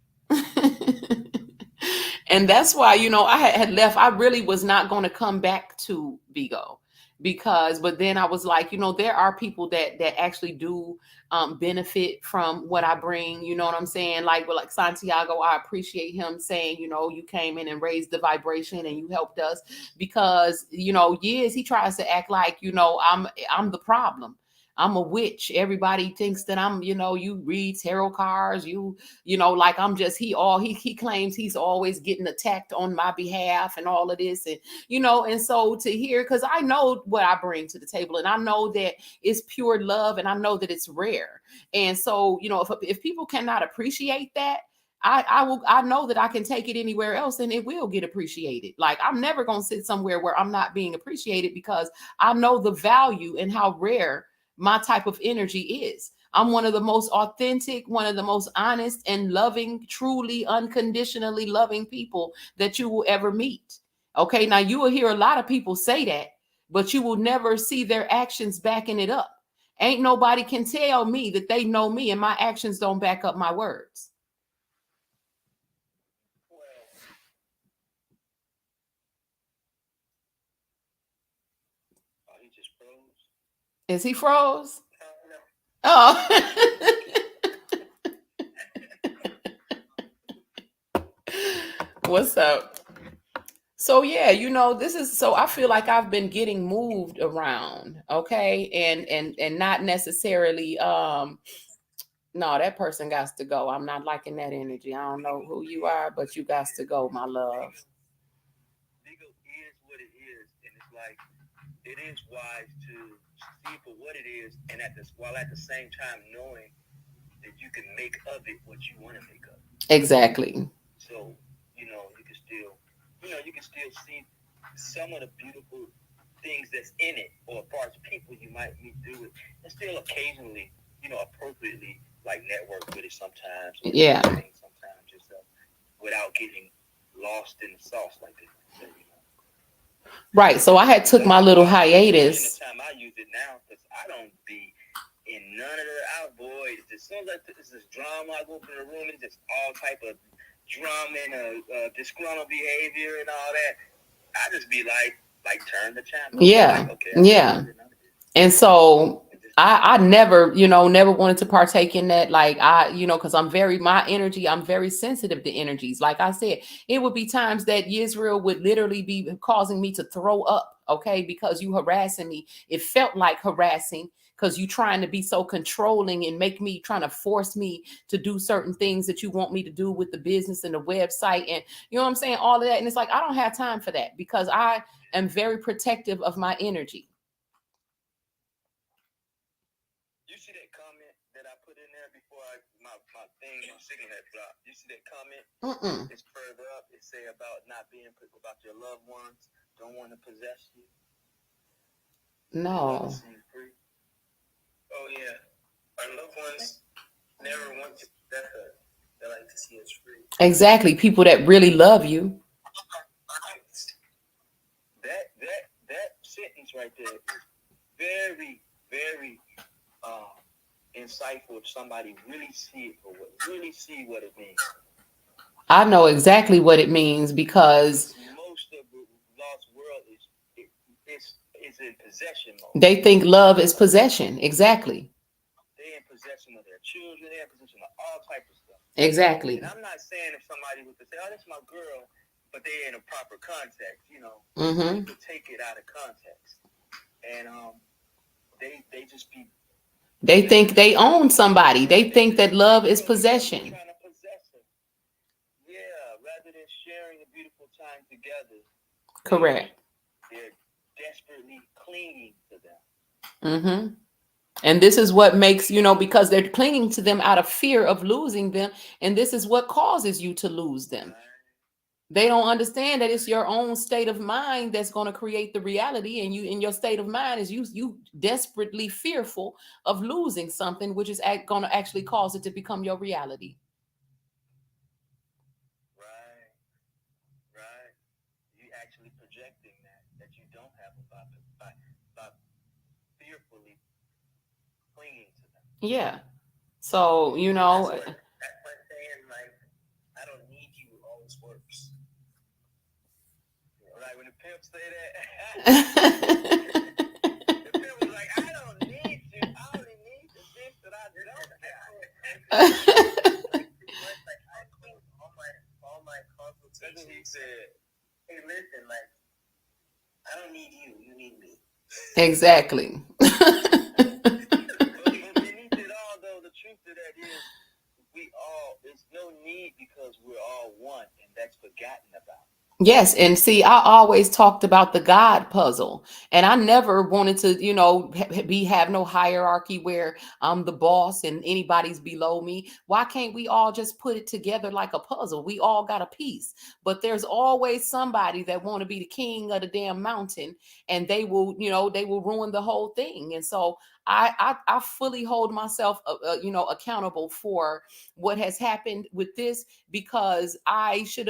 And that's why, I had left. I really was not going to come back to Vigo, but then I was like, there are people that actually do benefit from what I bring. You know what I'm saying? Like Santiago, I appreciate him saying, you came in and raised the vibration and you helped us, because, Years, he tries to act like, I'm the problem. I'm a witch. Everybody thinks that I'm, you read tarot cards, like I'm just he claims he's always getting attacked on my behalf and all of this. And and so to hear, because I know what I bring to the table, and I know that it's pure love, and I know that it's rare. And so if people cannot appreciate that, I know that I can take it anywhere else and it will get appreciated. Like, I'm never going to sit somewhere where I'm not being appreciated, because I know the value and how rare my type of energy is. I'm one of the most authentic, one of the most honest and loving, truly unconditionally loving people that you will ever meet. Okay, now you will hear a lot of people say that, but you will never see their actions backing it up. Ain't nobody can tell me that they know me and my actions don't back up my words. Well, oh, he just froze. Is he froze? No. Oh. What's up? So yeah, this is, so I feel like I've been getting moved around, okay? And not necessarily no, that person got to go. I'm not liking that energy. I don't know who you are, but you got to go, my love. Bigo is what it is, and it's like, it is wise to see it for what it is, and while at the same time knowing that you can make of it what you want to make of it. Exactly. So, you can still see some of the beautiful things that's in it, or as far as people you might meet through it, and still occasionally, appropriately, like, network with it sometimes, or Yeah. sometimes yourself, without getting lost in the sauce like that. Right. So I had took my little hiatus. The time I use it now, because I don't be in none of the outboys. As soon as there's this drama, I go up in the room and just all type of drama and disgruntled behavior and all that. I just be like turn the channel. Yeah. Like, okay, Yeah. And so I never, never wanted to partake in that. Like, because I'm very sensitive to energies. Like I said, it would be times that Israel would literally be causing me to throw up, okay, because you harassing me. It felt like harassing, because you trying to be so controlling and make me, trying to force me to do certain things that you want me to do with the business and the website. And you know what I'm saying? All of that. And it's like, I don't have time for that, because I am very protective of my energy. You see that comment that I put in there before my signal had dropped? You see that comment? Mm-mm. It's further up. It say about not being, about your loved ones don't want to possess you. No. Free. Oh yeah, our loved ones never want to possess us. They like to see us free. Exactly. People that really love you. That sentence right there is very, very insightful if somebody really see what it means. I know exactly what it means, because most of the lost world is in possession mode. They think love is possession. Exactly. They're in possession of their children. They're in possession of all types of stuff. Exactly. And I'm not saying if somebody was to say, "Oh, that's my girl," but they're in a proper context, Mm-hmm. People take it out of context, and they just be They think they own somebody. Yeah, They think that love is they're possession. trying to possess them. Yeah, rather than sharing a beautiful time together, they're Correct. they're desperately clinging to them. Hmm. And this is what makes, because they're clinging to them out of fear of losing them. And this is what causes you to lose them. Right, They don't understand that it's right, your own state of mind that's going to create the reality. And you, in your state of mind, is you desperately fearful of losing something, which is going to actually cause it to become your reality. right, right. You actually projecting that you don't have by fearfully clinging to them. Yeah. So, That's what saying like I don't need you always works. Right when the pimp say that, the pimp was like, I don't need you. I only need the bitch that I don't have. Like pretty much like I clean all my consultations. That's what he said. Hey, listen, like I don't need you. You need me. exactly. But beneath it all, though, the truth of that is, there's no need because we're all one, and that's forgotten about. Yes, and see, I always talked about the God puzzle, and I never wanted to, have no hierarchy where I'm the boss and anybody's below me. Why can't we all just put it together like a puzzle? We all got a piece, but there's always somebody that want to be the king of the damn mountain, and they will ruin the whole thing. And so I fully hold myself, accountable for what has happened with this, because I should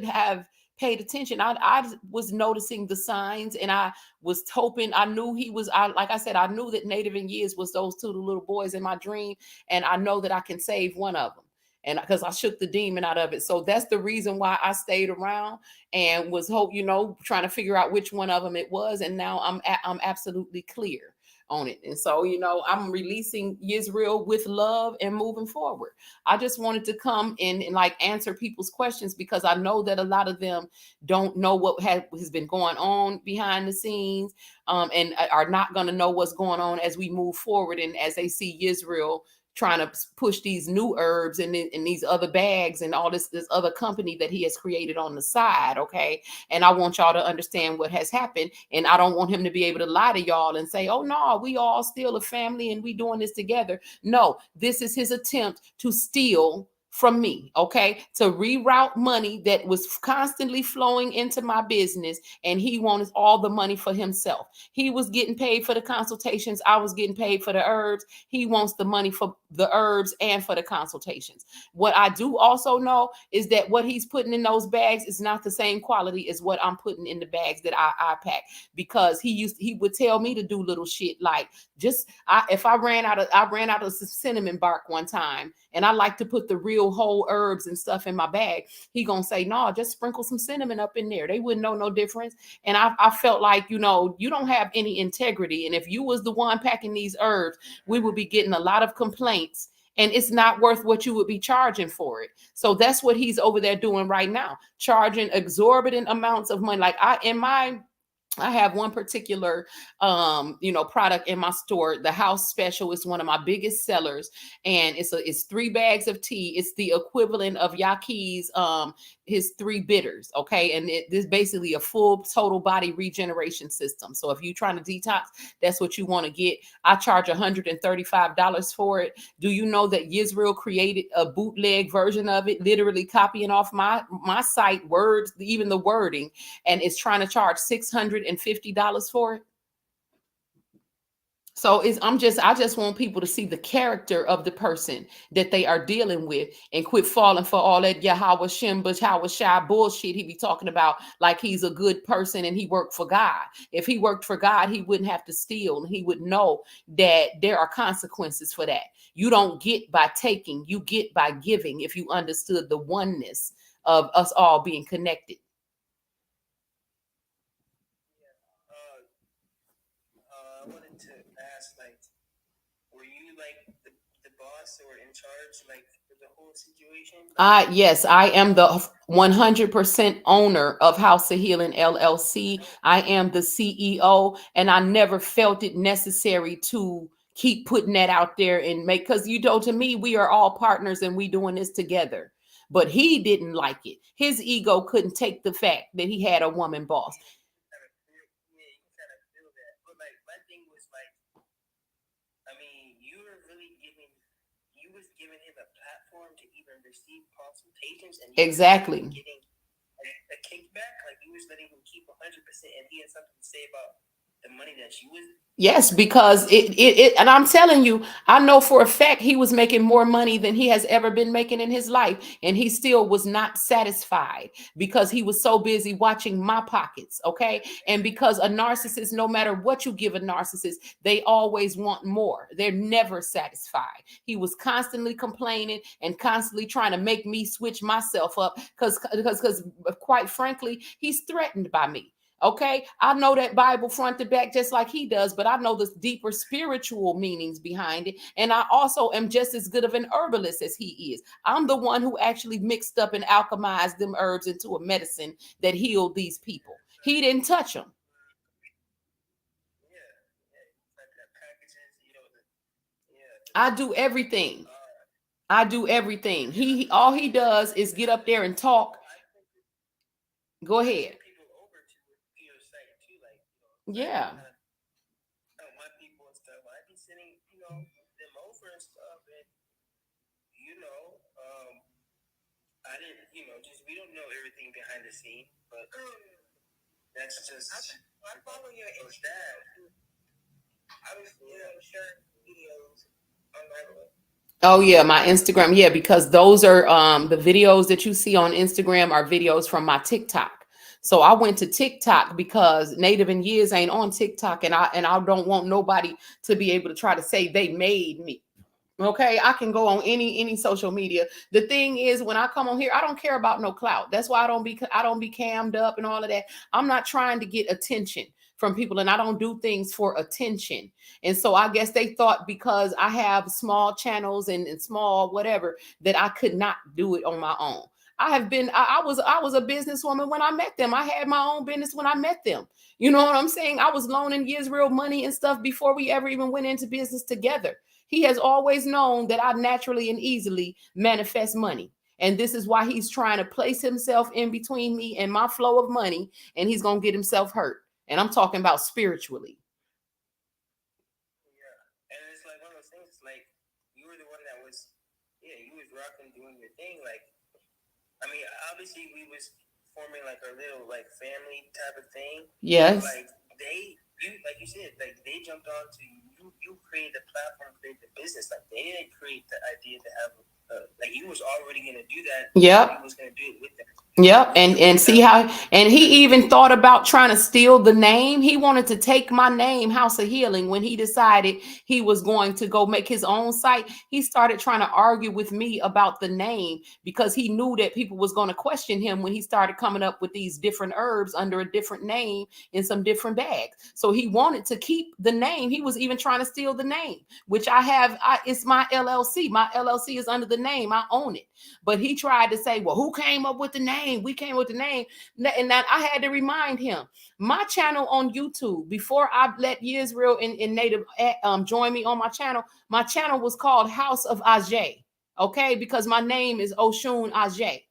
have paid attention. I was noticing the signs, and I was hoping. I knew he was. I Like I said, I knew that Native and Years was those two little boys in my dream, and I know that I can save one of them. And because I shook the demon out of it, so that's the reason why I stayed around and was trying to figure out which one of them it was. And now I'm absolutely clear on it. And so, I'm releasing Israel with love and moving forward. I just wanted to come in and like answer people's questions, because I know that a lot of them don't know what has been going on behind the scenes, and are not going to know what's going on as we move forward, and as they see Israel trying to push these new herbs and these other bags and all this other company that he has created on the side. Okay. And I want y'all to understand what has happened, and I don't want him to be able to lie to y'all and say, oh no, we all still a family and we doing this together. No, this is his attempt to steal from me, okay, to reroute money that was constantly flowing into my business, and he wanted all the money for himself. He was getting paid for the consultations, I was getting paid for the herbs. He wants the money for the herbs and for the consultations. What I do also know is that what he's putting in those bags is not the same quality as what I'm putting in the bags that I pack, because he would tell me to do little shit like, just if I ran out of cinnamon bark one time, and I like to put the real whole herbs and stuff in my bag. He gonna say, no, just sprinkle some cinnamon up in there. They wouldn't know no difference. And I felt like, you don't have any integrity. And if you was the one packing these herbs, we would be getting a lot of complaints, and it's not worth what you would be charging for it. So that's what he's over there doing right now, charging exorbitant amounts of money. Like I have one particular product in my store. The house special is one of my biggest sellers, and it's 3 bags of tea. It's the equivalent of Yaki's his 3 bitters, okay? And this is basically a full total body regeneration system. So if you're trying to detox, that's what you want to get. I charge $135 for it. Do you know that Yisrael created a bootleg version of it, literally copying off my site words, even the wording, and is trying to charge $650 for it? So I just want people to see the character of the person that they are dealing with, and quit falling for all that Yahweh Shem Yahweh Shai bullshit he be talking about, like he's a good person and he worked for God. If he worked for God, he wouldn't have to steal, and he would know that there are consequences for that. You don't get by taking, you get by giving, if you understood the oneness of us all being connected. I wanted to ask, like, were you like the boss or in charge, like, for the whole situation? Yes, I am the 100% owner of House of Healing LLC. I am the CEO, and I never felt it necessary to keep putting that out there and make, because you know, to me, we are all partners and we doing this together. But he didn't like it. His ego couldn't take the fact that he had a woman boss. Yeah, you kind of feel that. But like my thing was like, I mean, you were really giving, you was giving him a platform to even receive consultations, and Exactly. getting a kickback. Like you was letting him keep 100%, and he had something to say about the money that you was. Yes, because and I'm telling you, I know for a fact he was making more money than he has ever been making in his life, and he still was not satisfied because he was so busy watching my pockets. Okay, and because a narcissist, no matter what you give a narcissist, they always want more. They're never satisfied. He was constantly complaining and constantly trying to make me switch myself up because quite frankly, he's threatened by me. Okay, I know that Bible front to back just like he does, but I know the deeper spiritual meanings behind it. And I also am just as good of an herbalist as he is. I'm the one who actually mixed up and alchemized them herbs into a medicine that healed these people. He didn't touch them. I do everything. I do everything. He all he does is get up there and talk. Go ahead. Yeah. My people and stuff. I be sending, them over and stuff, and I didn't, just we don't know everything behind the scene, but that's just. I follow your Instagram. I was, sharing videos on my. Oh yeah, my Instagram. Yeah, because those are the videos that you see on Instagram are videos from my TikTok. So I went to TikTok because Native and Years ain't on TikTok, and I don't want nobody to be able to try to say they made me. Okay, I can go on any social media. The thing is, when I come on here, I don't care about no clout. That's why I don't be cammed up and all of that. I'm not trying to get attention from people, and I don't do things for attention. And so I guess they thought because I have small channels and small whatever that I could not do it on my own. I have been I was a businesswoman when I met them. I had my own business when I met them. You know what I'm saying? I was loaning Israel money and stuff before we ever even went into business together. He has always known that I naturally and easily manifest money. And this is why he's trying to place himself in between me and my flow of money, and he's going to get himself hurt. And I'm talking about spiritually. Yeah. And it's like one of those things, it's like you were the one that was, you was rocking, doing your thing. Like, I mean, obviously we was forming like a little like family type of thing. Yes. Like like you said, like they jumped on to you. You created the platform, created the business. Like they didn't create the idea to have. Like you was already gonna do that. Yep. You was gonna do it with them. Yep. And see how, and he even thought about trying to steal the name. He wanted to take my name, House of Healing, when he decided he was going to go make his own site. He started trying to argue with me about the name because he knew that people was going to question him when he started coming up with these different herbs under a different name in some different bags. So he wanted to keep the name. He was even trying to steal the name, which I have. It's my LLC. My LLC is under the name. I own it. But he tried to say, well, who came up with the name? We came with the name. And that I had to remind him. My channel on YouTube, before I let Yisrael and Native join me on my channel was called House of Ajay. Okay, because my name is Oshun Ajay.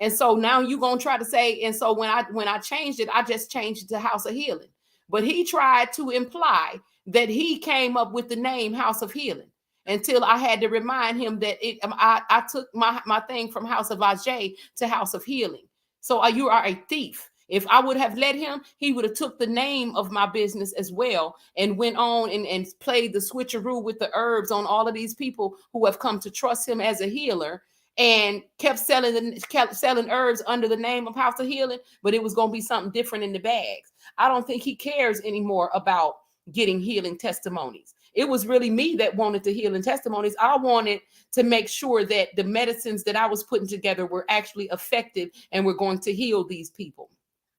And so now you're gonna try to say, and so when I changed it, I just changed it to House of Healing. But he tried to imply that he came up with the name House of Healing until I had to remind him that I took my thing from House of Ajay to House of Healing. So you are a thief. If I would have let him, he would have took the name of my business as well and went on and played the switcheroo with the herbs on all of these people who have come to trust him as a healer and kept selling herbs under the name of House of Healing, but it was going to be something different in the bags. I don't think he cares anymore about getting healing testimonies. It was really me that wanted the healing testimonies. I wanted to make sure that the medicines that I was putting together were actually effective and were going to heal these people.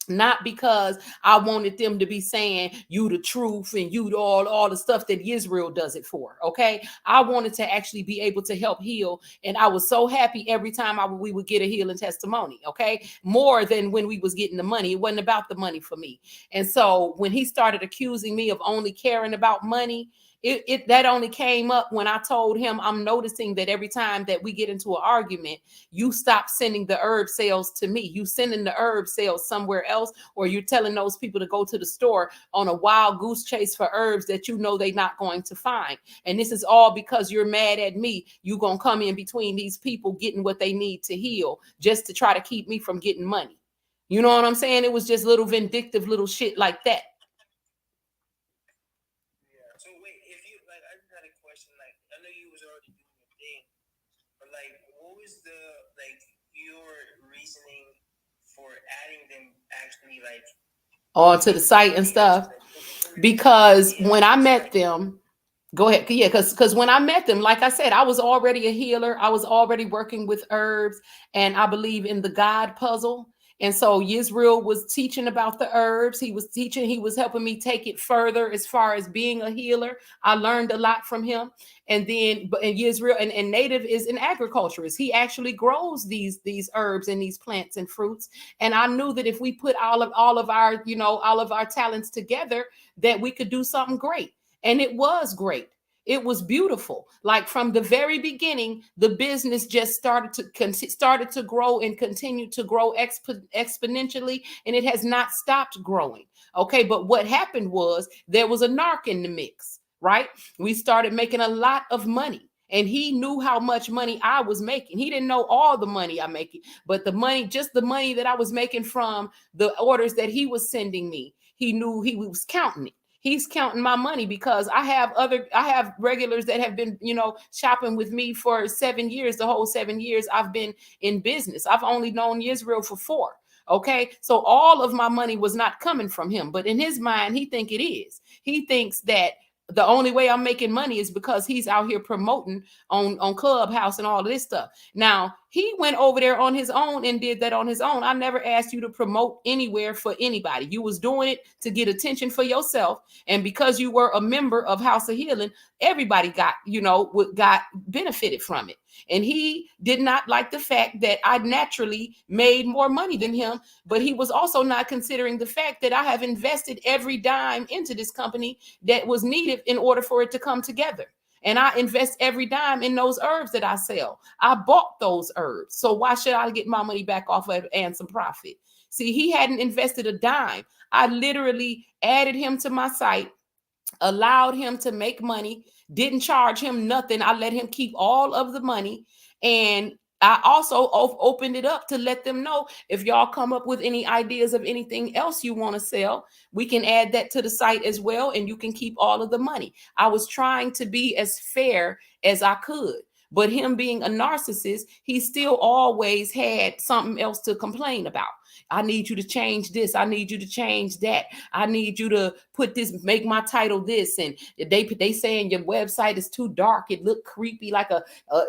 Not because I wanted them to be saying you the truth and you all the stuff that Israel does it for. Okay, I wanted to actually be able to help heal, and I was so happy every time we would get a healing testimony. Okay, more than when we was getting the money. It wasn't about the money for me. And so when he started accusing me of only caring about money That only came up when I told him, I'm noticing that every time that we get into an argument, you stop sending the herb sales to me. You sending the herb sales somewhere else, or you're telling those people to go to the store on a wild goose chase for herbs that you know they're not going to find. And this is all because you're mad at me. You gonna come in between these people getting what they need to heal just to try to keep me from getting money. You know what I'm saying? It was just little vindictive little shit like that. So wait, if you like, I just had a question. Like, I know you was already doing your thing, but like, what was the like your reasoning for adding them actually like onto the site and stuff? Because when I met them, go ahead. Yeah, because when I met them, like I said, I was already a healer. I was already working with herbs, and I believe in the God puzzle. And so Yisrael was teaching about the herbs. He was teaching, he was helping me take it further as far as being a healer. I learned a lot from him. And then, but in Yisrael, and Native is an agriculturist. He actually grows these herbs and these plants and fruits. And I knew that if we put all of our, all of our talents together, that we could do something great. And it was great. It was beautiful. Like from the very beginning, the business just started to grow and continue to grow exponentially, and it has not stopped growing. Okay, but what happened was there was a narc in the mix, right? We started making a lot of money. And he knew how much money I was making. He didn't know all the money I'm making, but the money, just the money that I was making from the orders that he was sending me, he knew he was counting it. He's counting my money because I have regulars that have been, shopping with me for 7 years, the whole 7 years I've been in business. I've only known Israel for 4. Okay. So all of my money was not coming from him, but in his mind, he think it is. He thinks that the only way I'm making money is because he's out here promoting on Clubhouse and all of this stuff. Now, he went over there on his own and did that on his own. I never asked you to promote anywhere for anybody. You was doing it to get attention for yourself. And because you were a member of House of Healing, everybody got benefited from it. And he did not like the fact that I naturally made more money than him, but he was also not considering the fact that I have invested every dime into this company that was needed in order for it to come together. And I invest every dime in those herbs that I sell. I bought those herbs. So why should I get my money back off of it and some profit? See, he hadn't invested a dime. I literally added him to my site, allowed him to make money, didn't charge him nothing. I let him keep all of the money. And I also opened it up to let them know, if y'all come up with any ideas of anything else you want to sell, we can add that to the site as well, and you can keep all of the money. I was trying to be as fair as I could. But him being a narcissist, he still always had something else to complain about. I need you to change this. I need you to change that. I need you to put this, make my title this. And they saying your website is too dark. It look creepy, like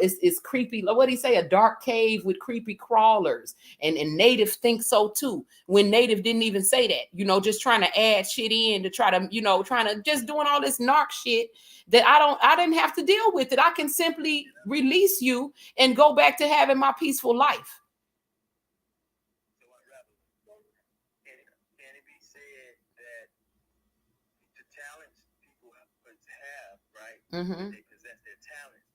it's creepy. What do you say? A dark cave with creepy crawlers. And Native thinks so too. When Native didn't even say that, just trying to add shit in to try to, trying to just doing all this narc shit that I didn't have to deal with it. I can simply release you and go back to having my peaceful life. Can it be said that the talents people have, right? Mm-hmm. They possess their talents,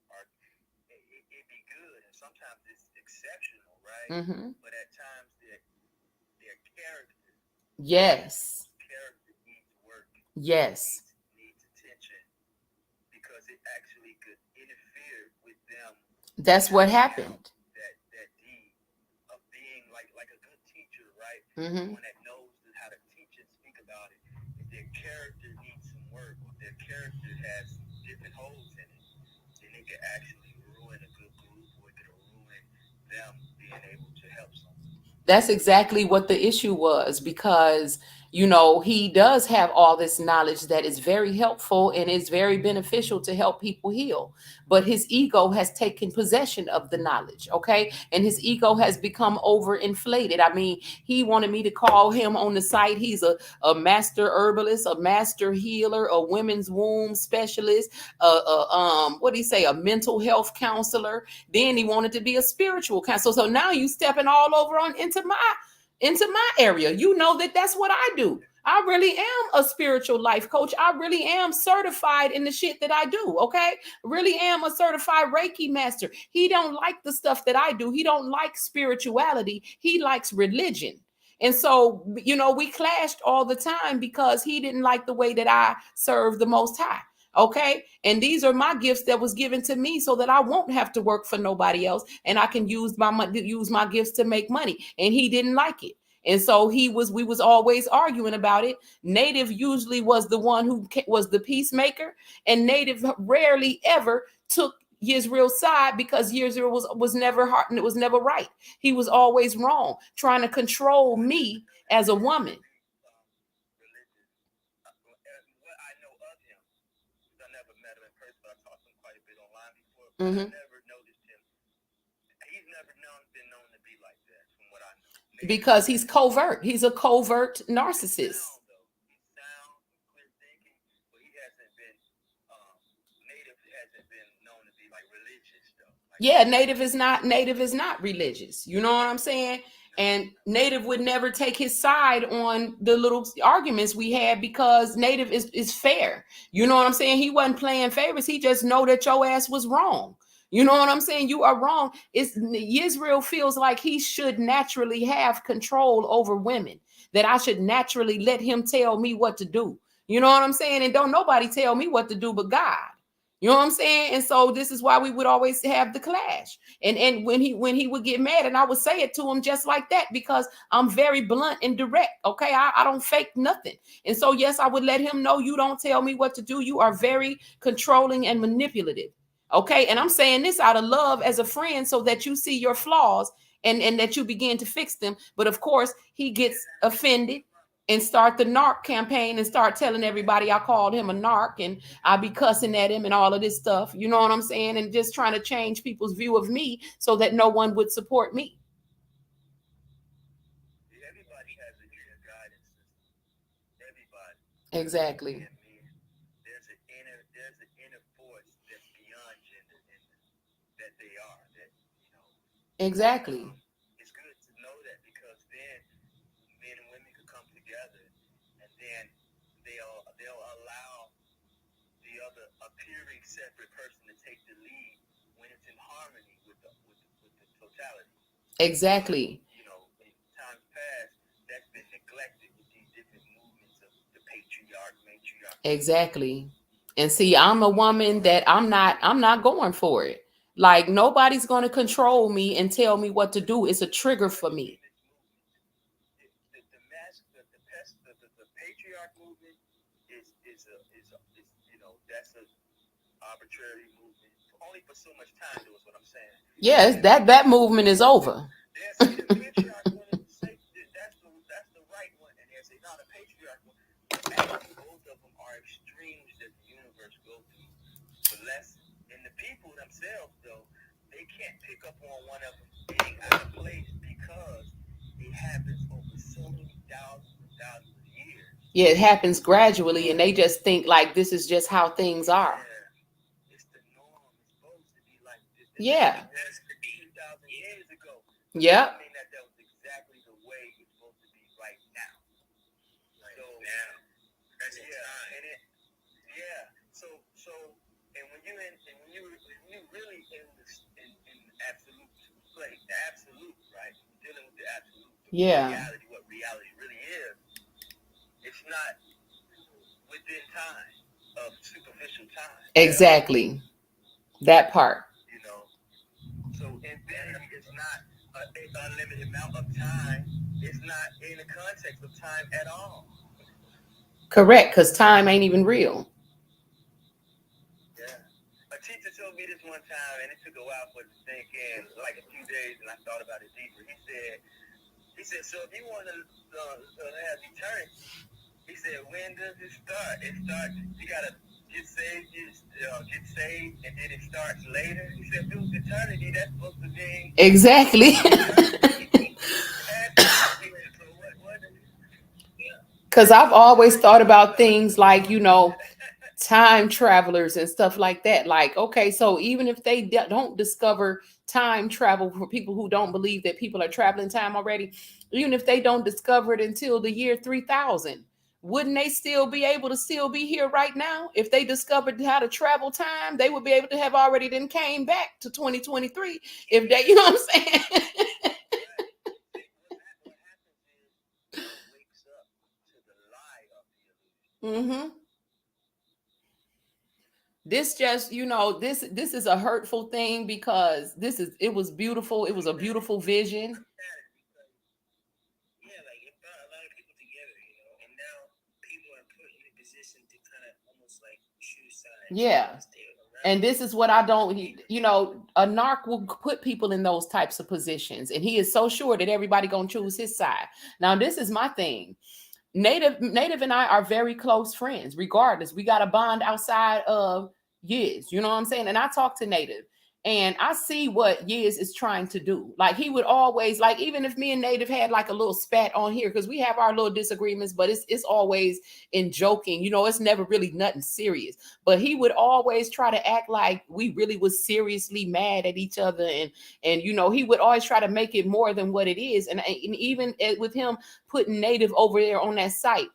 it be good, and sometimes it's exceptional, right? Mm-hmm. But at times their character, Yes. character needs work. Yes. Needs attention, because it actually could interfere with them. That's what happened. That deed of being like a good teacher, right? Mm-hmm. One that knows how to teach and speak about it. If their character needs some work, if their character has different holes in it, then it could actually ruin a good group, or it could ruin them being able to help someone. That's exactly what the issue was, because he does have all this knowledge that is very helpful and is very beneficial to help people heal, but his ego has taken possession of the knowledge. Okay, and his ego has become overinflated. I mean, he wanted me to call him on the site. He's a master herbalist, a master healer, a women's womb specialist, what do you say, a mental health counselor. Then he wanted to be a spiritual counselor. So now you stepping all over into my area. You know that's what I do. I really am a spiritual life coach. I really am certified in the shit that I do. Okay. Really am a certified Reiki master. He don't like the stuff that I do. He don't like spirituality. He likes religion. And so, we clashed all the time because he didn't like the way that I serve the Most High. Okay. And these are my gifts that was given to me so that I won't have to work for nobody else and I can use my gifts to make money. And he didn't like it. And so we was always arguing about it. Native usually was the one who was the peacemaker, and Native rarely ever took Yisrael's side because Yisrael was never hard and it was never right. He was always wrong, trying to control me as a woman. Religious. What I know of him, because I never met him in person, but I talked to him quite a bit online before. But I Hmm. never noticed him. He's never been known to be like that, from what I know. Because he's covert. He's a covert narcissist. Sound though, he's sound, clear thinking, but he hasn't been. Um, Native hasn't been known to be like religious though. Like Yeah, native is not religious. You know what I'm saying? And Native would never take his side on the little arguments we had because Native is fair. You know what I'm saying? He wasn't playing favorites. He just know that your ass was wrong. You know what I'm saying? You are wrong. Israel feels like he should naturally have control over women. That I should naturally let him tell me what to do. You know what I'm saying? And don't nobody tell me what to do but God. You know what I'm saying? And so this is why we would always have the clash. And when he would get mad, and I would say it to him just like that because I'm very blunt and direct. Okay, I don't fake nothing. And so yes, I would let him know you don't tell me what to do. You are very controlling and manipulative. Okay, and I'm saying this out of love as a friend so that you see your flaws and that you begin to fix them. But of course, he gets offended and start the narc campaign and start telling everybody I called him a narc and I be cussing at him and all of this stuff. You know what I'm saying? And just trying to change people's view of me so that no one would support me. everybody has an inner guidance system. Everybody. Exactly. And me, there's an inner force that's beyond gender in them, that they are. That you know. Exactly. It's good to know that because then men and women could come together, and then they'll allow the other appearing separate person to take the lead when it's in harmony with the totality. Exactly. In times past, that's been neglected with these different movements of the patriarch, matriarch. Exactly. And see, I'm a woman that I'm not going for it. Like nobody's going to control me and tell me what to do. It's a trigger for me. The patriarch movement is that's a arbitrary movement only for so much time. Though is what I'm saying. Yes, Then that movement is over. see the patriarch one and say that's the right one, and they say not a patriarch one. Actually, both of them are extremes that the universe goes through for lessons. And the people themselves, though, they can't pick up on one of them being out of place because it happens over so many thousands of years. Yeah, it happens gradually and they just think like this is just how things are. Yeah, it's the norm. It's supposed to be like this. Yeah. That's 2,000 years ago. Yep. I mean that was exactly the way it's supposed to be right now. Right so now, present time. And it, yeah. So, and when you really in absolute place, the absolute, right? Dealing with the absolute, Yeah. reality, what reality really is. It's not within time of superficial time. Exactly. That part. You know, so infinity is not an unlimited amount of time. It's not in the context of time at all. Correct, because time ain't even real. Yeah. A teacher told me this one time, and it took a while for it to sink in, like a few days, and I thought about it deeper. He said, so if you want to have eternity, he said, when does it start? It starts, you got to get saved, and then it starts later. He said, if it was eternity, that's supposed to be... Exactly. Eternity. Because I've always thought about things like, time travelers and stuff like that. Like, okay, so even if they don't discover time travel for people who don't believe that people are traveling time already, even if they don't discover it until the year 3000, wouldn't they still be able to still be here right now? If they discovered how to travel time, they would be able to have already then came back to 2023. If they, you know what I'm saying? What happens is it wakes up to the lie of the illusion. Mm-hmm. This just, this is a hurtful thing because it was beautiful. It was a beautiful vision. Because yeah, like it brought a lot of people together, and now people are put in a position to kind of almost like choose sides. Yeah. And this is what I don't, a narc will put people in those types of positions. And he is so sure that everybody going to choose his side. Now, this is my thing. Native and I are very close friends, regardless. We got a bond outside of years. You know what I'm saying? And I talk to Native and I see what Yiz is trying to do. Like he would always, like, even if me and Native had like a little spat on here, because we have our little disagreements, but it's always in joking, it's never really nothing serious. But he would always try to act like we really was seriously mad at each other. And he would always try to make it more than what it is. And even with him putting Native over there on that site,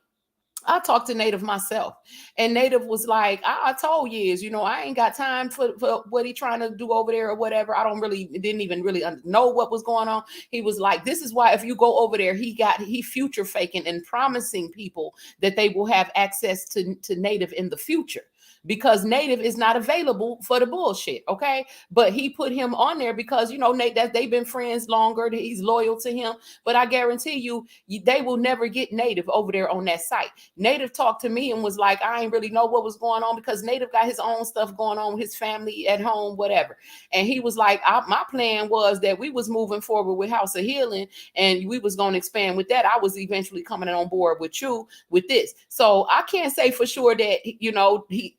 I talked to Native myself, and Native was like, I told Yiz, I ain't got time for what he trying to do over there or whatever. I didn't even really know what was going on. He was like, this is why if you go over there, he future faking and promising people that they will have access to Native in the future, because Native is not available for the bullshit. Okay. But he put him on there because, Nate, that they've been friends longer. He's loyal to him. But I guarantee you, they will never get Native over there on that site. Native talked to me and was like, I ain't really know what was going on, because Native got his own stuff going on with his family at home, whatever. And he was like, my plan was that we was moving forward with House of Healing and we was going to expand with that. I was eventually coming on board with you with this. So I can't say for sure that,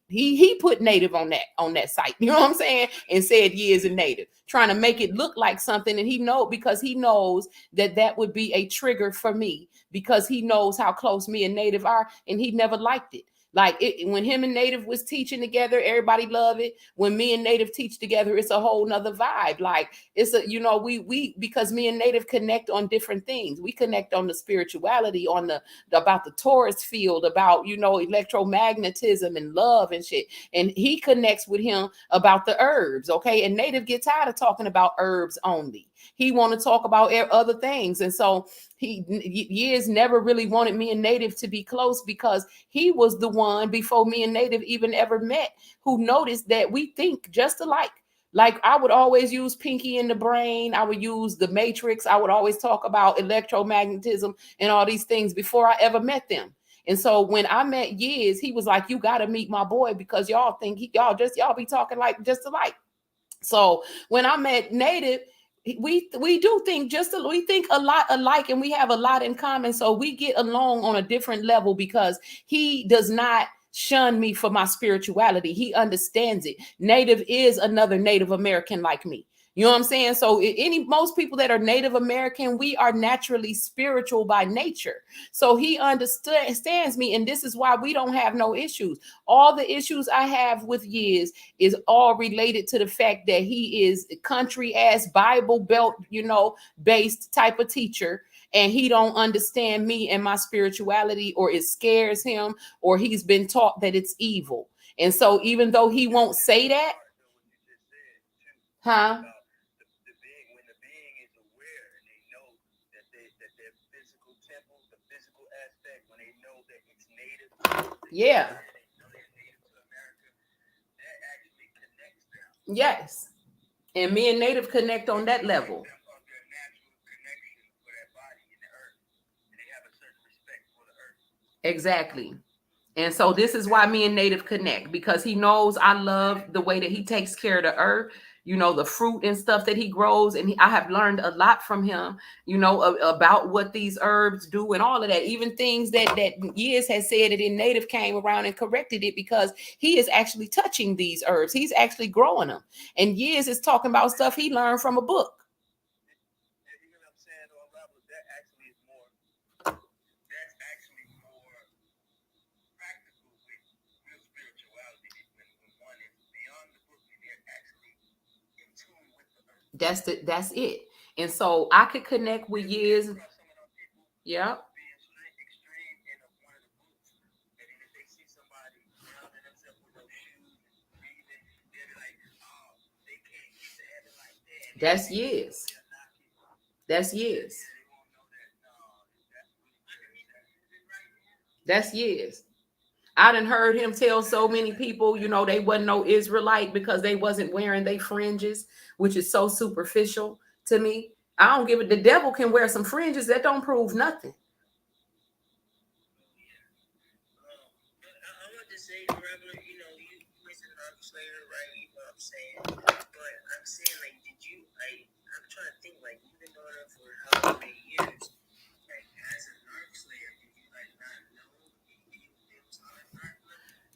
he put Native on that site, you know what I'm saying? And said Yiz and Native, trying to make it look like something. And because he knows that would be a trigger for me, because he knows how close me and Native are, and he never liked it. Like when him and Native was teaching together, everybody loved it. When me and Native teach together, it's a whole nother vibe. Like it's we because me and Native connect on different things. We connect on the spirituality, on about the Taurus field, about electromagnetism and love and shit. And he connects with him about the herbs. Okay, and Native gets tired of talking about herbs only. He want to talk about other things. And so Yiz never really wanted me and Native to be close, because he was the one before me and Native even ever met who noticed that we think just alike. Like I would always use Pinky in the Brain. I would use the Matrix. I would always talk about electromagnetism and all these things before I ever met them. And so when I met Yiz, he was like, you got to meet my boy, because y'all think y'all be talking like just alike. So when I met Native, we do think we think a lot alike, and we have a lot in common. So we get along on a different level, because he does not shun me for my spirituality. He understands it. Native is another Native American like me. You know what I'm saying? So most people that are Native American, we are naturally spiritual by nature. So he understands me, and this is why we don't have no issues. All the issues I have with Yiz is all related to the fact that he is a country ass Bible belt, based type of teacher. And he don't understand me and my spirituality, or it scares him, or he's been taught that it's evil. And so even though he won't say that, huh? When the being is aware and they know that their physical temple, the physical aspect, when they know that it's native, Yeah. they know they're native to America, that actually connects them. Yes. And me and Native connect on that level. Their natural connection for that body in the earth, and they have a certain respect for the earth. Exactly. And so this is why me and Native connect, because he knows I love the way that he takes care of the earth, the fruit and stuff that he grows. And I have learned a lot from him, about what these herbs do and all of that. Even things that Yiz has said it in Native came around and corrected it, because he is actually touching these herbs. He's actually growing them. And Yiz is talking about stuff he learned from a book. You know what I'm saying? On a level, that's actually more practical with real spirituality, when one is beyond the book and they're actually in tune with the earth. That's it. And so I could connect with Yiz. Yeah. That's years. That's years. That's years. I done heard him tell so many people, you know, they wasn't no Israelite because they wasn't wearing they fringes, which is so superficial to me. I don't give it. The devil can wear some fringes that don't prove nothing. I want to say, regular, you mentioned Slayer, right? You know what I'm saying? But I'm saying, like, did you, like, I'm trying to think, like, you've been doing it for how many years? Like, as an Arc Slayer, did you, like, not know it was on Arc?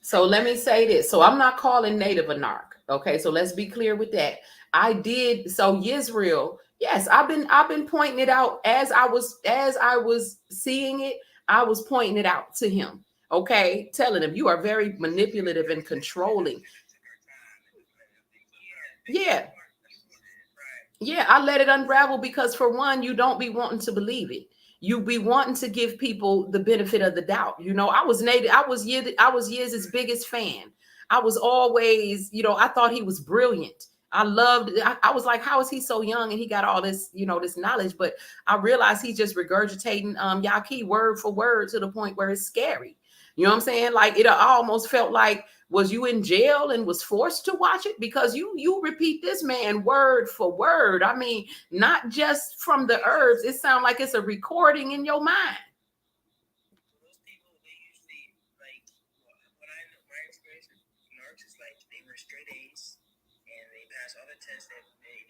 So let me say this. So I'm not calling native a narc. Okay, so let's be clear with that. I did so Yisrael. Yes, I've been pointing it out as I was seeing it. I was pointing it out to him. Okay, telling him you are very manipulative and controlling. Yeah, yeah, I let it unravel because for one, you don't be wanting to believe it. You be wanting to give people the benefit of the doubt. You know, I was native. I was Yiz's biggest fan. I was always, you know, I thought he was brilliant. I loved. I was like, how is he so young and he got all this, you know, this knowledge? But I realized he's just regurgitating Yaki word for word to the point where it's scary. You know what I'm saying? Like it almost felt like was you in jail and was forced to watch it because you repeat this man word for word. I mean, not just from the herbs. It sounds like it's a recording in your mind. Those people, they usually, like, what I know, my experience with narcs is like they were straight A's and they pass all the tests that they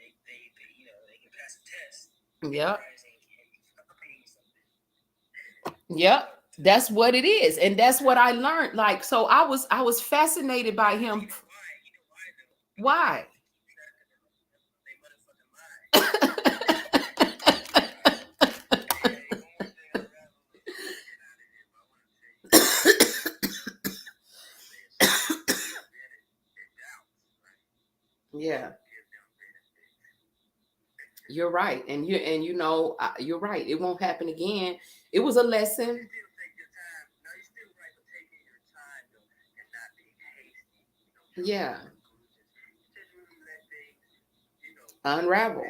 can pass a test. Yep. Saying, hey, you copying something. Yep. That's what it is. And that's what I learned. Like, so I was fascinated by him. Why? They motherfucking lie. Yeah. You're right. You're right. It won't happen again. It was a lesson. Yeah. Unravel.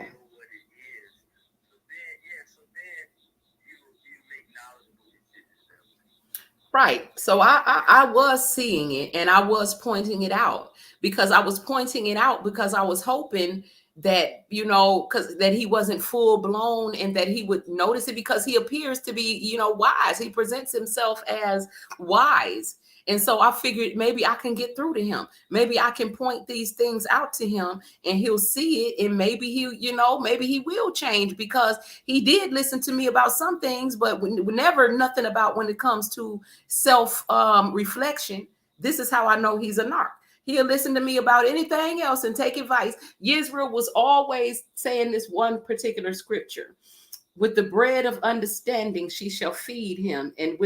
Right. So I was seeing it and I was pointing it out because I was pointing it out because I was hoping that, you know, because that he wasn't full blown and that he would notice it because he appears to be, you know, wise. He presents himself as wise. And so I figured maybe I can get through to him. Maybe I can point these things out to him and he'll see it. And maybe he, you know, maybe he will change because he did listen to me about some things, but never nothing about when it comes to self reflection. This is how I know he's a narc. He'll listen to me about anything else and take advice. Yisrael was always saying this one particular scripture. With the bread of understanding, she shall feed him, and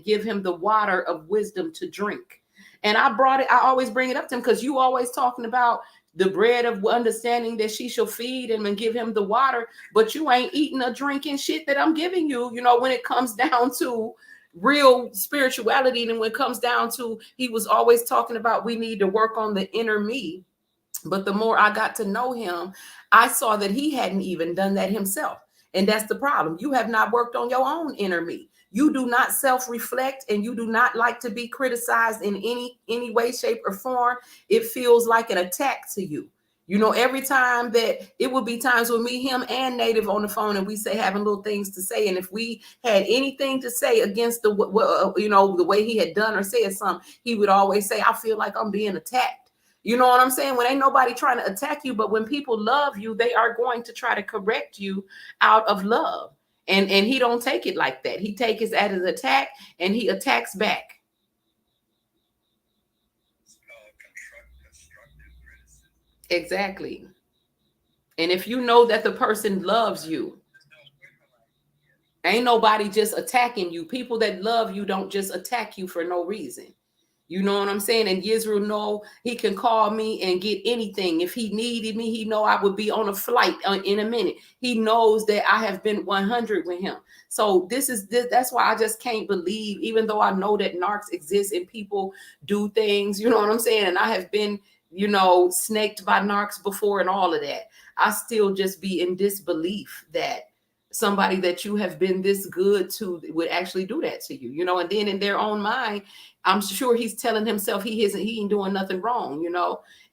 give him the water of wisdom to drink. And I always bring it up to him because you always talking about the bread of understanding that she shall feed him and give him the water, but you ain't eating or drinking shit that I'm giving you, you know, when it comes down to real spirituality. And when it comes down to, he was always talking about we need to work on the inner me. But the more I got to know him, I saw that he hadn't even done that himself. And that's the problem. You have not worked on your own inner me. You do not self-reflect and you do not like to be criticized in any way, shape, or form. It feels like an attack to you. You know, every time that it would be times with me, him, and Native on the phone, and we say having little things to say. And if we had anything to say against the the way he had done or said something, he would always say, "I feel like I'm being attacked." You know what I'm saying? When ain't nobody trying to attack you, but when people love you, they are going to try to correct you out of love. And he don't take it like that. He takes it as an attack and he attacks back. Exactly. And if you know that the person loves you, ain't nobody just attacking you. People that love you don't just attack you for no reason. You know what I'm saying? And Yisrael know he can call me and get anything. If he needed me, he know I would be on a flight in a minute. He knows that I have been 100 with him. So that's why I just can't believe, even though I know that narcs exist and people do things, you know what I'm saying? And I have been snaked by narcs before and all of that, I still just be in disbelief that somebody that you have been this good to would actually do that to you. And then in their own mind, I'm sure he's telling himself he ain't doing nothing wrong,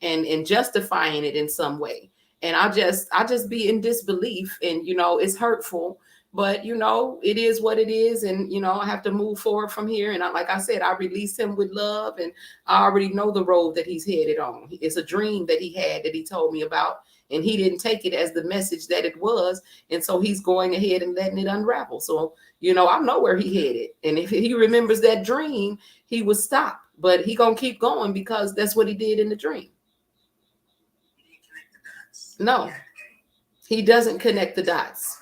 and justifying it in some way. And I just be in disbelief, and it's hurtful, but it is what it is, and I have to move forward from here. And like I said, I release him with love, and I already know the road that he's headed on. It's a dream that he had that he told me about, and he didn't take it as the message that it was. And so he's going ahead and letting it unravel. So, I know where he headed. And if he remembers that dream, he would stop. But he gonna keep going because that's what he did in the dream. No, he doesn't connect the dots.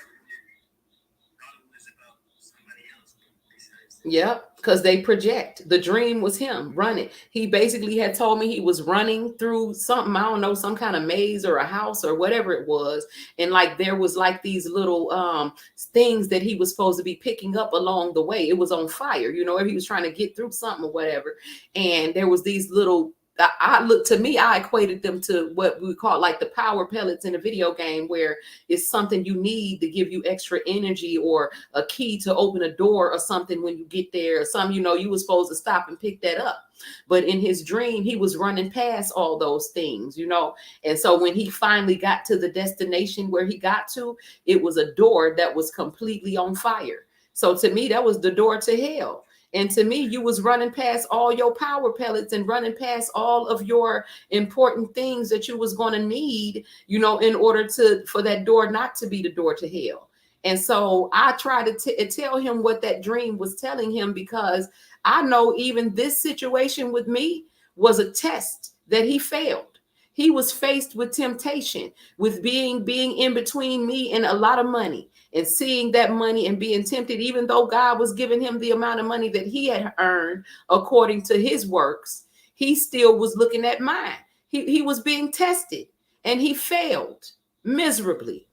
Yep, because they project. The dream was him running. He basically had told me he was running through something, I don't know, some kind of maze or a house or whatever it was. And like there was like these little things that he was supposed to be picking up along the way. It was on fire, if he was trying to get through something or whatever. And there was these little I equated them to what we call like the power pellets in a video game, where it's something you need to give you extra energy, or a key to open a door or something when you get there, or something, you were supposed to stop and pick that up. But in his dream, he was running past all those things. And so when he finally got to the destination where he got to, it was a door that was completely on fire. So to me, that was the door to hell. And to me, you was running past all your power pellets and running past all of your important things that you was going to need, in order for that door not to be the door to hell. And so I try to tell him what that dream was telling him, because I know even this situation with me was a test that he failed. He was faced with temptation, with being in between me and a lot of money, and seeing that money and being tempted, even though God was giving him the amount of money that he had earned according to his works. He still was looking at mine. He was being tested, and he failed miserably.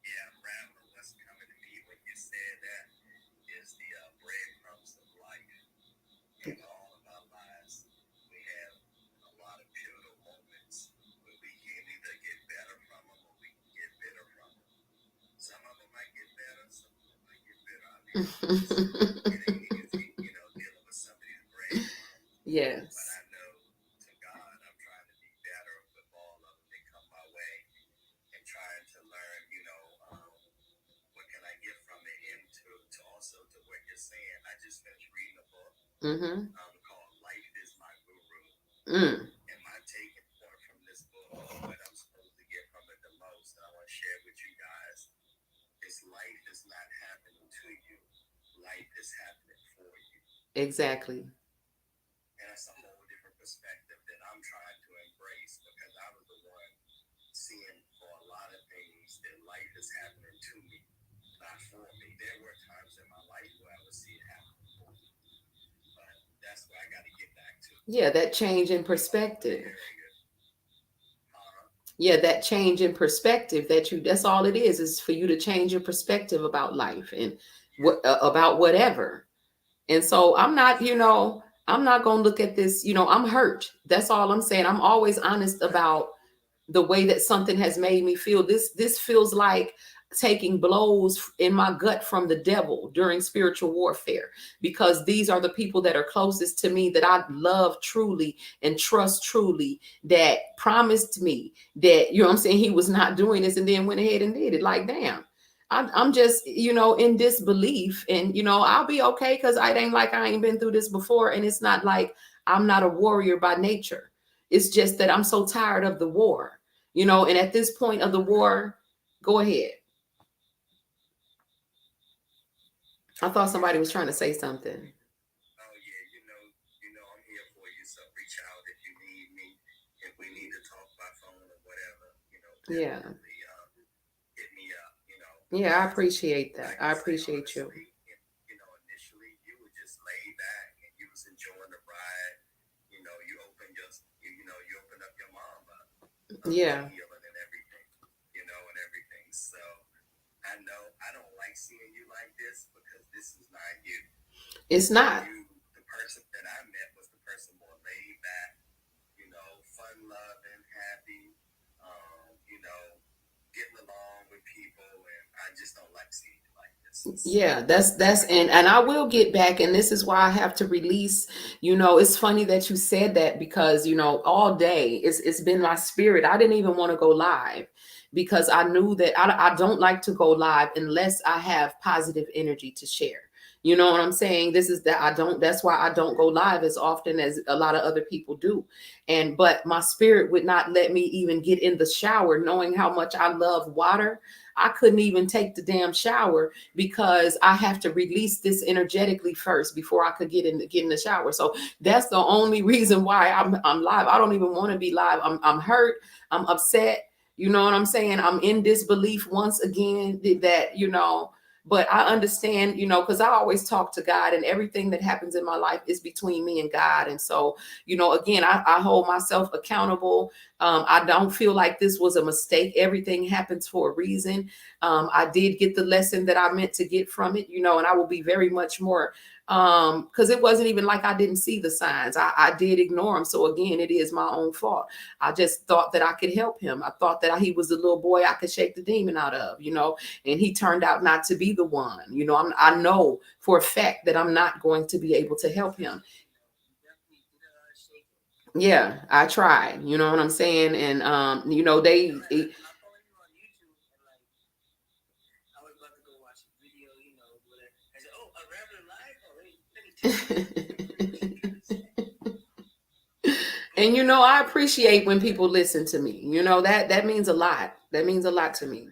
Yeah, Brad, what's coming to me when you said that is the breadcrumbs of life. In all of our lives, we have a lot of pivotal moments where we can either get better from them or we can get bitter from them. Some of them might get better, some of them might get bitter. I mean, it ain't easy, dealing with some of these breadcrumbs. Yes. But I know, to God, I'm trying to be better with all of them that come my way, and trying to learn, what can I get from it, and to also to what you're saying. I just finished reading a book called "Life Is My Guru," and my taking point from this book, what I'm supposed to get from it the most, and I want to share with you guys, is life is not happening to you, life is happening for you. Exactly. And that's a whole different perspective that I'm trying to embrace, because I was the one seeing for a lot of things that life is happening to me, not for me. There were times in my life where I would see it happen for me, but that's where I got to get back to. Yeah, that change in perspective. Uh-huh. Yeah, that change in perspective that's all it is for you to change your perspective about life and about whatever. And so I'm not going to look at this, I'm hurt. That's all I'm saying. I'm always honest about the way that something has made me feel. This feels like taking blows in my gut from the devil during spiritual warfare, because these are the people that are closest to me, that I love truly and trust truly, that promised me that, I'm saying, he was not doing this, and then went ahead and did it. Like, damn. I'm just, in disbelief, and, I'll be okay, because it ain't like I ain't been through this before. And it's not like I'm not a warrior by nature. It's just that I'm so tired of the war, and at this point of the war, go ahead. I thought somebody was trying to say something. Oh yeah, I'm here for you. So reach out if you need me. If we need to talk by phone or whatever, Yeah. Hit me up. Yeah, I appreciate that. Like I say, appreciate you. honestly, initially you were just laid back and you was enjoying the ride. You opened you opened up your mom up. Yeah. Healing and everything. And everything. So I know I don't like seeing you like this, because this is not you. It's not. You, the person that I met was the person more laid back, fun loving, happy, getting along with people, and I just don't like seeing it like this. Yeah, that's and I will get back, and this is why I have to release. It's funny that you said that, because all day it's been my spirit. I didn't even want to go live because I knew that I don't like to go live unless I have positive energy to share. You know what I'm saying? This is that I don't, that's why I don't go live as often as a lot of other people do. But my spirit would not let me even get in the shower, knowing how much I love water. I couldn't even take the damn shower because I have to release this energetically first before I could get in the shower. So that's the only reason why I'm live. I don't even want to be live. I'm hurt. I'm upset. You know what I'm saying? I'm in disbelief once again that, but I understand, because I always talk to God, and everything that happens in my life is between me and God. And so, again, I hold myself accountable. I don't feel like this was a mistake. Everything happens for a reason. I did get the lesson that I meant to get from it, and I will be very much more, because it wasn't even like I didn't see the signs. I did ignore them. So again, it is my own fault. I just thought that I could help him. I thought that he was the little boy I could shake the demon out of, and he turned out not to be the one. I know for a fact that I'm not going to be able to help him. Yeah, I tried, you know what I'm saying? And they and I appreciate when people listen to me. That means a lot. That means a lot to me.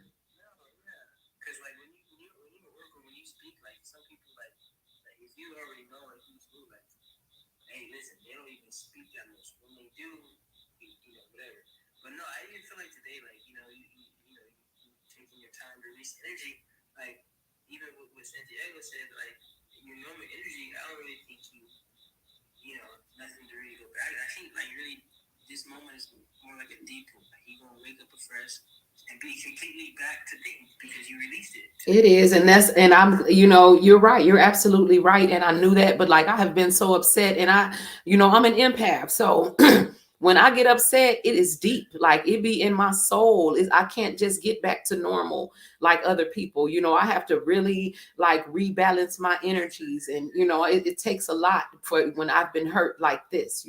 It is, and you're right. You're absolutely right, and I knew that. But like, I have been so upset, and I'm an empath, so when I get upset, it is deep. Like, it be in my soul. I can't just get back to normal like other people. I have to really like rebalance my energies, and it takes a lot for when I've been hurt like this.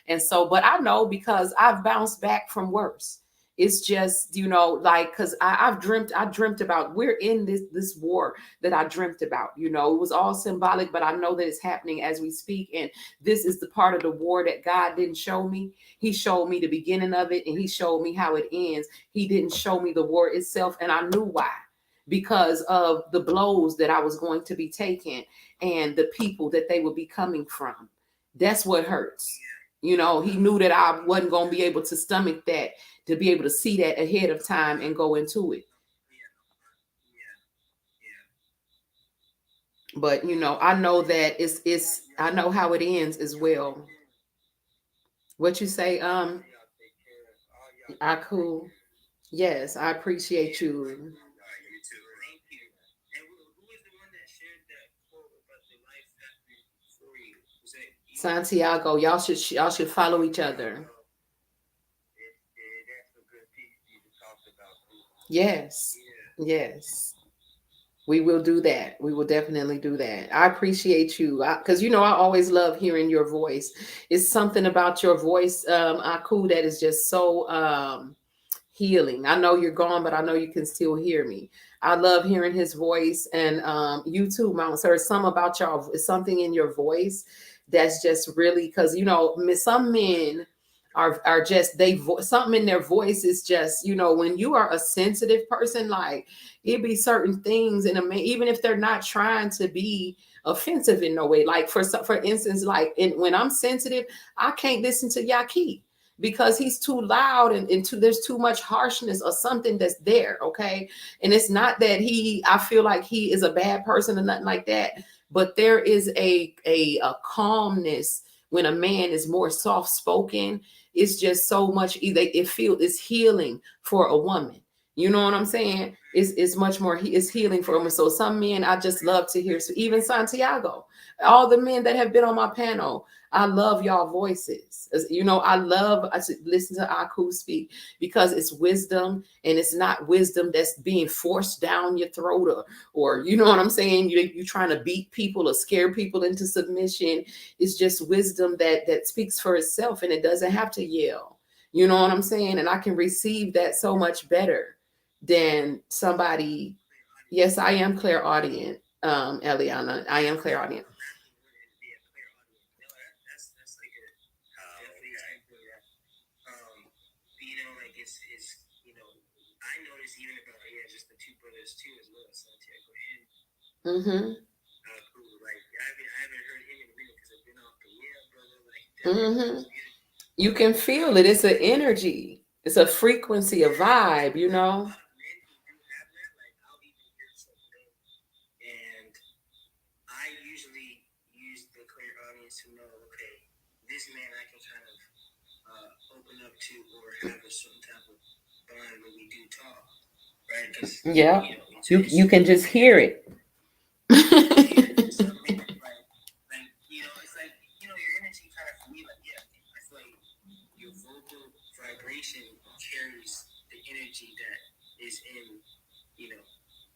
And so, but I know because I've bounced back from worse. It's just, like, because I dreamt about, we're in this war that I dreamt about. It was all symbolic, but I know that it's happening as we speak. And this is the part of the war that God didn't show me. He showed me the beginning of it, and he showed me how it ends. He didn't show me the war itself, and I knew why. Because of the blows that I was going to be taking and the people that they would be coming from. That's what hurts. He knew that I wasn't going to be able to stomach that, to be able to see that ahead of time and go into it. But I know that it's I know how it ends as well. What you say, I cool. Yes, I appreciate you. Santiago, y'all should follow each other. Yes. Yes. We will do that. We will definitely do that. I appreciate you because I always love hearing your voice. It's something about your voice, Aku, that is just so healing. I know you're gone, but I know you can still hear me. I love hearing his voice, and you too, Mount Sir. Some about y'all, something in your voice that's just really, because some men are just something in their voice is just, when you are a sensitive person, like, it be certain things in a man, even if they're not trying to be offensive in no way. Like, for instance, like, when I'm sensitive, I can't listen to Yaki because he's too loud, and there's too much harshness or something that's there. Okay. And it's not that I feel like he is a bad person or nothing like that, but there is a calmness when a man is more soft spoken. It's just so much, it's healing for a woman. You know what I'm saying? It's much more, it's healing for them. So some men I just love to hear. So even Santiago, all the men that have been on my panel, I love y'all voices. You know, I love to listen to Aku speak because it's wisdom, and it's not wisdom that's being forced down your throat, or you know what I'm saying? You trying to beat people or scare people into submission. It's just wisdom that speaks for itself, and it doesn't have to yell. You know what I'm saying? And I can receive that so much better than somebody. Yes, I am clairaudient, Eliana. I am clairaudient. That's like a definitely like I noticed even about just the two brothers too as well, Santiago and Mm-hmm. cool. Like I haven't heard him in a minute because I've been off the brother. Like Mm-hmm. You can feel it. It's an energy. It's a frequency, a vibe. You know. Men who do have that, like I'll even hear something, and I usually use the clear audience to know, okay, this man I can kind of open up to or have a certain type of bond when we do talk, right? Because Yeah. You can just hear it. some men it's like your energy kind of for me, like I feel like your vocal vibration carries the energy that is in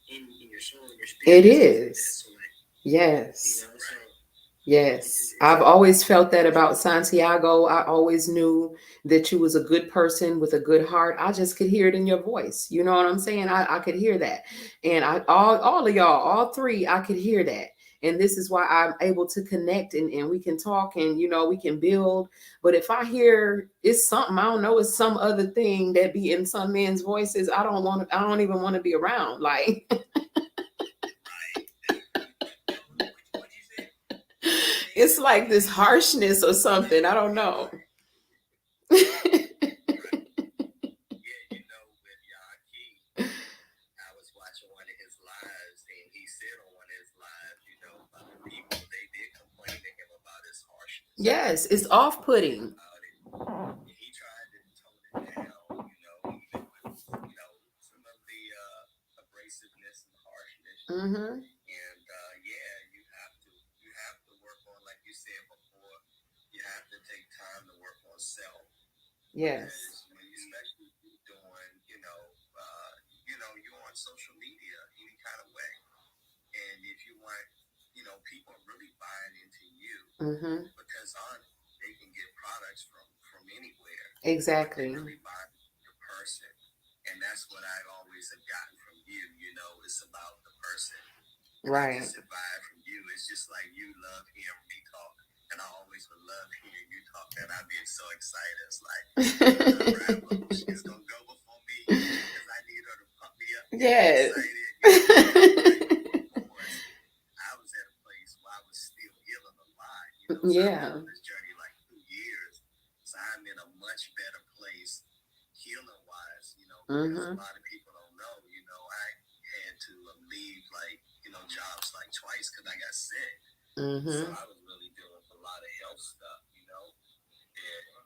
in your soul, in your spirit. It is. So like Yes. so Yes, I've always felt that about Santiago. I always knew that you was a good person with a good heart. I just could hear it in your voice. You know what I'm saying? I could hear that. And all of y'all, all three, I could hear that. And this is why I'm able to connect, and we can talk, and we can build. But if I hear it's something, I don't know, it's some other thing that be in some men's voices, I don't even want to be around. Like it's like this harshness or something. I don't know. with Yaki, I was watching one of his lives, and he said on one of his lives, other people they did complain to him about his harshness. Yes, it's off-putting. He tried to tone it down, even with some of the abrasiveness and harshness. Mm-hmm. And you have to work on, like you said before, you have to take time to work on self. Yes. Because when you especially doing, you're on social media any kind of way, and if you want, people really buying into you, Mm-hmm. because they can get products from anywhere. Exactly. But they really buy the person, and that's what I always have gotten from you. It's about the person. Right. Just advice from you. It's just like you love hearing me talk, and I always would love hearing you talk, and I'd be so excited. It's like she's gonna go before me because I need her to pump me up. Yes. I was at a place where I was still healing a lot. Yeah. So this journey like 2 years, so I'm in a much better place healing wise. Because a lot of people don't know. I had to leave jobs like twice because I got sick. Mm-hmm. So I was really dealing with a lot of health stuff, and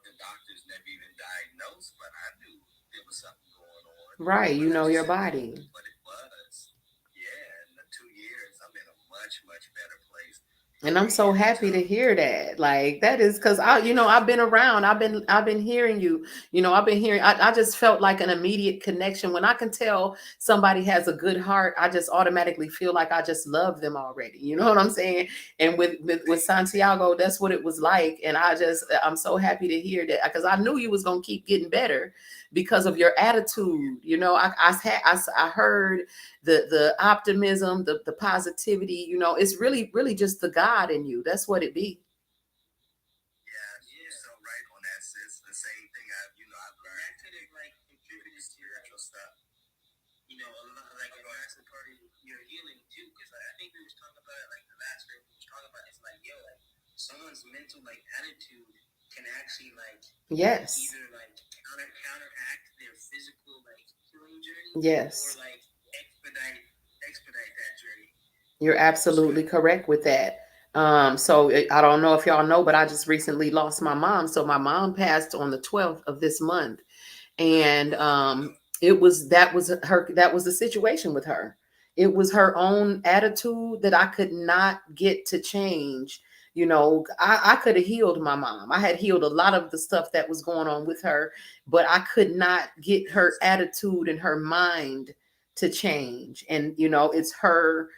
the doctors never even diagnosed, but I knew there was something going on. Right, you know your body. But it was, in the 2 years, I'm in a much, much better place. And I'm so happy to hear that. Like that is because I've been around. I've been hearing you. I've been hearing. I just felt like an immediate connection when I can tell somebody has a good heart. I just automatically feel like I just love them already. You know what I'm saying? And with Santiago, that's what it was like. And I'm so happy to hear that because I knew you was gonna keep getting better because of your attitude. I heard the optimism, the positivity. It's really just the God in you. That's what it be. Yeah, you're so right on that, sis. The same thing I've learned. That could have like contributed to your spiritual stuff. A lot like a massive part of your healing too. Because I think we was talking about it like the last week we was talking about. It's like like someone's mental like attitude can actually like Yes. either like counteract their physical like healing journey. Yes. Or like expedite that journey. You're absolutely correct with that. So I don't know if y'all know, but I just recently lost my mom. So my mom passed on the 12th of this month. And that was the situation with her. It was her own attitude that I could not get to change. I could have healed my mom. I had healed a lot of the stuff that was going on with her, but I could not get her attitude and her mind to change. And it's her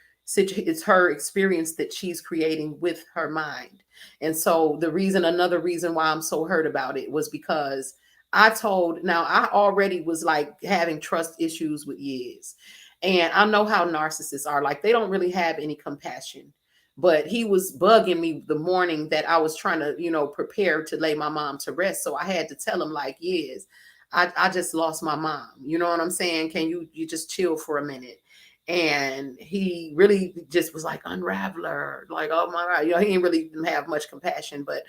experience that she's creating with her mind. And so another reason why I'm so hurt about it was because now I already was like having trust issues with years. And I know how narcissists are. Like they don't really have any compassion. But he was bugging me the morning that I was trying to, prepare to lay my mom to rest. So I had to tell him, like, yes, I just lost my mom. You know what I'm saying? Can you just chill for a minute? And he really just was like unraveler, like, oh my God, he didn't really have much compassion. But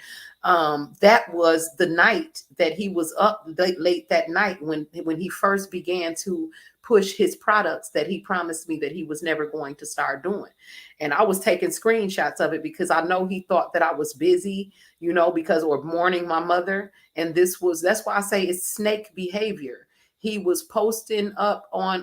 that was the night that he was up late that night when he first began to push his products that he promised me that he was never going to start doing. And I was taking screenshots of it because I know he thought that I was busy, because or mourning my mother. And that's why I say it's snake behavior. He was posting up on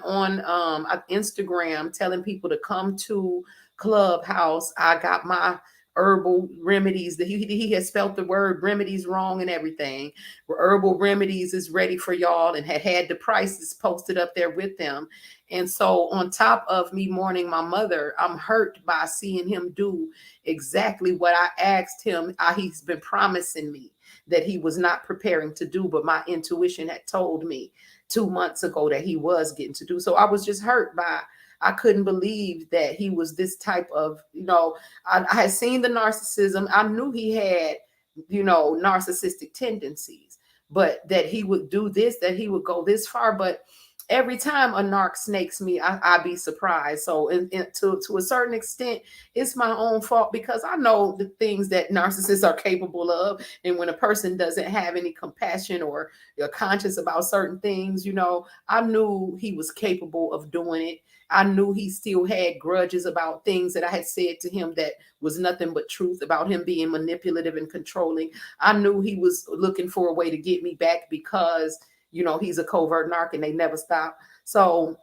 Instagram telling people to come to Clubhouse. I got my herbal remedies that he had spelt the word remedies wrong and everything. Herbal remedies is ready for y'all, and had the prices posted up there with them. And so on top of me mourning my mother, I'm hurt by seeing him do exactly what I asked him. He's been promising me that he was not preparing to do, but my intuition had told me 2 months ago that he was getting to do. So I was just hurt by, I couldn't believe that he was this type of, I had seen the narcissism. I knew he had, narcissistic tendencies, but that he would do this, that he would go this far. But every time a narc snakes me, I be surprised. So to a certain extent, it's my own fault because I know the things that narcissists are capable of. And when a person doesn't have any compassion or you're conscious about certain things, I knew he was capable of doing it. I knew he still had grudges about things that I had said to him that was nothing but truth, about him being manipulative and controlling. I knew he was looking for a way to get me back because, he's a covert narc and they never stop. So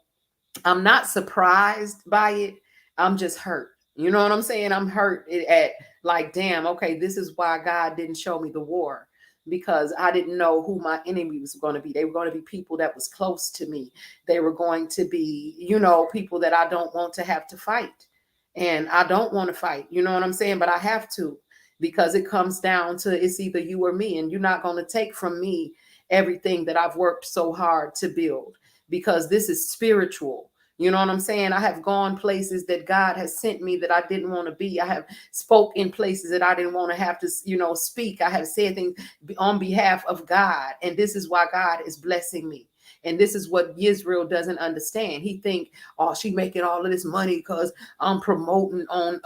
I'm not surprised by it. I'm just hurt. You know what I'm saying? I'm hurt at, like, damn, okay, this is why God didn't show me the war, because I didn't know who my enemy was going to be. They were going to be people that was close to me. They were going to be, people that I don't want to have to fight. And I don't want to fight. You know what I'm saying? But I have to, because it comes down to it's either you or me, and you're not going to take from me everything that I've worked so hard to build, because this is spiritual. You know what I'm saying? I have gone places that God has sent me that I didn't want to be. I have spoke in places that I didn't want to have to, speak. I have said things on behalf of God, and this is why God is blessing me. And this is what Israel doesn't understand. He think, oh, she making all of this money because I'm promoting on,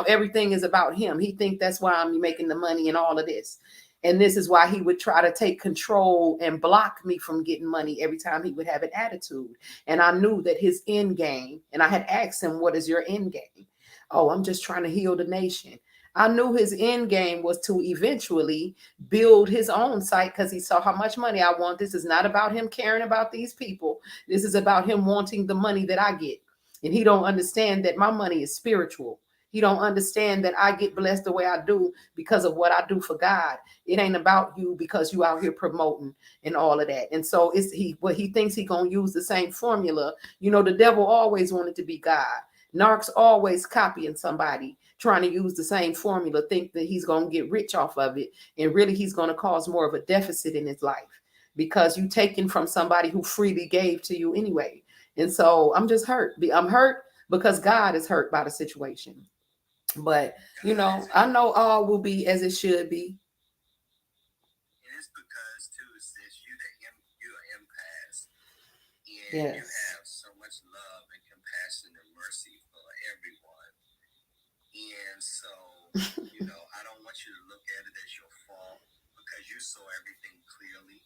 everything is about him. He think that's why I'm making the money and all of this. And this is why he would try to take control and block me from getting money every time he would have an attitude. And I knew that his end game, and I had asked him, what is your end game? Oh, I'm just trying to heal the nation. I knew his end game was to eventually build his own site because he saw how much money I want. This is not about him caring about these people. This is about him wanting the money that I get. And he don't understand that my money is spiritual. He don't understand that I get blessed the way I do because of what I do for God. It ain't about you because you out here promoting and all of that. And so he thinks he gonna use the same formula. The devil always wanted to be God. Narcs always copying somebody, trying to use the same formula, think that he's gonna get rich off of it, and really he's gonna cause more of a deficit in his life because you taking from somebody who freely gave to you anyway. And so I'm just hurt. I'm hurt because God is hurt by the situation. But I know all will be as it should be. And it's because too, sis, you're an empath, and you Yes. have so much love and compassion and mercy for everyone. And so, I don't want you to look at it as your fault because you saw everything clearly.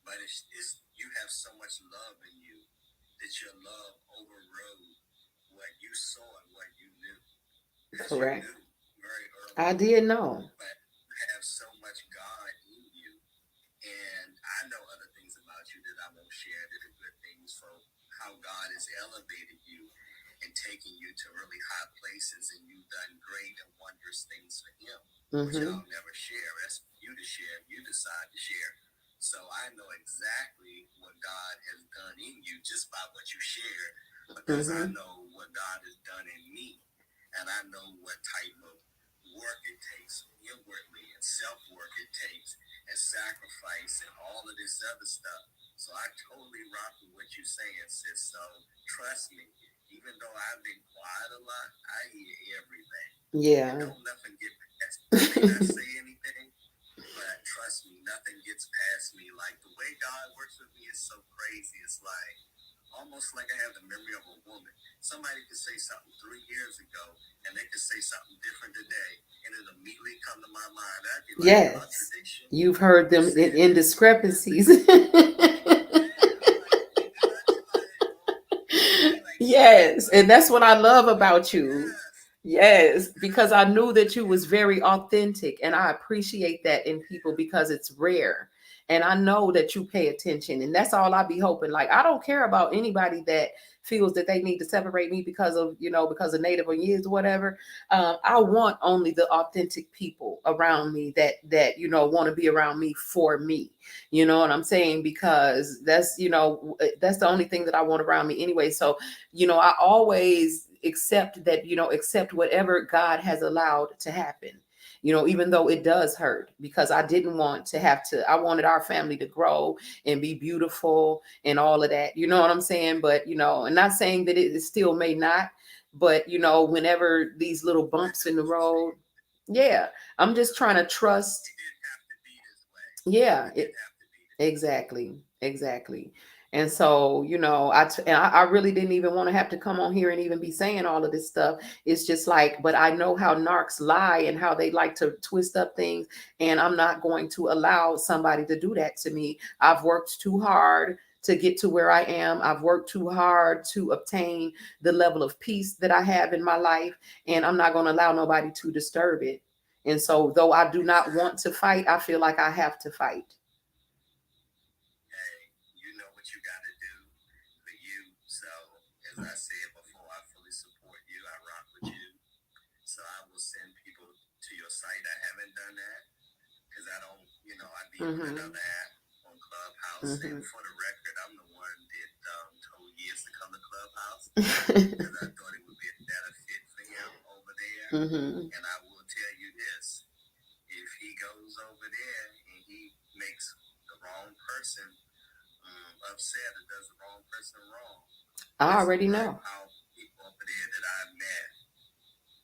But it's you have so much love in you that your love overrode what you saw and what you knew. Because you Correct. knew very I early did on, know. but you have so much God in you And I know other things about you that I won't share that are good things for how God has elevated you and taken you to really high places, and you've done great and wondrous things for Him, which I'll never share. That's for you to share if you decide to share. So I know exactly what God has done in you just by what you share, because I know what God has done in me, and I know what type of work it takes inwardly and self-work it takes and sacrifice and all of this other stuff. So I totally rock with what you're saying, sis. So trust me, even though I've been quiet a lot, I hear everything. Yeah. And don't nothing get past me. I may not say anything, but trust me, nothing gets past me. Like, the way God works with me is so crazy. It's like almost like I have the memory of a woman. Somebody could say something 3 years ago, and they could say something different today, and it immediately come to my mind. I'd be like, Yes. contradiction. You've heard them in discrepancies. Yes, and that's what I love about you. Yes, because I knew that you was very authentic, and I appreciate that in people because it's rare. And I know that you pay attention, and that's all I be hoping. Like, I don't care about anybody that feels that they need to separate me because of, because of native or years or whatever. I want only the authentic people around me that want to be around me for me. You know what I'm saying? Because that's the only thing that I want around me anyway. So I always accept whatever God has allowed to happen. Even though it does hurt, because I didn't want to have to. I wanted our family to grow and be beautiful and all of that. You know what I'm saying? But and not saying that it still may not. But whenever these little bumps in the road, yeah, I'm just trying to trust. Yeah, exactly, exactly. And so, I really didn't even want to have to come on here and even be saying all of this stuff. It's just like, but I know how narcs lie and how they like to twist up things, and I'm not going to allow somebody to do that to me. I've worked too hard to get to where I am. I've worked too hard to obtain the level of peace that I have in my life, and I'm not going to allow nobody to disturb it. And so, though I do not want to fight, I feel like I have to fight. You know what you got to do for you. So, as I said before, I fully support you. I rock with you. So, I will send people to your site. I haven't done that because I don't, I be on another app on Clubhouse. And for the record, I'm the one that told Years to come to Clubhouse because I thought it would be a better fit for him over there. And I will tell you this: if he goes over there and he makes the wrong person upset or does the wrong person wrong, I already know. How people over there that I met,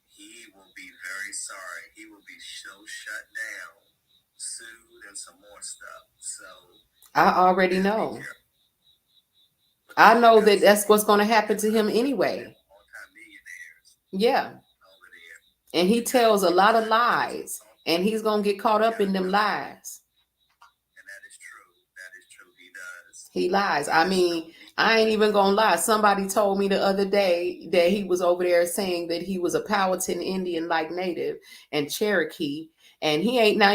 he will be very sorry. He will be so shut down, sued, and some more stuff. So I already know. I know that that's what's going to happen to him anyway. Yeah. And he tells a lot of lies, and he's going to get caught up in them lies. And that is true. That is true. He does. He lies. I mean, I ain't even gonna lie. Somebody told me the other day that he was over there saying that he was a Powhatan Indian, like Native and Cherokee, and he ain't. Now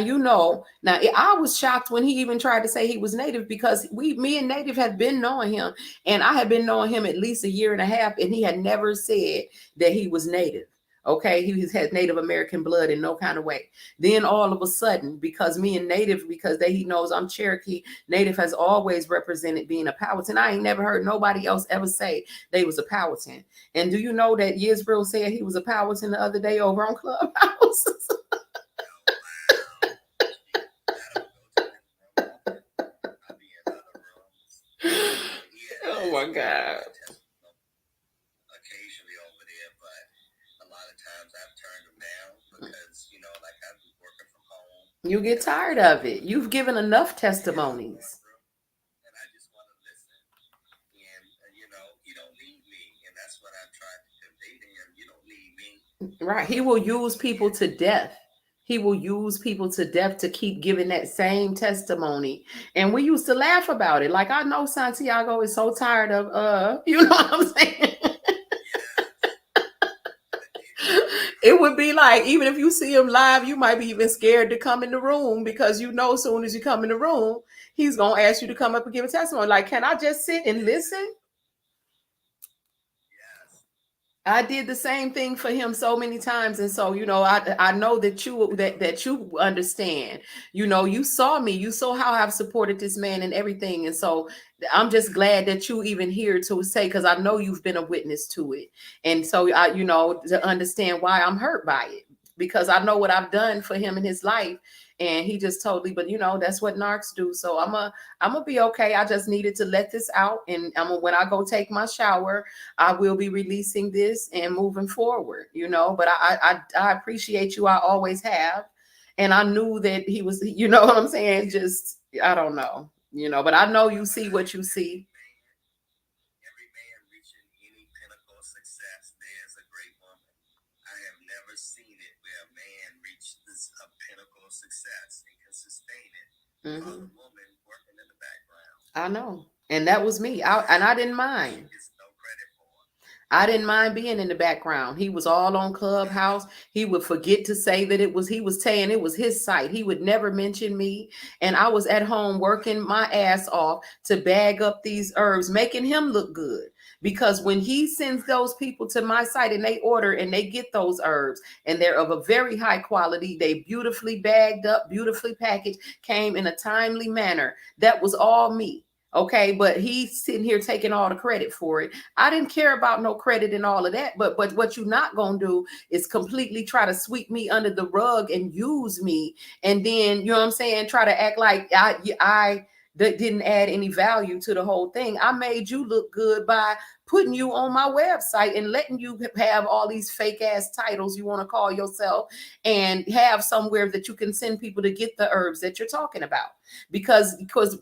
Now I was shocked when he even tried to say he was Native, because me and Native had been knowing him, and I had been knowing him at least a year and a half, and he had never said that he was Native. Okay, he had Native American blood in no kind of way. Then all of a sudden, because me and Native, because he knows I'm Cherokee, Native has always represented being a Powhatan. I ain't never heard nobody else ever say they was a Powhatan. And do you know that Yisrael said he was a Powhatan the other day over on Clubhouse? Oh my God. Occasionally over there, but a lot of times I've turned them down because, like I've been working from home. You get tired of it. You've given enough testimonies. And I just want to listen. And, you don't need me. And that's what I tried to convey to him. You don't need me. Right. He will use people to death. He will use people to death to keep giving that same testimony. And we used to laugh about it. Like, I know Santiago is so tired of, you know what I'm saying? It would be like, even if you see him live, you might be even scared to come in the room because you know as soon as you come in the room, he's gonna ask you to come up and give a testimony. Like, can I just sit and listen? Yes. I did the same thing for him so many times, and so I know that you understand. You saw me, you saw how I've supported this man and everything, and so I'm just glad that you even here to say, because I know you've been a witness to it, and so to understand why I'm hurt by it, because I know what I've done for him in his life, and he just totally. But that's what narcs do. So I'm gonna be okay. I just needed to let this out, and when I go take my shower, I will be releasing this and moving forward, but I appreciate you. I always have. And I knew that he was, what I'm saying? Just, I don't know, but I know you see what you see. Every man reaching any pinnacle of success, there's a great woman. I have never seen it where a man reaches a pinnacle of success and can sustain it while the woman working in the background. I know. And that was me. I didn't mind. She gets no credit for it. I didn't mind being in the background. He was all on Clubhouse. He would forget to say that he was saying it was his site. He would never mention me. And I was at home working my ass off to bag up these herbs, making him look good. Because when he sends those people to my site and they order and they get those herbs and they're of a very high quality, they beautifully bagged up, beautifully packaged, came in a timely manner. That was all me. Okay, but he's sitting here taking all the credit for it. I didn't care about no credit and all of that, but what you're not gonna do is completely try to sweep me under the rug and use me, and then what I'm saying, try to act like I didn't add any value to the whole thing. I made you look good by putting you on my website and letting you have all these fake ass titles you want to call yourself, and have somewhere that you can send people to get the herbs that you're talking about. Because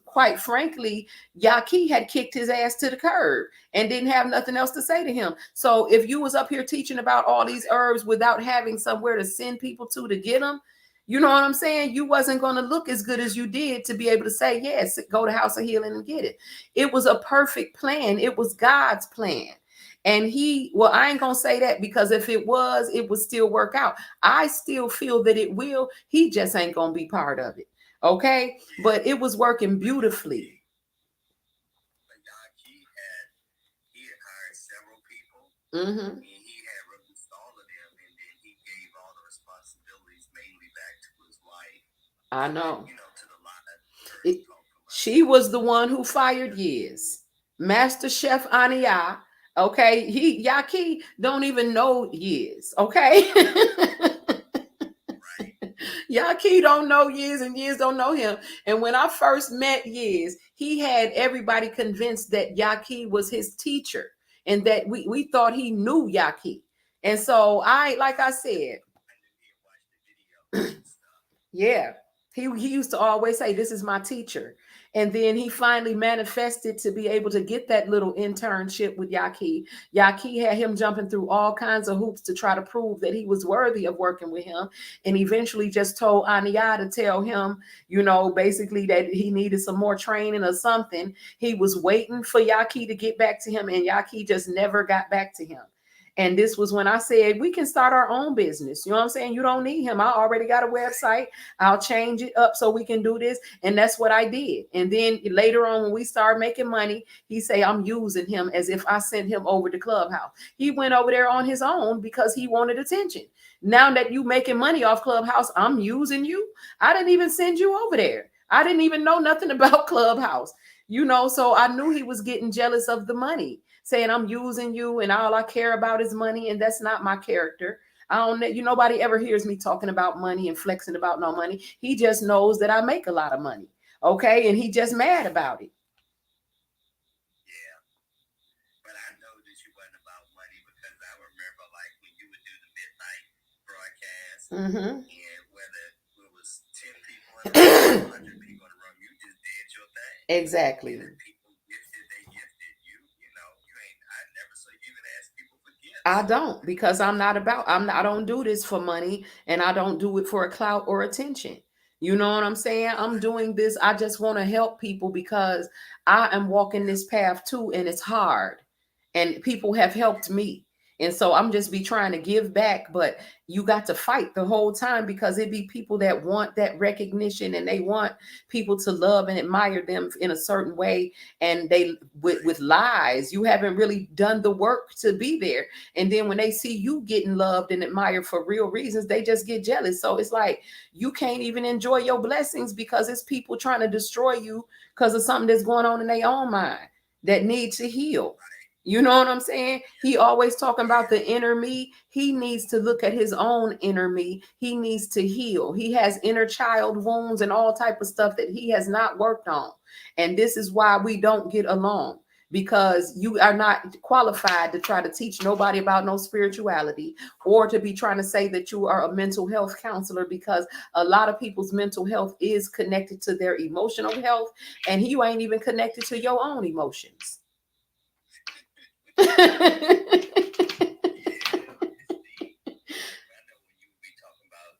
quite frankly, Yaki had kicked his ass to the curb and didn't have nothing else to say to him. So if you was up here teaching about all these herbs without having somewhere to send people to get them, you know what I'm saying? You wasn't going to look as good as you did to be able to say, yes, go to House of Healing and get it. It was a perfect plan. It was God's plan. And I ain't going to say that, because if it was, it would still work out. I still feel that it will. He just ain't going to be part of it. Okay. But it was working beautifully. He had hired several people. Mm-hmm. And he had released all of them, and then he gave all the responsibilities mainly back to his wife. I know. To the line. She was the one who fired Yiz. Master Chef Ania. Okay. Yaki don't even know Yiz. Okay. Yaki don't know Yiz, and Yiz don't know him. And when I first met Yiz, he had everybody convinced that Yaki was his teacher, and that we thought he knew Yaki. And so like I said, yeah, he used to always say, "This is my teacher." And then he finally manifested to be able to get that little internship with Yaki. Yaki had him jumping through all kinds of hoops to try to prove that he was worthy of working with him. And eventually just told Ania to tell him, basically that he needed some more training or something. He was waiting for Yaki to get back to him, and Yaki just never got back to him. And this was when I said, we can start our own business. You know what I'm saying? You don't need him. I already got a website. I'll change it up so we can do this. And that's what I did. And then later on, when we started making money, he say, I'm using him as if I sent him over to Clubhouse. He went over there on his own because he wanted attention. Now that you making money off Clubhouse, I'm using you. I didn't even send you over there. I didn't even know nothing about Clubhouse. So I knew he was getting jealous of the money, saying I'm using you and all I care about is money. And that's not my character. I don't, nobody ever hears me talking about money and flexing about no money. He just knows that I make a lot of money. Okay. And he just mad about it. Yeah. But I know that you wasn't about money, because I remember like when you would do the midnight broadcast, and whether it was 10 people in the room, 100 people in the room, you just did your thing. Exactly. I don't, because I don't do this for money, and I don't do it for a clout or attention. You know what I'm saying? I'm doing this. I just want to help people because I am walking this path too, and it's hard. And people have helped me. And so I'm just be trying to give back, but you got to fight the whole time because it be people that want that recognition and they want people to love and admire them in a certain way. And they, with lies, you haven't really done the work to be there. And then when they see you getting loved and admired for real reasons, they just get jealous. So it's like you can't even enjoy your blessings because it's people trying to destroy you because of something that's going on in their own mind that need to heal. You know what I'm saying? He always talking about the inner me. He needs to look at his own inner me. He needs to heal. He has inner child wounds and all type of stuff that he has not worked on. And this is why we don't get along, because you are not qualified to try to teach nobody about no spirituality or to be trying to say that you are a mental health counselor, because a lot of people's mental health is connected to their emotional health, and you ain't even connected to your own emotions. I know when you be talking about,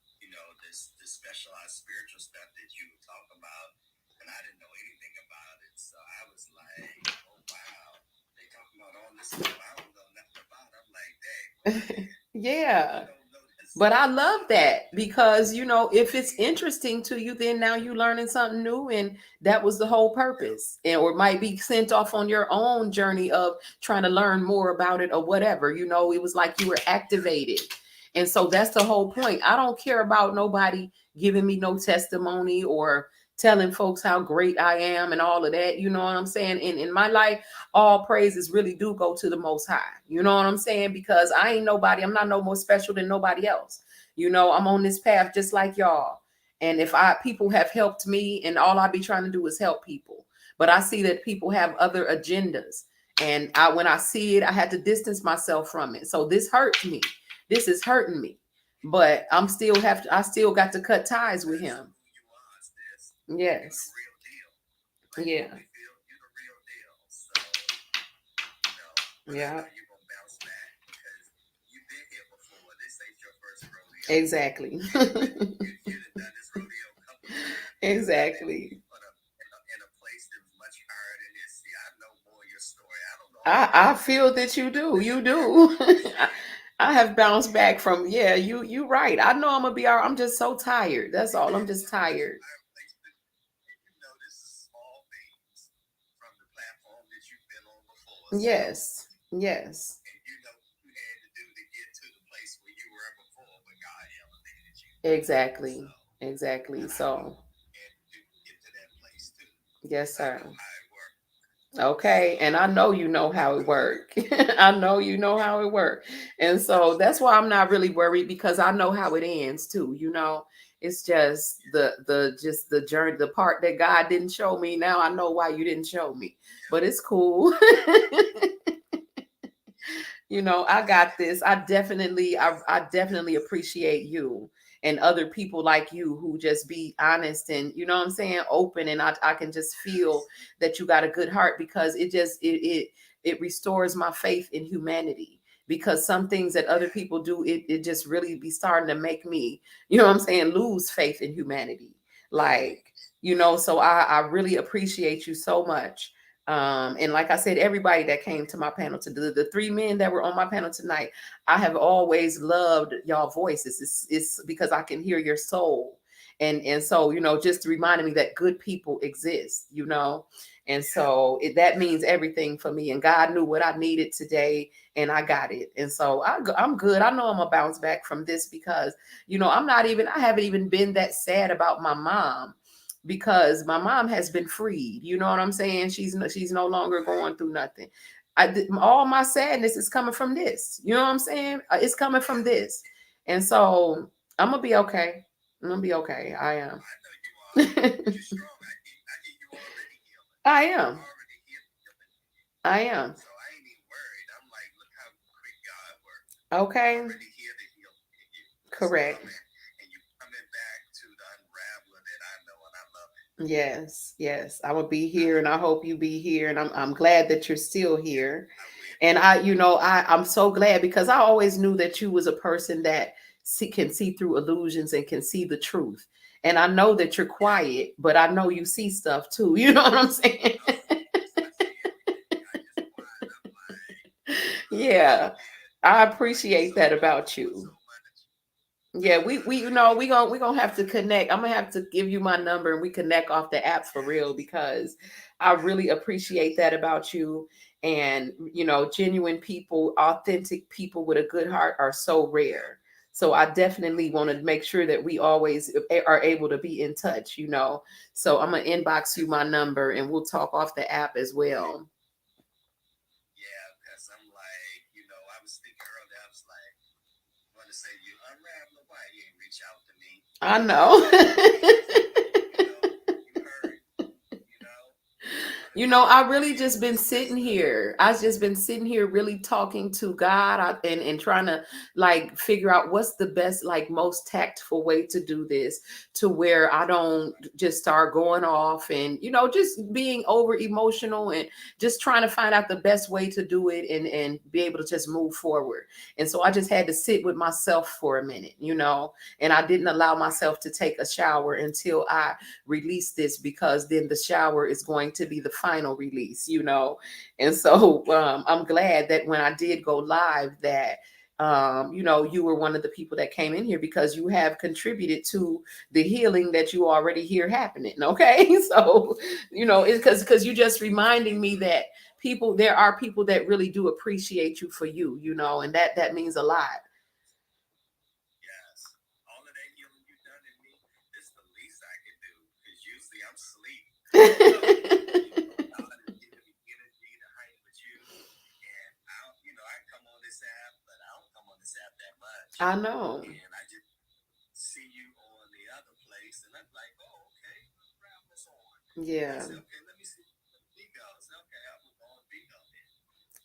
this specialized spiritual stuff that you talk about, and I didn't know anything about it. So I was like, oh wow, they talking about all this stuff I don't know nothing about. I'm like, dang, Yeah. I don't know this. But I love that because, if it's interesting to you, then now you learning something new, and that was the whole purpose. And or it might be sent off on your own journey of trying to learn more about it or whatever. It was like you were activated. And so that's the whole point. I don't care about nobody giving me no testimony or telling folks how great I am and all of that. You know what I'm saying? In my life, all praises really do go to the Most High. You know what I'm saying? Because I ain't nobody. I'm not no more special than nobody else. I'm on this path just like y'all. And if people have helped me, and all I be trying to do is help people. But I see that people have other agendas. And when I see it, I had to distance myself from it. So this hurts me. This is hurting me. But I still got to cut ties with him. Yes. Yeah. Yeah. Exactly. Exactly. I feel that you do. You do. I have bounced back from, yeah, you right. I know I'm gonna be all right. I'm just so tired. That's all. I'm just tired. Yes. Yes. Exactly. Exactly. So yes, sir. Okay, and I know you know how it work. I know you know how it work. And so that's why I'm not really worried, because I know how it ends too. It's just the journey, the part that God didn't show me. Now I know why you didn't show me. But it's cool. I got this. I definitely appreciate you and other people like you who just be honest and, you know what I'm saying, open. And I can just feel that you got a good heart, because it restores my faith in humanity. Because some things that other people do, it just really be starting to make me, you know what I'm saying, lose faith in humanity. Like, so I really appreciate you so much. And like I said, everybody that came to my panel, to the three men that were on my panel tonight, I have always loved y'all voices. It's because I can hear your soul. And so, just reminding me that good people exist. And so that means everything for me. And God knew what I needed today, and I got it. And so I'm good. I know I'm gonna bounce back from this, because, I haven't even been that sad about my mom, because my mom has been freed. You know what I'm saying? She's no longer going through nothing. All my sadness is coming from this. You know what I'm saying? It's coming from this. And so I'm gonna be okay. I'm gonna be okay. I am. I am. I am. Okay. Correct. Yes, yes. I will be here, and I hope you be here, and I'm glad that you're still here. And I'm so glad, because I always knew that you was a person that can see through illusions and can see the truth. And I know that you're quiet, but I know you see stuff too. You know what I'm saying? Yeah. I Thank you appreciate so that much. about Doing so you. much. Yeah, we you know we gonna have to Yeah. connect. I'm gonna have to give you my number and we connect off the app for real Yes. because I really appreciate Yes. that about you. And genuine people, authentic people with a good heart are so Yeah. rare. So I definitely Oh want to yeah. make sure that we always are able to be in touch. So I'm gonna inbox you my number and we'll talk off the app as Okay. well. Yeah, because I'm like, I was thinking earlier, I was like, want to say you unraveling, why you ain't reach out to me? I But know. you heard, you know, I want to be I really able just to been express sitting that. here. I've just been sitting here really talking to God and trying to like figure out what's the best, like most tactful way to do this to where I don't Right. just start going off and, just being over emotional and just trying to find out the best way to do it and be able to just move forward. And so I just had to sit with myself for a minute, and I didn't allow Right. myself to take a shower until I release this because then the shower is going to be the final release. And so Yeah. I'm glad that when I did go live that you were one of the people that came in here because you have contributed to the healing that you already hear happening. Okay. So, it's Yeah. because you just reminding me that there are people that really do appreciate you for you, and that means a lot. Yes. All of that healing you done in me, this the least I can do. Because usually I'm asleep. So, God is giving me energy to hang with you. And I come on this app, but I don't come on this app that much. I know. And I just see you on the other place, and I'm like, oh, okay, wrap this on. And I Yeah. say, okay, let me see what Vigo. I say, okay, I will go on Vigo then.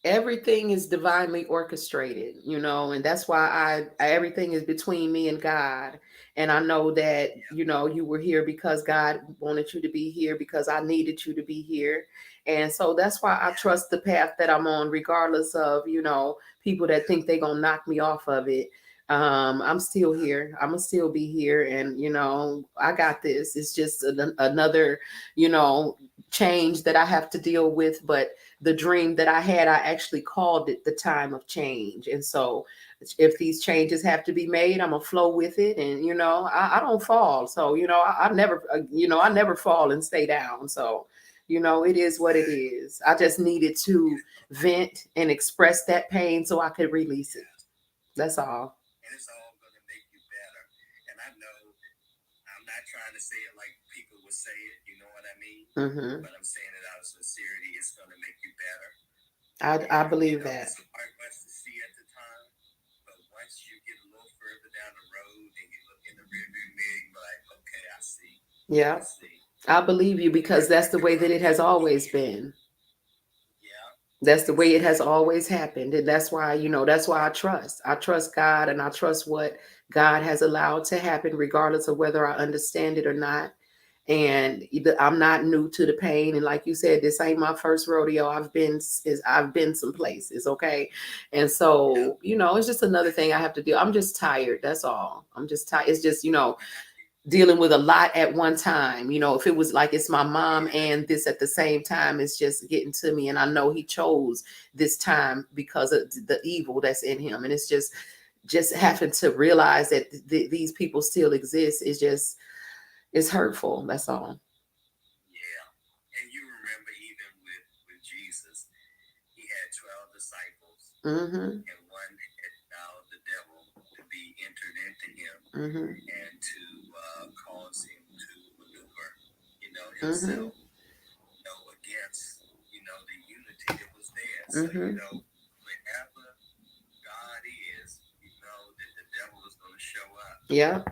Everything is divinely orchestrated, and that's why everything is between me and God. And I know that Yeah, you were here because God wanted you to be here because I needed you to be here. And so that's why I yeah, trust the path that I'm on, regardless of people that yeah, think they're gonna knock me off of it. I'm still uh, here. I'm gonna still be here, and I got this. It's just another you know change that I have to deal with. But the dream that I had, I actually called it the time of change. And so if these changes have to be made, I'm gonna flow with it. And I don't fall. So, I never I yeah, never fall and stay down. So, it is what it exactly. is. I just needed to And vent and express that pain so I could release it. yeah, That's all. and it's all gonna make you better. And I know I'm not trying to say it like people would say it, you know what I mean? Hmm. But I'm saying it out of sincerity. It's gonna make you better. I And believe that. it's hard for us to see at the time, but once you get a little further down the road and you look in the rearview mirror, you're like, okay, I see, I Yeah. see. I believe you And because that's the way that it has always been. yeah, That's the way it has exactly. always happened. And that's why I trust. I trust God and I trust what God has allowed to happen, regardless of whether I understand it or not. And I'm not new to the pain. And like you said, this ain't my first rodeo. I've been some places, okay? And Yeah, so, it's just another thing I have to do. I'm just tired. That's all. I'm just tired. It's just, and I think, dealing with a lot at one time. If it was like it's my mom yeah, and this at the same time, it's just getting to me. And I know he chose this time because of the evil that's in him. And it's just having to realize that these people still exist is just, it's hurtful. That's all. yeah. And you remember even with Jesus, he had 12 disciples, Mm-hmm. and one had allowed the devil to be entered into him Mm-hmm. and to cause him to maneuver, Mm-hmm. himself, against, the unity that was there. So, Mm-hmm. wherever God is, that the devil is going to show up. Yeah.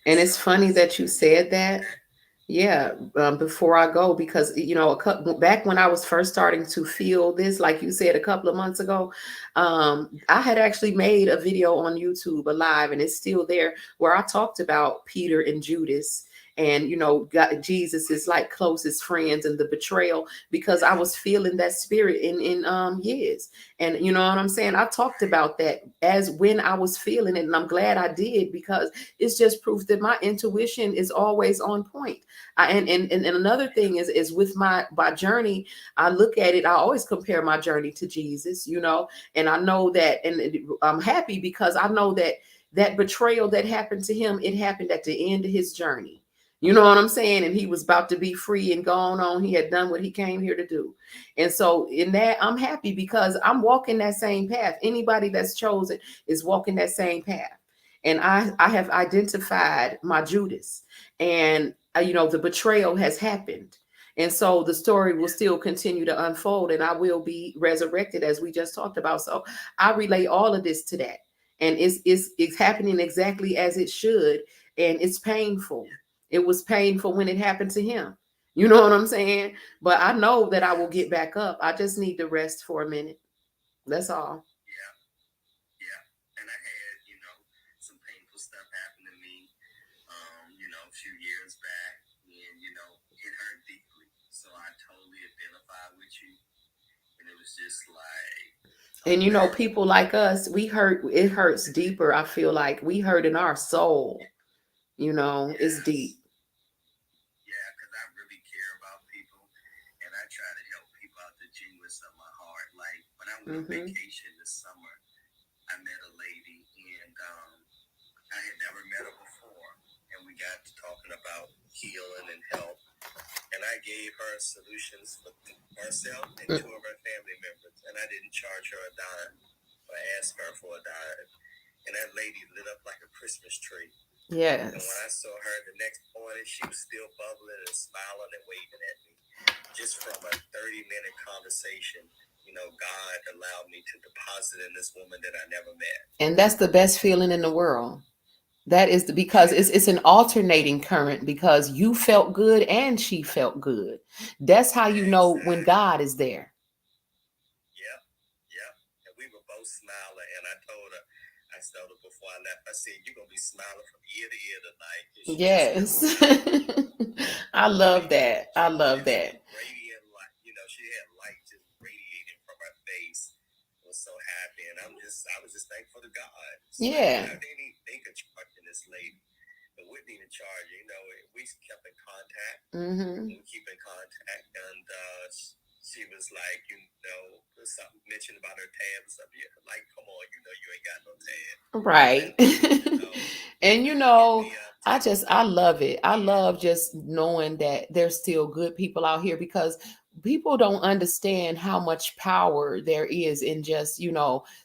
And And so it's funny it's, that you said that. that, Yeah, before I go, because back when I was first starting to feel this, like you said a couple of months ago, I had actually made a video on YouTube, a live, and it's still there, where I talked about Peter and Judas, and God, Jesus is like closest friends, and the betrayal, because I was feeling that spirit in years. And you know what I'm saying? I talked about that as when I was feeling it, and I'm glad I did, because it's just proof that my intuition is always on point. And another thing is with my journey, I look at it, I always compare my journey to Jesus. And I know that, and I'm happy because I know that that betrayal that happened to him, it happened at the end of his journey. You know what I'm saying? And he was about to be free and gone on. He had done what he came here to do. And so in that, I'm happy because I'm walking that same path. Anybody that's chosen is walking that same path. And I have identified my Judas. And the betrayal has happened. And so the story will still continue to unfold, and I will be resurrected, as we just talked about. So I relate all of this to that. And it's happening exactly as it should. And it's painful. It was painful when it happened to him. You know what I'm saying? But I know that I will get back up. I just need to rest for a minute. That's all. Yeah, yeah. And I had, some painful stuff happen to me, a few years back, and it hurt deeply. So I totally identify with you, and it was just like, And man, people like us, we hurt. It hurts deeper. I feel like we hurt in our soul. It's deep. yes, yeah, because I really care about people, and I try to help people out the genuineness of my heart. Like when I went on Hmm. vacation this summer, I met a lady, and I had never met her before, and we got to talking about healing and help. And I gave her solutions for herself and two of her family members, and I didn't charge her a dime or ask her for a dime. And that lady lit up like a Christmas tree. And when Yes. I saw her the next morning, she was still bubbling and smiling and waving at me. Just from a 30-minute conversation, God allowed me to deposit in this woman that I never met. And that's the best feeling in the world. That is because Yeah, it's an alternating current, because you felt good and she felt good. That's how you know when exactly. God is there. Yep, yep. And we were both smiling, and I told her before I left, I said, "You're gonna be smiling from ear to ear tonight," because she just kept Yes. smiling. I love She that. I love just that. had radiant light. She had light just radiating from her face. I was so happy, and I was just thankful to God. It's like, Yeah. I didn't even think of charging this lady, but we didn't even charge. We kept in contact. Hmm. We keep in contact, and she was like, something mentioned about her tab or something. Yeah, like, come on, you ain't got no tab. Right. Let me, And hit me up, text I me, love it. I and love just knowing that there's still good people out here, because people don't understand how much power there is in just,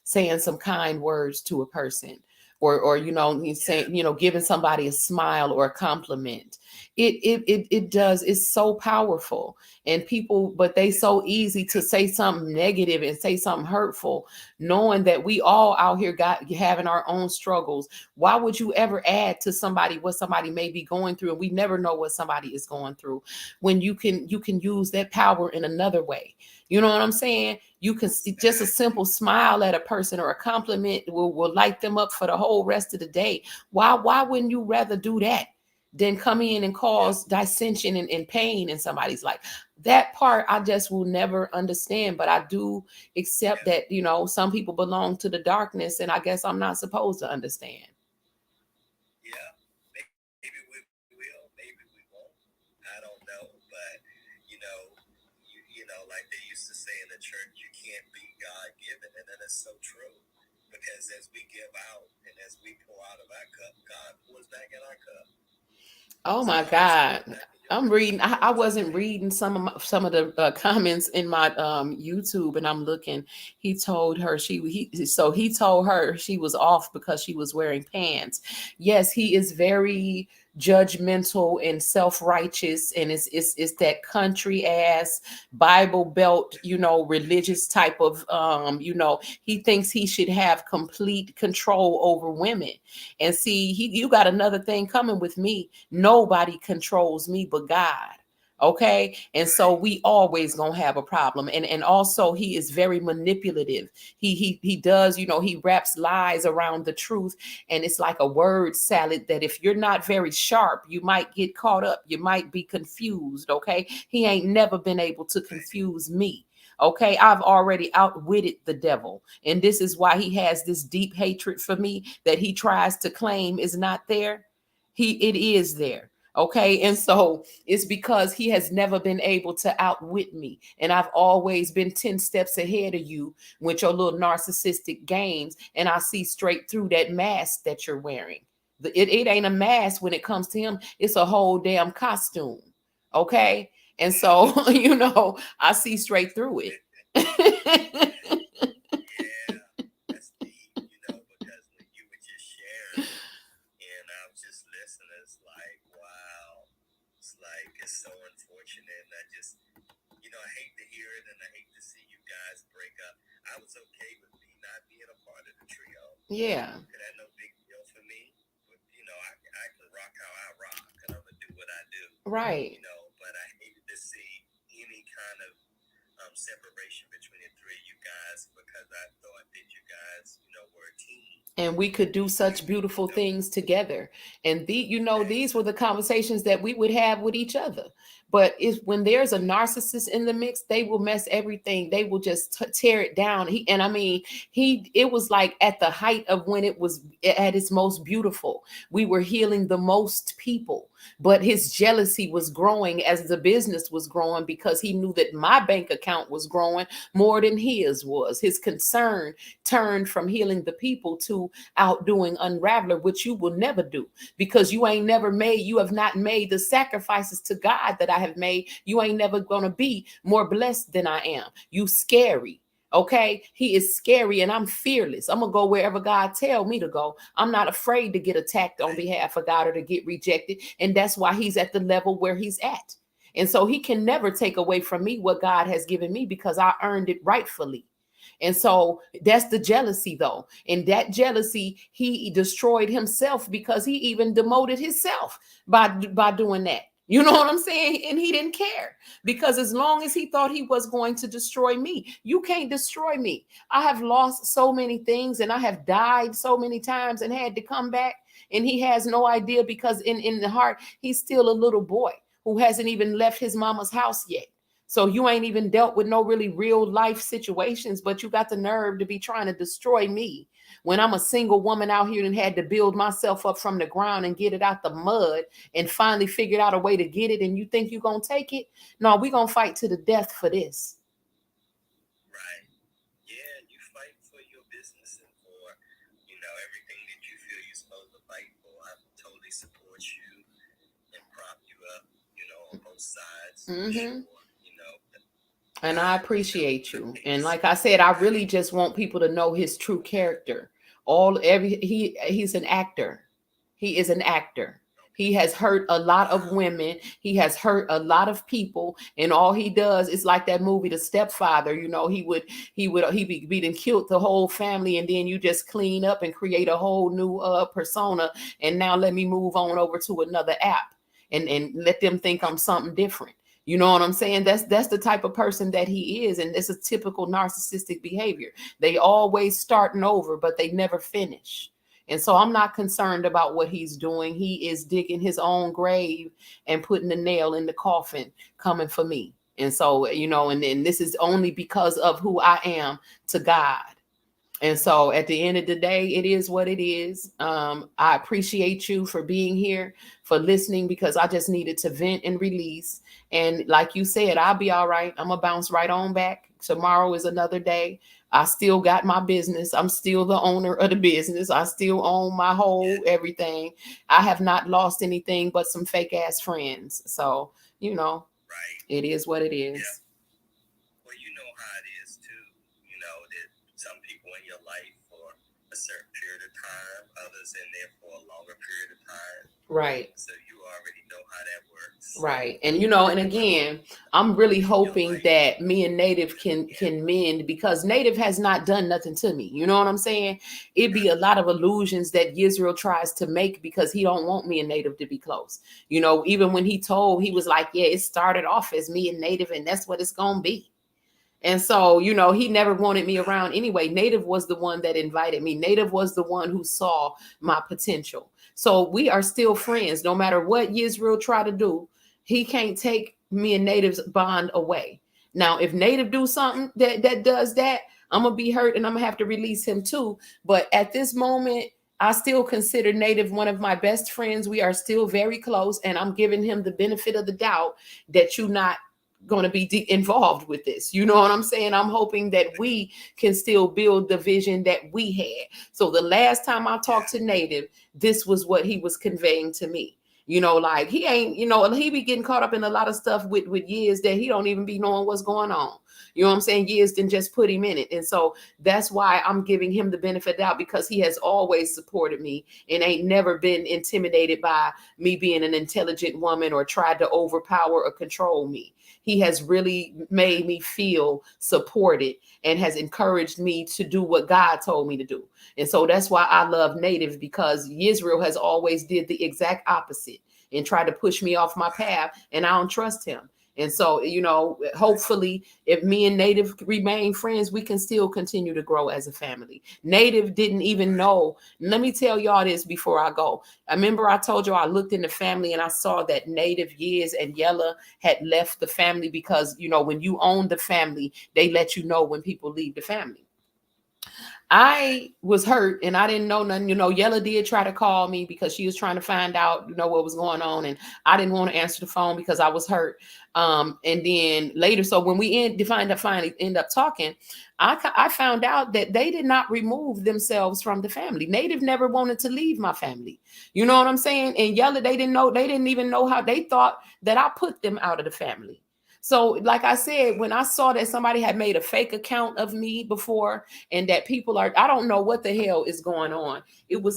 saying some kind words to a person, or you yeah, saying, giving somebody a smile or a compliment. It does. It's so powerful. And people, but they it's so easy to yeah, say something negative and say something hurtful, knowing that we all out here got having our own struggles. Why would you ever add to somebody what somebody may be going through? And we never know what somebody is going through, when you can use that power in another way. You know what I'm saying? You can just a exactly. simple smile at a person or a compliment will light them up for the whole rest of the day. Why wouldn't you rather do that than come in and Yeah, cause dissension and pain in somebody's life? That part I just will never understand. But I do accept yeah, that, some people belong to the darkness, and I guess I'm not supposed to understand. yeah. Maybe we will, maybe we won't. I don't know, but like they used to say in the church, you can't be God given, and that is so true. Because as we give out and as we pour out of our cup, God pours back in our cup. Oh So my God is pouring God. back in your I'm cup reading. I wasn't tonight. reading some of the comments in my YouTube, and I'm looking. He told her he told her she was off because she was wearing pants. Yes, he is very judgmental and self-righteous, and it's that country ass Bible belt, religious type of he thinks he should have complete control over women. And see, you got another thing coming with me. Nobody controls me but God. Okay. And so Right. we always gonna have a problem. And also he is very manipulative. He does, he wraps lies around the truth, and it's like a word salad that if you're not very sharp, you might get caught up. You might be confused. Okay. He ain't never been able to Right. confuse me. Okay, I've already outwitted the devil. And this is why he has this deep hatred for me that he tries to claim is not there. It is there. Okay. And so it's because he has never been able to outwit me. And I've always been 10 steps ahead of you with your little narcissistic games. And I see straight through that mask that you're wearing. It ain't a mask when it comes to him, it's a whole damn costume. Okay. And so, I see straight through it. Yeah, that's deep, because when you were just sharing and I was just listening, it's like, wow. It's like, it's so unfortunate. And I hate to hear it and I hate to see you guys break up. I was okay with me not being a part of the trio. Yeah. It had no big deal for me. But, I can rock how I rock and I'm going to do what I do, Right. but I hated to see any kind of separation between the three of you guys because I thought that you guys, were a team. And we could do such And, beautiful things together. And these were the exactly. conversations that we would have with each other. But when there's a narcissist in the mix, they will mess everything. They will just tear it down. It was like at the height of when it was at its most beautiful. We were healing the most people, but his jealousy was growing as the business was growing because he knew that my bank account was growing more than his was. His concern turned from healing the people to outdoing Unraveler, which you will never do because you have not made the sacrifices to God that I have made. You ain't never going to be more blessed than I am. You scary. Okay, he is scary and I'm fearless. I'm gonna go wherever God tell me to go. I'm not afraid to get attacked on Right. behalf of God or to get rejected, and that's why he's at the level where he's at. And so he can never take away from me what God has given me because I earned it rightfully. And so that's the jealousy, though. And that jealousy, he destroyed himself because he even demoted himself by doing that. You know what I'm saying? And he didn't care because as long as he thought he was going to destroy me, you can't destroy me. I have lost so many things and I have died so many times and had to come back. And he has no idea because in the heart, he's still a little boy who hasn't even left his mama's house yet. So you ain't even dealt with no really real life situations, but you got the nerve to be trying to destroy me when I'm a single woman out here and had to build myself up from the ground and get it out the mud and finally figured out a way to get it. And you think you're going to take it? No, we're going to fight to the death for this. Right. Yeah, you fight for your business and for, everything that you feel you're supposed to fight for. I totally support you and prop you up, on both sides for Mm-hmm. sure. And I I appreciate you. hate to And like see I said, I I really hate just want people to know his true character. He's an actor. He is an actor. okay. He has hurt a lot of Wow. women. He has hurt a lot of people, and all he does is like that movie, The Stepfather. He be and killed the whole family, and then you just clean up and create a whole new persona. And now let me move on over to another app, and let them think I'm something different. You know what I'm saying? That's the type of person that he is, and it's a typical narcissistic behavior. They always starting over, but they never finish. And so I'm not concerned about what he's doing. He is digging his own grave and putting the nail in the coffin, coming for me. And so, and this is only because of who I am to God. And so at the end of the day, it is what it is. I appreciate you for being here, for listening, because I just needed to vent and release. And like you said, I'll be all right. I'm going to bounce right on back. Tomorrow is another day. I still got my business. I'm still the owner of the business. I still own my whole Yeah. everything. I have not lost anything but some fake ass friends. So, Right. it is what it Yeah. is. Well, you know how it is too. That some people in your life for a certain period of time, others in there for a longer period of time. Right. So you already know how that works. Right. And and again, I'm really hoping that me and Native can mend, because Native has not done nothing to me. You know what I'm saying? It'd be a lot of illusions that Israel tries to make because he don't want me and Native to be close. Even when he was like, yeah, it started off as me and Native and that's what it's gonna be. And so, he never wanted me around anyway. Native was the one that invited me. Native was the one who saw my potential. So we are still friends. No matter what Yisrael try to do, he can't take me and Native's bond away. Now, if Native do something that does that, I'm going to be hurt and I'm going to have to release him too. But at this moment, I still consider Native one of my best friends. We are still very close, and I'm giving him the benefit of the doubt that you not going to be involved with this. You know what I'm saying? I'm hoping that we can still build the vision that we had. So the last time I talked to Native, this was what he was conveying to me. Like he ain't, he be getting caught up in a lot of stuff with years that he don't even be knowing what's going on. You know what I'm saying? Years didn't just put him in it. And so that's why I'm giving him the benefit of the doubt, because he has always supported me and ain't never been intimidated by me being an intelligent woman or tried to overpower or control me. He has really made me feel supported and has encouraged me to do what God told me to do. And so that's why I love Native, because Israel has always did the exact opposite and tried to push me off my path, and I don't trust him. And so, hopefully, if me and Native remain friends, we can still continue to grow as a family. Native didn't even know. Let me tell y'all this before I go. I remember I told you I looked in the family and I saw that Native, Years, and Yella had left the family because, when you own the family, they let you know when people leave the family. I was hurt and I didn't know nothing. Yella did try to call me because she was trying to find out, what was going on. And I didn't want to answer the phone because I was hurt. And then later, so when we finally end up talking, I found out that they did not remove themselves from the family. Native never wanted to leave my family. You know what I'm saying? And Yella, they didn't even know how. They thought that I put them out of the family. So, like I said, when I saw that somebody had made a fake account of me before, and that people I don't know what the hell is going on.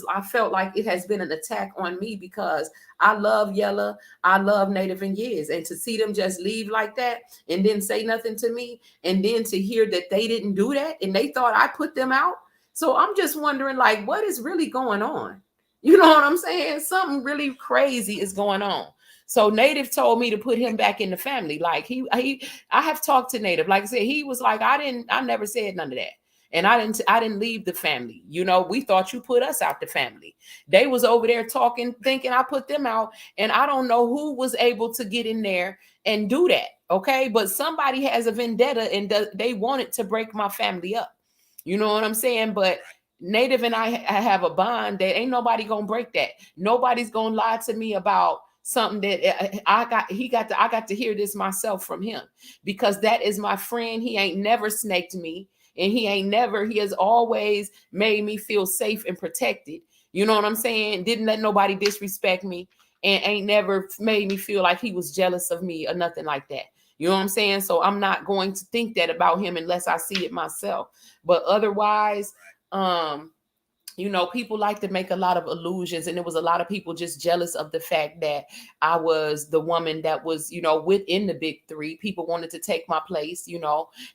I felt like it has been an attack on me, because I love Yella, I love Native and Years, and to see them just leave like that and then say nothing to me, and then to hear that they didn't do that and they thought I put them out. So I'm just wondering, like, what is really going on? You know what I'm saying? Something really crazy is going on. So Native told me to put him back in the family. Like I have talked to Native. Like I said, he was like, I never said none of that. And I didn't leave the family. We thought you put us out the family. They was over there talking, thinking I put them out. And I don't know who was able to get in there and do that. Okay. But somebody has a vendetta and they wanted to break my family up. You know what I'm saying? But Native and I have a bond that ain't nobody gonna break that. Nobody's gonna lie to me about something that I got to hear this myself from him, because that is my friend. He ain't never snaked me, and he has always made me feel safe and protected. You know what I'm saying? Didn't let nobody disrespect me, and ain't never made me feel like he was jealous of me or nothing like that. You know what I'm saying? So I'm not going to think that about him unless I see it myself. But otherwise, people like to make a lot of illusions, and there was a lot of people just jealous of the fact that I was the woman that was, within the big three. People wanted to take my place,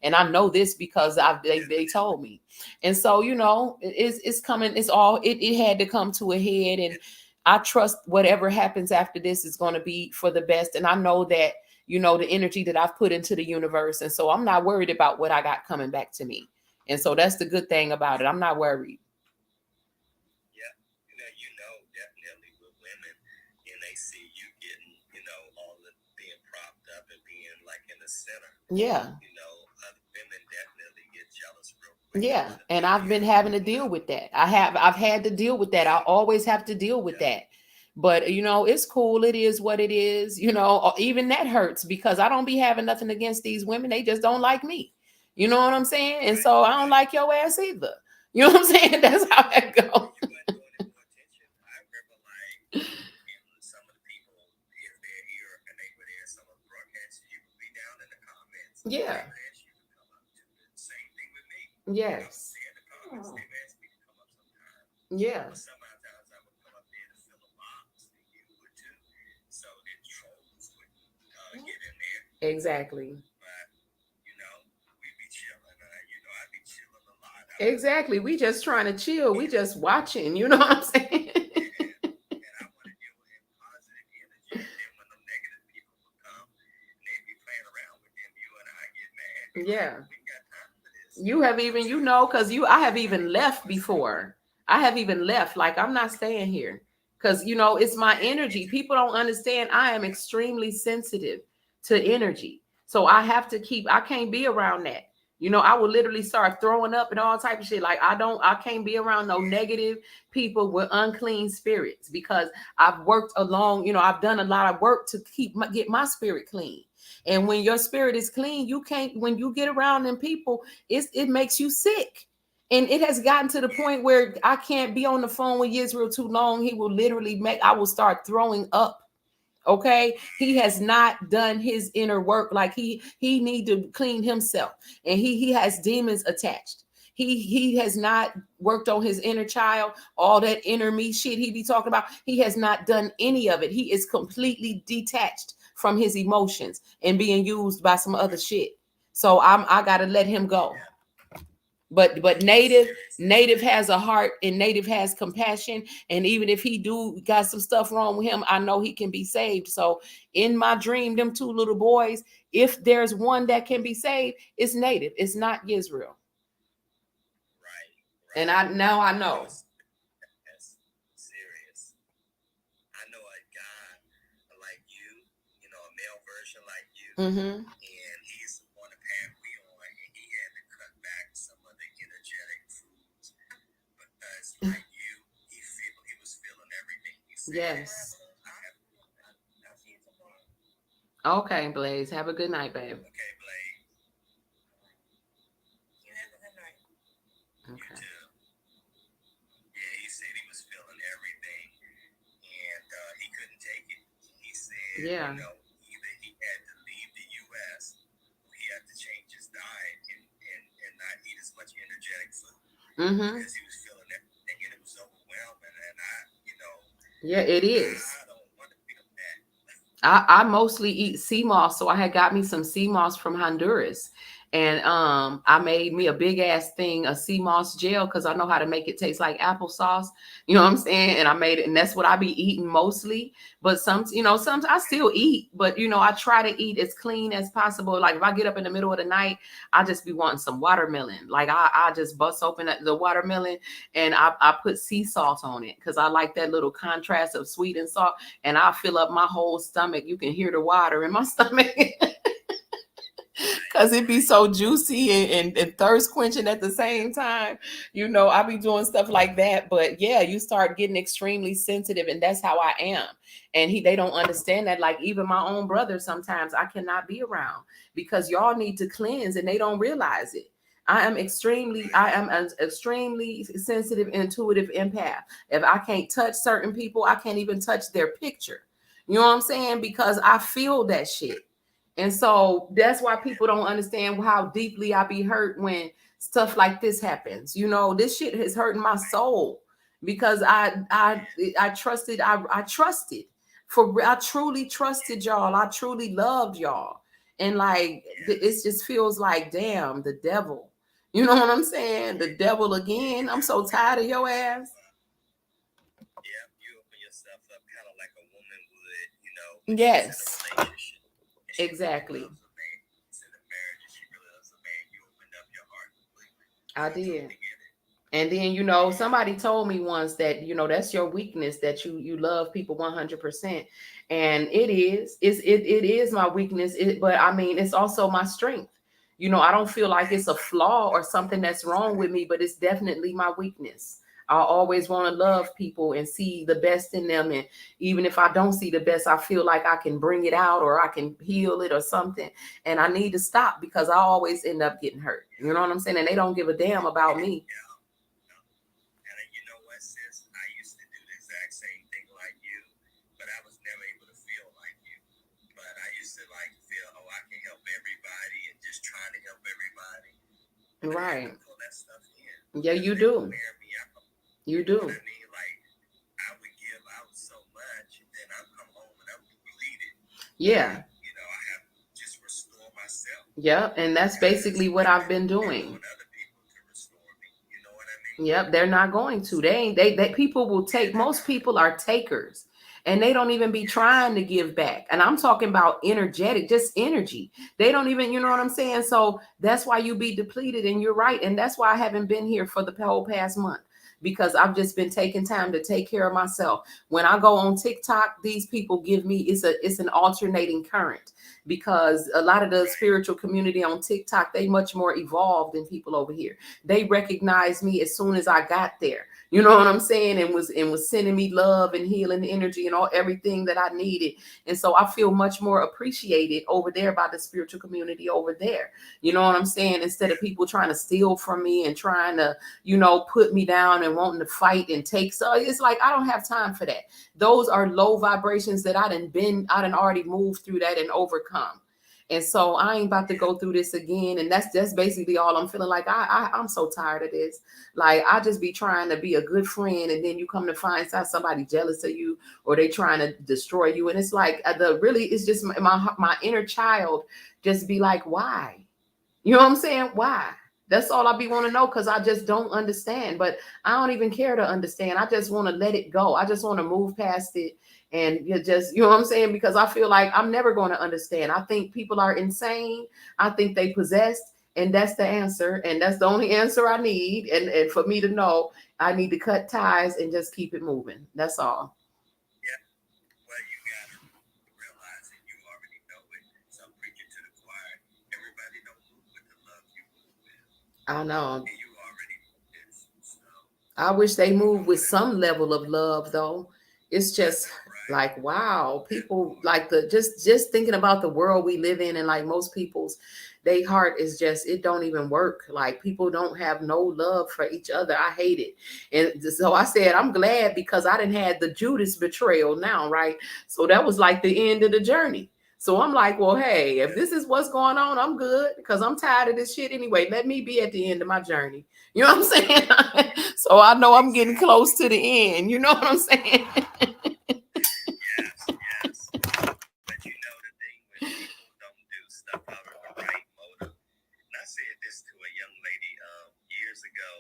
and I know this because they told me. And so, it's coming. It had to come to a head, and I trust whatever happens after this is going to be for the best. And I know that, the energy that I've put into the universe. And so I'm not worried about what I got coming back to me. And so that's the good thing about it. I'm not worried. Definitely with women, and they see you getting, all the being propped up and being like in the center. Yeah. Other women definitely get jealous real quick. Yeah. And I've been having to deal with that. I've had to deal with that. I always have to deal with that. But it's cool. It is what it is. Even that hurts, because I don't be having nothing against these women. They just don't like me. You know what I'm saying? And so I don't like your ass either. You know what I'm saying? That's how that goes. Some of the people, if they're here and they were there, some of the broadcasts, you would be down in the comments. Yeah. They ask you to come up to the same thing with me. Yes. In the comments, they've asked me to come up Yeah. But sometimes I would come up there to fill a box, and you would too. So the trolls would get in there. Exactly. But, you know, we'd be chilling. I'd be chilling a lot. Exactly. We just trying to chill. We just watching. You know what I'm saying? And I want to deal with positive energy. And then when the negative people would come, and they'd be playing around with them, you and I get mad. Yeah. Like, we got time for this. You have even, because I have even left before. I have even left. Like, I'm not staying here because, it's my energy. People don't understand. I am extremely sensitive to energy. So I can't be around that. I will literally start throwing up and all type of shit. Like, I can't be around no negative people with unclean spirits because I've worked along, I've done a lot of work to get my spirit clean. And when your spirit is clean, you can't, when you get around them people, it makes you sick. And it has gotten to the point where I can't be on the phone with Israel too long. He will literally I will start throwing up. Okay, he has not done his inner work. Like he need to clean himself, and he has demons attached. He has not worked on his inner child, all that inner me shit he be talking about. He has not done any of it. He is completely detached from his emotions and being used by some other shit. So I gotta let him go. But native has a heart, and native has compassion, and even if he do got some stuff wrong with him, I know he can be saved. So in my dream, them two little boys, if there's one that can be saved, it's native, it's not Israel. Right. And I know. That's serious. I know a guy like a male version like you, Mm-hmm. and he's on a path we on, and he had to cut back some of the energetic foods because, like you, he was feeling everything. He said, Yes. I'll see you tomorrow. Okay, Blaze, have a good night, babe. Okay, Blade. You have a good night. You Okay. too. Yeah, he said he was feeling everything, and he couldn't take it. He said, Yeah. Either he had to leave the U.S. or he had to change his diet and not eat as much energetic food Mm-hmm. because he was feeling everything and it was overwhelming. And Yeah, it is. I don't want to feel that. I mostly eat sea moss, so I had got me some sea moss from Honduras, and I made me a big ass thing of sea moss gel because I know how to make it taste like applesauce. You know what I'm saying? And I made it, and that's what I be eating mostly. But some I still eat, but I try to eat as clean as possible. Like if I get up in the middle of the night, I just be wanting some watermelon. Like I just bust open the watermelon and I put sea salt on it because I like that little contrast of sweet and salt, and I fill up my whole stomach. You can hear the water in my stomach because it be so juicy and thirst quenching at the same time. I be doing stuff like that. But yeah, you start getting extremely sensitive, and that's how I am. And they don't understand that. Like even my own brother, sometimes I cannot be around because y'all need to cleanse, and they don't realize it. I am an extremely sensitive, intuitive empath. If I can't touch certain people, I can't even touch their picture. You know what I'm saying? Because I feel that shit. And so that's why people don't understand how deeply I be hurt when stuff like this happens. This shit is hurting my soul because I trusted, I trusted I truly trusted y'all. I truly loved y'all. And like it just feels like, damn, the devil. You know what I'm saying? The devil again. I'm so tired of your ass. Yeah, you open yourself up kind of like a woman would, when Yes, she's in a relationship. And she exactly. really loves a man. She's in a marriage and she really loves a man. You opened up your heart completely. I So I did. totally get it. And then, somebody told me once that, that's your weakness, that you love people 100%. And it is my weakness. But I mean, it's also my strength. I don't feel like it's a flaw or something that's wrong with me, but it's definitely my weakness. I always want to love people and see the best in them. And even if I don't see the best, I feel like I can bring it out or I can heal it or something. And I need to stop because I always end up getting hurt. You know what I'm saying? And they don't give a damn about me. And you know what, sis? I used to do the exact same thing like you, but I was never able to feel like you. But I used to like feel, oh, I can help everybody and just trying to help everybody. But I had Right. to pull that stuff in. Yeah, you do. Wear me out. You You know what do. I mean? Like I would give out so much, and then I come home and I'm depleted. Yeah. That I have to just restore myself. Yep. And that's Because basically what women I've been depend doing. on other people to restore me. You know what I mean? Yep, they're not going to. So, They ain't they people will yeah, take, they're most not. people are takers. And they don't even be Yes. trying to give back. And I'm talking about energetic, just energy. They don't even, you know what I'm Yes. saying? So that's why you be depleted, and you're right. And that's why I haven't been here for the whole past month, because I've just been taking time to take care of myself. When I go on TikTok, these people give me, it's an alternating current, because a lot of the Right. spiritual community on TikTok, they much more evolved than people over here. They recognized me as soon as I got there. You know what I'm saying? And was sending me love and healing energy and all everything that I needed. And so I feel much more appreciated over there by the spiritual community over there. You know what I'm saying? Instead of Yeah. people trying to steal from me and trying to, put me down and wanting to fight and take. So it's like I don't have time for that. Those are low vibrations that I done already moved through that and overcome. And so I ain't about to Yeah. go through this again. And that's basically all I'm feeling like. I'm so tired of this. Like I just be trying to be a good friend, and then you come to find out somebody jealous of you, or they trying to destroy you. And it's like the really, it's just my inner child just be like, why? You know what I'm saying? Why? That's all I be want to Right. know, because I just don't understand. But I don't even care to understand. I just want to let it go. I just want to move past it. And you just, you know what I'm saying? Because I feel like I'm never going to understand. I think people are insane. I think they possessed. And that's the answer. And that's the only answer I need. And for me to know, I need to cut ties and just keep it moving. That's all. Yeah. Well, you gotta realize it. You already know it. So I'm preaching to the choir. Everybody don't move with the love you move with, I know. and you already know this. So I wish they you moved know with what I some mean. level of love, though. It's I just know, right? like, wow, That people part. like the just thinking about the world we live in, and like most people's, they heart is just, it don't even work. Like people don't have no love for each other. I hate it. And so I said I'm glad, because I didn't had the Judas betrayal now, right? So that was like the end of the journey. So I'm like, well, hey, if Yeah. this is what's going on, I'm good, because I'm tired of this shit anyway. Let me be at the end of my journey. You know what I'm saying? So I know I'm getting close Exactly. to the end. You know what I'm saying? Yes. Yes. But the thing when people don't do stuff out of the right motive. And I said this to a young lady years ago,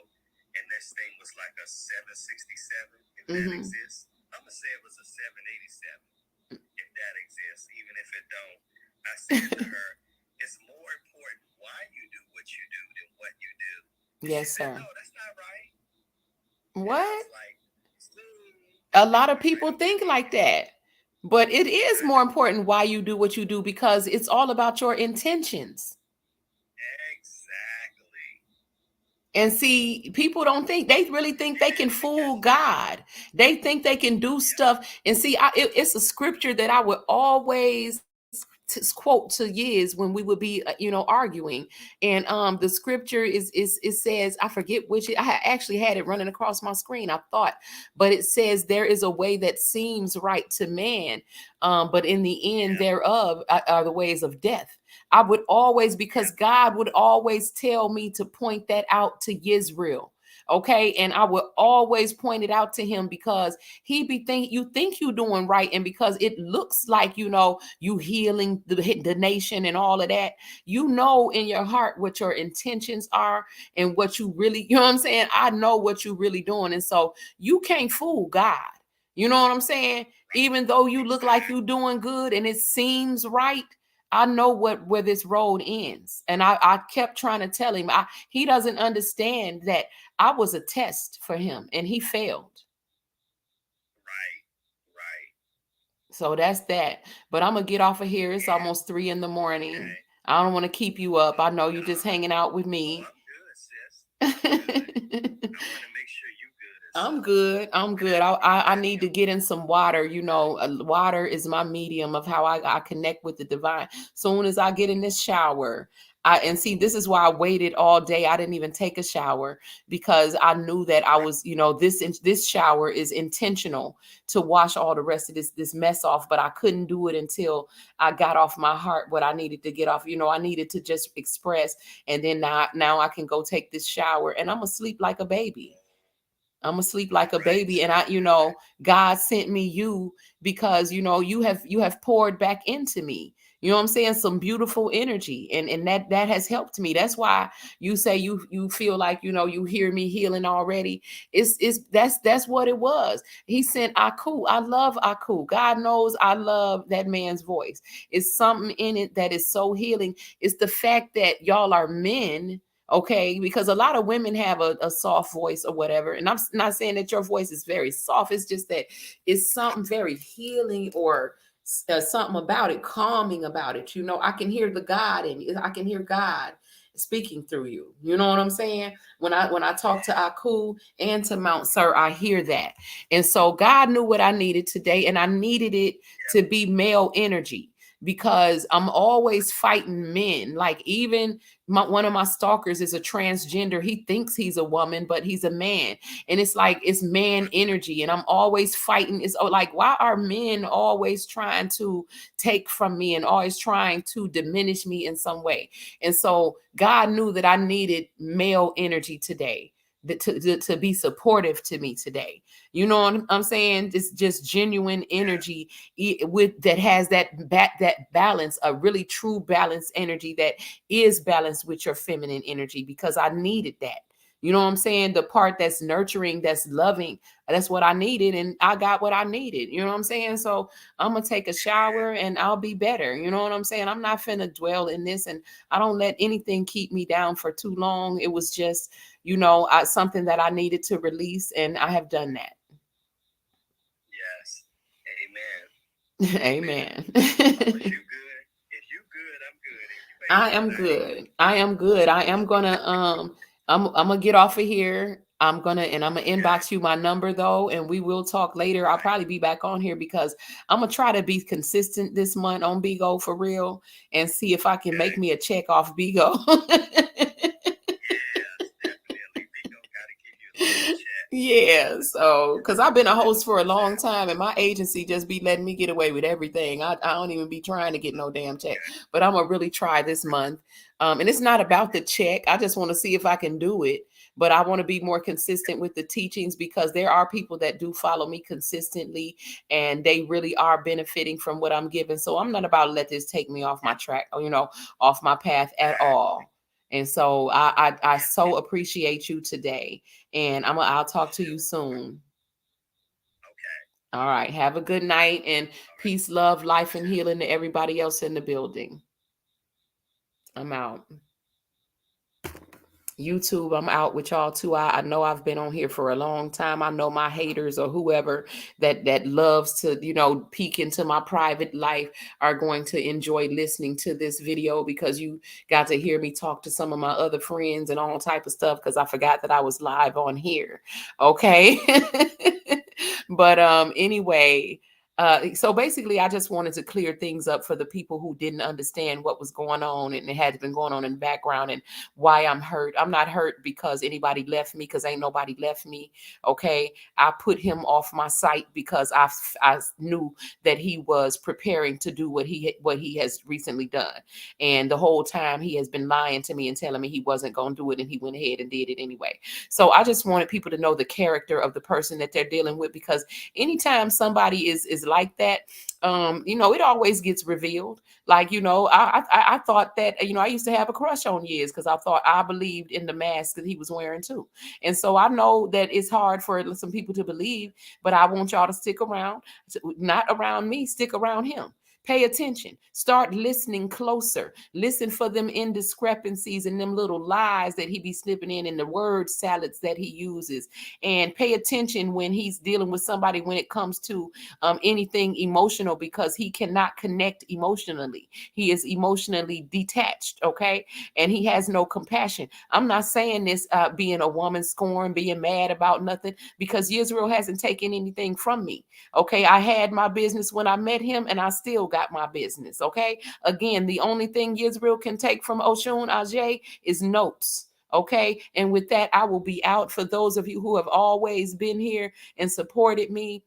and this thing was like a 767, if that Hmm. exists. I'm gonna say it was a 787, if that exists, even if it don't. I said to her, "It's more important why you do what you do than what you do." And she Yes, said, sir. "No, that's not right." And I What? was like, A lot of I was like, people think "Okay." like that. But it is I more important why you do what you do, because it's all about your intentions. exactly. And see, people don't think, they really think they can fool Because God. They think they can do yep, stuff. And see, it's a scripture that I would always quote to Yiz when we would be, arguing. And the scripture is it says, I forget which, actually had it running across my screen, I thought, but it says, there is a way that seems right to man, but in the end yep, thereof are the ways of death. I would always, because yep, God would always tell me to point that out to Yisrael. Okay. And I would always point it out to him, because he be think you think you doing right. And because it looks like, you healing the nation and all of that, in your heart what your intentions are, and what you really, you know what I'm saying? I know what you really doing. And so you can't fool God. You know what I'm saying? right, Even though you look like you exactly, doing good and it seems right, I know where this road ends. And I kept trying to tell him, he doesn't understand that I was a test for him and he failed. right, right. So that's that. But I'm gonna get off of here. It's And almost 3 in the morning. okay, I don't want to keep you up. I know you no, just hanging out with oh, me. I'm good, sis. I'm good. I want to make sure you good as I'm well. good. I'm And good. I that need to get helps. in some water. Water is my medium of how I connect with the divine. Soon as I get in this shower, and see, this is why I waited all day. I didn't even take a shower, because I knew that I Right, was, this shower is intentional to wash all the rest of this mess off. But I couldn't do it until I got off my heart what I needed to get off. I needed to just express, and then now I can go take this shower, and I'm gonna sleep like a baby. I'm gonna sleep like a baby. Praise And God sent me you because you have poured back into me. You know what I'm saying? Some beautiful energy. And that has helped me. That's why you say you feel like, you hear me healing already. That's what it was. He sent Aku. I love Aku. God knows I love that man's voice. It's something in it that is so healing. It's the fact that y'all are men, okay? Because a lot of women have a soft voice or whatever. And I'm not saying that your voice is very soft. It's just that it's something very healing, or something about it, calming about it. I can hear the God in you. I can hear God speaking through you. You know what I'm saying? When I talk to Aku and to Mount Sir, I hear that. And so God knew what I needed today, and I needed it to be male energy, because I'm always fighting men. Like, even one of my stalkers is a transgender. He thinks he's a woman, but he's a man. And it's like, it's man energy. And I'm always fighting. It's like, why are men always trying to take from me and always trying to diminish me in some way? And so God knew that I needed male energy today, to be supportive to me today. You know what I'm saying? It's just genuine energy, with that has that balance, a really true balanced energy that is balanced with your feminine energy, because I needed that. You know what I'm saying? The part that's nurturing, that's loving, that's what I needed, and I got what I needed. You know what I'm saying? So I'm gonna take a shower and I'll be better. You know what I'm saying? I'm not finna dwell in this, and I don't let anything keep me down for too long. It was just, something that I needed to release, and I have done that. Yes. Amen. Amen. If you good, if you good, I'm good. If you ain't I good, am I ain't good. good. I am good. I am gonna I'm gonna get off of here. I'm gonna Okay. inbox you my number though, and we will talk later. I'll Right. probably be back on here because I'm gonna try to be consistent this month on Bigo for real, and see if I can Okay. make me a check off Bigo. Yes, definitely. We gonna gotta give you a little check. Yeah, so because I've been a host for a long time, and my agency just be letting me get away with everything. I don't even be trying to get no damn check, Okay. but I'm gonna really try this month. And it's not about the check. I just want to see if I can do it. But I want to be more consistent with the teachings, because there are people that do follow me consistently, and they really are benefiting from what I'm giving. So I'm not about to let this take me off my track, or off my path at Exactly. all. And so I Yeah. so appreciate you today, and I'll Me talk to too. you soon. Okay. All right. Have a good night, and All right. peace, love, You life, and too. healing to everybody else in the building. I'm out. YouTube, I'm out with y'all too. I know I've been on here for a long time. I know my haters or whoever that loves to, peek into my private life are going to enjoy listening to this video, because you got to hear me talk to some of my other friends and all type of stuff, because I forgot that I was live on here. Okay. But anyway, so basically, I just wanted to clear things up for the people who didn't understand what was going on, and it had been going on in the background, and why I'm hurt. I'm not hurt because anybody left me, because ain't nobody left me. Okay. I put him off my site because I knew that he was preparing to do what he has recently done. And the whole time he has been lying to me and telling me he wasn't going to do it, and he went ahead and did it anyway. So I just wanted people to know the character of the person that they're dealing with, because anytime somebody is like that, it always gets revealed. Like, I thought that, I used to have a crush on Yiz, because I believed in the mask that he was wearing too. And so I know that it's hard for some people to believe, but I want y'all to stick around. Not around me, stick around him. Pay attention. Start listening closer. Listen for them indiscrepancies and them little lies that he be slipping in the word salads that he uses. And pay attention when he's dealing with somebody when it comes to anything emotional, because he cannot connect emotionally. He is emotionally detached, okay? And he has no compassion. I'm not saying this being a woman scorn, being mad about nothing, because Israel hasn't taken anything from me, okay? I had my business when I met him, and I still got my business, okay? Again, the only thing Israel can take from Oshun Ajay is notes. Okay. And with that, I will be out. For those of you who have always been here and supported me,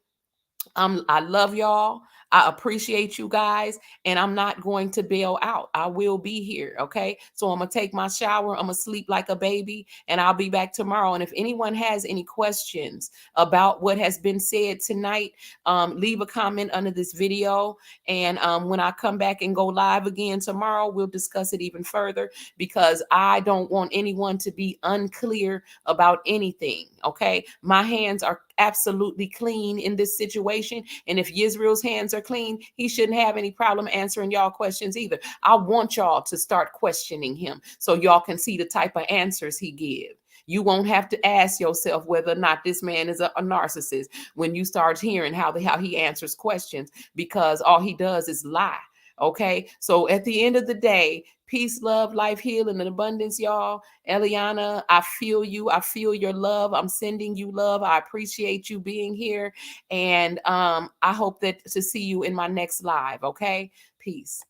I love y'all. I appreciate you guys, and I'm not going to bail out. I will be here. Okay. So I'm going to take my shower. I'm going to sleep like a baby, and I'll be back tomorrow. And if anyone has any questions about what has been said tonight, leave a comment under this video. And when I come back and go live again tomorrow, we'll discuss it even further, because I don't want anyone to be unclear about anything. Okay. My hands are absolutely clean in this situation. And if Yisrael's hands are clean, he shouldn't have any problem answering y'all questions either. I want y'all to start questioning him so y'all can see the type of answers he gives. You won't have to ask yourself whether or not this man is a narcissist when you start hearing how he answers questions, because all he does is lie. Okay. So at the end of the day, peace, love, life, healing, and abundance, y'all. Eliana, I feel you. I feel your love. I'm sending you love. I appreciate you being here. And I hope that to see you in my next live. Okay. Peace.